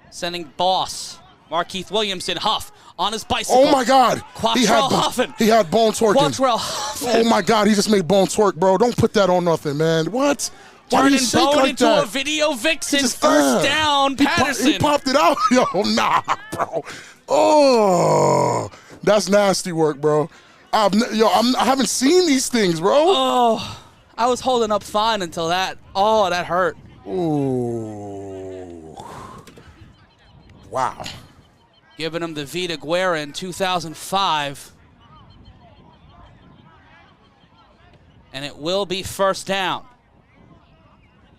Speaker 1: sending Boss. Markeith Williamson. Huff on his bicycle.
Speaker 2: Oh, my God.
Speaker 1: Quattrell Huffin.
Speaker 2: He had Bone twerking.
Speaker 1: Quattrell Huffin.
Speaker 2: Oh, my God. He just made Bone twerk, bro. Don't put that on nothing, man. What? Why
Speaker 1: Turning
Speaker 2: do you shake
Speaker 1: Bone
Speaker 2: like
Speaker 1: into
Speaker 2: that?
Speaker 1: a video vixen. First down, Patterson.
Speaker 2: He popped it out. Yo, nah, bro. Oh, that's nasty work, bro. I haven't seen these things, bro.
Speaker 1: Oh,
Speaker 4: I was holding up fine until that. Oh, that hurt.
Speaker 2: Ooh. Wow.
Speaker 4: Giving him the Vita Guerra in 2005. And it will be first down.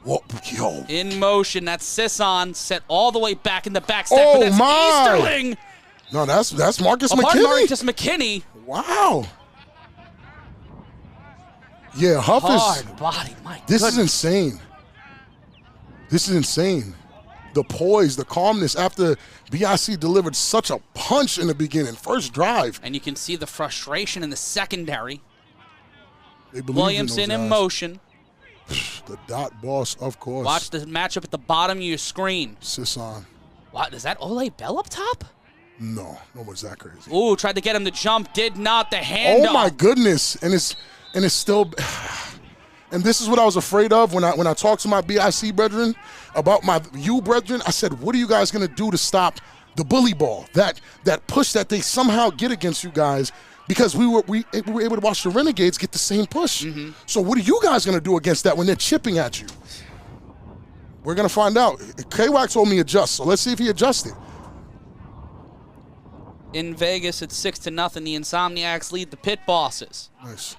Speaker 2: Whoa, yo.
Speaker 4: In motion, that's Sisson, set all the way back in the backstep.
Speaker 2: Oh,
Speaker 4: but that's
Speaker 2: my.
Speaker 4: Easterling.
Speaker 2: No, that's Marcus
Speaker 4: Pardon,
Speaker 2: McKinney.
Speaker 4: Marcus McKinney.
Speaker 2: Wow. Yeah, Huff
Speaker 4: Hard body, my
Speaker 2: This
Speaker 4: goodness.
Speaker 2: is insane. This is insane. The poise, the calmness after BIC delivered such a punch in the beginning. First drive.
Speaker 4: And you can see the frustration in the secondary.
Speaker 2: They believed
Speaker 4: Williamson in
Speaker 2: those guys.
Speaker 4: motion.
Speaker 2: The dot boss, of course.
Speaker 4: Watch the matchup at the bottom of your screen.
Speaker 2: Sisson.
Speaker 4: What, is that Ole Bell up top?
Speaker 2: No one's that crazy.
Speaker 4: Ooh, tried to get him to jump, did not. The handoff.
Speaker 2: Oh my goodness. And it's still and this is what I was afraid of when I talked to my BIC brethren about my U brethren. I said, what are you guys gonna do to stop the bully ball? That push that they somehow get against you guys, because we were able to watch the Renegades get the same push. So what are you guys gonna do against that when they're chipping at you? We're gonna find out. K-Wack told me adjust, so let's see if he adjusted.
Speaker 4: In Vegas, it's 6-0. The Insomniacs lead the Pit Bosses.
Speaker 2: Nice.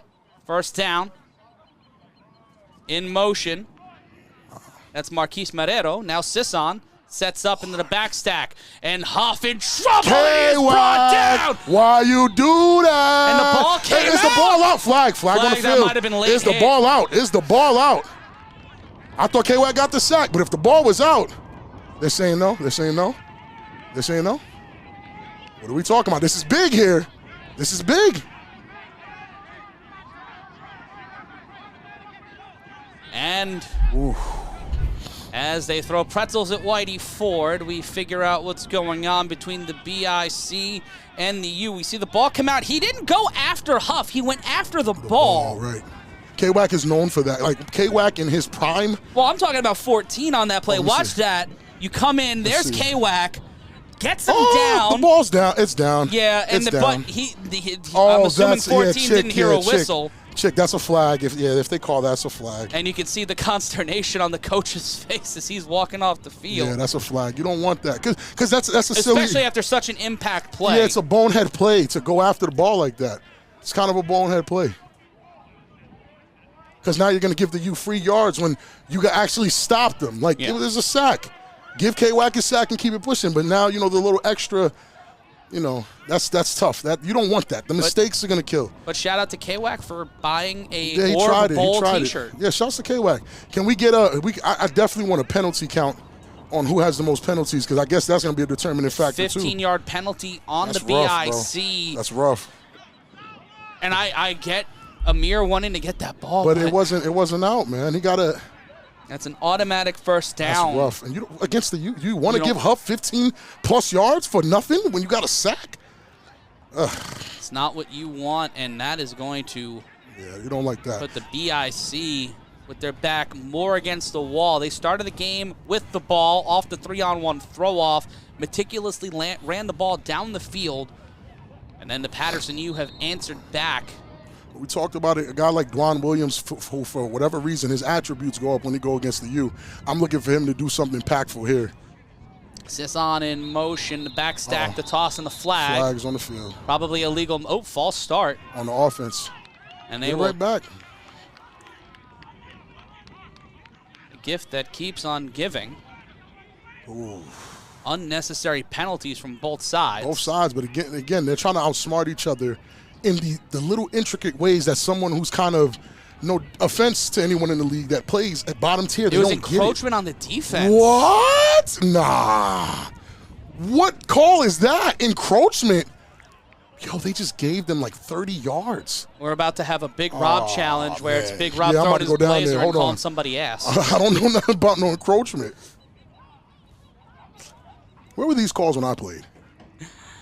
Speaker 4: First down. In motion. That's Marquise Marrero. Now Sisson sets up into the backstack. And Huff in trouble. He is brought down.
Speaker 2: Why you do that?
Speaker 4: And the ball came
Speaker 2: Is the
Speaker 4: out.
Speaker 2: ball out? Flag on the field.
Speaker 4: That might have been late
Speaker 2: Is the
Speaker 4: hit.
Speaker 2: ball out? Is the ball out? I thought K-Wack got the sack, but if the ball was out, they're saying no. They're saying no. They're saying no. What are we talking about? This is big here. This is big.
Speaker 4: And
Speaker 2: Ooh.
Speaker 4: as they throw pretzels at Whitey Ford, we figure out what's going on between the BIC and the U. We see the ball come out. He didn't go after Huff. He went after the ball.
Speaker 2: Oh, right. K-Wack is known for that. Like, K-Wack in his prime.
Speaker 4: Well, I'm talking about 14 on that play.
Speaker 2: Let me
Speaker 4: Watch
Speaker 2: see.
Speaker 4: that. You come in.
Speaker 2: Let's
Speaker 4: There's
Speaker 2: see.
Speaker 4: K-Wack. Gets him
Speaker 2: Oh,
Speaker 4: down.
Speaker 2: the ball's down. It's down.
Speaker 4: Yeah, and
Speaker 2: it's
Speaker 4: but
Speaker 2: down.
Speaker 4: I'm assuming 14
Speaker 2: Chick,
Speaker 4: didn't hear a
Speaker 2: Chick.
Speaker 4: whistle.
Speaker 2: Chick, that's a flag. If they call that's a flag.
Speaker 4: And you can see the consternation on the coach's face as he's walking off the field.
Speaker 2: Yeah, that's a flag. You don't want that, because that's a silly.
Speaker 4: Especially after such an impact play.
Speaker 2: Yeah, it's a bonehead play to go after the ball like that. It's kind of a bonehead play. Because now you're going to give the U free yards when you can actually stop them. Like,
Speaker 4: Yeah.
Speaker 2: there's a sack. Give K-Wack a sack and keep it pushing. But now, the little extra, that's tough. That you don't want that. The mistakes are going to kill.
Speaker 4: But shout out to K-Wack for buying a
Speaker 2: Yeah, he
Speaker 4: Orb
Speaker 2: tried it.
Speaker 4: Bowl
Speaker 2: He tried
Speaker 4: t-shirt.
Speaker 2: it. Yeah, shouts to K-Wack. Can we get I definitely want a penalty count on who has the most penalties, because I guess that's going to be a determining factor, too.
Speaker 4: 15-yard penalty on
Speaker 2: That's
Speaker 4: the
Speaker 2: rough,
Speaker 4: BIC.
Speaker 2: bro. That's rough.
Speaker 4: And I get Amir wanting to get that ball.
Speaker 2: But it wasn't out, man. He got a...
Speaker 4: That's an automatic first down.
Speaker 2: That's rough. And against the you want to
Speaker 4: You
Speaker 2: give
Speaker 4: don't-
Speaker 2: Huff 15-plus yards for nothing when you got a sack?
Speaker 4: It's not what you want, and that is going to
Speaker 2: Yeah, you don't like that.
Speaker 4: put the BIC with their back more against the wall. They started the game with the ball off the 3-on-1 throw-off, meticulously ran the ball down the field, and then the Patterson U have answered back.
Speaker 2: We talked about it. A guy like Dwan Williams, who for whatever reason, his attributes go up when he go against the U. I'm looking for him to do something impactful here.
Speaker 4: Sisson in motion, the backstack, the toss, and the flag.
Speaker 2: Flags on the field.
Speaker 4: Probably illegal. Oh, false start.
Speaker 2: On the offense.
Speaker 4: And they
Speaker 2: Get
Speaker 4: will
Speaker 2: right back.
Speaker 4: a gift that keeps on giving.
Speaker 2: Ooh.
Speaker 4: Unnecessary penalties from both sides.
Speaker 2: Both sides, but again, they're trying to outsmart each other in the little intricate ways that someone who's kind of, no offense to anyone in the league that plays at bottom tier, they
Speaker 4: There was
Speaker 2: don't get it.
Speaker 4: encroachment on the defense.
Speaker 2: What? Nah. What call is that? Encroachment? Yo, they just gave them like 30 yards.
Speaker 4: We're about to have a Big Rob challenge where it's
Speaker 2: man.
Speaker 4: Big Rob
Speaker 2: Yeah, I'm
Speaker 4: throwing
Speaker 2: about to
Speaker 4: his
Speaker 2: go down
Speaker 4: blazer
Speaker 2: there.
Speaker 4: and
Speaker 2: Hold
Speaker 4: calling
Speaker 2: on.
Speaker 4: somebody ass.
Speaker 2: I don't know nothing about no encroachment. Where were these calls when I played?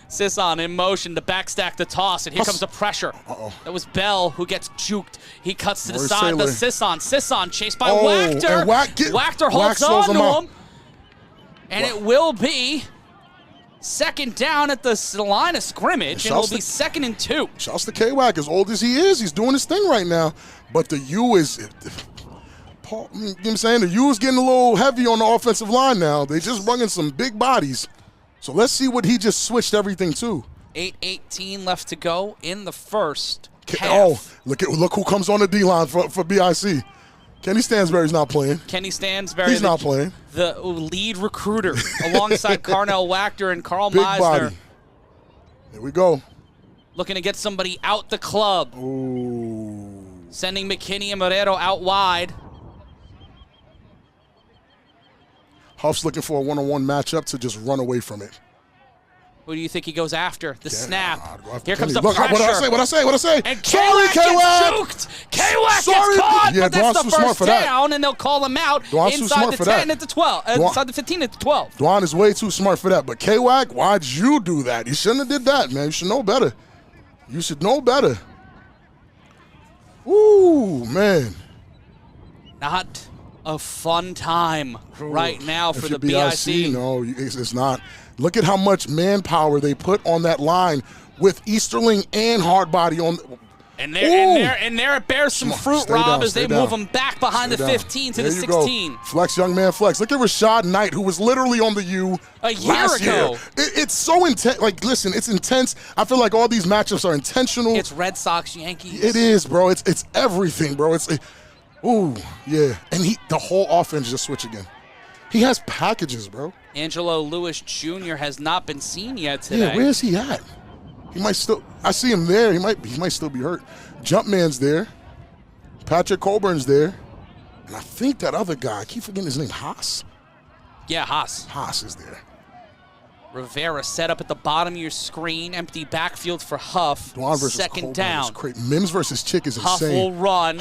Speaker 4: Sisson in motion, the backstack, the toss, and here comes the pressure.
Speaker 2: Uh-oh.
Speaker 4: That was Bell who gets juked. He cuts to the
Speaker 2: Where's
Speaker 4: side,
Speaker 2: Saylor?
Speaker 4: the Sisson chased by
Speaker 2: Oh,
Speaker 4: Wachter.
Speaker 2: and
Speaker 4: Wachter holds
Speaker 2: Wack slows
Speaker 4: on
Speaker 2: him
Speaker 4: to
Speaker 2: out.
Speaker 4: him. And it will be
Speaker 1: Second down at the line of scrimmage, and it'll be 2nd and 2.
Speaker 2: Shouts to K-Wack. As old as he is, he's doing his thing right now. But the U is, you know what I'm saying? The U is getting a little heavy on the offensive line now. They just bringing some big bodies. So let's see what he just switched everything to.
Speaker 1: 8:18 left to go in the first half.
Speaker 2: Oh, look who comes on the D-line for BIC. Kenny Stansberry's not playing.
Speaker 1: Kenny Stansberry.
Speaker 2: He's not playing.
Speaker 1: The lead recruiter alongside Carnell Wachter and Carl
Speaker 2: Big
Speaker 1: Meisner.
Speaker 2: body. Here we go.
Speaker 1: Looking to get somebody out the club.
Speaker 2: Ooh.
Speaker 1: Sending McKinney and Morero out wide.
Speaker 2: Huff's looking for a one-on-one matchup to just run away from it.
Speaker 1: Who do you think he goes after? The snap. Here
Speaker 2: Kenny.
Speaker 1: comes the
Speaker 2: Look,
Speaker 1: pressure.
Speaker 2: What I say?
Speaker 1: And
Speaker 2: Sorry,
Speaker 1: K-Wack
Speaker 2: K-Wack.
Speaker 1: gets juked. K-Wack
Speaker 2: Sorry.
Speaker 1: gets caught,
Speaker 2: Yeah,
Speaker 1: but that's
Speaker 2: Dwan's
Speaker 1: the
Speaker 2: too smart
Speaker 1: first
Speaker 2: for that.
Speaker 1: down, and they'll call him out
Speaker 2: Dwan's too
Speaker 1: inside
Speaker 2: smart
Speaker 1: the
Speaker 2: for
Speaker 1: 10
Speaker 2: that.
Speaker 1: at the 12. Inside the 15 at the 12.
Speaker 2: Dwan is way too smart for that. But K-Wack, why'd you do that? You shouldn't have did that, man. You should know better. You should know better. Ooh, man.
Speaker 1: Not a fun time right now for
Speaker 2: If
Speaker 1: the
Speaker 2: you're
Speaker 1: BIC.
Speaker 2: No, it's not. Look at how much manpower they put on that line with Easterling and Hardbody on.
Speaker 1: And there it bears some fruit,
Speaker 2: Stay
Speaker 1: Rob,
Speaker 2: down,
Speaker 1: as they
Speaker 2: stay
Speaker 1: move
Speaker 2: down.
Speaker 1: them back behind
Speaker 2: Stay
Speaker 1: the
Speaker 2: down.
Speaker 1: 15 to
Speaker 2: There
Speaker 1: the
Speaker 2: you
Speaker 1: 16.
Speaker 2: Go. Flex, young man, flex. Look at Rashad Knight, who was literally on the U
Speaker 1: A year
Speaker 2: last
Speaker 1: ago.
Speaker 2: year. It's so intense. Like, listen, it's intense. I feel like all these matchups are intentional.
Speaker 1: It's Red Sox, Yankees.
Speaker 2: It is, bro. It's everything, bro. Ooh, yeah. And the whole offense just switched again. He has packages, bro.
Speaker 1: Angelo Lewis Jr. has not been seen yet today.
Speaker 2: Yeah, where is he at? He might still. I see him there. He might still be hurt. Jumpman's there. Patrick Colburn's there, and I think that other guy. I keep forgetting his name. Haas.
Speaker 1: Yeah, Haas.
Speaker 2: Haas is there.
Speaker 1: Rivera set up at the bottom of your screen. Empty backfield for Huff.
Speaker 2: Dwan versus
Speaker 1: Second
Speaker 2: Colburn
Speaker 1: down.
Speaker 2: is crazy. Mims versus Chick is
Speaker 1: Huff
Speaker 2: insane.
Speaker 1: will run.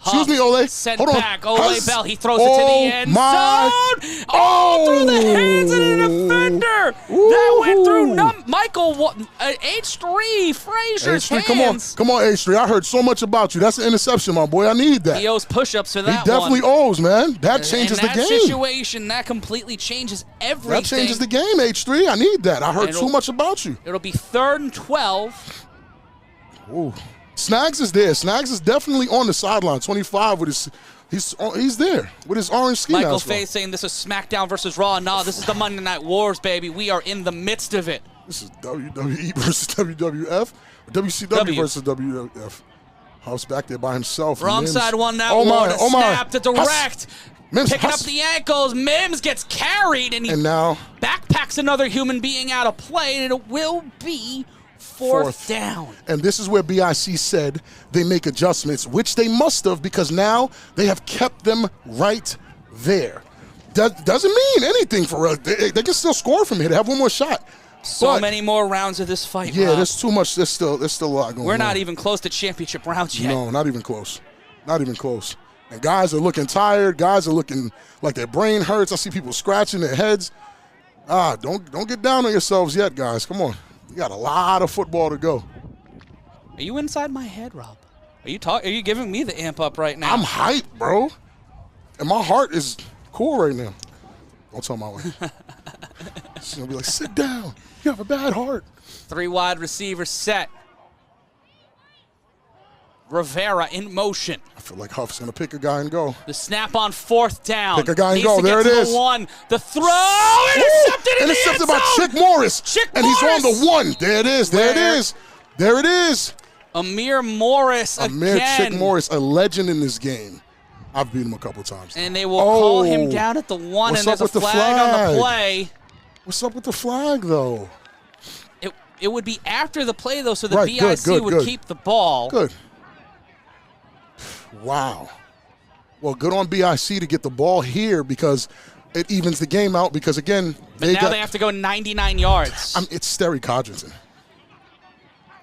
Speaker 2: Excuse me, Ole.
Speaker 1: Sent
Speaker 2: Hold on.
Speaker 1: back. Ole
Speaker 2: Huss.
Speaker 1: Bell. He throws it to the end zone. Oh, through the hands of the defender. That went through Michael H3 Frazier's hands.
Speaker 2: Come on, H3. I heard so much about you. That's an interception, my boy. I need that.
Speaker 1: He owes push-ups for that
Speaker 2: He definitely
Speaker 1: one.
Speaker 2: owes, man. That changes
Speaker 1: In
Speaker 2: the game.
Speaker 1: that situation, that completely changes everything.
Speaker 2: That changes the game, H3. I need that. I heard too much about you.
Speaker 1: It'll be 3rd and 12.
Speaker 2: Ooh. Snags is there. Snags is definitely on the sideline. 25 with his, he's there with his orange ski
Speaker 1: Michael
Speaker 2: mask on.
Speaker 1: Fay saying this is SmackDown versus Raw. No, this is the Monday Night Wars, baby. We are in the midst of it.
Speaker 2: This is WWE versus WWF, WCW versus WWF. Huff's back there by himself.
Speaker 1: Wrong
Speaker 2: Mims.
Speaker 1: side won that
Speaker 2: Oh my,
Speaker 1: one. A
Speaker 2: oh my.
Speaker 1: snap to direct.
Speaker 2: Mims,
Speaker 1: Picking
Speaker 2: Huss.
Speaker 1: up the ankles. Mims gets carried, and he
Speaker 2: And now
Speaker 1: backpacks another human being out of play, and it will be fourth down.
Speaker 2: And this is where BIC said they make adjustments, which they must have, because now they have kept them right there. That doesn't mean anything for us. They can still score from here. They have one more shot.
Speaker 1: So many more rounds of this fight,
Speaker 2: Yeah,
Speaker 1: Rob.
Speaker 2: there's too much. There's still a lot going on.
Speaker 1: We're not even close to championship rounds yet.
Speaker 2: No, not even close. Not even close. And guys are looking tired. Guys are looking like their brain hurts. I see people scratching their heads. Don't get down on yourselves yet, guys. Come on. You got a lot of football to go.
Speaker 1: Are you inside my head, Rob? Are you giving me the amp up right now?
Speaker 2: I'm hyped, bro. And my heart is cool right now. Don't tell my wife. She's going to be like, sit down. You have a bad heart.
Speaker 1: 3 wide receivers set. Rivera in motion.
Speaker 2: I feel like Huff's going to pick a guy and go.
Speaker 1: The snap on 4th down.
Speaker 2: Pick a guy and
Speaker 1: Needs
Speaker 2: go.
Speaker 1: to
Speaker 2: There
Speaker 1: get
Speaker 2: it
Speaker 1: to
Speaker 2: is.
Speaker 1: The 1. The throw. Intercepted in
Speaker 2: Intercepted
Speaker 1: the
Speaker 2: by
Speaker 1: end zone.
Speaker 2: Chick Morris.
Speaker 1: Chick
Speaker 2: and he's on
Speaker 1: Morris.
Speaker 2: the 1. There it is. There
Speaker 1: Where?
Speaker 2: it is. There it is.
Speaker 1: Amir Morris
Speaker 2: Amir
Speaker 1: again.
Speaker 2: Chick Morris, a legend in this game. I've beat him a couple times.
Speaker 1: And they will call him down at the 1,
Speaker 2: What's
Speaker 1: and there's
Speaker 2: up
Speaker 1: a
Speaker 2: with the
Speaker 1: flag on the
Speaker 2: flag?
Speaker 1: play.
Speaker 2: What's up with the flag, though?
Speaker 1: It would be after the play, though, so the
Speaker 2: Right,
Speaker 1: BIC
Speaker 2: good,
Speaker 1: would
Speaker 2: good.
Speaker 1: keep the ball.
Speaker 2: Good. Wow. Well, good on BIC to get the ball here because it evens the game out because, again,
Speaker 1: But now they have to go 99 yards.
Speaker 2: it's Sterry Codrington.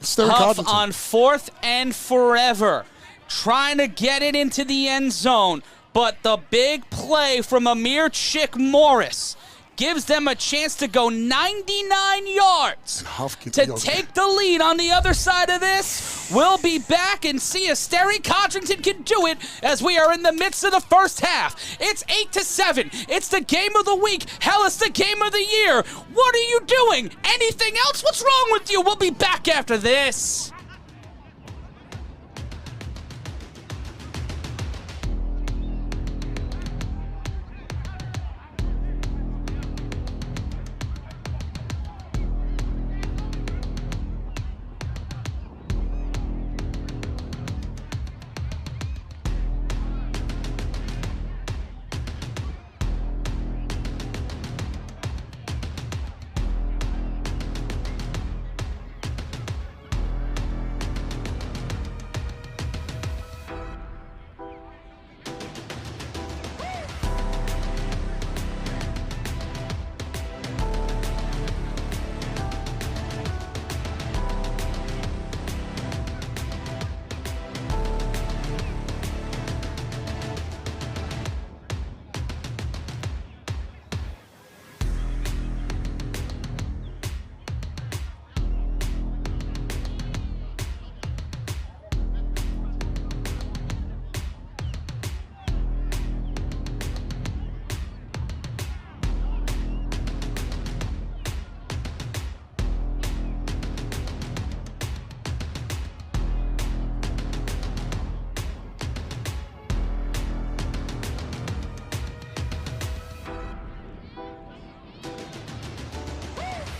Speaker 2: Sterry
Speaker 1: Huff
Speaker 2: Codrington.
Speaker 1: on 4th and forever, trying to get it into the end zone. But the big play from Amir Chick Morris gives them a chance to go 99 yards to take the lead on the other side of this. We'll be back and see if Sterry Codrington can do it as we are in the midst of the first half. It's 8-7. It's the game of the week. Hell, it's the game of the year. What are you doing? Anything else? What's wrong with you? We'll be back after this.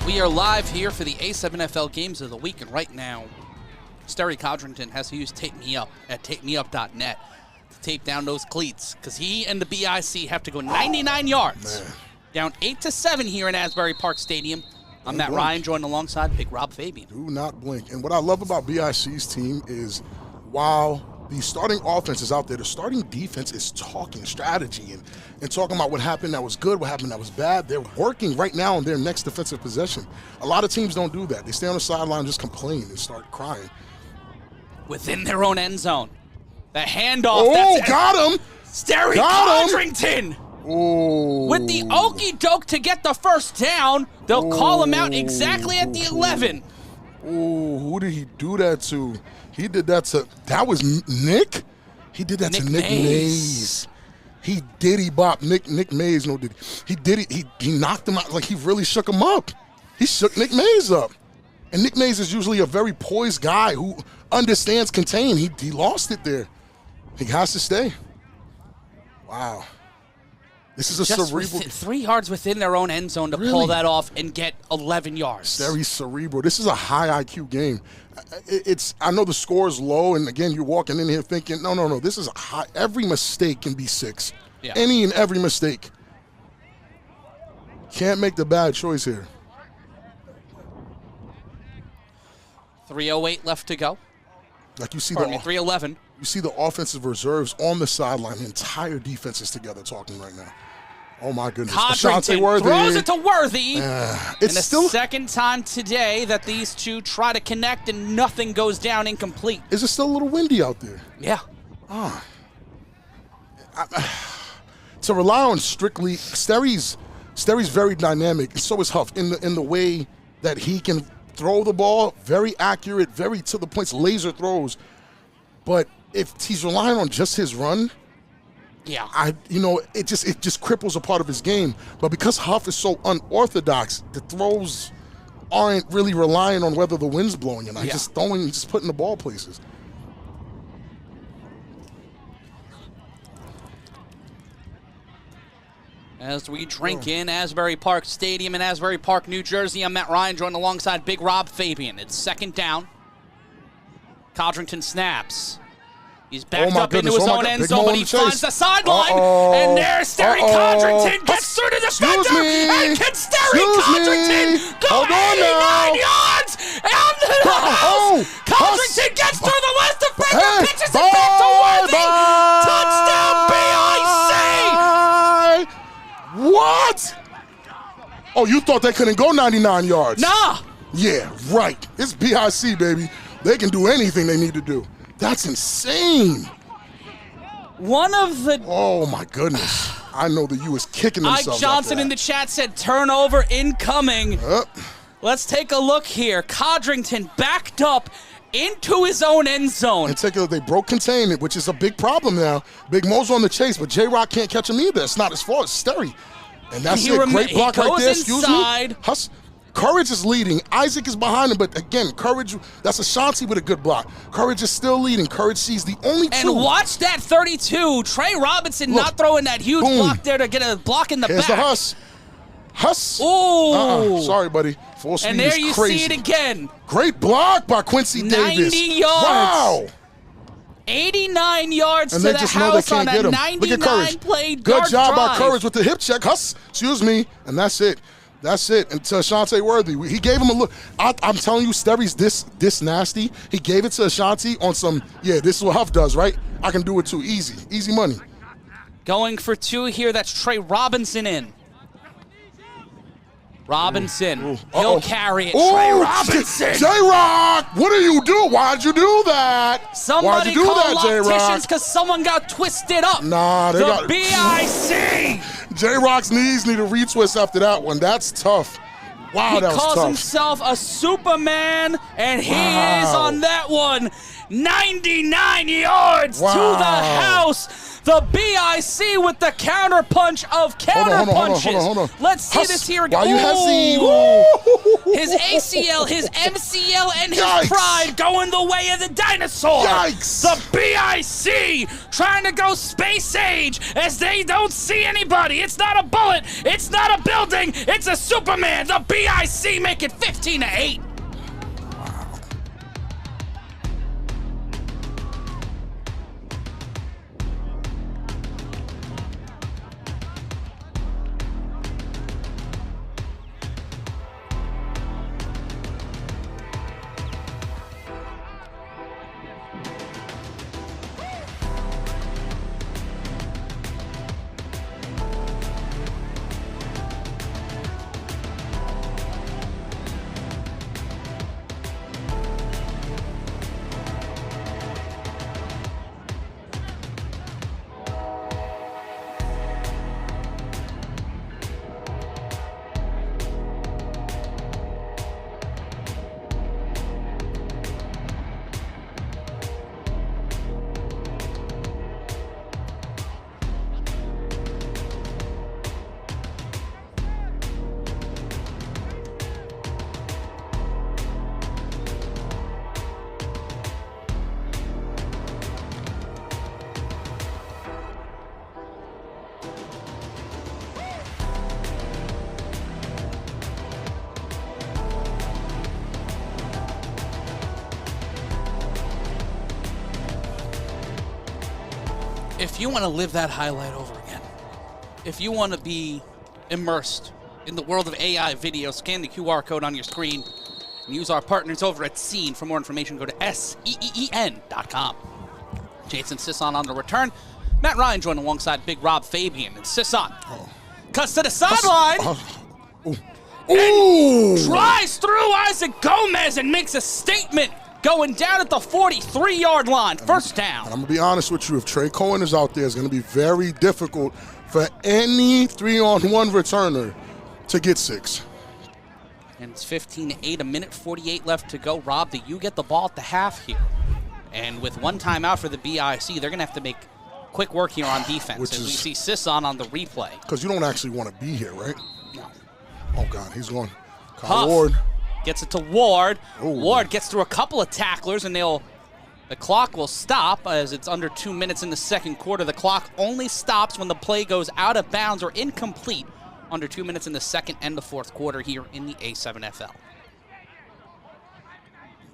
Speaker 1: We are live here for the A7FL Games of the Week, and right now, Sterry Codrington has to use Tape Me Up at tapemeup.net to tape down those cleats, because he and the BIC have to go 99 yards. Down 8-7 here in Asbury Park Stadium. I'm Matt Ryan, joined alongside Big Rob Fabien.
Speaker 2: Do not blink. And what I love about BIC's team is, while the starting offense is out there, the starting defense is talking strategy and talking about what happened that was good, what happened that was bad. They're working right now on their next defensive possession. A lot of teams don't do that. They stay on the sideline and just complain and start crying.
Speaker 1: Within their own end zone. The handoff.
Speaker 2: Oh, got him!
Speaker 1: Sterry Codrington!
Speaker 2: Oh.
Speaker 1: With the okie doke to get the first down, they'll call him out exactly at the 11.
Speaker 2: Oh, who did he do that to? He did that to, that was Nick? He did that to Nick Mays. He diddy bop Nick Mays, no did he? He knocked him out, like he really shook him up. He shook Nick Mays up. And Nick Mays is usually a very poised guy who understands contain. He lost it there. He has to stay. Wow. This is a cerebral.
Speaker 1: 3 yards within their own end zone to pull that off and get 11 yards.
Speaker 2: Very cerebral. This is a high IQ game. I know the score is low, and again, you're walking in here thinking, no. This is a high. Every mistake can be 6. Yeah. Any and every mistake. Can't make the bad choice here.
Speaker 1: 3:08 left to go.
Speaker 2: Like you see
Speaker 1: 3:11.
Speaker 2: You see the offensive reserves on the sideline. The entire defense is together talking right now. Oh, my goodness.
Speaker 1: Codrington throws it to Worthy.
Speaker 2: It's
Speaker 1: the
Speaker 2: still
Speaker 1: second time today that these two try to connect and nothing goes down incomplete.
Speaker 2: Is it still a little windy out there?
Speaker 1: Yeah.
Speaker 2: To rely on strictly, Sterry's very dynamic, and so is Huff in the way that he can throw the ball, very accurate, very to the points, laser throws. But if he's relying on just his run, it just cripples a part of his game. But because Huff is so unorthodox, the throws aren't really relying on whether the wind's blowing, and just putting the ball places.
Speaker 1: As we drink in Asbury Park Stadium in Asbury Park, New Jersey, I'm Matt Ryan, joined alongside Big Rob Fabien. It's second down. Codrington snaps. He's backed up into his own end zone, but he finds the sideline. And there's Sterry Codrington, gets through to the defender, and can Sterry Codrington go 89 yards on the house. Codrington gets through the last defender, pitches it back to Worthy. Touchdown, BIC!
Speaker 2: What? Oh, you thought they couldn't go 99 yards?
Speaker 1: Nah.
Speaker 2: Yeah, right. It's BIC, baby. They can do anything they need to do. That's insane.
Speaker 1: One of the...
Speaker 2: Oh, my goodness. I know the U is kicking themselves.
Speaker 1: Ike Johnson in the chat said turnover incoming. Let's take a look here. Codrington backed up into his own end zone.
Speaker 2: And take a look, they broke containment, which is a big problem now. Big Mo's on the chase, but J-Rock can't catch him either. It's not his fault. It's Sterry. And that's it. Great block right there. Excuse me. Courage is leading. Isaac is behind him, but again, Courage, that's Ashanti with a good block. Courage is still leading. Courage sees the only two.
Speaker 1: And watch that 32. Trey Robinson not throwing that huge block there to get a block in the
Speaker 2: Here's
Speaker 1: back.
Speaker 2: The Huss. Huss.
Speaker 1: Ooh.
Speaker 2: Sorry, buddy. Full speed
Speaker 1: and there
Speaker 2: is
Speaker 1: you
Speaker 2: crazy.
Speaker 1: see it again.
Speaker 2: Great block by Quincy
Speaker 1: 90
Speaker 2: Davis.
Speaker 1: yards.
Speaker 2: Wow.
Speaker 1: 89 yards
Speaker 2: and
Speaker 1: to
Speaker 2: they
Speaker 1: the
Speaker 2: just know they
Speaker 1: house on
Speaker 2: can't
Speaker 1: a
Speaker 2: get him. Look at
Speaker 1: 99
Speaker 2: Courage.
Speaker 1: play
Speaker 2: Good job by
Speaker 1: drive.
Speaker 2: Courage with the hip check. Huss, excuse me. And that's it. That's it. And to Ashanti Worthy, he gave him a look. I'm telling you, Sterry's this nasty. He gave it to Ashanti on some, this is what Huff does, right? I can do it too. Easy money.
Speaker 1: Going for 2 here. That's Trey Robinson in. Robinson, he'll carry it. Trey Robinson.
Speaker 2: J-Rock, what do you do? Why'd you do that?
Speaker 1: Somebody
Speaker 2: Why'd you do
Speaker 1: call
Speaker 2: that, J-Rock?
Speaker 1: locticians because someone got twisted up.
Speaker 2: Nah, they got
Speaker 1: BIC.
Speaker 2: J-Rock's knees need a retwist after that one. That's tough. Wow, that was tough.
Speaker 1: He calls himself a Superman, and he is on that one. 99 yards to the house. The BIC with the counter punch of counter punches.
Speaker 2: Hold on.
Speaker 1: Let's see this here again.
Speaker 2: Why you hesitate?
Speaker 1: His ACL, his MCL, and his
Speaker 2: Yikes.
Speaker 1: pride going the way of the dinosaur.
Speaker 2: Yikes.
Speaker 1: The BIC trying to go space age as they don't see anybody. It's not a bullet. It's not a building. It's a Superman. The BIC make it 15-8. If you want to live that highlight over again, if you want to be immersed in the world of AI video, scan the QR code on your screen and use our partners over at Scene. For more information, go to SEEN.com. Jason Sisson on the return. Matt Ryan joined alongside Big Rob Fabien. And Sisson cuts to the sideline. And drives through Isaac Gomez and makes a statement. Going down at the 43-yard line. First down.
Speaker 2: And I'm going to be honest with you. If Trey Cohen is out there, it's going to be very difficult for any 3-on-1 returner to get 6.
Speaker 1: And it's 15-8, a minute 48 left to go. Rob, the U get the ball at the half here. And with one timeout for the BIC, they're going to have to make quick work here on defense. As we see Sisson on the replay.
Speaker 2: Because you don't actually want to be here, right?
Speaker 1: No.
Speaker 2: Oh, God, he's going.
Speaker 1: Huff
Speaker 2: Ward
Speaker 1: gets it to Ward.
Speaker 2: Ooh.
Speaker 1: Ward gets through a couple of tacklers, and the clock will stop as it's under 2 minutes in the second quarter. The clock only stops when the play goes out of bounds or incomplete under 2 minutes in the second and the fourth quarter here in the A7FL.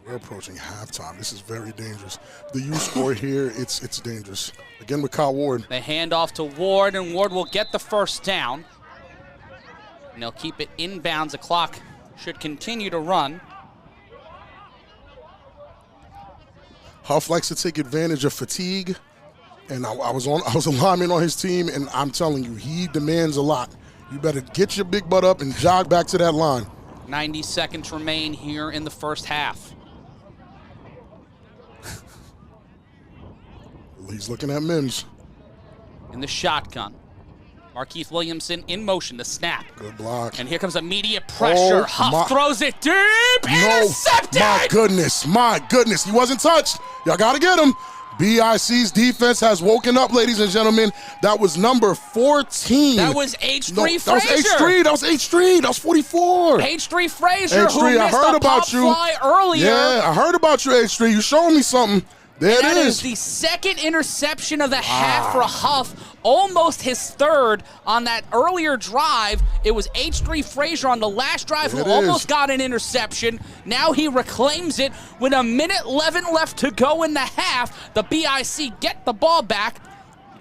Speaker 2: We're approaching halftime. This is very dangerous. The U score here, it's dangerous. Again with Kyle Ward.
Speaker 1: They hand off to Ward, and Ward will get the first down. And they'll keep it inbounds. The clock should continue to run.
Speaker 2: Huff likes to take advantage of fatigue, and I was a lineman on his team, and I'm telling you, he demands a lot. You better get your big butt up and jog back to that line.
Speaker 1: 90 seconds remain here in the first half.
Speaker 2: He's looking at Mims.
Speaker 1: In the shotgun. Markeith Williamson in motion, the snap.
Speaker 2: Good block.
Speaker 1: And here comes immediate pressure. Huff throws it deep.
Speaker 2: No,
Speaker 1: Intercepted!
Speaker 2: my goodness. He wasn't touched. Y'all got to get him. BIC's defense has woken up, ladies and gentlemen. That was number 14.
Speaker 1: That was H3
Speaker 2: No,
Speaker 1: Frazier.
Speaker 2: that was H3. That was 44.
Speaker 1: H3 Frazier,
Speaker 2: H3,
Speaker 1: who
Speaker 2: I
Speaker 1: missed
Speaker 2: heard
Speaker 1: a
Speaker 2: about
Speaker 1: pop
Speaker 2: you.
Speaker 1: fly earlier.
Speaker 2: Yeah, I heard about you, H3. You showing me something. There
Speaker 1: That
Speaker 2: it
Speaker 1: is
Speaker 2: is.
Speaker 1: the second interception of the half for Huff, almost his third on that earlier drive. It was H3 Frazier on the last drive
Speaker 2: There
Speaker 1: who
Speaker 2: it
Speaker 1: almost
Speaker 2: is.
Speaker 1: got an interception. Now he reclaims it with a minute 11 left to go in the half. The BIC get the ball back.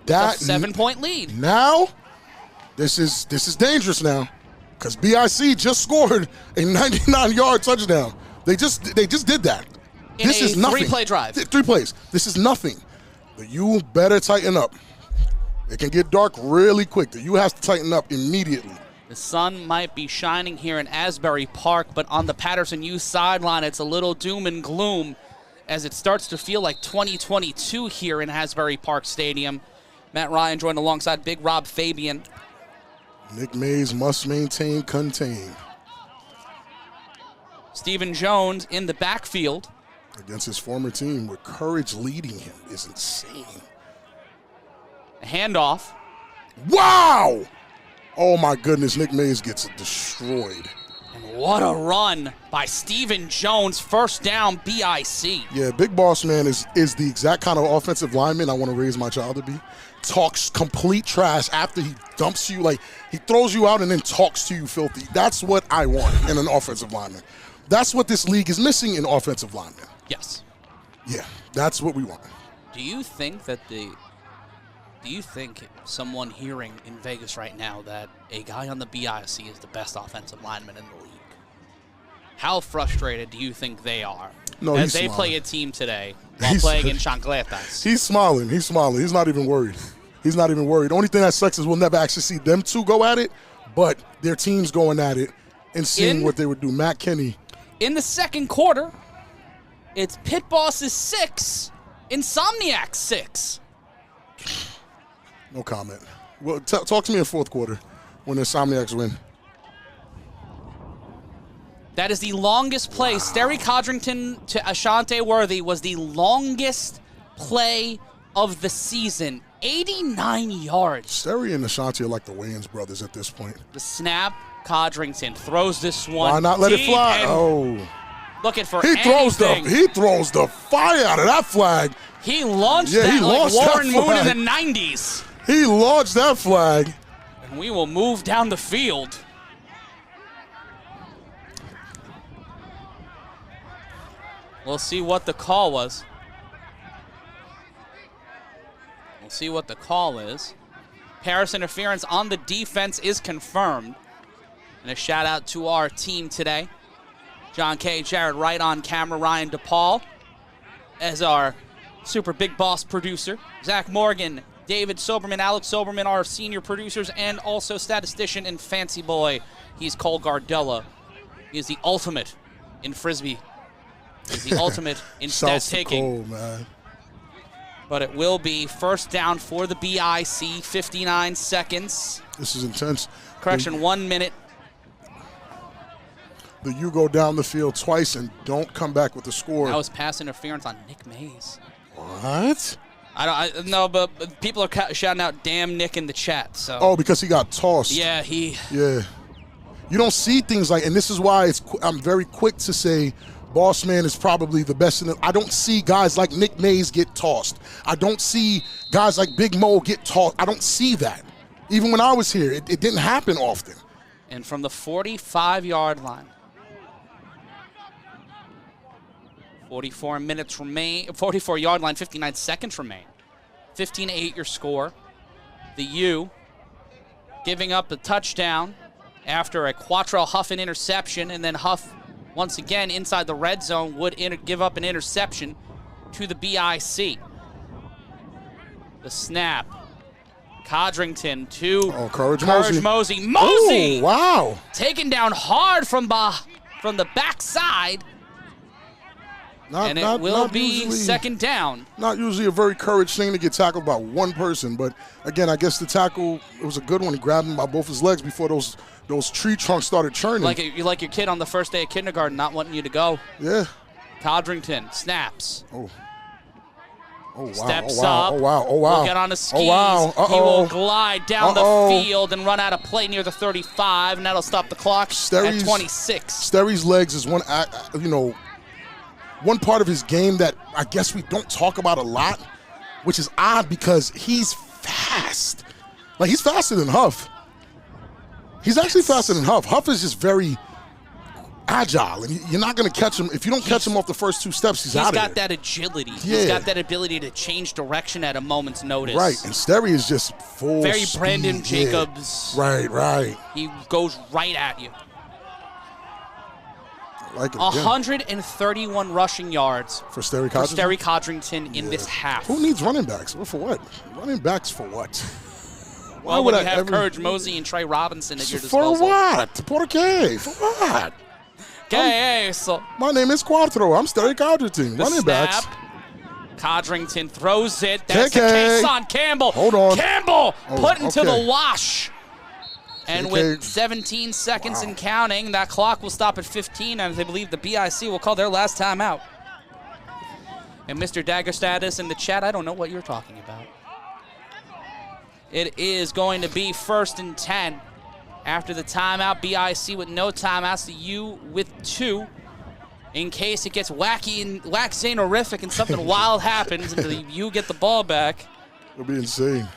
Speaker 2: That
Speaker 1: A 7-point lead.
Speaker 2: Now, this is dangerous now, because BIC just scored a 99-yard touchdown. They just did that.
Speaker 1: In
Speaker 2: This
Speaker 1: a
Speaker 2: is nothing.
Speaker 1: 3-play drive.
Speaker 2: 3 plays. This is nothing. The U better tighten up. It can get dark really quick. The U has to tighten up immediately.
Speaker 1: The sun might be shining here in Asbury Park, but on the Patterson U sideline, it's a little doom and gloom as it starts to feel like 2022 here in Asbury Park Stadium. Matt Ryan joined alongside Big Rob Fabien.
Speaker 2: Nick Mays must maintain contain
Speaker 1: Stephen Jones in the backfield.
Speaker 2: against his former team, with Courage leading him is insane.
Speaker 1: A handoff.
Speaker 2: Wow! Oh my goodness, Nick Mays gets destroyed.
Speaker 1: And what a run by Stephen Jones. First down, BIC.
Speaker 2: Yeah, Big Boss Man is the exact kind of offensive lineman I want to raise my child to be. Talks complete trash after he dumps you, like he throws you out and then talks to you filthy. That's what I want in an offensive lineman. That's what this league is missing in offensive linemen.
Speaker 1: Yes.
Speaker 2: Yeah, that's what we want.
Speaker 1: Do you think someone hearing in Vegas right now that a guy on the BIC is the best offensive lineman in the league? How frustrated do you think they are as they play a team today while playing in chancletas?
Speaker 2: He's smiling. He's not even worried. The only thing that sucks is we'll never actually see them two go at it, but their teams going at it and seeing what they would do. Matt Kenny.
Speaker 1: In the second quarter, it's Pit Boss's 6, Insomniac's 6.
Speaker 2: No comment. Well, talk to me in fourth quarter when the Insomniacs win.
Speaker 1: That is the longest play. Sterry Codrington to Ashante Worthy was the longest play of the season. 89 yards.
Speaker 2: Sterry and Ashanti are like the Wayans brothers at this point.
Speaker 1: The snap, Codrington throws this one.
Speaker 2: Why not let it
Speaker 1: deep
Speaker 2: fly?
Speaker 1: and
Speaker 2: Oh.
Speaker 1: looking for
Speaker 2: He throws the fire out of that flag.
Speaker 1: He launched
Speaker 2: Yeah, he
Speaker 1: that
Speaker 2: launched
Speaker 1: like
Speaker 2: that
Speaker 1: Warren Moon in
Speaker 2: flag.
Speaker 1: the 90s.
Speaker 2: He launched that flag.
Speaker 1: And we will move down the field. We'll see what the call was. We'll see what the call is. Paris interference on the defense is confirmed. And a shout out to our team today. John K. Jared Wright on camera, Ryan DePaul as our super big boss producer. Zach Morgan, David Soberman, Alex Soberman, our senior producers, and also statistician and fancy boy. He's Cole Gardella. He is the ultimate in Frisbee. He's the ultimate in stat taking.
Speaker 2: Cole, man.
Speaker 1: But it will be first down for the BIC, 59 seconds.
Speaker 2: This is intense.
Speaker 1: Correction, 1 minute.
Speaker 2: The U go down the field twice and don't come back with the score.
Speaker 1: That was pass interference on Nick Mays.
Speaker 2: What?
Speaker 1: I no, but people are shouting out "damn Nick" in the chat. So.
Speaker 2: Oh, because he got tossed.
Speaker 1: Yeah,
Speaker 2: Yeah. You don't see things like, and this is why I'm very quick to say Boss Man is probably the best in the. I don't see guys like Nick Mays get tossed. I don't see guys like Big Mo get tossed. I don't see that. Even when I was here, it didn't happen often.
Speaker 1: And from the 45-yard line, 44-yard line, 59 seconds remain. 15-8 your score. The U giving up the touchdown after a Quattrell Huffin interception, and then Huff once again inside the red zone would give up an interception to the BIC. The snap. Codrington to
Speaker 2: Courage
Speaker 1: Mosey.
Speaker 2: Oh, wow.
Speaker 1: Taken down hard from the backside. And it will be second down.
Speaker 2: Not usually a very courage thing to get tackled by one person, but again, I guess the tackle, it was a good one. He grabbed him by both his legs before those tree trunks started churning.
Speaker 1: Like your kid on the first day of kindergarten not wanting you to go.
Speaker 2: Yeah.
Speaker 1: Codrington snaps.
Speaker 2: Oh, wow.
Speaker 1: Steps
Speaker 2: up.
Speaker 1: up.
Speaker 2: Oh, wow.
Speaker 1: Will get on his skis.
Speaker 2: Oh, wow.
Speaker 1: He will glide down the field and run out of play near the 35, and that'll stop the clock at 26.
Speaker 2: Sterry's legs is one part of his game that I guess we don't talk about a lot, which is odd because he's fast. Like, he's faster than Huff. He's actually faster than Huff. Huff is just very agile, and you're not going to catch him. If you don't catch him off the first 2 steps, he's out of there.
Speaker 1: He's got that agility.
Speaker 2: Yeah.
Speaker 1: He's got that ability to change direction at a moment's notice.
Speaker 2: Right, and Sterry is just full
Speaker 1: Very
Speaker 2: speed.
Speaker 1: Brandon Jacobs.
Speaker 2: Yeah. Right.
Speaker 1: He goes right at you.
Speaker 2: Like
Speaker 1: 131 rushing yards
Speaker 2: for Sterry
Speaker 1: Codrington in this half.
Speaker 2: Who needs running backs? Well, for what? Running backs for what?
Speaker 1: Why would you have Courage Mosey and Trey Robinson at your disposal?
Speaker 2: For what? For what?
Speaker 1: Okay, so
Speaker 2: my name is Quattro. I'm Sterry Codrington. Running backs.
Speaker 1: Codrington throws it. That's the case on Campbell.
Speaker 2: Hold on.
Speaker 1: Campbell put into the wash. And with 17 seconds and counting, that clock will stop at 15, and I believe the BIC will call their last timeout. And Mr. Dagger Status in the chat, I don't know what you're talking about. It is going to be 1st and 10. After the timeout, BIC with no timeouts, the U with 2. In case it gets wacky and waxanorific and something wild happens and the U get the ball back.
Speaker 2: It'll be insane.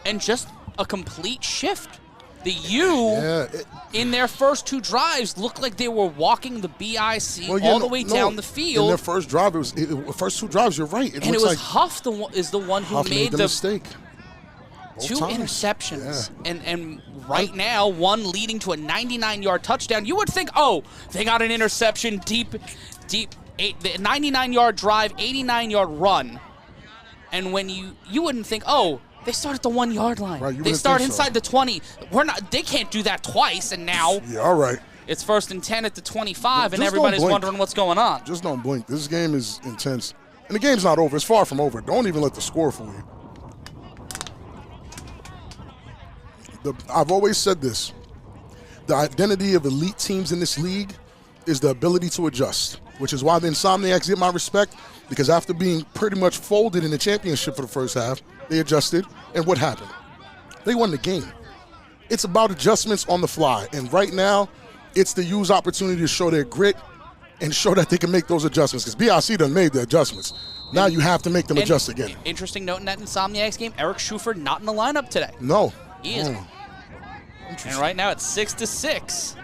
Speaker 1: And just a complete shift. The U, in their first 2 drives, looked like they were walking the BIC all the way down the field.
Speaker 2: In their first drive, first 2 drives, you're right.
Speaker 1: And it was like Huff is the one who made the
Speaker 2: mistake.
Speaker 1: 2 interceptions. Yeah. And right now, one leading to a 99-yard touchdown. You would think, oh, they got an interception, deep, the 99-yard drive, 89-yard run. And when you wouldn't think, oh, they start at the 1-yard line.
Speaker 2: Right,
Speaker 1: they start inside the 20. They can't do that twice, and now
Speaker 2: all right.
Speaker 1: It's 1st and 10 at the 25, and everybody's wondering what's going on.
Speaker 2: Just don't blink. This game is intense. And the game's not over. It's far from over. Don't even let the score fool you. I've always said this. The identity of elite teams in this league is the ability to adjust, which is why the Insomniacs get my respect, because after being pretty much folded in the championship for the first half, they adjusted, and what happened? They won the game. It's about adjustments on the fly, and right now, it's the U's opportunity to show their grit and show that they can make those adjustments, because BIC done made the adjustments. Now you have to make them adjust again.
Speaker 1: Interesting note in that Insomniacs game, Eric Schufer not in the lineup today.
Speaker 2: No.
Speaker 1: He is. And right now it's 6-6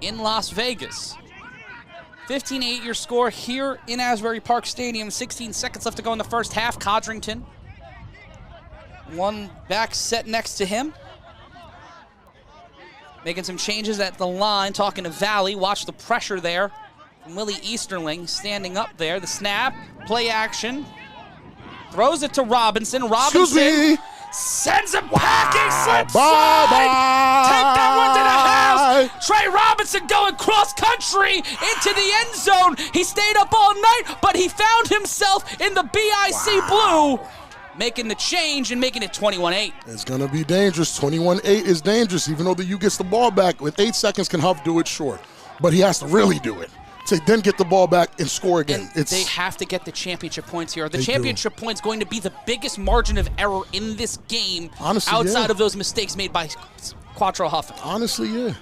Speaker 1: in Las Vegas. 15-8 your score here in Asbury Park Stadium. 16 seconds left to go in the first half. Codrington, one back set next to him. Making some changes at the line, talking to Valley. Watch the pressure there from Willie Easterling standing up there. The snap, play action. Throws it to Robinson. Robinson sends him packing, slips slide. Take that one to the house. Trey Robinson going cross country into the end zone. He stayed up all night, but he found himself in the BIC blue, making the change and making it 21-8.
Speaker 2: It's going to be dangerous. 21-8 is dangerous, even though the U gets the ball back. With 8 seconds, can Huff do it? Sure. But he has to really do it to then get the ball back and score again.
Speaker 1: And they have to get the championship points here. The championship points going to be the biggest margin of error in this game, outside of those mistakes made by Quattro Huff.
Speaker 2: Honestly, yeah.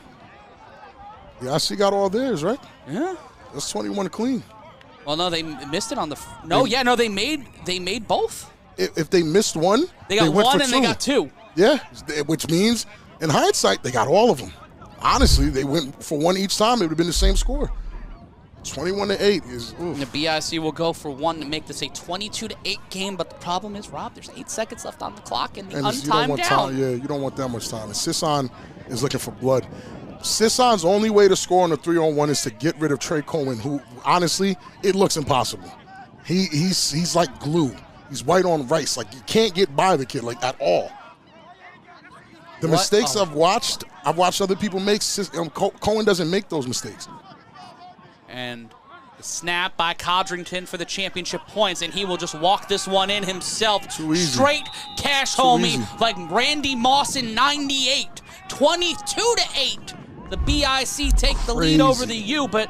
Speaker 2: Yeah, I see got all theirs, right?
Speaker 1: Yeah.
Speaker 2: That's 21 clean.
Speaker 1: Well, no, they missed it on the they made both.
Speaker 2: If they missed one,
Speaker 1: they got
Speaker 2: went
Speaker 1: one
Speaker 2: for
Speaker 1: and
Speaker 2: two.
Speaker 1: they got two.
Speaker 2: Yeah, which means in hindsight they got all of them. Honestly, they went for one each time. It would have been the same score. 21-8 is. Oof.
Speaker 1: And the BIC will go for one to make this a 22-8 game. But the problem is, Rob, there's 8 seconds left on the clock and the untimed down.
Speaker 2: Yeah, you don't want that much time. And Sisson is looking for blood. Sisson's only way to score on a 3-on-1 is to get rid of Trey Cohen, who honestly it looks impossible. He's like glue. He's white on rice. Like, you can't get by the kid like at all. The mistakes I've watched other people make. Cohen doesn't make those mistakes.
Speaker 1: And The snap by Codrington for the championship points, and he will just walk this one in himself.
Speaker 2: Too easy.
Speaker 1: Straight cash,
Speaker 2: Too
Speaker 1: homie,
Speaker 2: easy.
Speaker 1: like Randy Moss in 98. 22-8. The BIC take the lead over the U, but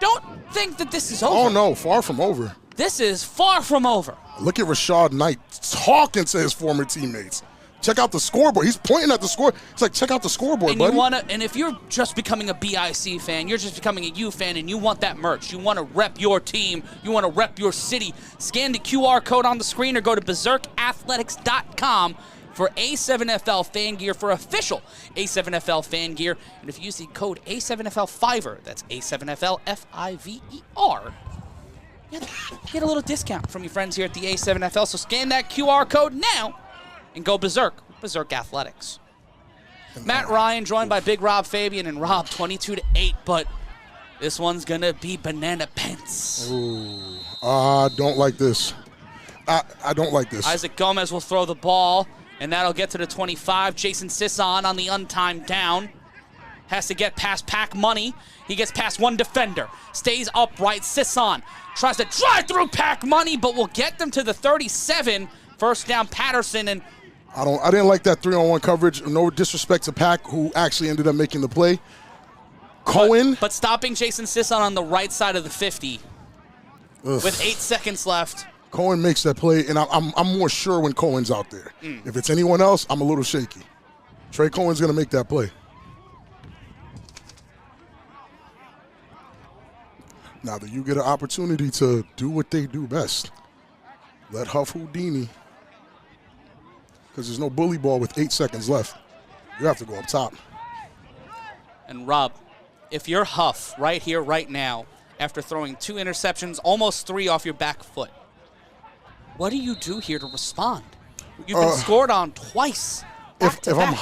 Speaker 1: don't think that this is over.
Speaker 2: Oh, no, far from over.
Speaker 1: This is far from over.
Speaker 2: Look at Rashad Knight talking to his former teammates. Check out the scoreboard. He's pointing at the score. It's like, check out the scoreboard, buddy.
Speaker 1: And if you're just becoming a BIC fan, you're just becoming a U fan, and you want that merch, you want to rep your team, you want to rep your city, scan the QR code on the screen or go to berserkathletics.com for A7FL fan gear, for official A7FL fan gear. And if you use the code A7FL5er, that's A7FL FIVER, get a little discount from your friends here at the A7FL. So scan that QR code now and go berserk. Berserk Athletics. Matt Ryan joined by Big Rob Fabien, and Rob 22-8, but this one's gonna be banana pants.
Speaker 2: Ooh, I don't like this. I don't like this.
Speaker 1: Isaac Gomez will throw the ball, and that'll get to the 25. Jason Sisson on the untimed down. Has to get past Pack Money. He gets past one defender. Stays upright. Sisson tries to drive through Pack Money, but will get them to the 37. First down, Patterson, and
Speaker 2: I didn't like that 3-on-1 coverage. No disrespect to Pack, who actually ended up making the play. Cohen.
Speaker 1: But stopping Jason Sisson on the right side of the 50
Speaker 2: Ugh.
Speaker 1: with 8 seconds left.
Speaker 2: Cohen makes that play, and I'm more sure when Cohen's out there. If it's anyone else, I'm a little shaky. Trey Cohen's going to make that play. Now that you get an opportunity to do what they do best, let Huff Houdini, because there's no bully ball with 8 seconds left. You have to go up top.
Speaker 1: And Rob, if you're Huff right here, right now, after throwing 2 interceptions, almost 3 off your back foot, what do you do here to respond? You've been scored on twice.
Speaker 2: If I'm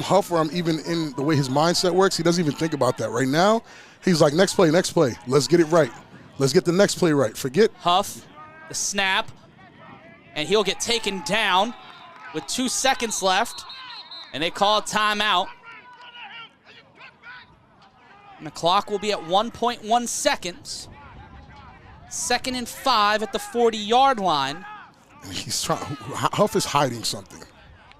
Speaker 2: Huff, or I'm even in the way his mindset works, he doesn't even think about that. Right now, he's like, next play. Let's get it right. Let's get the next play right. Forget
Speaker 1: Huff, the snap, and he'll get taken down with 2 seconds left, and they call a timeout. And the clock will be at 1.1 seconds. 2nd and 5 at the 40-yard line.
Speaker 2: he's trying. Huff is hiding something.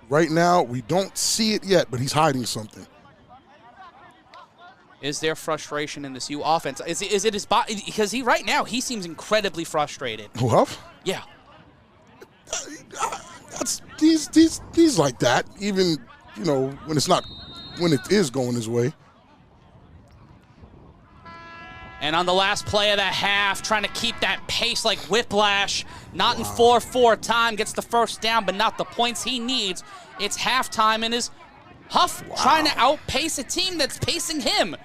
Speaker 2: Right now, we don't see it yet, but he's hiding something.
Speaker 1: Is there frustration in this U offense? Is it his body? Because right now he seems incredibly frustrated.
Speaker 2: Who, Huff?
Speaker 1: Yeah.
Speaker 2: He's like that. Even when it is going his way.
Speaker 1: And on the last play of the half, trying to keep that pace like Whiplash. Not in 4-4 time, gets the first down, but not the points he needs. It's halftime, and is Huff trying to outpace a team that's pacing him.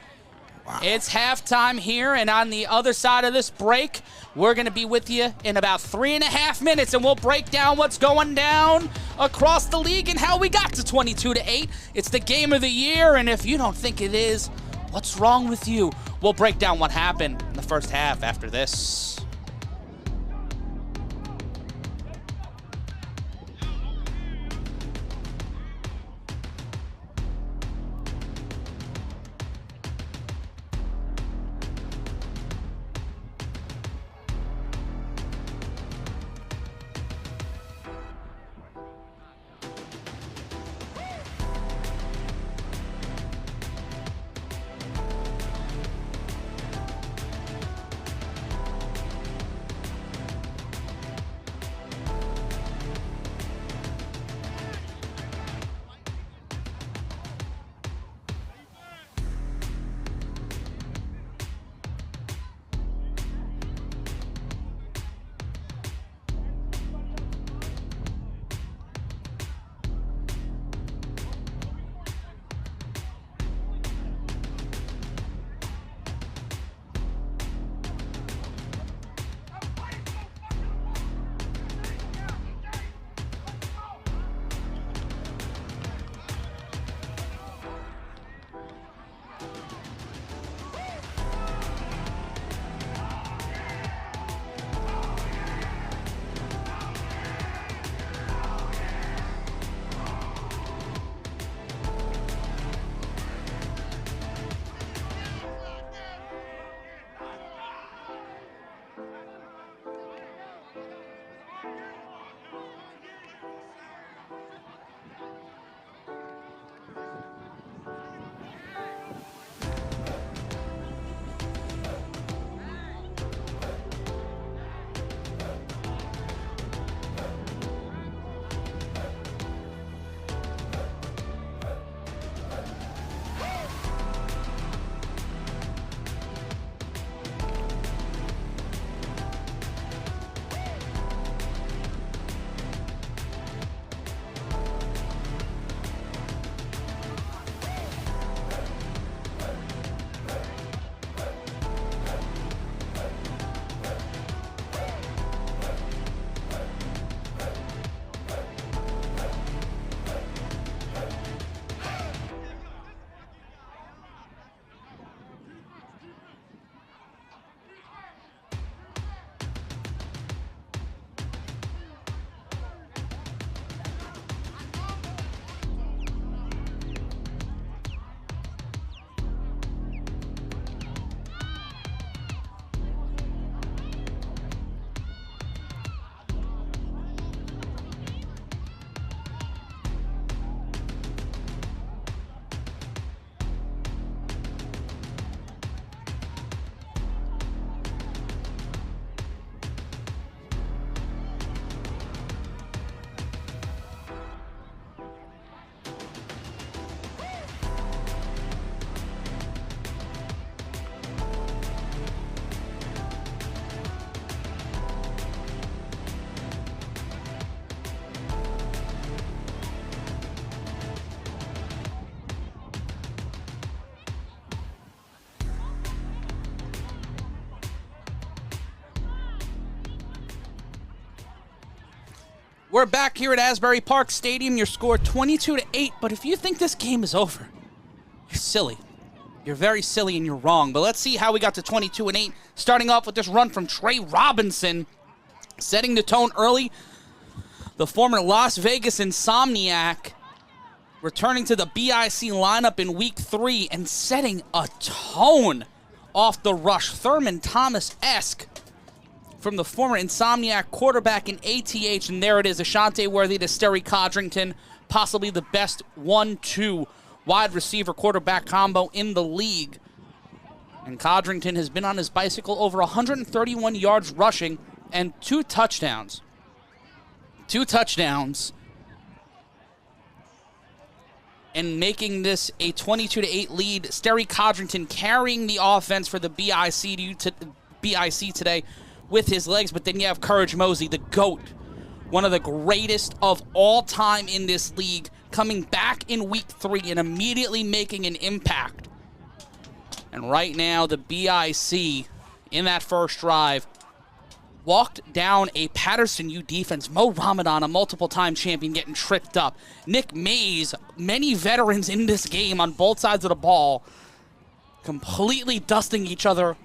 Speaker 1: Wow. It's halftime here, and on the other side of this break, we're going to be with you in about 3.5 minutes, and we'll break down what's going down across the league and how we got to 22-8. It's the game of the year, and if you don't think it is, what's wrong with you? We'll break down what happened in the first half after this. We're back here at Asbury Park Stadium. Your score 22-8. But if you think this game is over, you're silly. You're very silly and you're wrong. But let's see how we got to 22-8. Starting off with this run from Trey Robinson, setting the tone early. The former Las Vegas Insomniac returning to the BIC lineup in Week 3 and setting a tone off the rush. Thurman Thomas-esque from the former Insomniac quarterback in ATH. And there it is, Ashante Worthy to Sterry Codrington, possibly the best 1-2 wide receiver quarterback combo in the league. And Codrington has been on his bicycle over 131 yards rushing and 2 touchdowns. 2 touchdowns. And making this a 22-8 lead. Sterry Codrington carrying the offense for the BIC today with his legs. But then you have Courage Mosey, the GOAT, one of the greatest of all time in this league, coming back in Week 3 and immediately making an impact. And right now, the BIC in that first drive walked down a Patterson U defense. Mo Ramadan, a multiple-time champion, getting tripped up. Nick Mays, many veterans in this game on both sides of the ball, completely dusting each other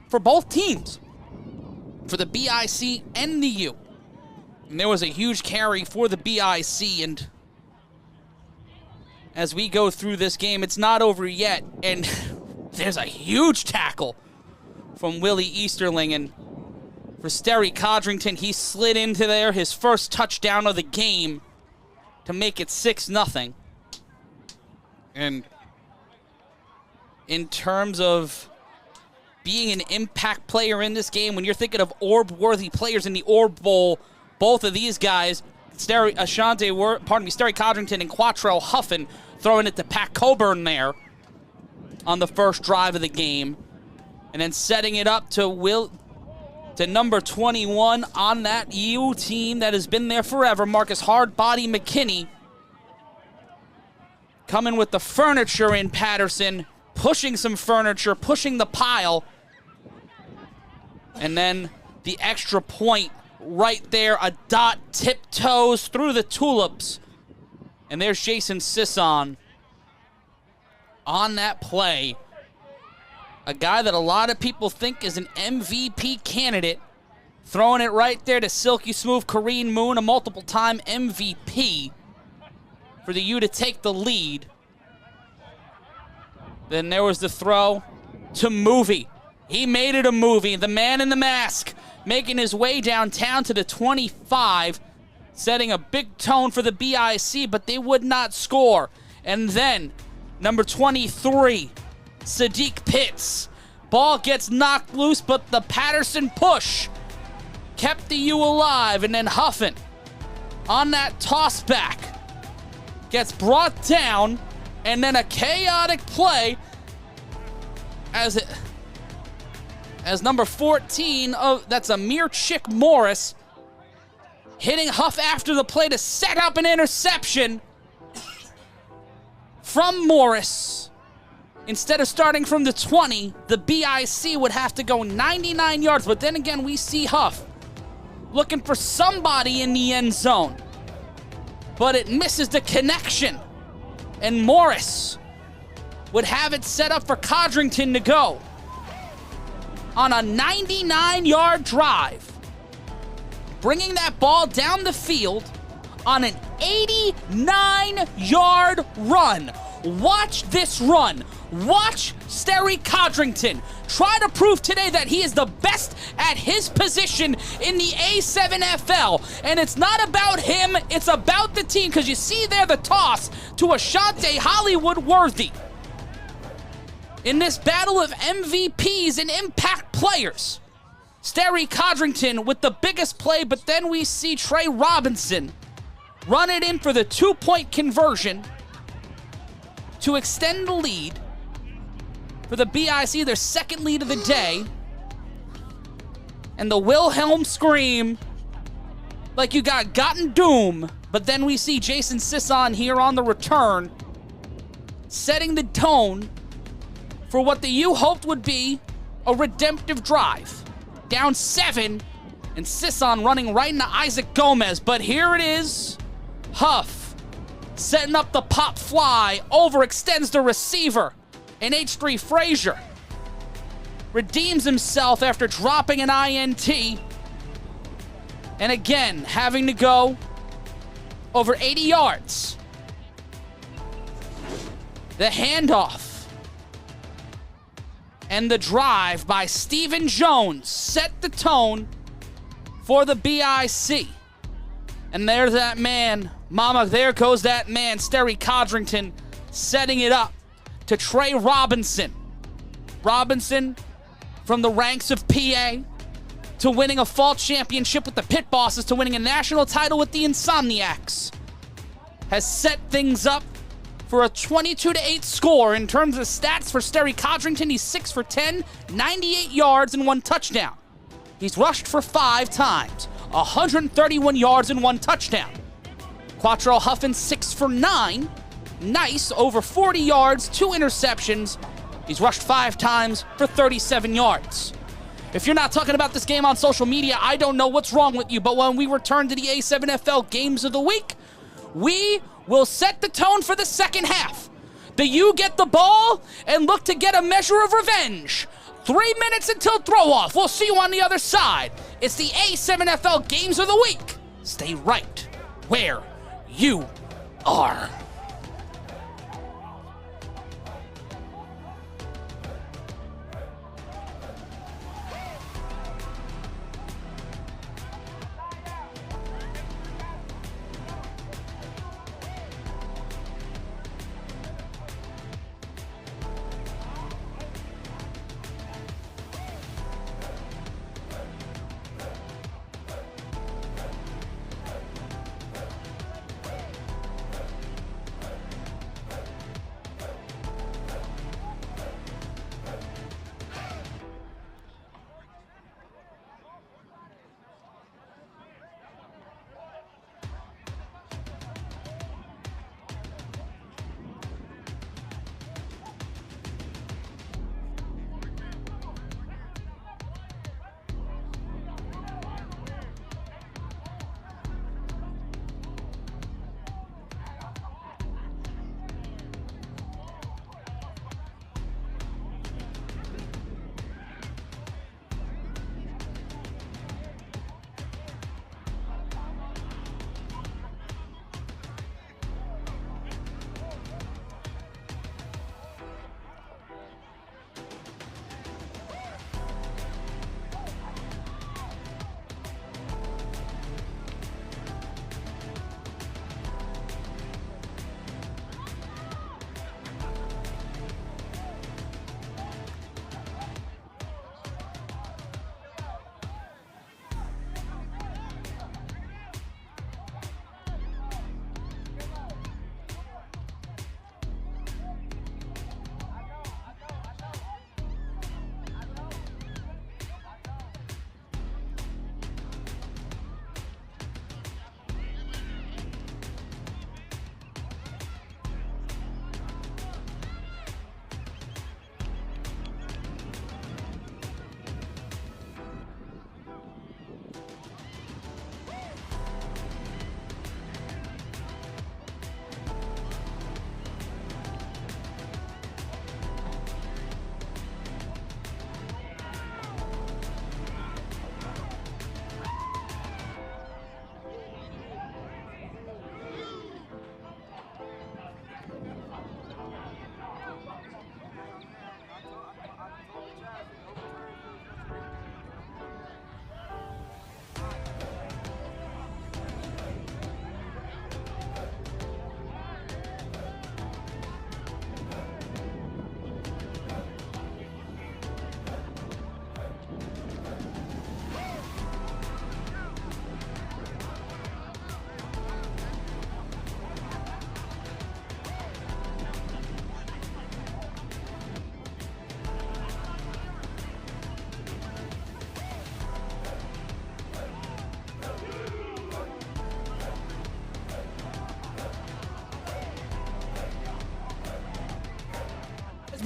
Speaker 1: for both teams, for the BIC and the U. And there was a huge carry for the BIC, and as we go through this game, it's not over yet, and there's a huge tackle from Willie Easterling, and for Sterry Codrington, he slid into there, his first touchdown of the game to make it 6-0. And in terms of being an impact player in this game, when you're thinking of orb-worthy players in the Orb Bowl, both of these guys, Sterry Codrington and Quattrell Huffin, throwing it to Pat Coburn there on the first drive of the game, and then setting it up to number 21 on that U team that has been there forever, Marcus Hardbody McKinney, coming with the furniture in Patterson, pushing some furniture, pushing the pile, and then the extra point right there, a dot, tiptoes through the tulips, and there's Jason Sisson on that play. A guy that a lot of people think is an MVP candidate, throwing it right there to silky smooth Kareem Moon, a multiple-time MVP, for the U to take the lead. Then there was the throw to Movie. He made it a movie. The man in the mask making his way downtown to the 25, setting a big tone for the BIC, but they would not score. And then number 23, Sadiq Pitts. Ball gets knocked loose, but the Patterson push kept the U alive. And then Huffin on that toss back gets brought down, and then a chaotic play as number 14, that's Amir Chick Morris, hitting Huff after the play to set up an interception from Morris. Instead of starting from the 20, the BIC would have to go 99 yards. But then again, we see Huff looking for somebody in the end zone, but it misses the connection. And Morris would have it set up for Codrington to go on a 99-yard drive, bringing that ball down the field on an 89-yard run. Watch this run. Watch Sterry Codrington try to prove today that he is the best at his position in the A7FL. And it's not about him, it's about the team, because you see there the toss to Ashante Hollywood Worthy. In this battle of MVPs and impact players, Sterry Codrington with the biggest play, but then we see Trey Robinson run it in for the 2-point conversion to extend the lead for the BIC, their second lead of the day. And the Wilhelm scream like you got gotten doom, but then we see Jason Sisson here on the return, setting the tone for what the U hoped would be a redemptive drive. Down 7 insists on running right into Isaac Gomez, but here it is. Huff setting up the pop fly, overextends the receiver, and H3 Frazier redeems himself after dropping an INT, and again having to go over 80 yards. The handoff and the drive by Stephen Jones set the tone for the BIC. And there's that man, mama, there goes that man, Sterry Codrington, setting it up to Trey Robinson. Robinson, from the ranks of PA to winning a fall championship with the Pit Bosses to winning a national title with the Insomniacs, has set things up for a 22-8 score. In terms of stats for Sterry Codrington, he's 6 for 10, 98 yards and 1 touchdown. He's rushed for 5 times, 131 yards and 1 touchdown. Quattro Huffin, 6 for 9, nice, over 40 yards, 2 interceptions. He's rushed 5 times for 37 yards. If you're not talking about this game on social media, I don't know what's wrong with you, but when we return to the A7FL Games of the Week, we will set the tone for the second half. The U get the ball and look to get a measure of revenge. 3 minutes until throw-off. We'll see you on the other side. It's the A7FL Games of the Week. Stay right where you are.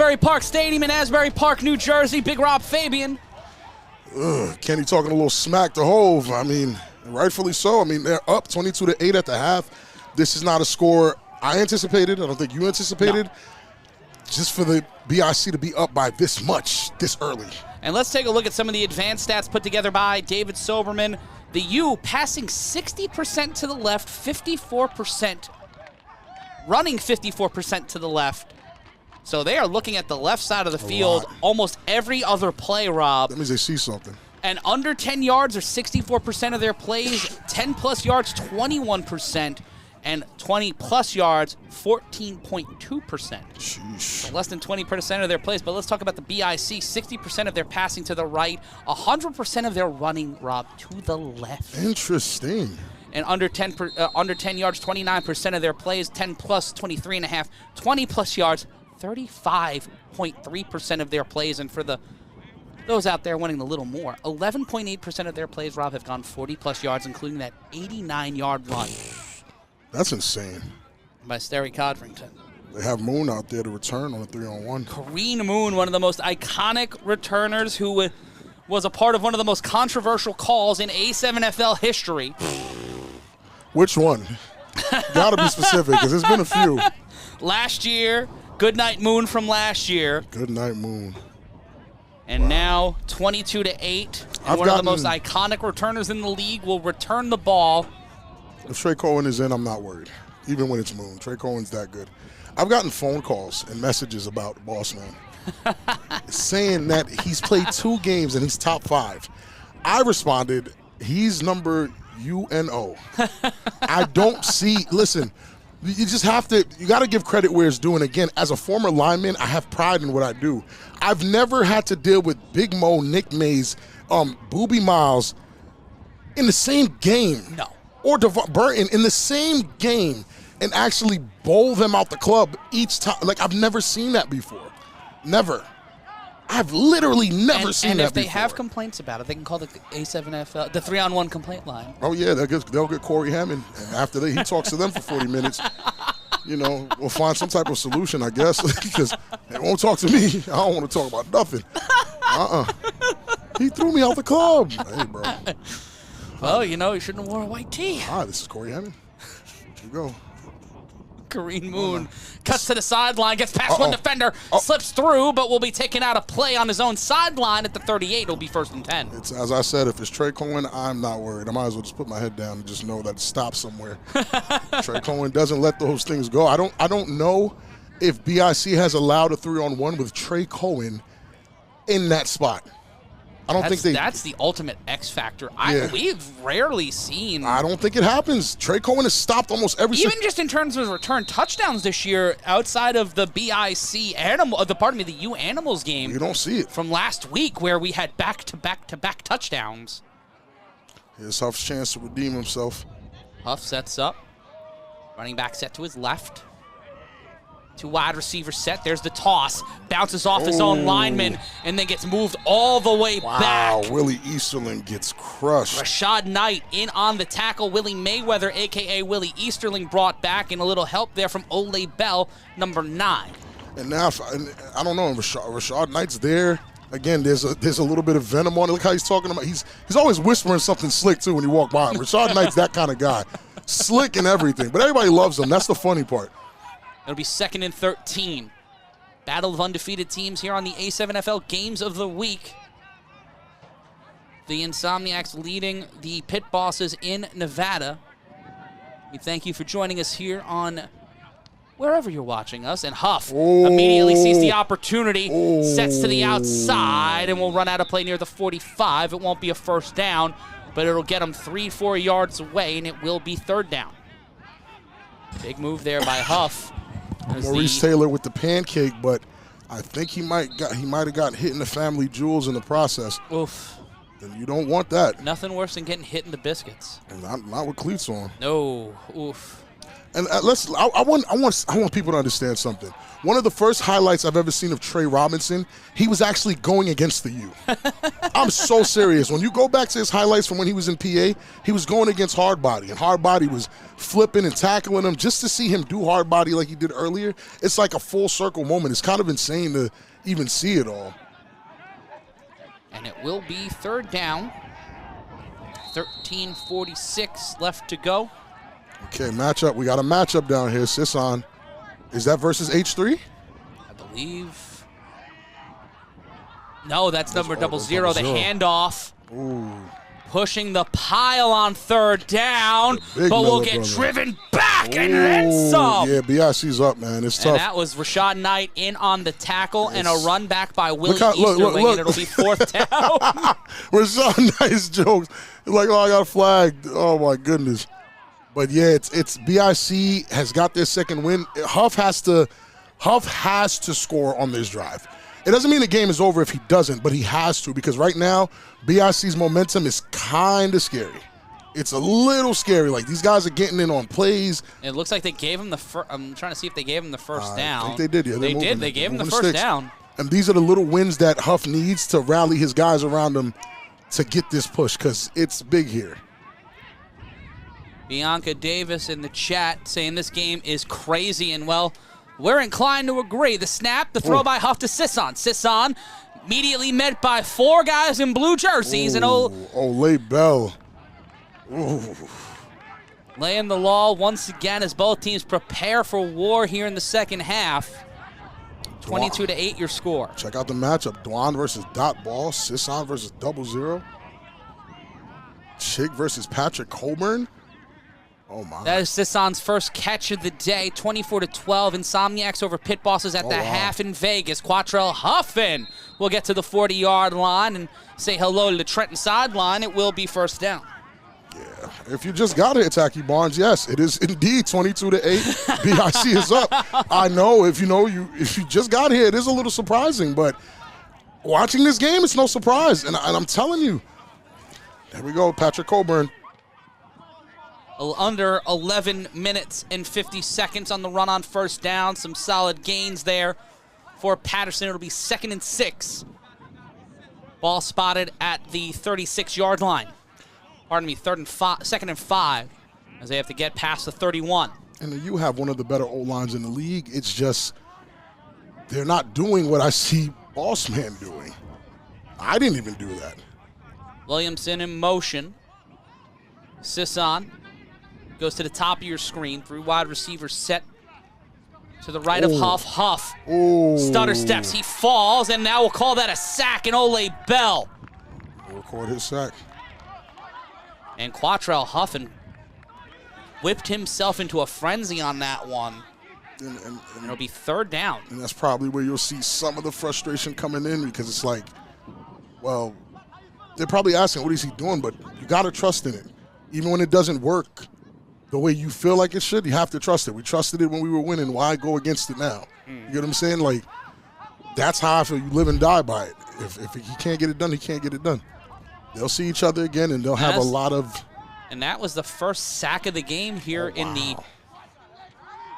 Speaker 1: Asbury Park Stadium in Asbury Park, New Jersey. Big Rob Fabien
Speaker 2: Kenny talking a little smack to Hove. I mean, rightfully so. I mean, they're up 22-8 at the half. This is not a score I anticipated. I don't think you anticipated. No. Just for the BIC to be up by this much, this early.
Speaker 1: And let's take a look at some of the advanced stats put together by David Soberman. The U passing 60% to the left, 54%, running 54% to the left. So they are looking at the left side of the field almost every other play, Rob.
Speaker 2: That means they see something.
Speaker 1: And under 10 yards are 64% of their plays, 10-plus yards, 21%, and 20-plus yards, 14.2%. So less than 20% of their plays. But let's talk about the BIC. 60% of their passing to the right, 100% of their running, Rob, to the left.
Speaker 2: Interesting.
Speaker 1: And under 10 yards, 29% of their plays, 10-plus, 23.5, 20-plus yards, 35.3% of their plays. And for those out there wanting a little more, 11.8% of their plays, Rob, have gone 40-plus yards, including that 89-yard run.
Speaker 2: That's insane.
Speaker 1: By Sterry Codrington.
Speaker 2: They have Moon out there to return on a 3-on-1.
Speaker 1: Kareem Moon, one of the most iconic returners who was a part of one of the most controversial calls in A7FL history.
Speaker 2: Which one? Gotta be specific, because there's been a few.
Speaker 1: Last year, Goodnight Moon from last year.
Speaker 2: Goodnight Moon.
Speaker 1: And now 22-8. And one of the most iconic returners in the league will return the ball.
Speaker 2: If Trey Cohen is in, I'm not worried, even when it's Moon. Trey Cohen's that good. I've gotten phone calls and messages about Boss Man saying that he's played 2 games and he's top 5. I responded, he's number UNO. I don't see, listen, you just have to, you got to give credit where it's due. And again, as a former lineman, I have pride in what I do. I've never had to deal with Big Mo, Nick Mays, Booby Miles in the same game.
Speaker 1: No.
Speaker 2: Or DeVar Burton in the same game and actually bowl them out the club each time. Like, I've never seen that before. Never. I've literally never seen that before.
Speaker 1: And if they have complaints about it, they can call the A7FL, the 3-on-1 complaint line.
Speaker 2: Oh, yeah, they'll get Corey Hammond. And after that, he talks to them for 40 minutes. You know, we'll find some type of solution, I guess, because they won't talk to me. I don't want to talk about nothing. He threw me out the club. Hey, bro.
Speaker 1: Well, you know, you shouldn't have worn a white tee.
Speaker 2: This is Corey Hammond. Here we go.
Speaker 1: Kareem Moon cuts to the sideline, gets past one defender, slips through, but will be taken out of play on his own sideline at the 38. It'll be 1st and 10.
Speaker 2: It's, as I said, if it's Trey Cohen, I'm not worried. I might as well just put my head down and just know that it stops somewhere. Trey Cohen doesn't let those things go. I don't know if BIC has allowed a 3-on-1 with Trey Cohen in that spot. I don't think
Speaker 1: that's the ultimate X factor. We've rarely seen.
Speaker 2: I don't think it happens. Trey Cohen has stopped almost every.
Speaker 1: Even just in terms of return touchdowns this year, outside of the BIC the U Animals game.
Speaker 2: You don't see it
Speaker 1: from last week where we had back-to-back touchdowns.
Speaker 2: Here's Huff's chance to redeem himself.
Speaker 1: Huff sets up. Running back set to his left. 2 wide receivers set. There's the toss. Bounces off his own lineman and then gets moved all the way back.
Speaker 2: Wow, Willie Easterling gets crushed.
Speaker 1: Rashad Knight in on the tackle. Willie Mayweather, a.k.a. Willie Easterling, brought back, and a little help there from Ole Bell, number 9.
Speaker 2: And now, I don't know, Rashad Knight's there. Again, there's a little bit of venom on it. Look how he's talking about. He's always whispering something slick, too, when you walk by him. Rashad Knight's that kind of guy. Slick and everything. But everybody loves him. That's the funny part.
Speaker 1: It'll be 2nd and 13. Battle of undefeated teams here on the A7FL Games of the Week. The Insomniacs leading the Pit Bosses in Nevada. We thank you for joining us here on wherever you're watching us. And Huff immediately sees the opportunity, sets to the outside, and will run out of play near the 45. It won't be a first down, but it'll get him 3-4 yards away, and it will be 3rd down. Big move there by Huff.
Speaker 2: Maurice Taylor with the pancake, but I think he might have got hit in the family jewels in the process.
Speaker 1: Oof.
Speaker 2: And you don't want that.
Speaker 1: Nothing worse than getting hit in the biscuits.
Speaker 2: And not with cleats on.
Speaker 1: No. Oof.
Speaker 2: And I want people to understand something. One of the first highlights I've ever seen of Trey Robinson, he was actually going against the U. I'm so serious. When you go back to his highlights from when he was in PA, he was going against Hardbody, and Hardbody was flipping and tackling him. Just to see him do Hardbody like he did earlier, it's like a full circle moment. It's kind of insane to even see it all.
Speaker 1: And it will be third down. 13:46 left to go.
Speaker 2: Okay, matchup. We got a matchup down here. Sisson. Is that versus H3?
Speaker 1: I believe. No, that's number 00, the handoff.
Speaker 2: Ooh.
Speaker 1: Pushing the pile on third down, but we'll
Speaker 2: Miller
Speaker 1: get
Speaker 2: brother.
Speaker 1: driven back and then some.
Speaker 2: Yeah, BIC's up, man. It's
Speaker 1: And
Speaker 2: tough.
Speaker 1: that was Rashad Knight in on the tackle and a run back by Willie
Speaker 2: Look,
Speaker 1: Easterling, and it'll be fourth down.
Speaker 2: Rashad Nice jokes. Like, oh, I got flagged. Oh, my goodness. But, yeah, it's BIC has got their second win. Huff has to score on this drive. It doesn't mean the game is over if he doesn't, but he has to, because right now, BIC's momentum is kind of scary. It's a little scary. Like, these guys are getting in on plays.
Speaker 1: It looks like they gave him the first. I'm trying to see if they gave him the first down.
Speaker 2: I think they did, yeah.
Speaker 1: They did. They gave him the first down.
Speaker 2: And these are the little wins that Huff needs to rally his guys around him to get this push, because it's big here.
Speaker 1: Bianca Davis in the chat saying this game is crazy, and, well, we're inclined to agree. The snap, the throw by Huff to Sisson. Sisson immediately met by four guys in blue jerseys. And
Speaker 2: Ole Bell. Ooh.
Speaker 1: laying the law once again as both teams prepare for war here in the second half. 22-8 your score.
Speaker 2: Check out the matchup. Dwan versus Dot Ball. Sisson versus 00. Chick versus Patrick Colburn. Oh, my.
Speaker 1: That is Sisson's first catch of the day, 24-12. Insomniacs over Pit Bosses at the half in Vegas. Quattrell Huffin will get to the 40-yard line and say hello to the Trenton sideline. It will be first down.
Speaker 2: Yeah, if you just got it, Tacky Barnes, yes, it is indeed 22-8. BIC is up. I know if you just got here, it is a little surprising, but watching this game, it's no surprise. And I'm telling you, there we go, Patrick Colburn.
Speaker 1: Under 11 minutes and 50 seconds on the run on first down. Some solid gains there for Patterson. It'll be 2nd and 6. Ball spotted at the 36-yard line. Pardon me, 2nd and 5, as they have to get past the 31.
Speaker 2: And you have one of the better O-lines in the league. It's just they're not doing what I see Boss Man doing. I didn't even do that.
Speaker 1: Williamson in motion. Sisson goes to the top of your screen. 3 wide receivers set to the right of Huff. Huff stutter steps. He falls, and now we'll call that a sack, and Ole Bell.
Speaker 2: We'll record his sack.
Speaker 1: And Quattrell Huffin whipped himself into a frenzy on that one. And it'll be third down.
Speaker 2: And that's probably where you'll see some of the frustration coming in, because it's like, well, they're probably asking, what is he doing? But you got to trust in it. Even when it doesn't work the way you feel like it should, you have to trust it. We trusted it when we were winning. Why go against it now? You get what I'm saying? Like, that's how I feel. You live and die by it. If he can't get it done, he can't get it done. They'll see each other again, and they'll have a lot of...
Speaker 1: And that was the first sack of the game here in the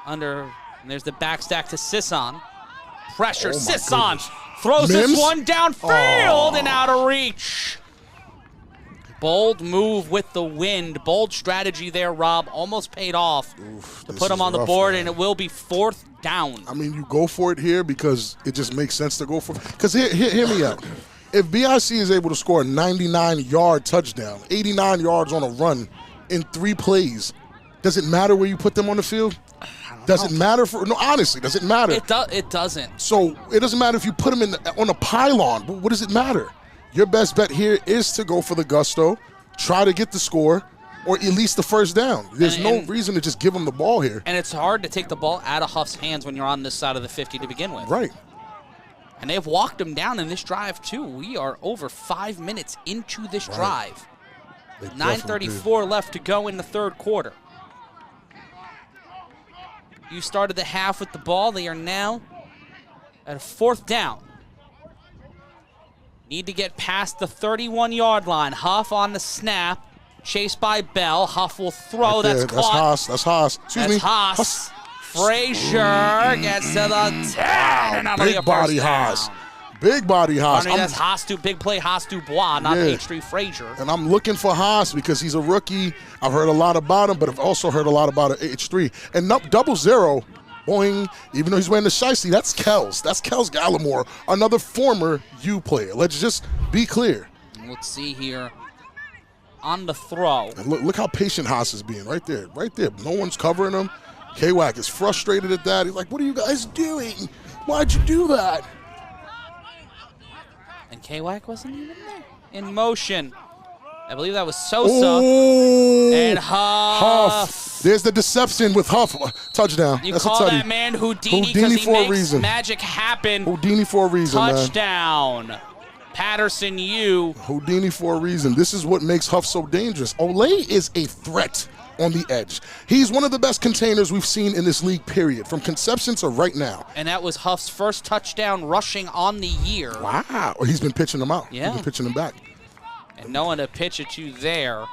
Speaker 1: under... And there's the back stack to Sisson. Pressure, Sisson throws this one downfield and out of reach. Bold move with the wind. Bold strategy there, Rob. Almost paid off to put him on the board, and it will be fourth down.
Speaker 2: I mean, you go for it here because it just makes sense to go for it. Because hear me out. If BIC is able to score a 99-yard touchdown, 89 yards on a run in 3 plays, does it matter where you put them on the field? Does it matter for? No, honestly, does it matter?
Speaker 1: It doesn't.
Speaker 2: So it doesn't matter if you put them on a pylon. What does it matter? Your best bet here is to go for the gusto, try to get the score, or at least the first down. There's no reason to just give them the ball here.
Speaker 1: And it's hard to take the ball out of Huff's hands when you're on this side of the 50 to begin with.
Speaker 2: Right.
Speaker 1: And they've walked him down in this drive, too. We are over 5 minutes into this drive. 9:34 left to go in the third quarter. You started the half with the ball. They are now at a fourth down. Need to get past the 31-yard line. Huff on the snap. Chased by Bell. Huff will throw.
Speaker 2: Right
Speaker 1: that's caught.
Speaker 2: That's Haas. Excuse me.
Speaker 1: Haas. Frazier gets to the 10. And
Speaker 2: big body Haas. Big body Haas.
Speaker 1: That's Haas, big play Haas Dubois, not H3 Frazier.
Speaker 2: And I'm looking for Haas because he's a rookie. I've heard a lot about him, but I've also heard a lot about H3. And 00, Boing. Even though he's wearing the shiesty, that's Kells. That's Kells Gallimore, another former U player. Let's just be clear.
Speaker 1: Let's see here. On the throw.
Speaker 2: And look how patient Haas is being right there. Right there. No one's covering him. K-Wack is frustrated at that. He's like, what are you guys doing? Why'd you do that?
Speaker 1: And K-Wack wasn't even there. In motion. I believe that was Sosa.
Speaker 2: Oh,
Speaker 1: And Huff.
Speaker 2: There's the deception with Huff. Touchdown.
Speaker 1: You
Speaker 2: That's
Speaker 1: call
Speaker 2: a tutty.
Speaker 1: that man Houdini because
Speaker 2: Houdini
Speaker 1: he
Speaker 2: for a
Speaker 1: makes
Speaker 2: reason.
Speaker 1: magic happen.
Speaker 2: Houdini for a reason, man.
Speaker 1: Touchdown. Patterson U.
Speaker 2: Houdini for a reason. This is what makes Huff so dangerous. Olay is a threat on the edge. He's one of the best containers we've seen in this league, period, from conception to right now.
Speaker 1: And that was Huff's first touchdown rushing on the year.
Speaker 2: Wow. He's been pitching them out.
Speaker 1: Yeah.
Speaker 2: He's been pitching them back.
Speaker 1: And no one to pitch it to there.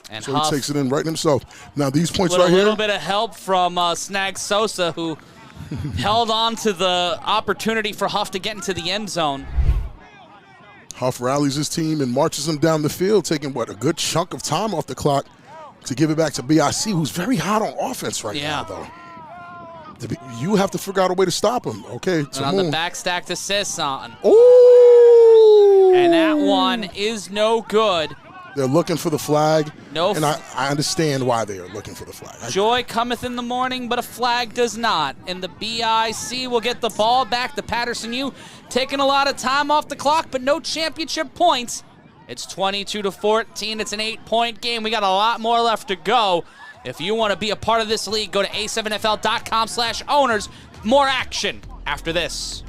Speaker 1: And
Speaker 2: So
Speaker 1: Huff
Speaker 2: he takes it in right himself. Now these points
Speaker 1: with
Speaker 2: right
Speaker 1: a
Speaker 2: here.
Speaker 1: little bit of help from Snag Sosa, who held on to the opportunity for Huff to get into the end zone.
Speaker 2: Huff rallies his team and marches them down the field, taking, a good chunk of time off the clock to give it back to BIC, who's very hot on offense right now, though. You have to figure out a way to stop him. Okay,
Speaker 1: And on the back stack to Sisson.
Speaker 2: Ooh!
Speaker 1: And that one is no good.
Speaker 2: They're looking for the flag.
Speaker 1: No
Speaker 2: and I understand why they are looking for the flag.
Speaker 1: Joy cometh in the morning, but a flag does not. And the BIC will get the ball back to Patterson U, taking a lot of time off the clock, but no championship points. It's 22-14. It's an 8-point game. We got a lot more left to go. If you want to be a part of this league, go to a7fl.com/owners. More action after this.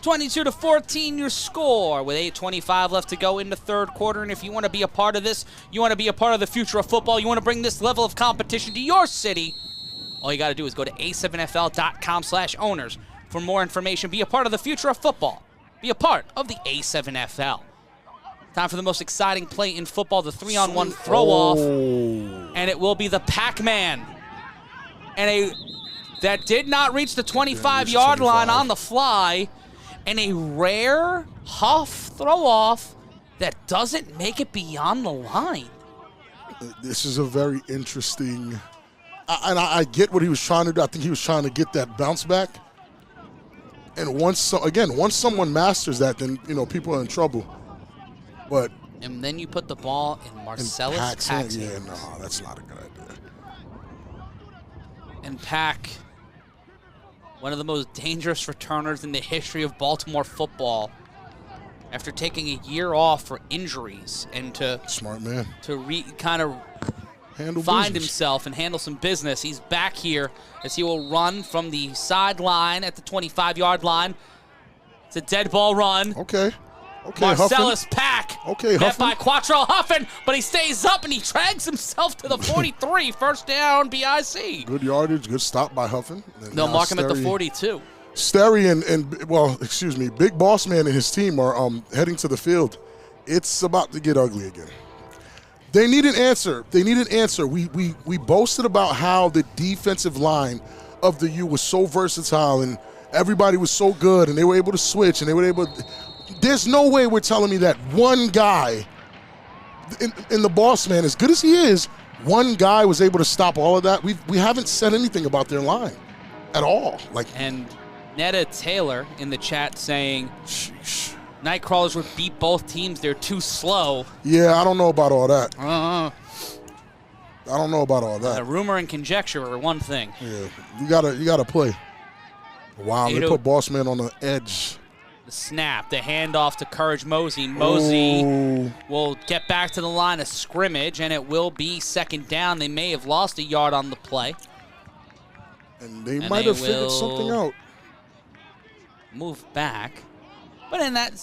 Speaker 1: (22-14) your score with 8:25 left to go in the third quarter. And if you want to be a part of this, you want to be a part of the future of football, you want to bring this level of competition to your city, all you got to do is go to a7fl.com/owners for more information. Be a part of the future of football. Be a part of the A7FL. Time for the most exciting play in football, the 3-on-1 throw-off. And it will be the Pac-Man. And that did not reach the 25-yard line on the fly. And a rare Huff throw-off that doesn't make it beyond the line.
Speaker 2: This is a very interesting, and I get what he was trying to do. I think he was trying to get that bounce back. And once someone masters that, then people are in trouble. But
Speaker 1: and then you put the ball in Marcellus Pack's hands.
Speaker 2: Yeah, no, that's not a good idea.
Speaker 1: And Pack, one of the most dangerous returners in the history of Baltimore football, after taking a year off for injuries and to
Speaker 2: smart man
Speaker 1: to kind of find himself and handle some business. He's back here as he will run from the sideline at the 25-yard line. It's a dead ball run.
Speaker 2: Okay,
Speaker 1: Marcellus Pack.
Speaker 2: Okay,
Speaker 1: met by Quattro Huffin, but he stays up and he drags himself to the 43. First down, BIC.
Speaker 2: Good yardage, good stop by Huffin.
Speaker 1: They'll mark him at the 42.
Speaker 2: Sterry and Big Boss Man and his team are heading to the field. It's about to get ugly again. They need an answer. We boasted about how the defensive line of the U was so versatile and everybody was so good and they were able to switch and they were able to. There's no way we're telling me that one guy in the boss man, as good as he is, one guy was able to stop all of that. We haven't said anything about their line at all. Like,
Speaker 1: And Netta Taylor in the chat saying,
Speaker 2: sheesh.
Speaker 1: Nightcrawlers would beat both teams. They're too slow.
Speaker 2: Yeah, I don't know about all that. I don't know about all that.
Speaker 1: Rumor and conjecture are one thing.
Speaker 2: Yeah, you gotta play. Wow, they put Bossman on the edge.
Speaker 1: The snap, the handoff to Courage Mosey. Mosey will get back to the line of scrimmage, and it will be second down. They may have lost a yard on the play.
Speaker 2: And they might have figured something out.
Speaker 1: Move back. But in that...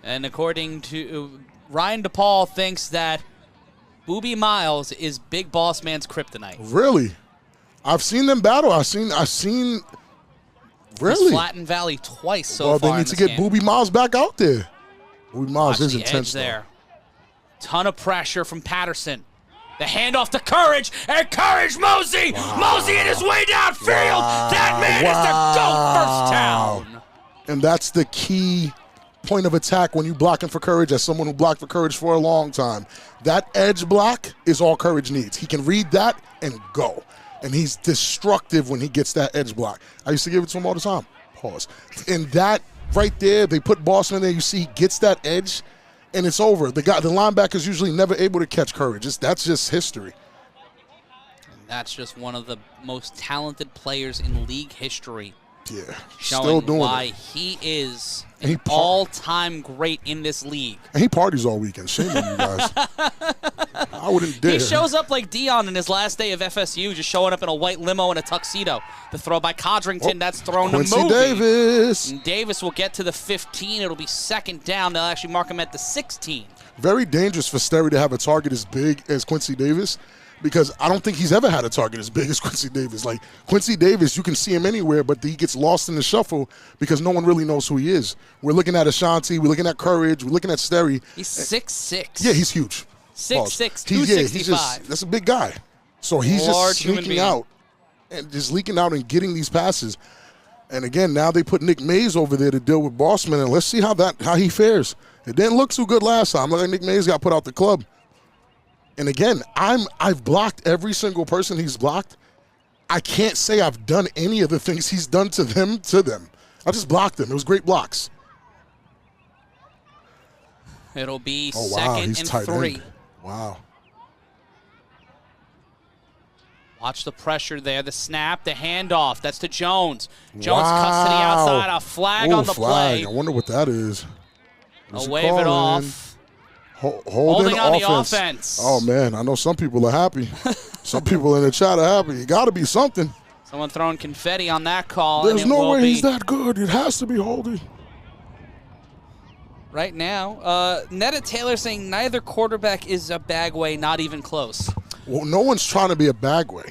Speaker 1: And according to Ryan DePaul, thinks that Boobie Miles is Big Boss Man's kryptonite.
Speaker 2: Really? I've seen them battle. I've seen. Really?
Speaker 1: He's flattened Valley twice so
Speaker 2: well,
Speaker 1: far.
Speaker 2: They need to get Boobie Miles back out there. Boobie Miles is intense
Speaker 1: there. Ton of pressure from Patterson. The handoff to Courage, and Courage Mosey. Wow. Mosey in his way downfield. Wow. That man is the GOAT first down.
Speaker 2: And that's the key point of attack when you blocking for Courage, as someone who blocked for Courage for a long time. That edge block is all Courage needs. He can read that and go. And he's destructive when he gets that edge block. I used to give it to him all the time. Pause. And that right there, they put Boston in there. You see he gets that edge, and it's over. The linebacker's usually never able to catch Courage. That's just history.
Speaker 1: And that's just one of the most talented players in league history.
Speaker 2: Yeah,
Speaker 1: showing
Speaker 2: still doing
Speaker 1: why
Speaker 2: it.
Speaker 1: He is an all-time great in this league.
Speaker 2: And he parties all weekend. Shame on you guys. I wouldn't dare.
Speaker 1: He shows up like Dion in his last day of FSU, just showing up in a white limo and a tuxedo. The throw by Codrington, that's thrown to
Speaker 2: Quincy
Speaker 1: Movie.
Speaker 2: Davis.
Speaker 1: And Davis will get to the 15. It'll be second down. They'll actually mark him at the 16.
Speaker 2: Very dangerous for Sterry to have a target as big as Quincy Davis, because I don't think he's ever had a target as big as Quincy Davis. Like, Quincy Davis, you can see him anywhere, but he gets lost in the shuffle because no one really knows who he is. We're looking at Ashanti. We're looking at Courage. We're looking at Sterry.
Speaker 1: He's 6'6".
Speaker 2: Yeah, he's huge.
Speaker 1: 6'6", 265.
Speaker 2: That's a big guy. So he's just sneaking out and just leaking out and getting these passes. And again, now they put Nick Mays over there to deal with Bossman, and let's see how he fares. It didn't look too good last time. Look like Nick Mays got put out the club. And again, I've blocked every single person he's blocked. I can't say I've done any of the things he's done to them. I just blocked them. It was great blocks.
Speaker 1: It'll be
Speaker 2: second
Speaker 1: and 3.
Speaker 2: End. Wow.
Speaker 1: Watch the pressure there. The snap, the handoff. That's to Jones. Jones cuts to the outside. A flag on the play.
Speaker 2: I wonder what that is.
Speaker 1: I'll wave it off.
Speaker 2: Holding
Speaker 1: on the offense.
Speaker 2: Oh, man. I know some people are happy. Some people in the chat are happy. It got to be something.
Speaker 1: Someone throwing confetti on that call.
Speaker 2: There's no way he's that good. It has to be holding.
Speaker 1: Right now, Netta Taylor saying neither quarterback is a Bagway, not even close.
Speaker 2: Well, no one's trying to be a Bagway.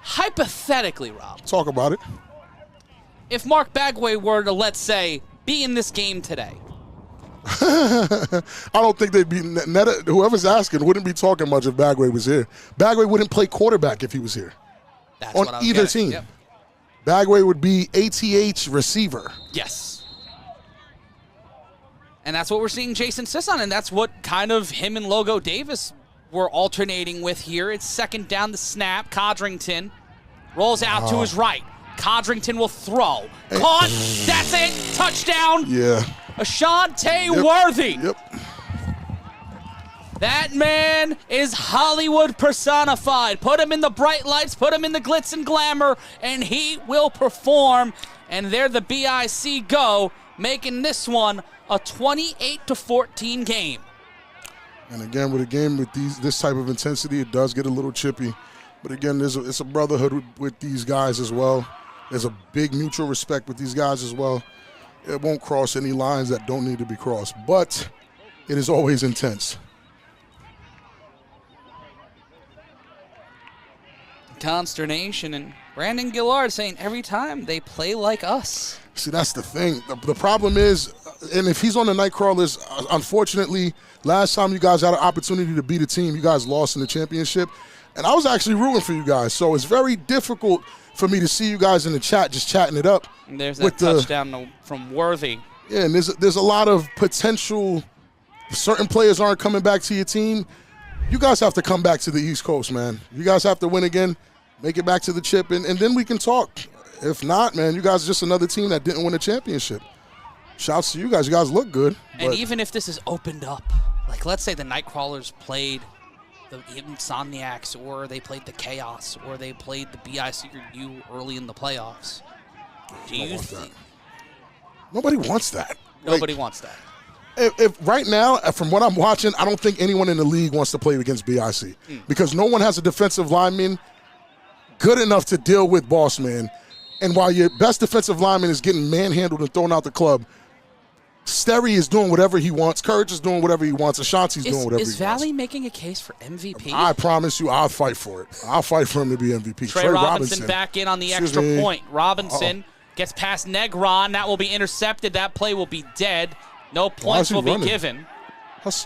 Speaker 1: Hypothetically, Rob.
Speaker 2: Talk about it.
Speaker 1: If Mark Bagway were to, let's say, be in this game today.
Speaker 2: I don't think they'd be Netta. Whoever's asking wouldn't be talking much if Bagway was here. Bagway wouldn't play quarterback if he was here.
Speaker 1: That's
Speaker 2: on
Speaker 1: what I was
Speaker 2: either
Speaker 1: getting.
Speaker 2: team.
Speaker 1: Yep.
Speaker 2: Bagway would be ATH receiver.
Speaker 1: Yes. And that's what we're seeing Jason Sisson, and that's what kind of him and Logo Davis were alternating with here. It's second down, the snap. Codrington rolls out to his right. Codrington will throw. Caught. That's it. Touchdown.
Speaker 2: Yeah.
Speaker 1: Ashante Worthy.
Speaker 2: Yep.
Speaker 1: That man is Hollywood personified. Put him in the bright lights, put him in the glitz and glamour, and he will perform. And there the BIC go, making this one a 28-14 game.
Speaker 2: And again, with a game with this type of intensity, it does get a little chippy. But again, it's a brotherhood with these guys as well. There's a big mutual respect with these guys as well. It won't cross any lines that don't need to be crossed, but it is always intense.
Speaker 1: Consternation, and Brandon Gillard saying every time they play like us.
Speaker 2: See, that's the thing. The problem is, and if he's on the Nightcrawlers, unfortunately, last time you guys had an opportunity to beat a team, you guys lost in the championship. And I was actually rooting for you guys. So it's very difficult for me to see you guys in the chat just chatting it up.
Speaker 1: And there's that touchdown from Worthy.
Speaker 2: Yeah, and there's a lot of potential. Certain players aren't coming back to your team. You guys have to come back to the East Coast, man. You guys have to win again, make it back to the chip, and then we can talk. If not, man, you guys are just another team that didn't win a championship. Shouts to you guys. You guys look good.
Speaker 1: And even if this is opened up, like let's say the Nightcrawlers played the Insomniacs, or they played the Chaos, or they played the BIC or U early in the playoffs. Do you think?
Speaker 2: Nobody wants that.
Speaker 1: Nobody wants that.
Speaker 2: If right now, from what I'm watching, I don't think anyone in the league wants to play against BIC because no one has a defensive lineman good enough to deal with Boss Man. And while your best defensive lineman is getting manhandled and thrown out the club, Sterry is doing whatever he wants. Courage is doing whatever he wants. Ashanti's doing whatever he wants.
Speaker 1: Is Valley making a case for MVP?
Speaker 2: I promise you, I'll fight for it. I'll fight for him to be MVP.
Speaker 1: Trey Robinson back in on the extra point. Robinson gets past Negron. That will be intercepted. That play will be dead. No points will be given.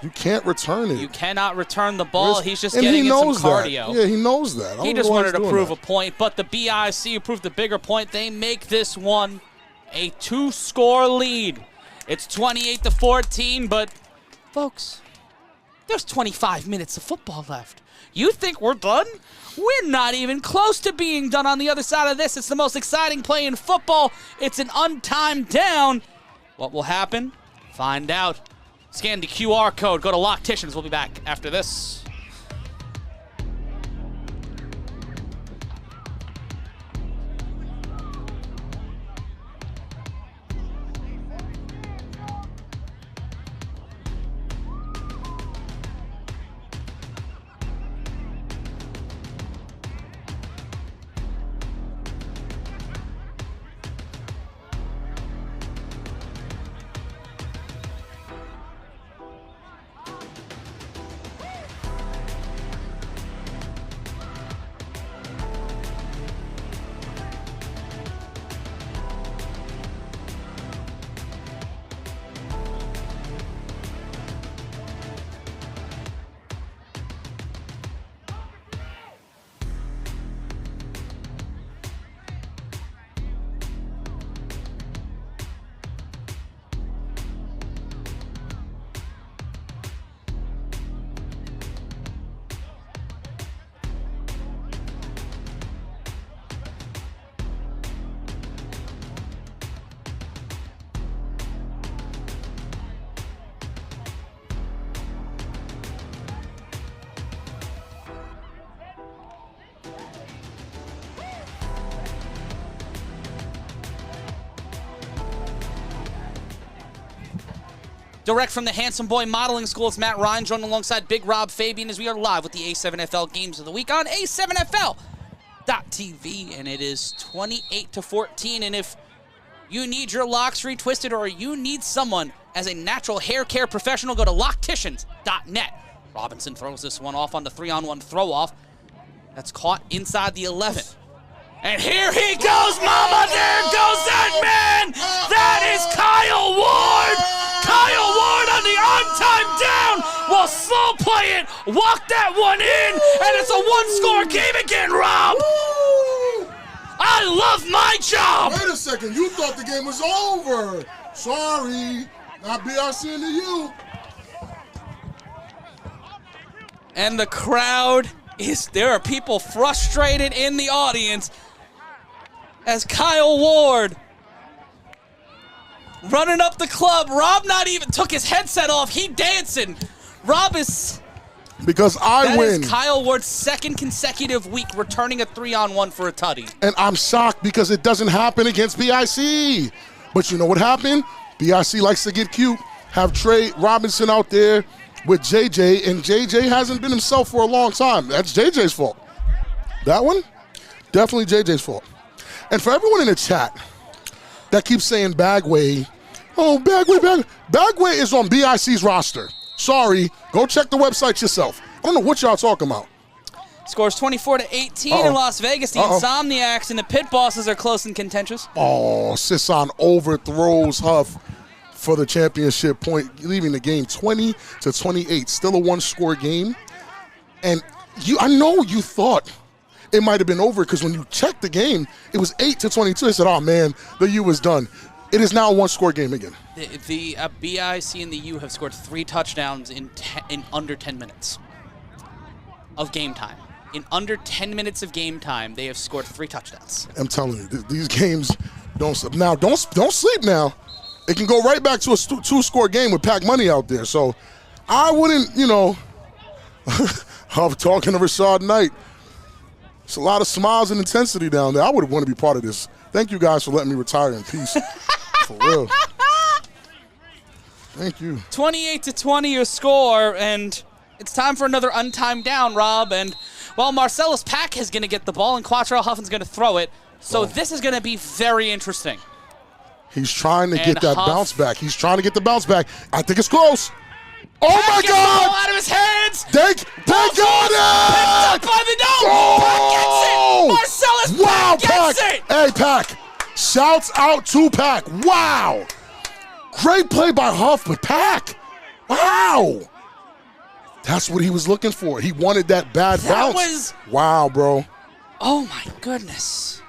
Speaker 2: You can't return it.
Speaker 1: You cannot return the ball. He's just getting in some cardio.
Speaker 2: Yeah, he knows that.
Speaker 1: He just wanted to prove a point, but the BIC proved the bigger point. They make this one a 2-score lead. It's 28-14, but folks, there's 25 minutes of football left. You think we're done? We're not even close to being done on the other side of this. It's the most exciting play in football. It's an untimed down. What will happen? Find out. Scan the QR code. Go to Locticians. We'll be back after this. Direct from the Handsome Boy Modeling School, it's Matt Ryan, joined alongside Big Rob Fabien as we are live with the A7FL Games of the Week on A7FL.TV, and it is 28-14, and if you need your locks retwisted or you need someone as a natural hair care professional, go to locticians.net. Robinson throws this one off on the 3-on-1 throw-off. That's caught inside the 11. And here he goes, mama, there goes that man! That is Kyle Ward! Kyle Ward on the on-time down will slow play it, walk that one in, and it's a one-score game again, Rob! I love my job!
Speaker 2: Wait a second, you thought the game was over. Sorry, not BRC into you.
Speaker 1: And the crowd there are people frustrated in the audience as Kyle Ward running up the club. Rob not even took his headset off. He dancing. Rob is...
Speaker 2: Because I win.
Speaker 1: That is Kyle Ward's second consecutive week returning a 3-on-1 for a tutty.
Speaker 2: And I'm shocked because it doesn't happen against BIC. But you know what happened? BIC likes to get cute. Have Trey Robinson out there with JJ, and JJ hasn't been himself for a long time. That's JJ's fault. That one? Definitely JJ's fault. And for everyone in the chat that keeps saying Bagway, Bagway is on BIC's roster. Sorry, go check the website yourself. I don't know what y'all talking about.
Speaker 1: Scores 24-18 in Las Vegas. The Insomniacs and the Pit Bosses are close and contentious.
Speaker 2: Oh, Sisson overthrows Huff for the championship point, leaving the game 20-28. Still a one-score game. And I know you thought it might have been over because when you checked the game, it was 8-22. I said, oh, man, the U was done. It is now a one-score game again.
Speaker 1: The BIC and the U have scored 3 touchdowns in under 10 minutes of game time. In under 10 minutes of game time, they have scored 3 touchdowns.
Speaker 2: I'm telling you, these games don't sleep now. It can go right back to a 2-score game with pack money out there. So I wouldn't, I'm talking to Rashad Knight. It's a lot of smiles and intensity down there. I would want to be part of this. Thank you guys for letting me retire in peace. For real. Thank you.
Speaker 1: 28-20 your score, and it's time for another untimed down, Rob. And, well, Marcellus Pack is going to get the ball, and Quattrell Huffin's going to throw it. So this is going to be very interesting.
Speaker 2: He's trying to get that bounce back. He's trying to get the bounce back. I think it's close. Oh, my God!
Speaker 1: The ball out of his hands!
Speaker 2: They got it!
Speaker 1: Picked up by the
Speaker 2: Oh!
Speaker 1: Pack gets it! Marcellus Pack gets it!
Speaker 2: Hey, Pack. Shouts out to Pack. Wow. Great play by Huff, but Pack. Wow. That's what he was looking for. He wanted that bad bounce. Wow, bro.
Speaker 1: Oh, my goodness.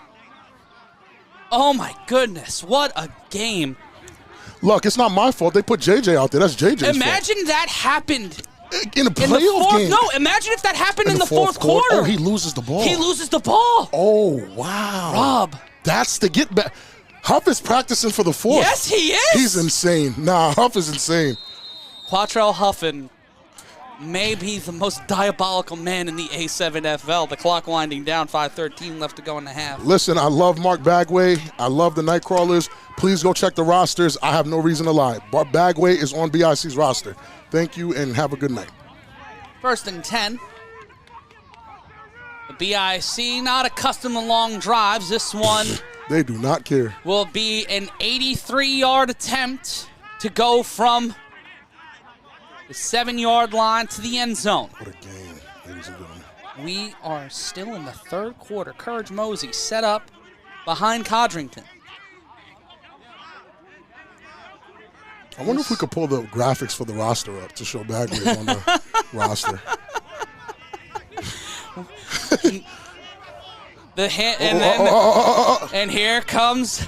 Speaker 1: Oh, my goodness. What a game.
Speaker 2: Look, it's not my fault. They put JJ out there. That's JJ's fault.
Speaker 1: Imagine that happened
Speaker 2: in a playoff game.
Speaker 1: No, imagine if that happened in the fourth quarter.
Speaker 2: Oh, he loses the ball.
Speaker 1: He loses the ball.
Speaker 2: Oh, wow.
Speaker 1: Rob.
Speaker 2: That's the get back. Huff is practicing for the fourth.
Speaker 1: Yes, he is.
Speaker 2: He's insane. Nah, Huff is insane.
Speaker 1: Quattrell Huffin may be the most diabolical man in the A7FL. The clock winding down, 5:13 left to go in the half.
Speaker 2: Listen, I love Mark Bagway. I love the Nightcrawlers. Please go check the rosters. I have no reason to lie. Bagway is on BIC's roster. Thank you, and have a good night.
Speaker 1: 1st and 10. The BIC not accustomed to long drives. This one
Speaker 2: they do not care.
Speaker 1: Will be an 83-yard attempt to go from the 7-yard line to the end zone.
Speaker 2: What a game, ladies and gentlemen.
Speaker 1: We are still in the 3rd quarter. Courage Mosey set up behind Codrington.
Speaker 2: I wonder if we could pull the graphics for the roster up to show Bagway on the roster.
Speaker 1: And here comes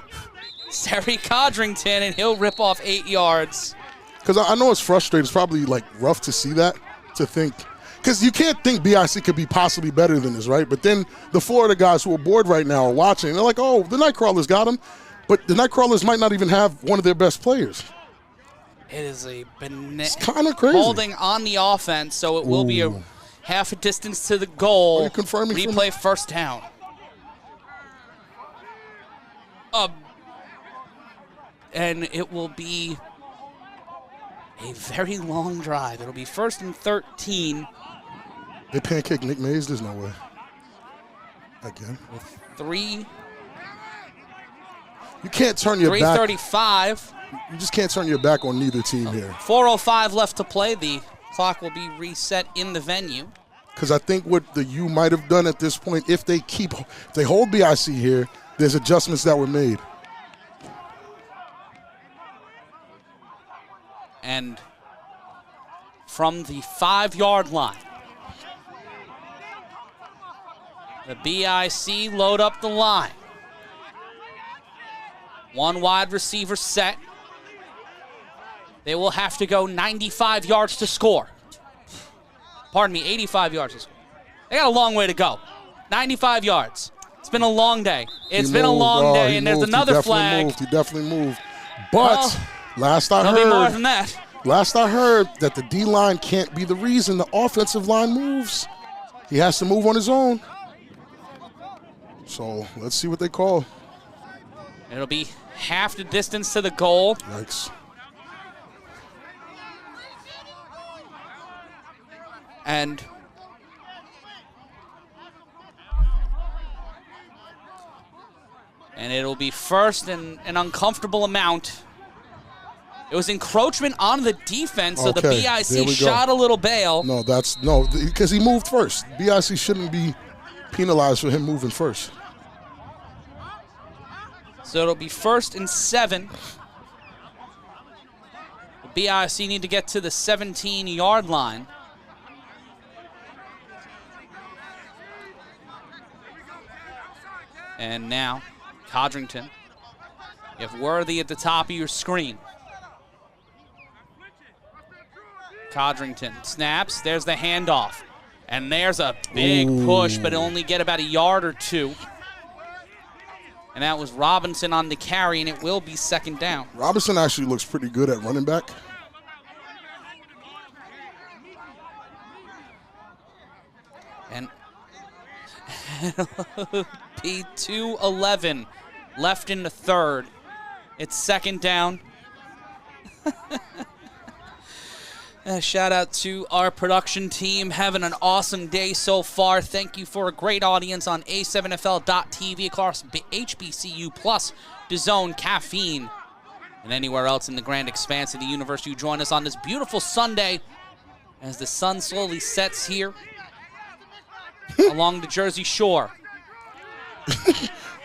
Speaker 1: Terry Codrington, and he'll rip off 8 yards.
Speaker 2: Because I know it's frustrating. It's probably like rough to see that, to think. Because you can't think BIC could be possibly better than this, right? But then the Florida guys who are bored right now are watching. They're like, oh, the Nightcrawlers got him. But the Nightcrawlers might not even have one of their best players.
Speaker 1: It is
Speaker 2: it's kind of crazy.
Speaker 1: Holding on the offense, so it will be a half a distance to the goal.
Speaker 2: Are you confirming?
Speaker 1: Replay first down. And it will be a very long drive. It'll be 1st and 13.
Speaker 2: They pancake Nick Mays? There's no way. Again.
Speaker 1: With 3.
Speaker 2: You can't turn your back.
Speaker 1: 3:35.
Speaker 2: You just can't turn your back on neither team here.
Speaker 1: 4:05 left to play. The clock will be reset in the venue.
Speaker 2: Because I think what the U might have done at this point, if they hold BIC here, there's adjustments that were made.
Speaker 1: And from the 5-yard line, the BIC load up the line. 1 wide receiver set. They will have to go 95 yards to score. Pardon me, 85 yards to score. They got a long way to go. 95 yards. It's been a long day. It's been a long day, and there's another flag.
Speaker 2: He definitely moved. But last I
Speaker 1: heard, more than that.
Speaker 2: Last I heard that the D-line can't be the reason the offensive line moves. He has to move on his own. So let's see what they call.
Speaker 1: It'll be half the distance to the goal.
Speaker 2: Yikes.
Speaker 1: And it'll be first and an uncomfortable amount. It was encroachment on the defense, so the BIC shot a little bail.
Speaker 2: No, because he moved first. BIC shouldn't be penalized for him moving first.
Speaker 1: So it'll be 1st and 7. The BIC need to get to the 17-yard line. And now, Codrington, you have Worthy at the top of your screen. Codrington snaps. There's the handoff. And there's a big push, but it'll only get about a yard or two. And that was Robinson on the carry, and it will be second down.
Speaker 2: Robinson actually looks pretty good at running back.
Speaker 1: And be 2:11 left in the third. It's second down. Shout out to our production team, having an awesome day so far. Thank you for a great audience on A7FL.TV across HBCU Plus, DAZN, Caffeine, and anywhere else in the grand expanse of the universe. You join us on this beautiful Sunday as the sun slowly sets here along the Jersey Shore.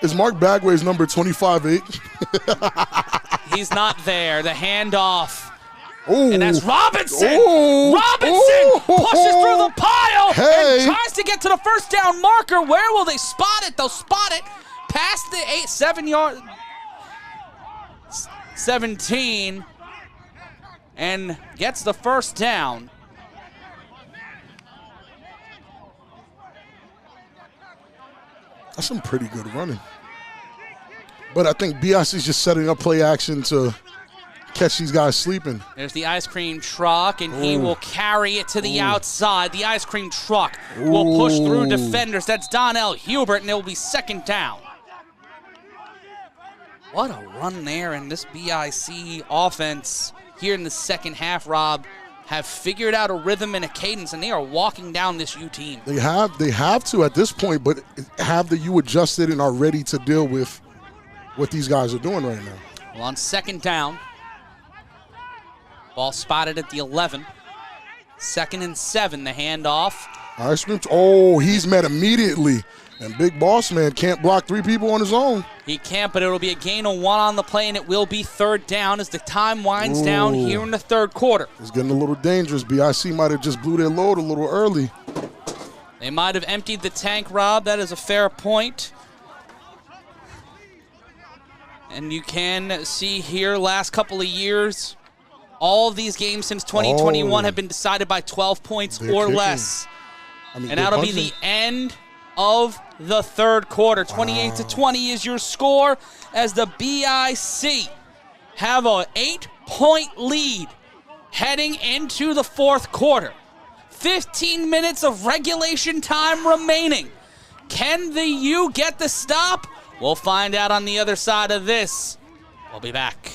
Speaker 2: Is Mark Bagway's number 25-8?
Speaker 1: He's not there. The handoff.
Speaker 2: Ooh.
Speaker 1: And that's Robinson.
Speaker 2: Ooh.
Speaker 1: Robinson pushes through the pile
Speaker 2: Hey.
Speaker 1: and tries to get to the first down marker. Where will they spot it? They'll spot it past the 7-yard, 17, and gets the first down.
Speaker 2: That's some pretty good running. But I think BIC's just setting up play action to catch these guys sleeping.
Speaker 1: There's the ice cream truck, and he will carry it to the outside. The ice cream truck will push through defenders. That's Donnell Hubert, and it will be second down. What a run there, and this BIC offense here in the second half, Rob, have figured out a rhythm and a cadence, and they are walking down this U team.
Speaker 2: They have to at this point, but have the U adjusted and are ready to deal with what these guys are doing right now.
Speaker 1: Well, on second down, ball spotted at the 11. 2nd and 7, the handoff.
Speaker 2: Ice cream. Oh, he's met immediately. And Big Boss Man can't block 3 people on his own.
Speaker 1: He can't, but it'll be a gain of 1 on the play, and it will be third down as the time winds down here in the third quarter.
Speaker 2: It's getting a little dangerous. BIC might have just blew their load a little early.
Speaker 1: They might have emptied the tank, Rob. That is a fair point. And you can see here, last couple of years, all of these games since 2021 have been decided by 12 points or less. And that'll be the end of the third quarter. 28-20 is your score as the BIC have an 8-point lead heading into the fourth quarter. 15 minutes of regulation time remaining. Can the U get the stop? We'll find out on the other side of this. We'll be back.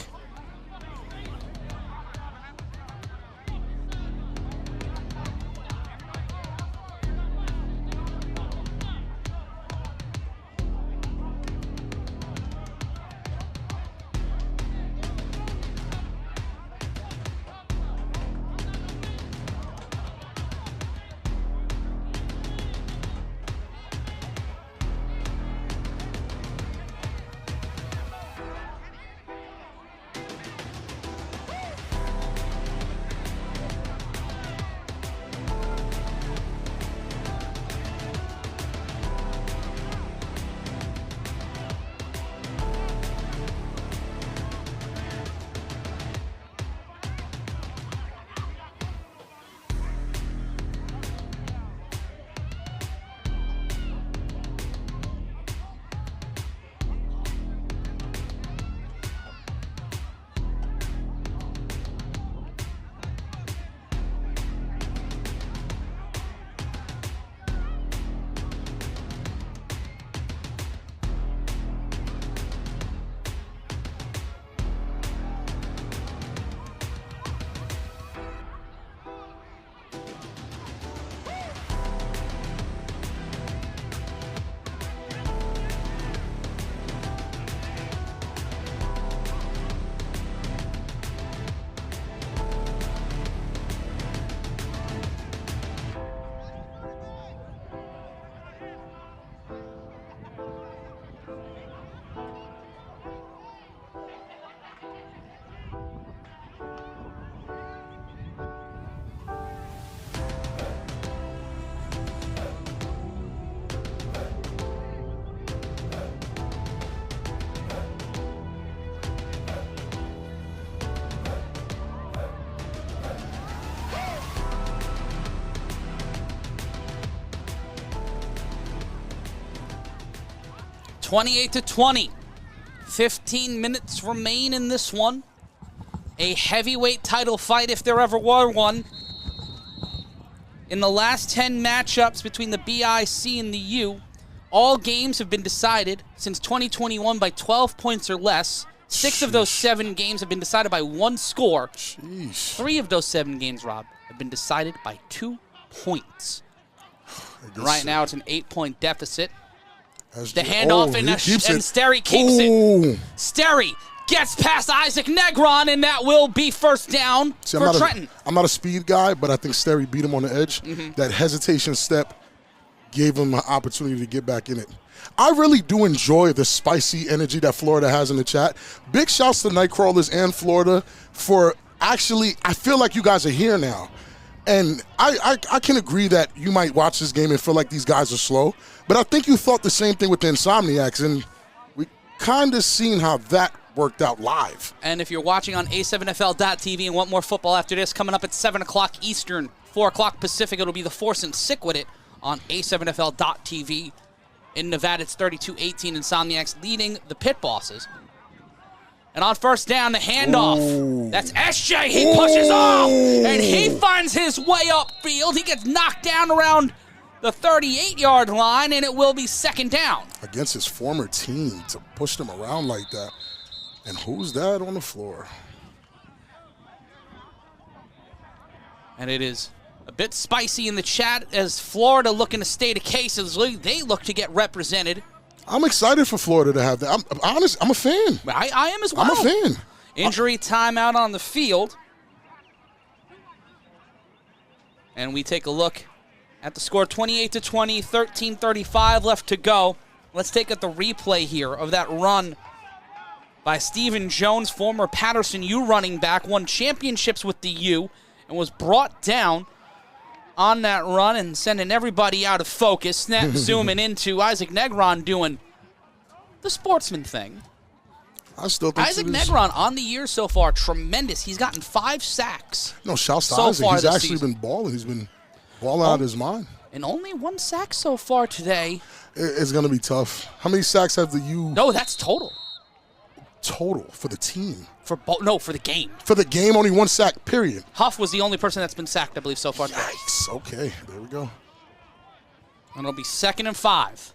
Speaker 1: 28-20. 15 minutes remain in this one. A heavyweight title fight if there ever were one. In the last 10 matchups between the BIC and the U, all games have been decided since 2021 by 12 points or less. 6 of those 7 games have been decided by 1 score. 3 of those 7 games, Rob, have been decided by 2 points. Right now, it's an 8-point deficit. The handoff, and Sterry keeps it. Sterry gets past Isaac Negron, and that will be first down for Trenton.
Speaker 2: I'm not a speed guy, but I think Sterry beat him on the edge. That hesitation step gave him an opportunity to get back in it. I really do enjoy the spicy energy that Florida has in the chat. Big shouts to Nightcrawlers and Florida for actually, I feel like you guys are here now. And I can agree that you might watch this game and feel like these guys are slow, but I think you thought the same thing with the Insomniacs, and we kind of seen how that worked out live.
Speaker 1: And if you're watching on A7FL.tv and want more football after this, coming up at 7 o'clock Eastern, 4 o'clock Pacific, it'll be the Force and Sick with it on A7FL.tv. In Nevada, it's 32-18, Insomniacs leading the Pit Bosses. And on first down, the handoff. Ooh. That's SJ. He pushes off, and he finds his way upfield. He gets knocked down around the 38-yard line, and it will be second down.
Speaker 2: Against his former team to push them around like that. And who's that on the floor?
Speaker 1: And it is a bit spicy in the chat as Florida looking to stay the case as they look to get represented.
Speaker 2: I'm excited for Florida to have that. I'm honest. I'm a fan.
Speaker 1: I am as well.
Speaker 2: I'm a fan.
Speaker 1: Injury timeout on the field. And we take a look at the score, 28-20, 13:35 left to go. Let's take at the replay here of that run by Stephen Jones, former Patterson U running back, won championships with the U, and was brought down on that run and sending everybody out of focus. Snap zooming into Isaac Negron doing the sportsman thing.
Speaker 2: I still think
Speaker 1: Isaac Negron on the year so far, tremendous. He's gotten 5 sacks.
Speaker 2: No, shouts to
Speaker 1: so
Speaker 2: Isaac.
Speaker 1: Far
Speaker 2: He's
Speaker 1: this
Speaker 2: actually
Speaker 1: season.
Speaker 2: been balling. He's been balling out of his mind.
Speaker 1: And only 1 sack so far today.
Speaker 2: It's going to be tough. How many sacks have the U?
Speaker 1: No, that's total.
Speaker 2: Total for the team.
Speaker 1: For the game.
Speaker 2: For the game, only 1 sack, period.
Speaker 1: Huff was the only person that's been sacked, I believe, so far.
Speaker 2: Yikes. Okay, there we go.
Speaker 1: And it'll be 2nd and 5.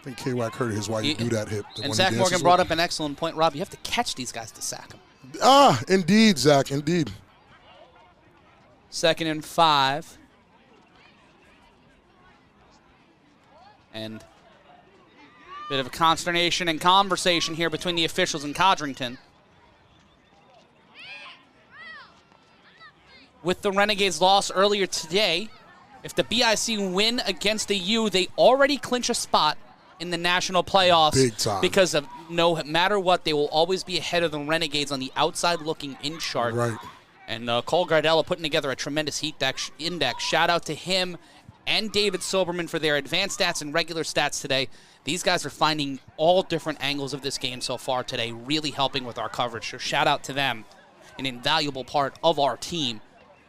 Speaker 2: I think K-Wack heard his why you do that hip.
Speaker 1: And Zach Morgan brought up an excellent point, Rob. You have to catch these guys to sack them.
Speaker 2: Ah, indeed, Zach, indeed.
Speaker 1: 2nd and 5. And bit of a consternation and conversation here between the officials in Codrington. With the Renegades' loss earlier today, if the BIC win against the U, they already clinch a spot in the national playoffs.
Speaker 2: Big time.
Speaker 1: Because of no matter what, they will always be ahead of the Renegades on the outside looking in chart.
Speaker 2: Right.
Speaker 1: And Cole Gardella putting together a tremendous heat index. Shout out to him and David Silberman for their advanced stats and regular stats today. These guys are finding all different angles of this game so far today, really helping with our coverage. So shout out to them, an invaluable part of our team.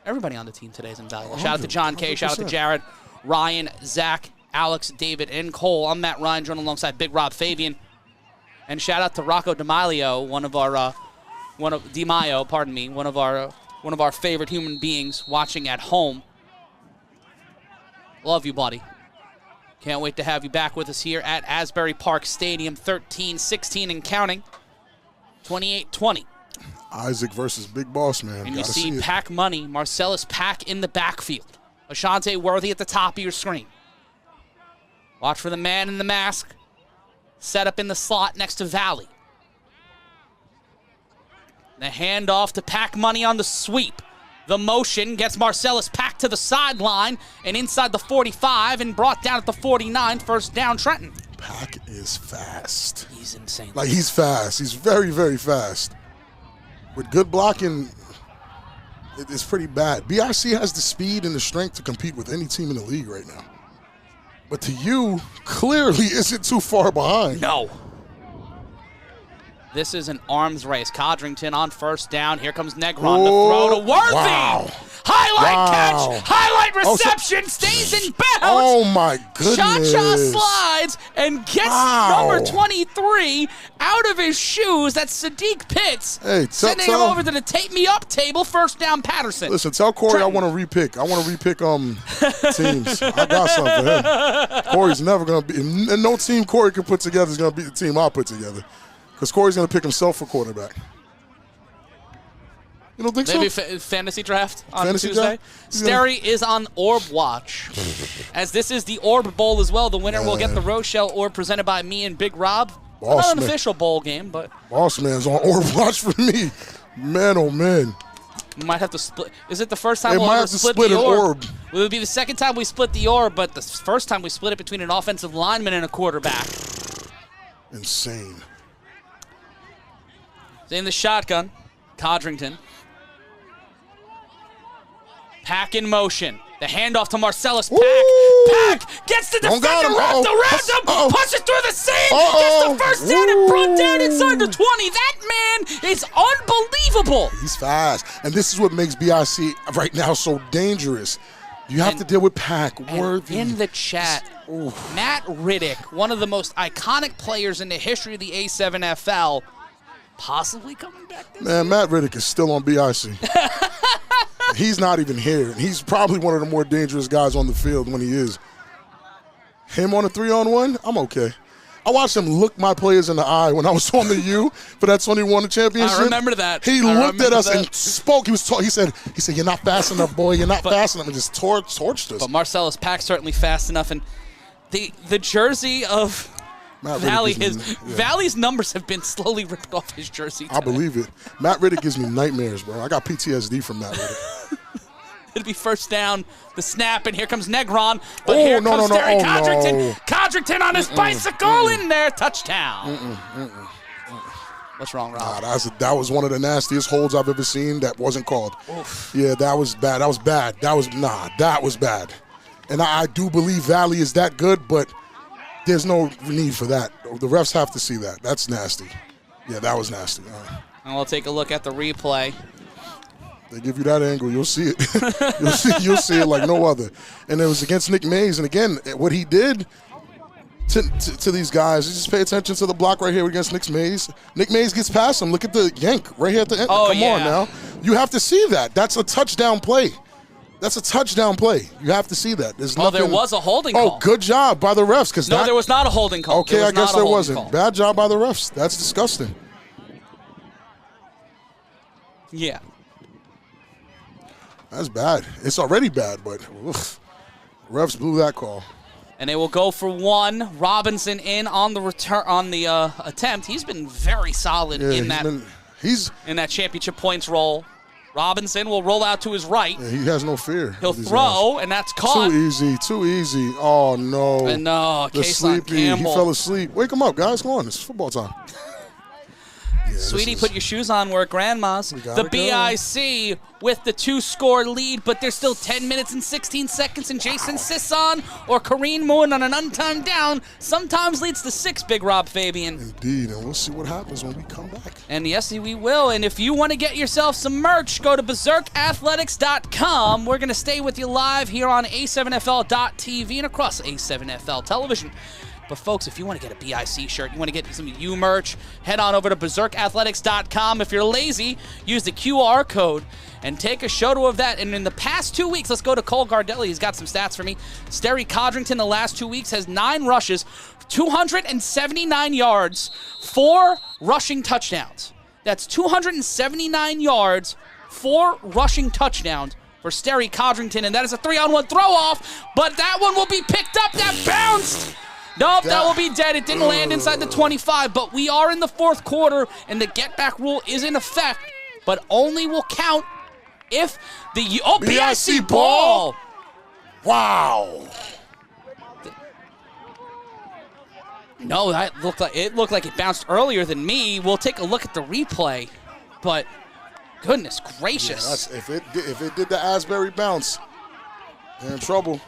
Speaker 1: Everybody on the team today is invaluable. Shout out to John K. 100%. Shout out to Jared, Ryan, Zach, Alex, David, and Cole. I'm Matt Ryan, joined alongside Big Rob Fabien. And shout out to Rocco DiMaio, one of our favorite human beings watching at home. Love you, buddy. Can't wait to have you back with us here at Asbury Park Stadium, 13-16 and counting, 28-20.
Speaker 2: Isaac versus Big Boss, man.
Speaker 1: And you see Pack Money, Marcellus Pack in the backfield. Ashante Worthy at the top of your screen. Watch for the man in the mask. Set up in the slot next to Valley. The handoff to Pack Money on the sweep. The motion gets Marcellus Pack to the sideline and inside the 45 and brought down at the 49. First down, Trenton.
Speaker 2: Pack is fast.
Speaker 1: He's insane.
Speaker 2: Like, he's fast. He's very, very fast. With good blocking, it's pretty bad. BIC has the speed and the strength to compete with any team in the league right now. But to you, clearly isn't too far behind.
Speaker 1: No. This is an arms race. Codrington on first down. Here comes Negron. The throw to Worthy.
Speaker 2: Wow.
Speaker 1: Highlight catch. Highlight reception. Stays in bounds.
Speaker 2: Oh, my goodness.
Speaker 1: Cha-cha slides and gets number 23 out of his shoes. That's Sadiq Pitts.
Speaker 2: Hey,
Speaker 1: sending him over to the tape me up table. First down, Patterson.
Speaker 2: Listen, tell Corey
Speaker 1: Trenton.
Speaker 2: I want to repick. I want to repick teams. I got something for him. Corey's never going to be, and no team Corey can put together is going to beat the team I'll put together. Because Corey's going to pick himself for quarterback. You don't think
Speaker 1: Maybe
Speaker 2: so?
Speaker 1: fantasy draft on
Speaker 2: Fantasy
Speaker 1: Tuesday.
Speaker 2: draft?
Speaker 1: Sterry is on Orb Watch. As this is the Orb Bowl as well. The winner will get the Rochelle Orb presented by me and Big Rob.
Speaker 2: Boss
Speaker 1: Not an
Speaker 2: man.
Speaker 1: official bowl game, but
Speaker 2: Boss man's on Orb Watch for me. Man, oh, man.
Speaker 1: we might have to split. Is it the first time
Speaker 2: They
Speaker 1: we'll
Speaker 2: might
Speaker 1: ever
Speaker 2: have to
Speaker 1: split
Speaker 2: split
Speaker 1: the
Speaker 2: an orb.
Speaker 1: It would be the second time we split the Orb, but the first time we split it between an offensive lineman and a quarterback.
Speaker 2: Insane.
Speaker 1: In the shotgun, Codrington. Pack in motion. The handoff to Marcellus Pack.
Speaker 2: Ooh.
Speaker 1: Pack gets the
Speaker 2: Don't got
Speaker 1: defender,
Speaker 2: him.
Speaker 1: wrapped
Speaker 2: Uh-oh.
Speaker 1: around him,
Speaker 2: Uh-oh.
Speaker 1: pushes through the seam,
Speaker 2: Uh-oh.
Speaker 1: gets the first down and brought down
Speaker 2: Ooh.
Speaker 1: inside the 20. That man is unbelievable.
Speaker 2: He's fast. And this is what makes BIC right now so dangerous. You have to deal with Pack.
Speaker 1: And
Speaker 2: Worthy.
Speaker 1: in the chat, Matt Riddick, one of the most iconic players in the history of the A7FL, possibly coming back this
Speaker 2: Man, Matt Riddick is still on BIC. He's not even here. And he's probably one of the more dangerous guys on the field when he is. Him on a 3-on-1, I'm okay. I watched him look my players in the eye when I was on the U, but that's when he won the championship.
Speaker 1: I remember that.
Speaker 2: He
Speaker 1: I
Speaker 2: looked at
Speaker 1: remember
Speaker 2: us
Speaker 1: that.
Speaker 2: and spoke. He said, "You're not fast enough, boy. You're not fast enough," and just torched us.
Speaker 1: But Marcellus Pack certainly fast enough, and the jersey of
Speaker 2: Matt Riddick
Speaker 1: Valley,
Speaker 2: gives
Speaker 1: his
Speaker 2: me- yeah.
Speaker 1: Valley's numbers have been slowly ripped off his jersey.
Speaker 2: I
Speaker 1: today.
Speaker 2: believe it. Matt Riddick gives me nightmares, bro. I got PTSD from Matt Riddick.
Speaker 1: It'll be first down, the snap, and here comes Negron. But
Speaker 2: Oh,
Speaker 1: here
Speaker 2: no,
Speaker 1: comes
Speaker 2: no, no.
Speaker 1: Terry
Speaker 2: Oh,
Speaker 1: Codrington.
Speaker 2: no.
Speaker 1: Codrington on his bicycle in there, touchdown. What's wrong, Rob?
Speaker 2: That was one of the nastiest holds I've ever seen that wasn't called. Yeah, that was bad. That was bad. That was bad. And I do believe Valley is that good, but there's no need for that. The refs have to see that. That's nasty. Yeah, that was nasty.
Speaker 1: And we'll take a look at the replay.
Speaker 2: They give you that angle, you'll see it. you'll see it like no other. And it was against Nick Mays. And again, what he did to these guys, just pay attention to the block right here against Nick Mays. Nick Mays gets past him. Look at the yank right here at the end.
Speaker 1: Oh,
Speaker 2: Come
Speaker 1: yeah.
Speaker 2: on now. You have to see that. That's a touchdown play. That's a touchdown play. You have to see that. There's nothing.
Speaker 1: There was a holding call.
Speaker 2: Oh, good job by the refs.
Speaker 1: No, there was not a holding call.
Speaker 2: Okay, I guess there wasn't.
Speaker 1: Call.
Speaker 2: Bad job by the refs. That's disgusting.
Speaker 1: Yeah.
Speaker 2: That's bad. It's already bad, but refs blew that call.
Speaker 1: And they will go for one. Robinson in on the return on the attempt. He's been very solid in that championship points roll. Robinson will roll out to his right.
Speaker 2: Yeah, he has no fear.
Speaker 1: He'll throw, and that's caught.
Speaker 2: Too easy. Oh, no.
Speaker 1: And no,
Speaker 2: The
Speaker 1: Kason
Speaker 2: sleepy.
Speaker 1: Campbell.
Speaker 2: He fell asleep. Wake him up, guys. Come on. It's football time. Yeah,
Speaker 1: Sweetie, put your shoes on. We're at Grandma's.
Speaker 2: gotta
Speaker 1: The BIC with the 2-score lead, but there's still 10 minutes and 16 seconds, and Jason Sisson or Kareem Moon on an untimed down sometimes leads to 6, Big Rob Fabien.
Speaker 2: Indeed, and we'll see what happens when we come back.
Speaker 1: And yes, we will. And if you want to get yourself some merch, go to berserkathletics.com. We're going to stay with you live here on A7FL.TV and across A7FL television. But folks, if you want to get a BIC shirt, you want to get some U merch, head on over to berserkathletics.com. If you're lazy, use the QR code and take a photo of that. And in the past 2 weeks, let's go to Cole Gardelli. He's got some stats for me. Sterry Codrington the last 2 weeks has 9 rushes, 279 yards, 4 rushing touchdowns. That's 279 yards, 4 rushing touchdowns for Sterry Codrington, and that is a 3-on-1 throw-off, but that one will be picked up. That bounced. Nope, that will be dead. It didn't land inside the 25, but we are in the 4th quarter, and the get-back rule is in effect, but only will count if the BIC ball.
Speaker 2: Wow.
Speaker 1: No, that looked like it bounced earlier than me. We'll take a look at the replay, but goodness gracious.
Speaker 2: Yeah, if it did the Asbury bounce, they're in trouble.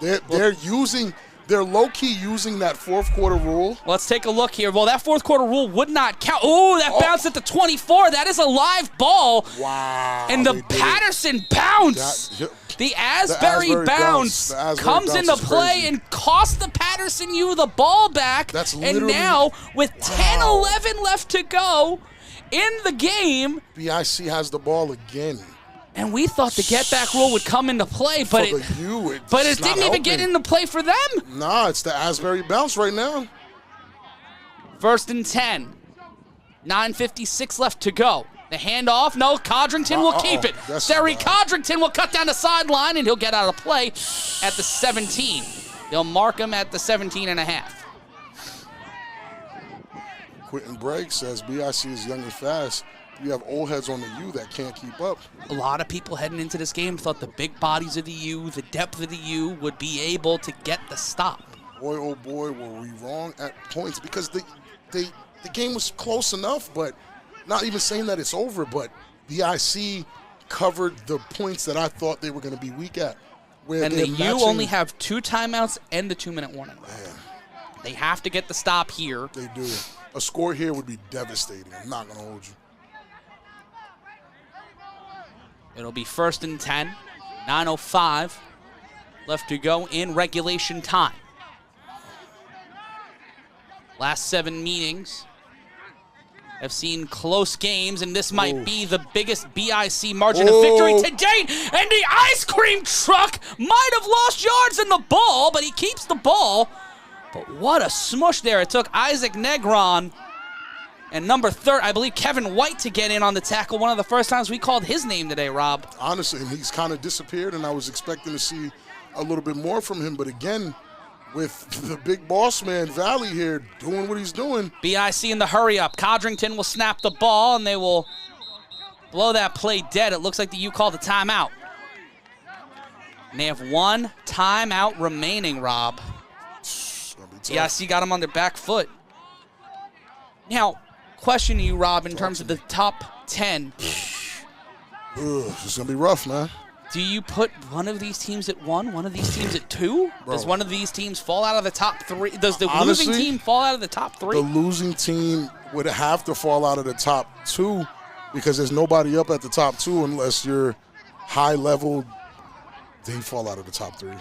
Speaker 2: They're using they're low-key using that fourth quarter rule.
Speaker 1: Let's take a look here. Well, that fourth quarter rule would not count. Oh, that bounced at the 24. That is a live ball.
Speaker 2: Wow.
Speaker 1: And the Patterson bounce. The Asbury bounce comes into play and costs the Patterson U the ball back.
Speaker 2: That's literally,
Speaker 1: and now, with 10-11 left to go in the game,
Speaker 2: BIC has the ball again.
Speaker 1: and we thought the get-back rule would come into play, but it didn't even get into play for them.
Speaker 2: Nah, it's the Asbury bounce right now.
Speaker 1: 1st and 10. 9:56 left to go. The handoff, no, Codrington will keep it. Derry Codrington will cut down the sideline, and he'll get out of play at the 17. They'll mark him at the 17.5.
Speaker 2: Quentin Bragg says BIC is young and fast. You have old heads on the U that can't keep up.
Speaker 1: A lot of people heading into this game thought the big bodies of the U, the depth of the U, would be able to get the stop.
Speaker 2: Boy, oh boy, were we wrong at points, because the game was close enough, but not even saying that it's over, but BIC covered the points that I thought they were going to be weak at.
Speaker 1: And the U only have 2 timeouts and the 2-minute warning.
Speaker 2: Man.
Speaker 1: They have to get the stop here.
Speaker 2: They do. A score here would be devastating. I'm not going to hold you.
Speaker 1: It'll be 1st and 10. 9:05 left to go in regulation time. Last 7 meetings have seen close games, and this might be the biggest BIC margin of victory to date. And the ice cream truck might have lost yards in the ball, but he keeps the ball. But what a smush there. It took Isaac Negron and number 30, I believe Kevin White, to get in on the tackle. One of the first times we called his name today, Rob.
Speaker 2: Honestly, he's kind of disappeared, and I was expecting to see a little bit more from him. But again, with the big boss man, Valley, here doing what he's doing.
Speaker 1: BIC in the hurry up. Codrington will snap the ball, and they will blow that play dead. It looks like the U called a timeout. And they have 1 timeout remaining, Rob. BIC got him on their back foot. Now, question to you, Rob, in terms of the top 10.
Speaker 2: It's going to be rough, man.
Speaker 1: Do you put one of these teams at 1, one of these teams at 2?
Speaker 2: Bro.
Speaker 1: Does one of these teams fall out of the top 3? Does the losing team fall out of the top 3?
Speaker 2: The losing team would have to fall out of the top 2, because there's nobody up at the top 2 unless you're high level. They fall out of the top 3.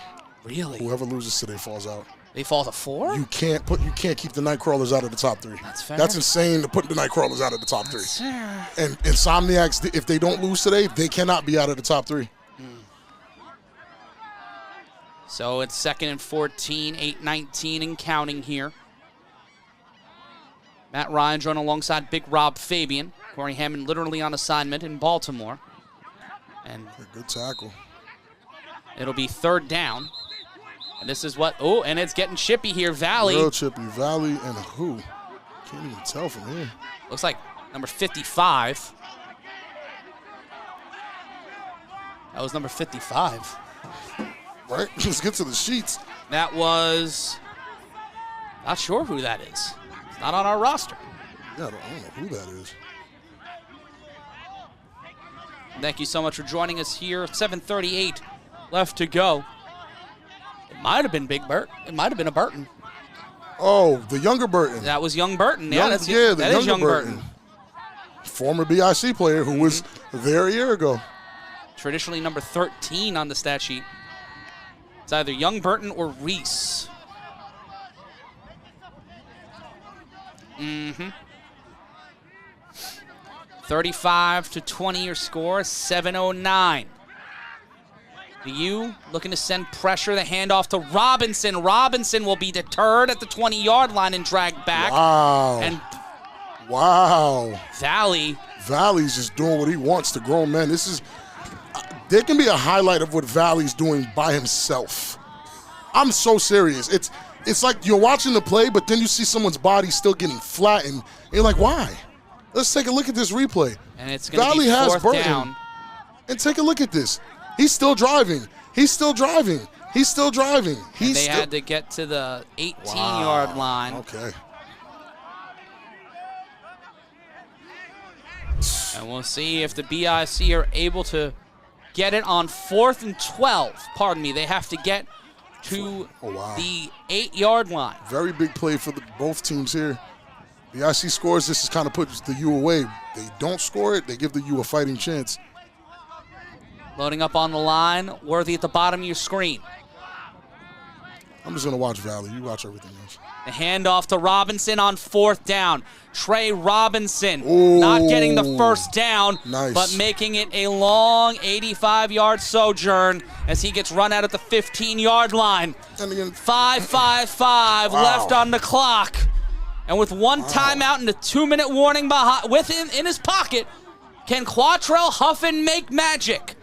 Speaker 1: Really?
Speaker 2: Whoever loses today falls out.
Speaker 1: They fall to 4?
Speaker 2: You can't keep the Nightcrawlers out of the top 3.
Speaker 1: That's fair.
Speaker 2: That's insane to put the Nightcrawlers out of the top 3.
Speaker 1: That's fair.
Speaker 2: And Insomniacs, if they don't lose today, they cannot be out of the top 3.
Speaker 1: So it's 2nd and 14, 8:19 and counting here. Matt Ryan's run alongside Big Rob Fabien. Corey Hammond literally on assignment in Baltimore. And
Speaker 2: A good tackle.
Speaker 1: it'll be 3rd down. And this is what, and it's getting chippy here. Valley.
Speaker 2: Real chippy. Valley and who? Can't even tell from here.
Speaker 1: Looks like number 55. That was number 55.
Speaker 2: Right? Let's get to the sheets.
Speaker 1: That was, not sure who that is. It's not on our roster.
Speaker 2: Yeah, I don't know who that is.
Speaker 1: Thank you so much for joining us here. 7:38 left to go. It might have been Big Burt. It might have been a Burton.
Speaker 2: Oh, the younger Burton.
Speaker 1: That was young Burton.
Speaker 2: The
Speaker 1: That is young Burton.
Speaker 2: Former BIC player who was there a year ago.
Speaker 1: Traditionally number 13 on the stat sheet. It's either young Burton or Reese. 35-20 your score, 7:09. The U looking to send pressure. The handoff to Robinson. Robinson will be deterred at the 20-yard line and dragged back.
Speaker 2: Wow.
Speaker 1: And
Speaker 2: Valley's just doing what he wants to grown men. This is, there can be a highlight of what Valley's doing by himself. I'm so serious. It's like you're watching the play, but then you see someone's body still getting flattened. And you're like, why? Let's take a look at this replay.
Speaker 1: And it's going to be 4th down.
Speaker 2: And take a look at this. He's still driving. He's still driving. He's still driving.
Speaker 1: They had to get to the 18-yard line.
Speaker 2: Okay.
Speaker 1: And we'll see if the BIC are able to get it on 4th and 12. Pardon me. They have to get to
Speaker 2: wow.
Speaker 1: the 8-yard line.
Speaker 2: Very big play for both teams here. BIC scores, this is kind of puts the U away. They don't score it, they give the U a fighting chance.
Speaker 1: Loading up on the line, Worthy at the bottom of your screen.
Speaker 2: I'm just going to watch Valley. You watch everything else.
Speaker 1: The handoff to Robinson on 4th down. Trey Robinson
Speaker 2: Ooh,
Speaker 1: not getting the first down,
Speaker 2: nice.
Speaker 1: but making it a long 85-yard sojourn as he gets run out at the 15-yard line.
Speaker 2: And again,
Speaker 1: 5:55
Speaker 2: Wow.
Speaker 1: left on the clock. And with one timeout and a 2-minute warning with him in his pocket, can Quattrell Huffin make magic?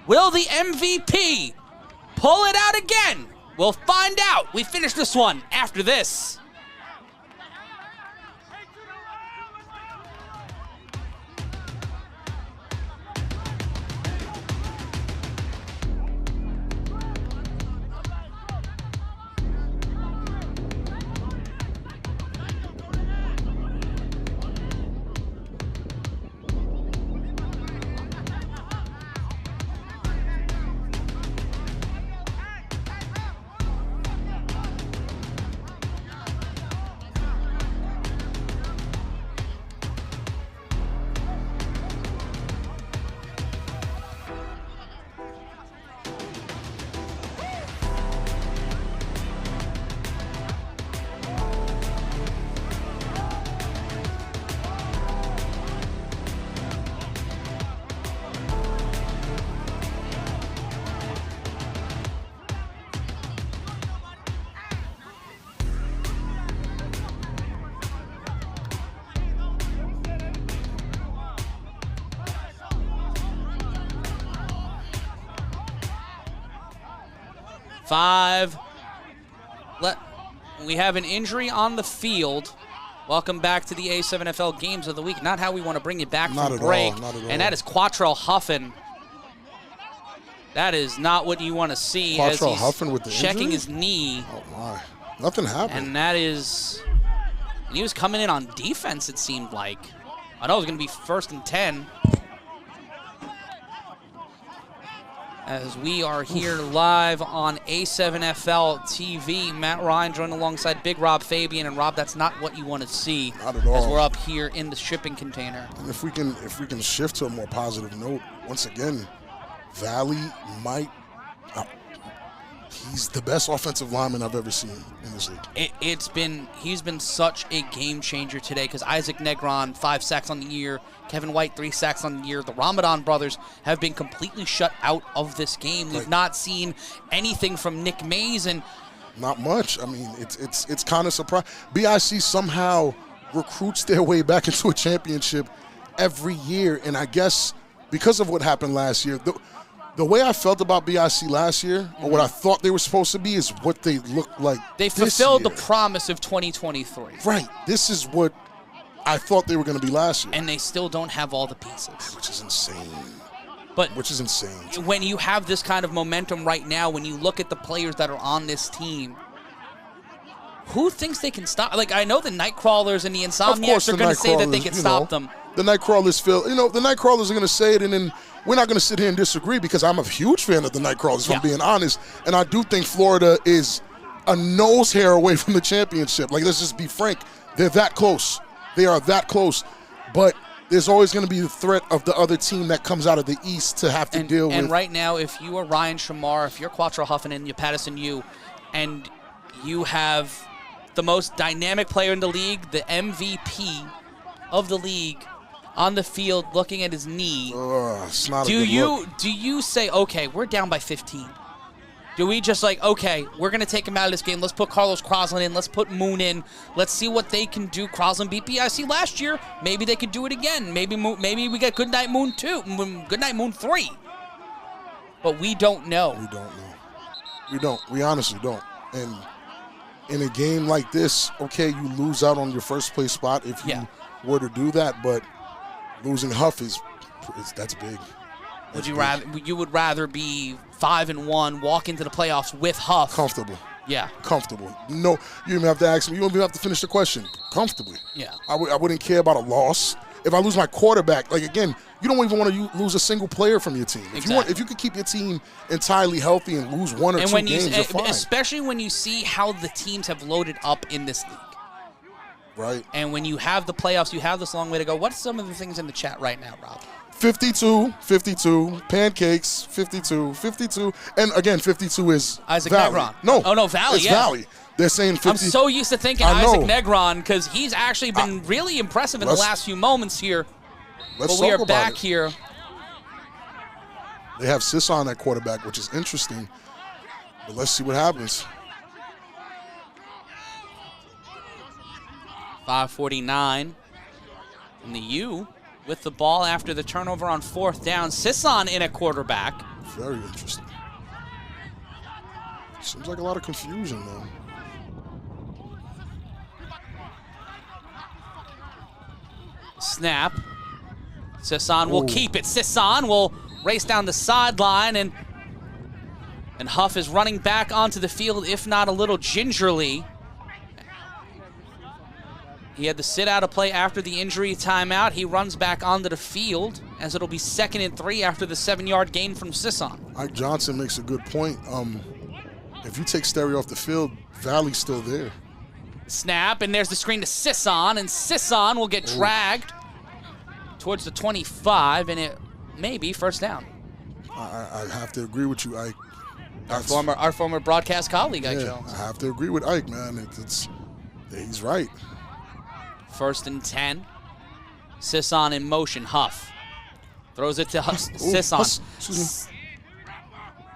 Speaker 1: Will the MVP pull it out again? We'll find out. We finish this one after this. We have an injury on the field. Welcome back to the A7FL Games of the Week. Not how we want to bring you back from break.
Speaker 2: Not at all.
Speaker 1: And that is Quattrell Huffin. That is not what you want to see as
Speaker 2: Quattrell
Speaker 1: he's
Speaker 2: Huffin with the
Speaker 1: checking
Speaker 2: injury?
Speaker 1: his knee.
Speaker 2: Oh, my. Nothing happened.
Speaker 1: And that is... And he was coming in on defense, it seemed like. I know it was going to be 1st and 10. As we are here live on A7FL TV. Matt Ryan joined alongside Big Rob Fabien. And Rob, that's not what you want to see.
Speaker 2: Not at all.
Speaker 1: As we're up here in the shipping container.
Speaker 2: And if we can shift to a more positive note, once again, Valley might he's the best offensive lineman I've ever seen in this league.
Speaker 1: He's been such a game changer today because Isaac Negron, 5 sacks on the year, Kevin White, 3 sacks on the year. The Ramadan brothers have been completely shut out of this game. We've not seen anything from Nick Mays and
Speaker 2: not much. I mean, it's kind of surprising. BIC somehow recruits their way back into a championship every year, and I guess because of what happened last year, the way I felt about BIC last year, or what I thought they were supposed to be, is what they look like.
Speaker 1: They fulfilled the promise of 2023.
Speaker 2: Right. This is what I thought they were going to be last year.
Speaker 1: And they still don't have all the pieces.
Speaker 2: Which is insane.
Speaker 1: Which is
Speaker 2: insane.
Speaker 1: When you have this kind of momentum right now, when you look at the players that are on this team, who thinks they can stop? Like, I know the Nightcrawlers and the Insomniacs are going to say that they can stop them.
Speaker 2: The Nightcrawlers feel, the Nightcrawlers are going to say it, and then we're not going to sit here and disagree because I'm a huge fan of the Nightcrawlers, if I'm being honest. And I do think Florida is a nose hair away from the championship. Like, let's just be frank. They're that close. They are that close. But there's always going to be the threat of the other team that comes out of the East to have to deal with.
Speaker 1: And right now, if you are Ryan Shamar, if you're Quattrell Huffin and you're Patterson U, and you have the most dynamic player in the league, the MVP of the league, on the field looking at his knee,
Speaker 2: it's not a good look.
Speaker 1: Do you say, okay, we're down by 15? Do we just like, okay, we're going to take him out of this game. Let's put Carlos Crosland in. Let's put Moon in. Let's see what they can do. Crosland beat BIC last year. Maybe they could do it again. Maybe we get Goodnight Moon 2, Goodnight Moon 3. But we don't know.
Speaker 2: We don't know. We don't. We honestly don't. And in a game like this, okay, you lose out on your first place spot if you were to do that, but losing Huff that's big.
Speaker 1: You would rather be 5-1, walk into the playoffs with Huff?
Speaker 2: Comfortable.
Speaker 1: Yeah.
Speaker 2: Comfortable. No, you don't even have to ask me. You don't even have to finish the question. Comfortably.
Speaker 1: Yeah.
Speaker 2: I wouldn't care about a loss. if I lose my quarterback, like again, you don't even want to lose a single player from your team. If you could keep your team entirely healthy and lose one or two games, you're fine.
Speaker 1: Especially when you see how the teams have loaded up in this league.
Speaker 2: Right.
Speaker 1: And when you have the playoffs, you have this long way to go. What's some of the things in the chat right now, Rob?
Speaker 2: 52, pancakes, 52. And again, 52 is
Speaker 1: Isaac
Speaker 2: Valley.
Speaker 1: Negron.
Speaker 2: No.
Speaker 1: Oh, no, Valley,
Speaker 2: it's
Speaker 1: yeah.
Speaker 2: Valley. They're saying 50.
Speaker 1: I'm so used to thinking Isaac Negron because he's actually been really impressive in the last few moments here. But we are back here.
Speaker 2: They have Sisson at quarterback, which is interesting. But let's see what happens.
Speaker 1: 5:49. And the U with the ball after the turnover on 4th down. Sisson in a quarterback.
Speaker 2: Very interesting. Seems like a lot of confusion, though.
Speaker 1: Snap. Sisson will keep it. Sisson will race down the sideline, and Huff is running back onto the field, if not a little gingerly. He had to sit out a play after the injury timeout. He runs back onto the field as it'll be 2nd and 3 after the 7-yard gain from Sisson.
Speaker 2: Ike Johnson makes a good point. If you take Stereo off the field, Valley's still there.
Speaker 1: Snap, and there's the screen to Sisson, and Sisson will get dragged towards the 25, and it may be 1st down.
Speaker 2: I have to agree with you, Ike.
Speaker 1: Our former broadcast colleague, Ike Jones.
Speaker 2: I have to agree with Ike, man. He's right.
Speaker 1: 1st and 10. Sisson in motion. Huff throws it to Sisson.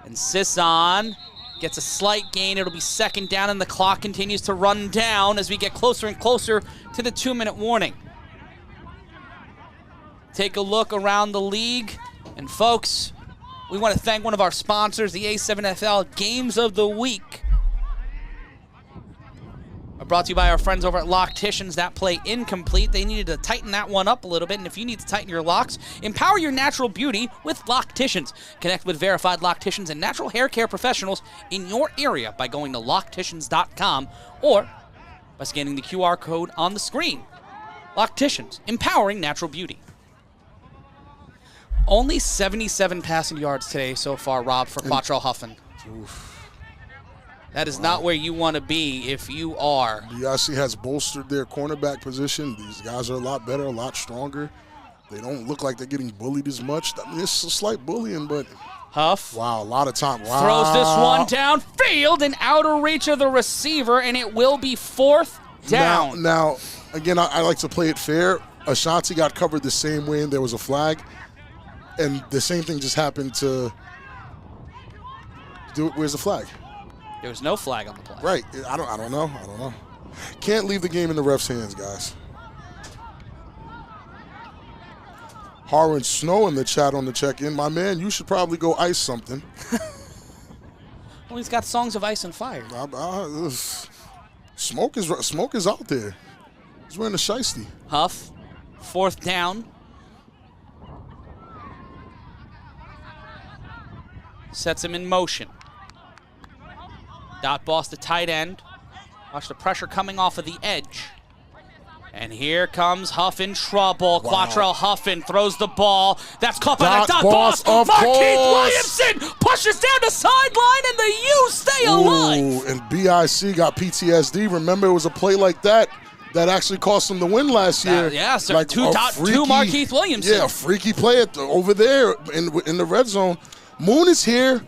Speaker 1: And Sisson gets a slight gain. It'll be 2nd down, and the clock continues to run down as we get closer and closer to the 2-minute warning. Take a look around the league. And folks, we want to thank one of our sponsors, the A7FL Games of the Week. Brought to you by our friends over at Locticians. That play incomplete. They needed to tighten that one up a little bit. And if you need to tighten your locks, empower your natural beauty with Locticians. Connect with verified Locticians and natural hair care professionals in your area by going to locticians.com or by scanning the QR code on the screen. Locticians, empowering natural beauty. Only 77 passing yards today so far, Rob, for Quattrell Huffin.
Speaker 2: Oof.
Speaker 1: That is not where you want to be if you are.
Speaker 2: BIC has bolstered their cornerback position. These guys are a lot better, a lot stronger. They don't look like they're getting bullied as much. I mean, it's a slight bullying, but
Speaker 1: Huff.
Speaker 2: Wow, a lot of time. Wow.
Speaker 1: Throws this one downfield and out of reach of the receiver, and it will be 4th down.
Speaker 2: Now again, I like to play it fair. Ashanti got covered the same way, and there was a flag. And the same thing just happened to where's the flag?
Speaker 1: There was no flag on the play.
Speaker 2: Right. I don't know. Can't leave the game in the ref's hands, guys. Harwin Snow in the chat on the check-in. My man, you should probably go ice something.
Speaker 1: Well, he's got songs of ice and fire.
Speaker 2: Smoke is out there. He's wearing a shiesty.
Speaker 1: Huff, 4th down. Sets him in motion. Dot boss the tight end. Watch the pressure coming off of the edge. And here comes Huff in trouble.
Speaker 2: Wow.
Speaker 1: Quattrell Huffin throws the ball. That's caught by the dot boss.
Speaker 2: Of
Speaker 1: Markeith Williamson pushes down the sideline, and the U stay alive.
Speaker 2: And BIC got PTSD. Remember, it was a play like that actually cost them the win last year.
Speaker 1: Yeah, sir.
Speaker 2: Like
Speaker 1: Two Markeith Williamson.
Speaker 2: Yeah, a freaky play over there in the red zone. Moon is here.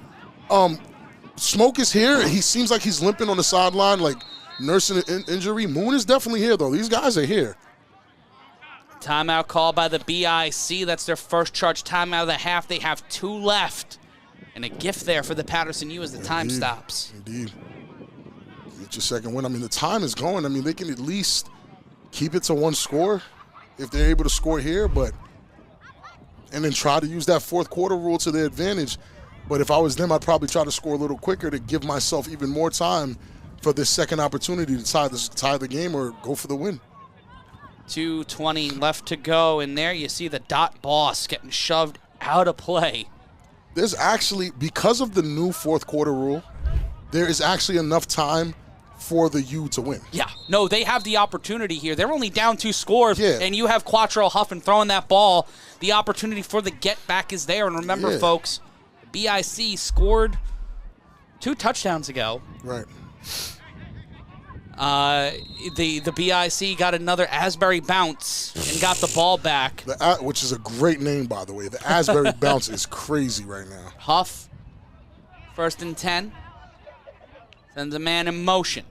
Speaker 2: Smoke is here. He seems like he's limping on the sideline, like nursing an injury. Moon is definitely here, though. These guys are here.
Speaker 1: Timeout called by the BIC. That's their first charge timeout of the half. They have 2 left. And a gift there for the Patterson U as the time stops.
Speaker 2: Indeed. Get your second win. I mean, the time is going. I mean, they can at least keep it to 1 score if they're able to score here, and then try to use that 4th quarter rule to their advantage. But if I was them, I'd probably try to score a little quicker to give myself even more time for this second opportunity to tie the game or go for the win.
Speaker 1: 2:20 left to go, and there you see the dot boss getting shoved out of play.
Speaker 2: There's actually, because of the new 4th quarter rule, there is actually enough time for the U to win.
Speaker 1: Yeah, No, they have the opportunity here. They're only down 2 scores,
Speaker 2: Yeah.
Speaker 1: and you have Quattro Huffin throwing that ball. The opportunity for the get back is there. And remember, folks, BIC scored 2 touchdowns ago.
Speaker 2: Right.
Speaker 1: The BIC got another Asbury bounce and got the ball back.
Speaker 2: Which is a great name, by the way. The Asbury bounce is crazy right now.
Speaker 1: Huff, 1st and 10. Sends a man in motion.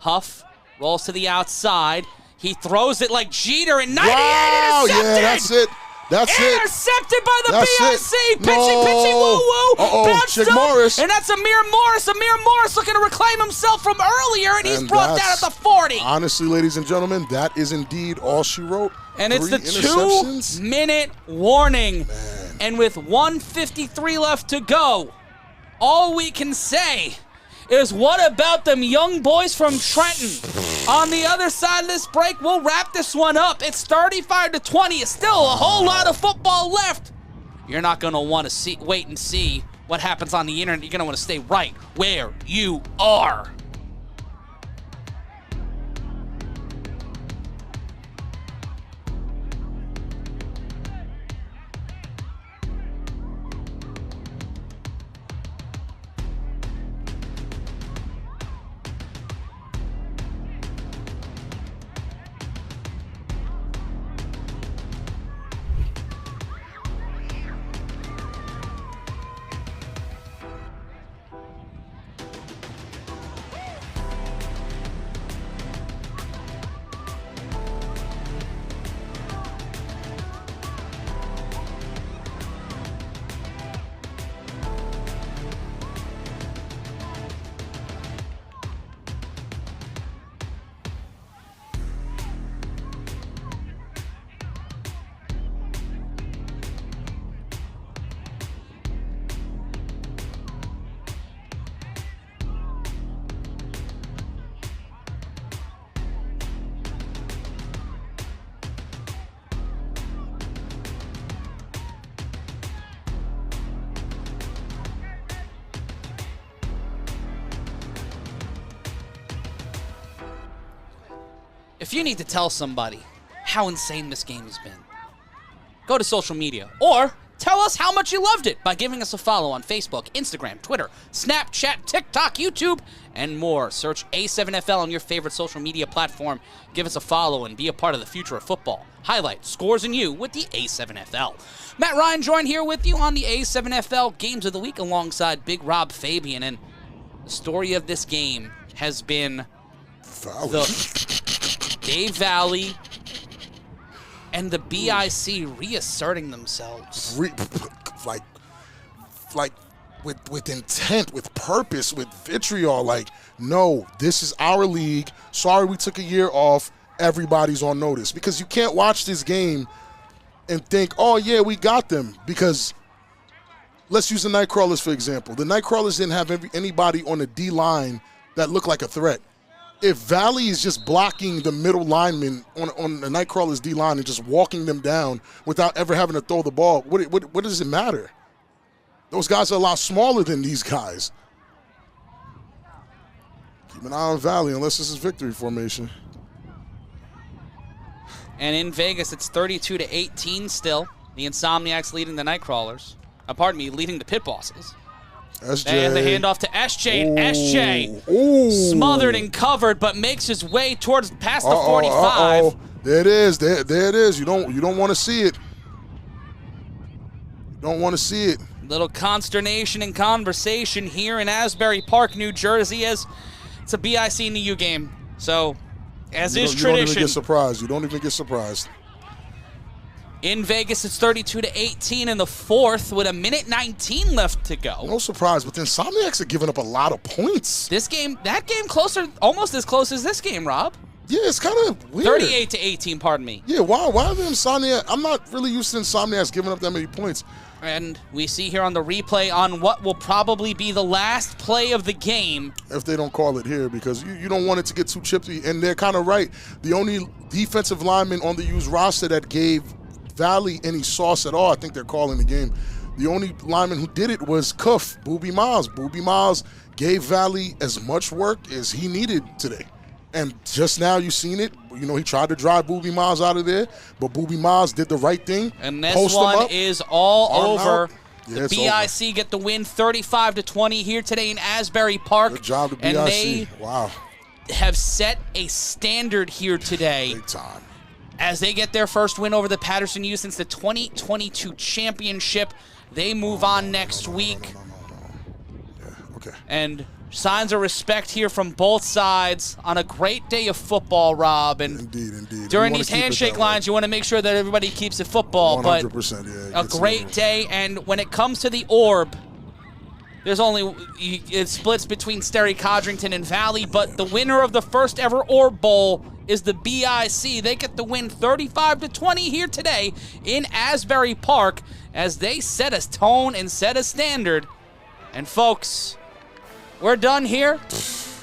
Speaker 1: Huff rolls to the outside. He throws it like Jeter, and 98 intercepted!
Speaker 2: Yeah, that's it. That's it.
Speaker 1: Intercepted by the
Speaker 2: That's
Speaker 1: BIC.
Speaker 2: it.
Speaker 1: Pitching, woo-woo. Bounced
Speaker 2: Chick
Speaker 1: up,
Speaker 2: Morris.
Speaker 1: and that's Amir Morris. Amir Morris looking to reclaim himself from earlier, and he's brought down at the 40.
Speaker 2: Honestly, ladies and gentlemen, that is indeed all she wrote.
Speaker 1: And it's
Speaker 2: 3
Speaker 1: the
Speaker 2: interceptions.
Speaker 1: 2-minute warning.
Speaker 2: Man.
Speaker 1: And with 1:53 left to go, all we can say is, what about them young boys from Trenton? On the other side of this break, we'll wrap this one up. It's 35-20. It's still a whole lot of football left. You're not going to want to wait and see what happens on the internet. You're going to want to stay right where you are. If you need to tell somebody how insane this game has been, go to social media or tell us how much you loved it by giving us a follow on Facebook, Instagram, Twitter, Snapchat, TikTok, YouTube, and more. Search A7FL on your favorite social media platform. Give us a follow and be a part of the future of football. Highlight scores and you with the A7FL. Matt Ryan joined here with you on the A7FL Games of the Week alongside Big Rob Fabien. And the story of this game has been the Dave Valley and the BIC reasserting themselves.
Speaker 2: Like with intent, with purpose, with vitriol. Like, no, this is our league. Sorry we took a year off. Everybody's on notice. Because you can't watch this game and think, oh, yeah, we got them. Because let's use the Nightcrawlers, for example. The Nightcrawlers didn't have anybody on the D-line that looked like a threat. If Valley is just blocking the middle lineman on the Nightcrawlers D-line and just walking them down without ever having to throw the ball, what does it matter? Those guys are a lot smaller than these guys. Keep an eye on Valley unless this is victory formation.
Speaker 1: And in Vegas, it's 32-18 still. The Insomniacs leading the Nightcrawlers. Leading the Pit Bosses.
Speaker 2: SJ.
Speaker 1: And the handoff to SJ, and SJ smothered and covered, but makes his way past the 45.
Speaker 2: There it is. There it is. You don't want to see it. You don't want to see it.
Speaker 1: Little consternation and conversation here in Asbury Park, New Jersey, as it's a BIC and the U game. So, as is tradition.
Speaker 2: You don't even get surprised. You don't even get surprised.
Speaker 1: In Vegas, it's 32-18 in the fourth with 1:19 left to go.
Speaker 2: No surprise, but the Insomniacs are giving up a lot of points.
Speaker 1: That game closer, almost as close as this game, Rob.
Speaker 2: Yeah, it's kind of weird.
Speaker 1: 38-18, pardon me.
Speaker 2: Yeah, why are the Insomniacs? I'm not really used to Insomniacs giving up that many points.
Speaker 1: And we see here on the replay on what will probably be the last play of the game.
Speaker 2: If they don't call it here, because you don't want it to get too chippy. And they're kind of right. The only defensive lineman on the U's roster that gave Valley any sauce at all, I think they're calling the game. The only lineman who did it was Booby Miles. Booby Miles gave Valley as much work as he needed today. And just now you seen it. You know, he tried to drive Booby Miles out of there, but Booby Miles did the right thing.
Speaker 1: And this one is all over.
Speaker 2: Yeah,
Speaker 1: the BIC get the win 35-20 here today in Asbury Park.
Speaker 2: Good job to BIC.
Speaker 1: And they
Speaker 2: wow.
Speaker 1: have set a standard here today.
Speaker 2: Big time.
Speaker 1: As they get their first win over the Patterson U since the 2022 championship. They move on next week.
Speaker 2: Yeah, okay.
Speaker 1: And signs of respect here from both sides on a great day of football, Rob. And
Speaker 2: indeed.
Speaker 1: during these handshake lines, you want to make sure that everybody keeps it football.
Speaker 2: 100%,
Speaker 1: but a great day. And when it comes to the Orb, there's only, it splits between Sterry Codrington and Valley, but the winner of the first ever Orb Bowl is the BIC. They get the win 35-20 here today in Asbury Park as they set a tone and set a standard. And folks, we're done here.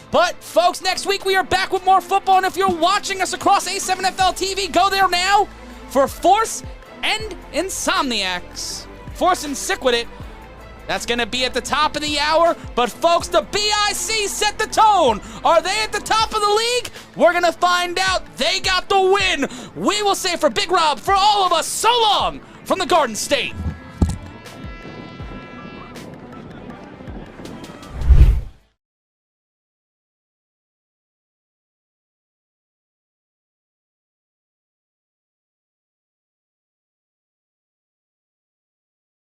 Speaker 1: But folks, next week we are back with more football. And if you're watching us across A7FL TV, go there now for Force and Insomniacs. Force and Sick with it. That's going to be at the top of the hour. But folks, the BIC set the tone. Are they at the top of the league? We're going to find out. They got the win. We will say for Big Rob, for all of us, so long from the Garden State.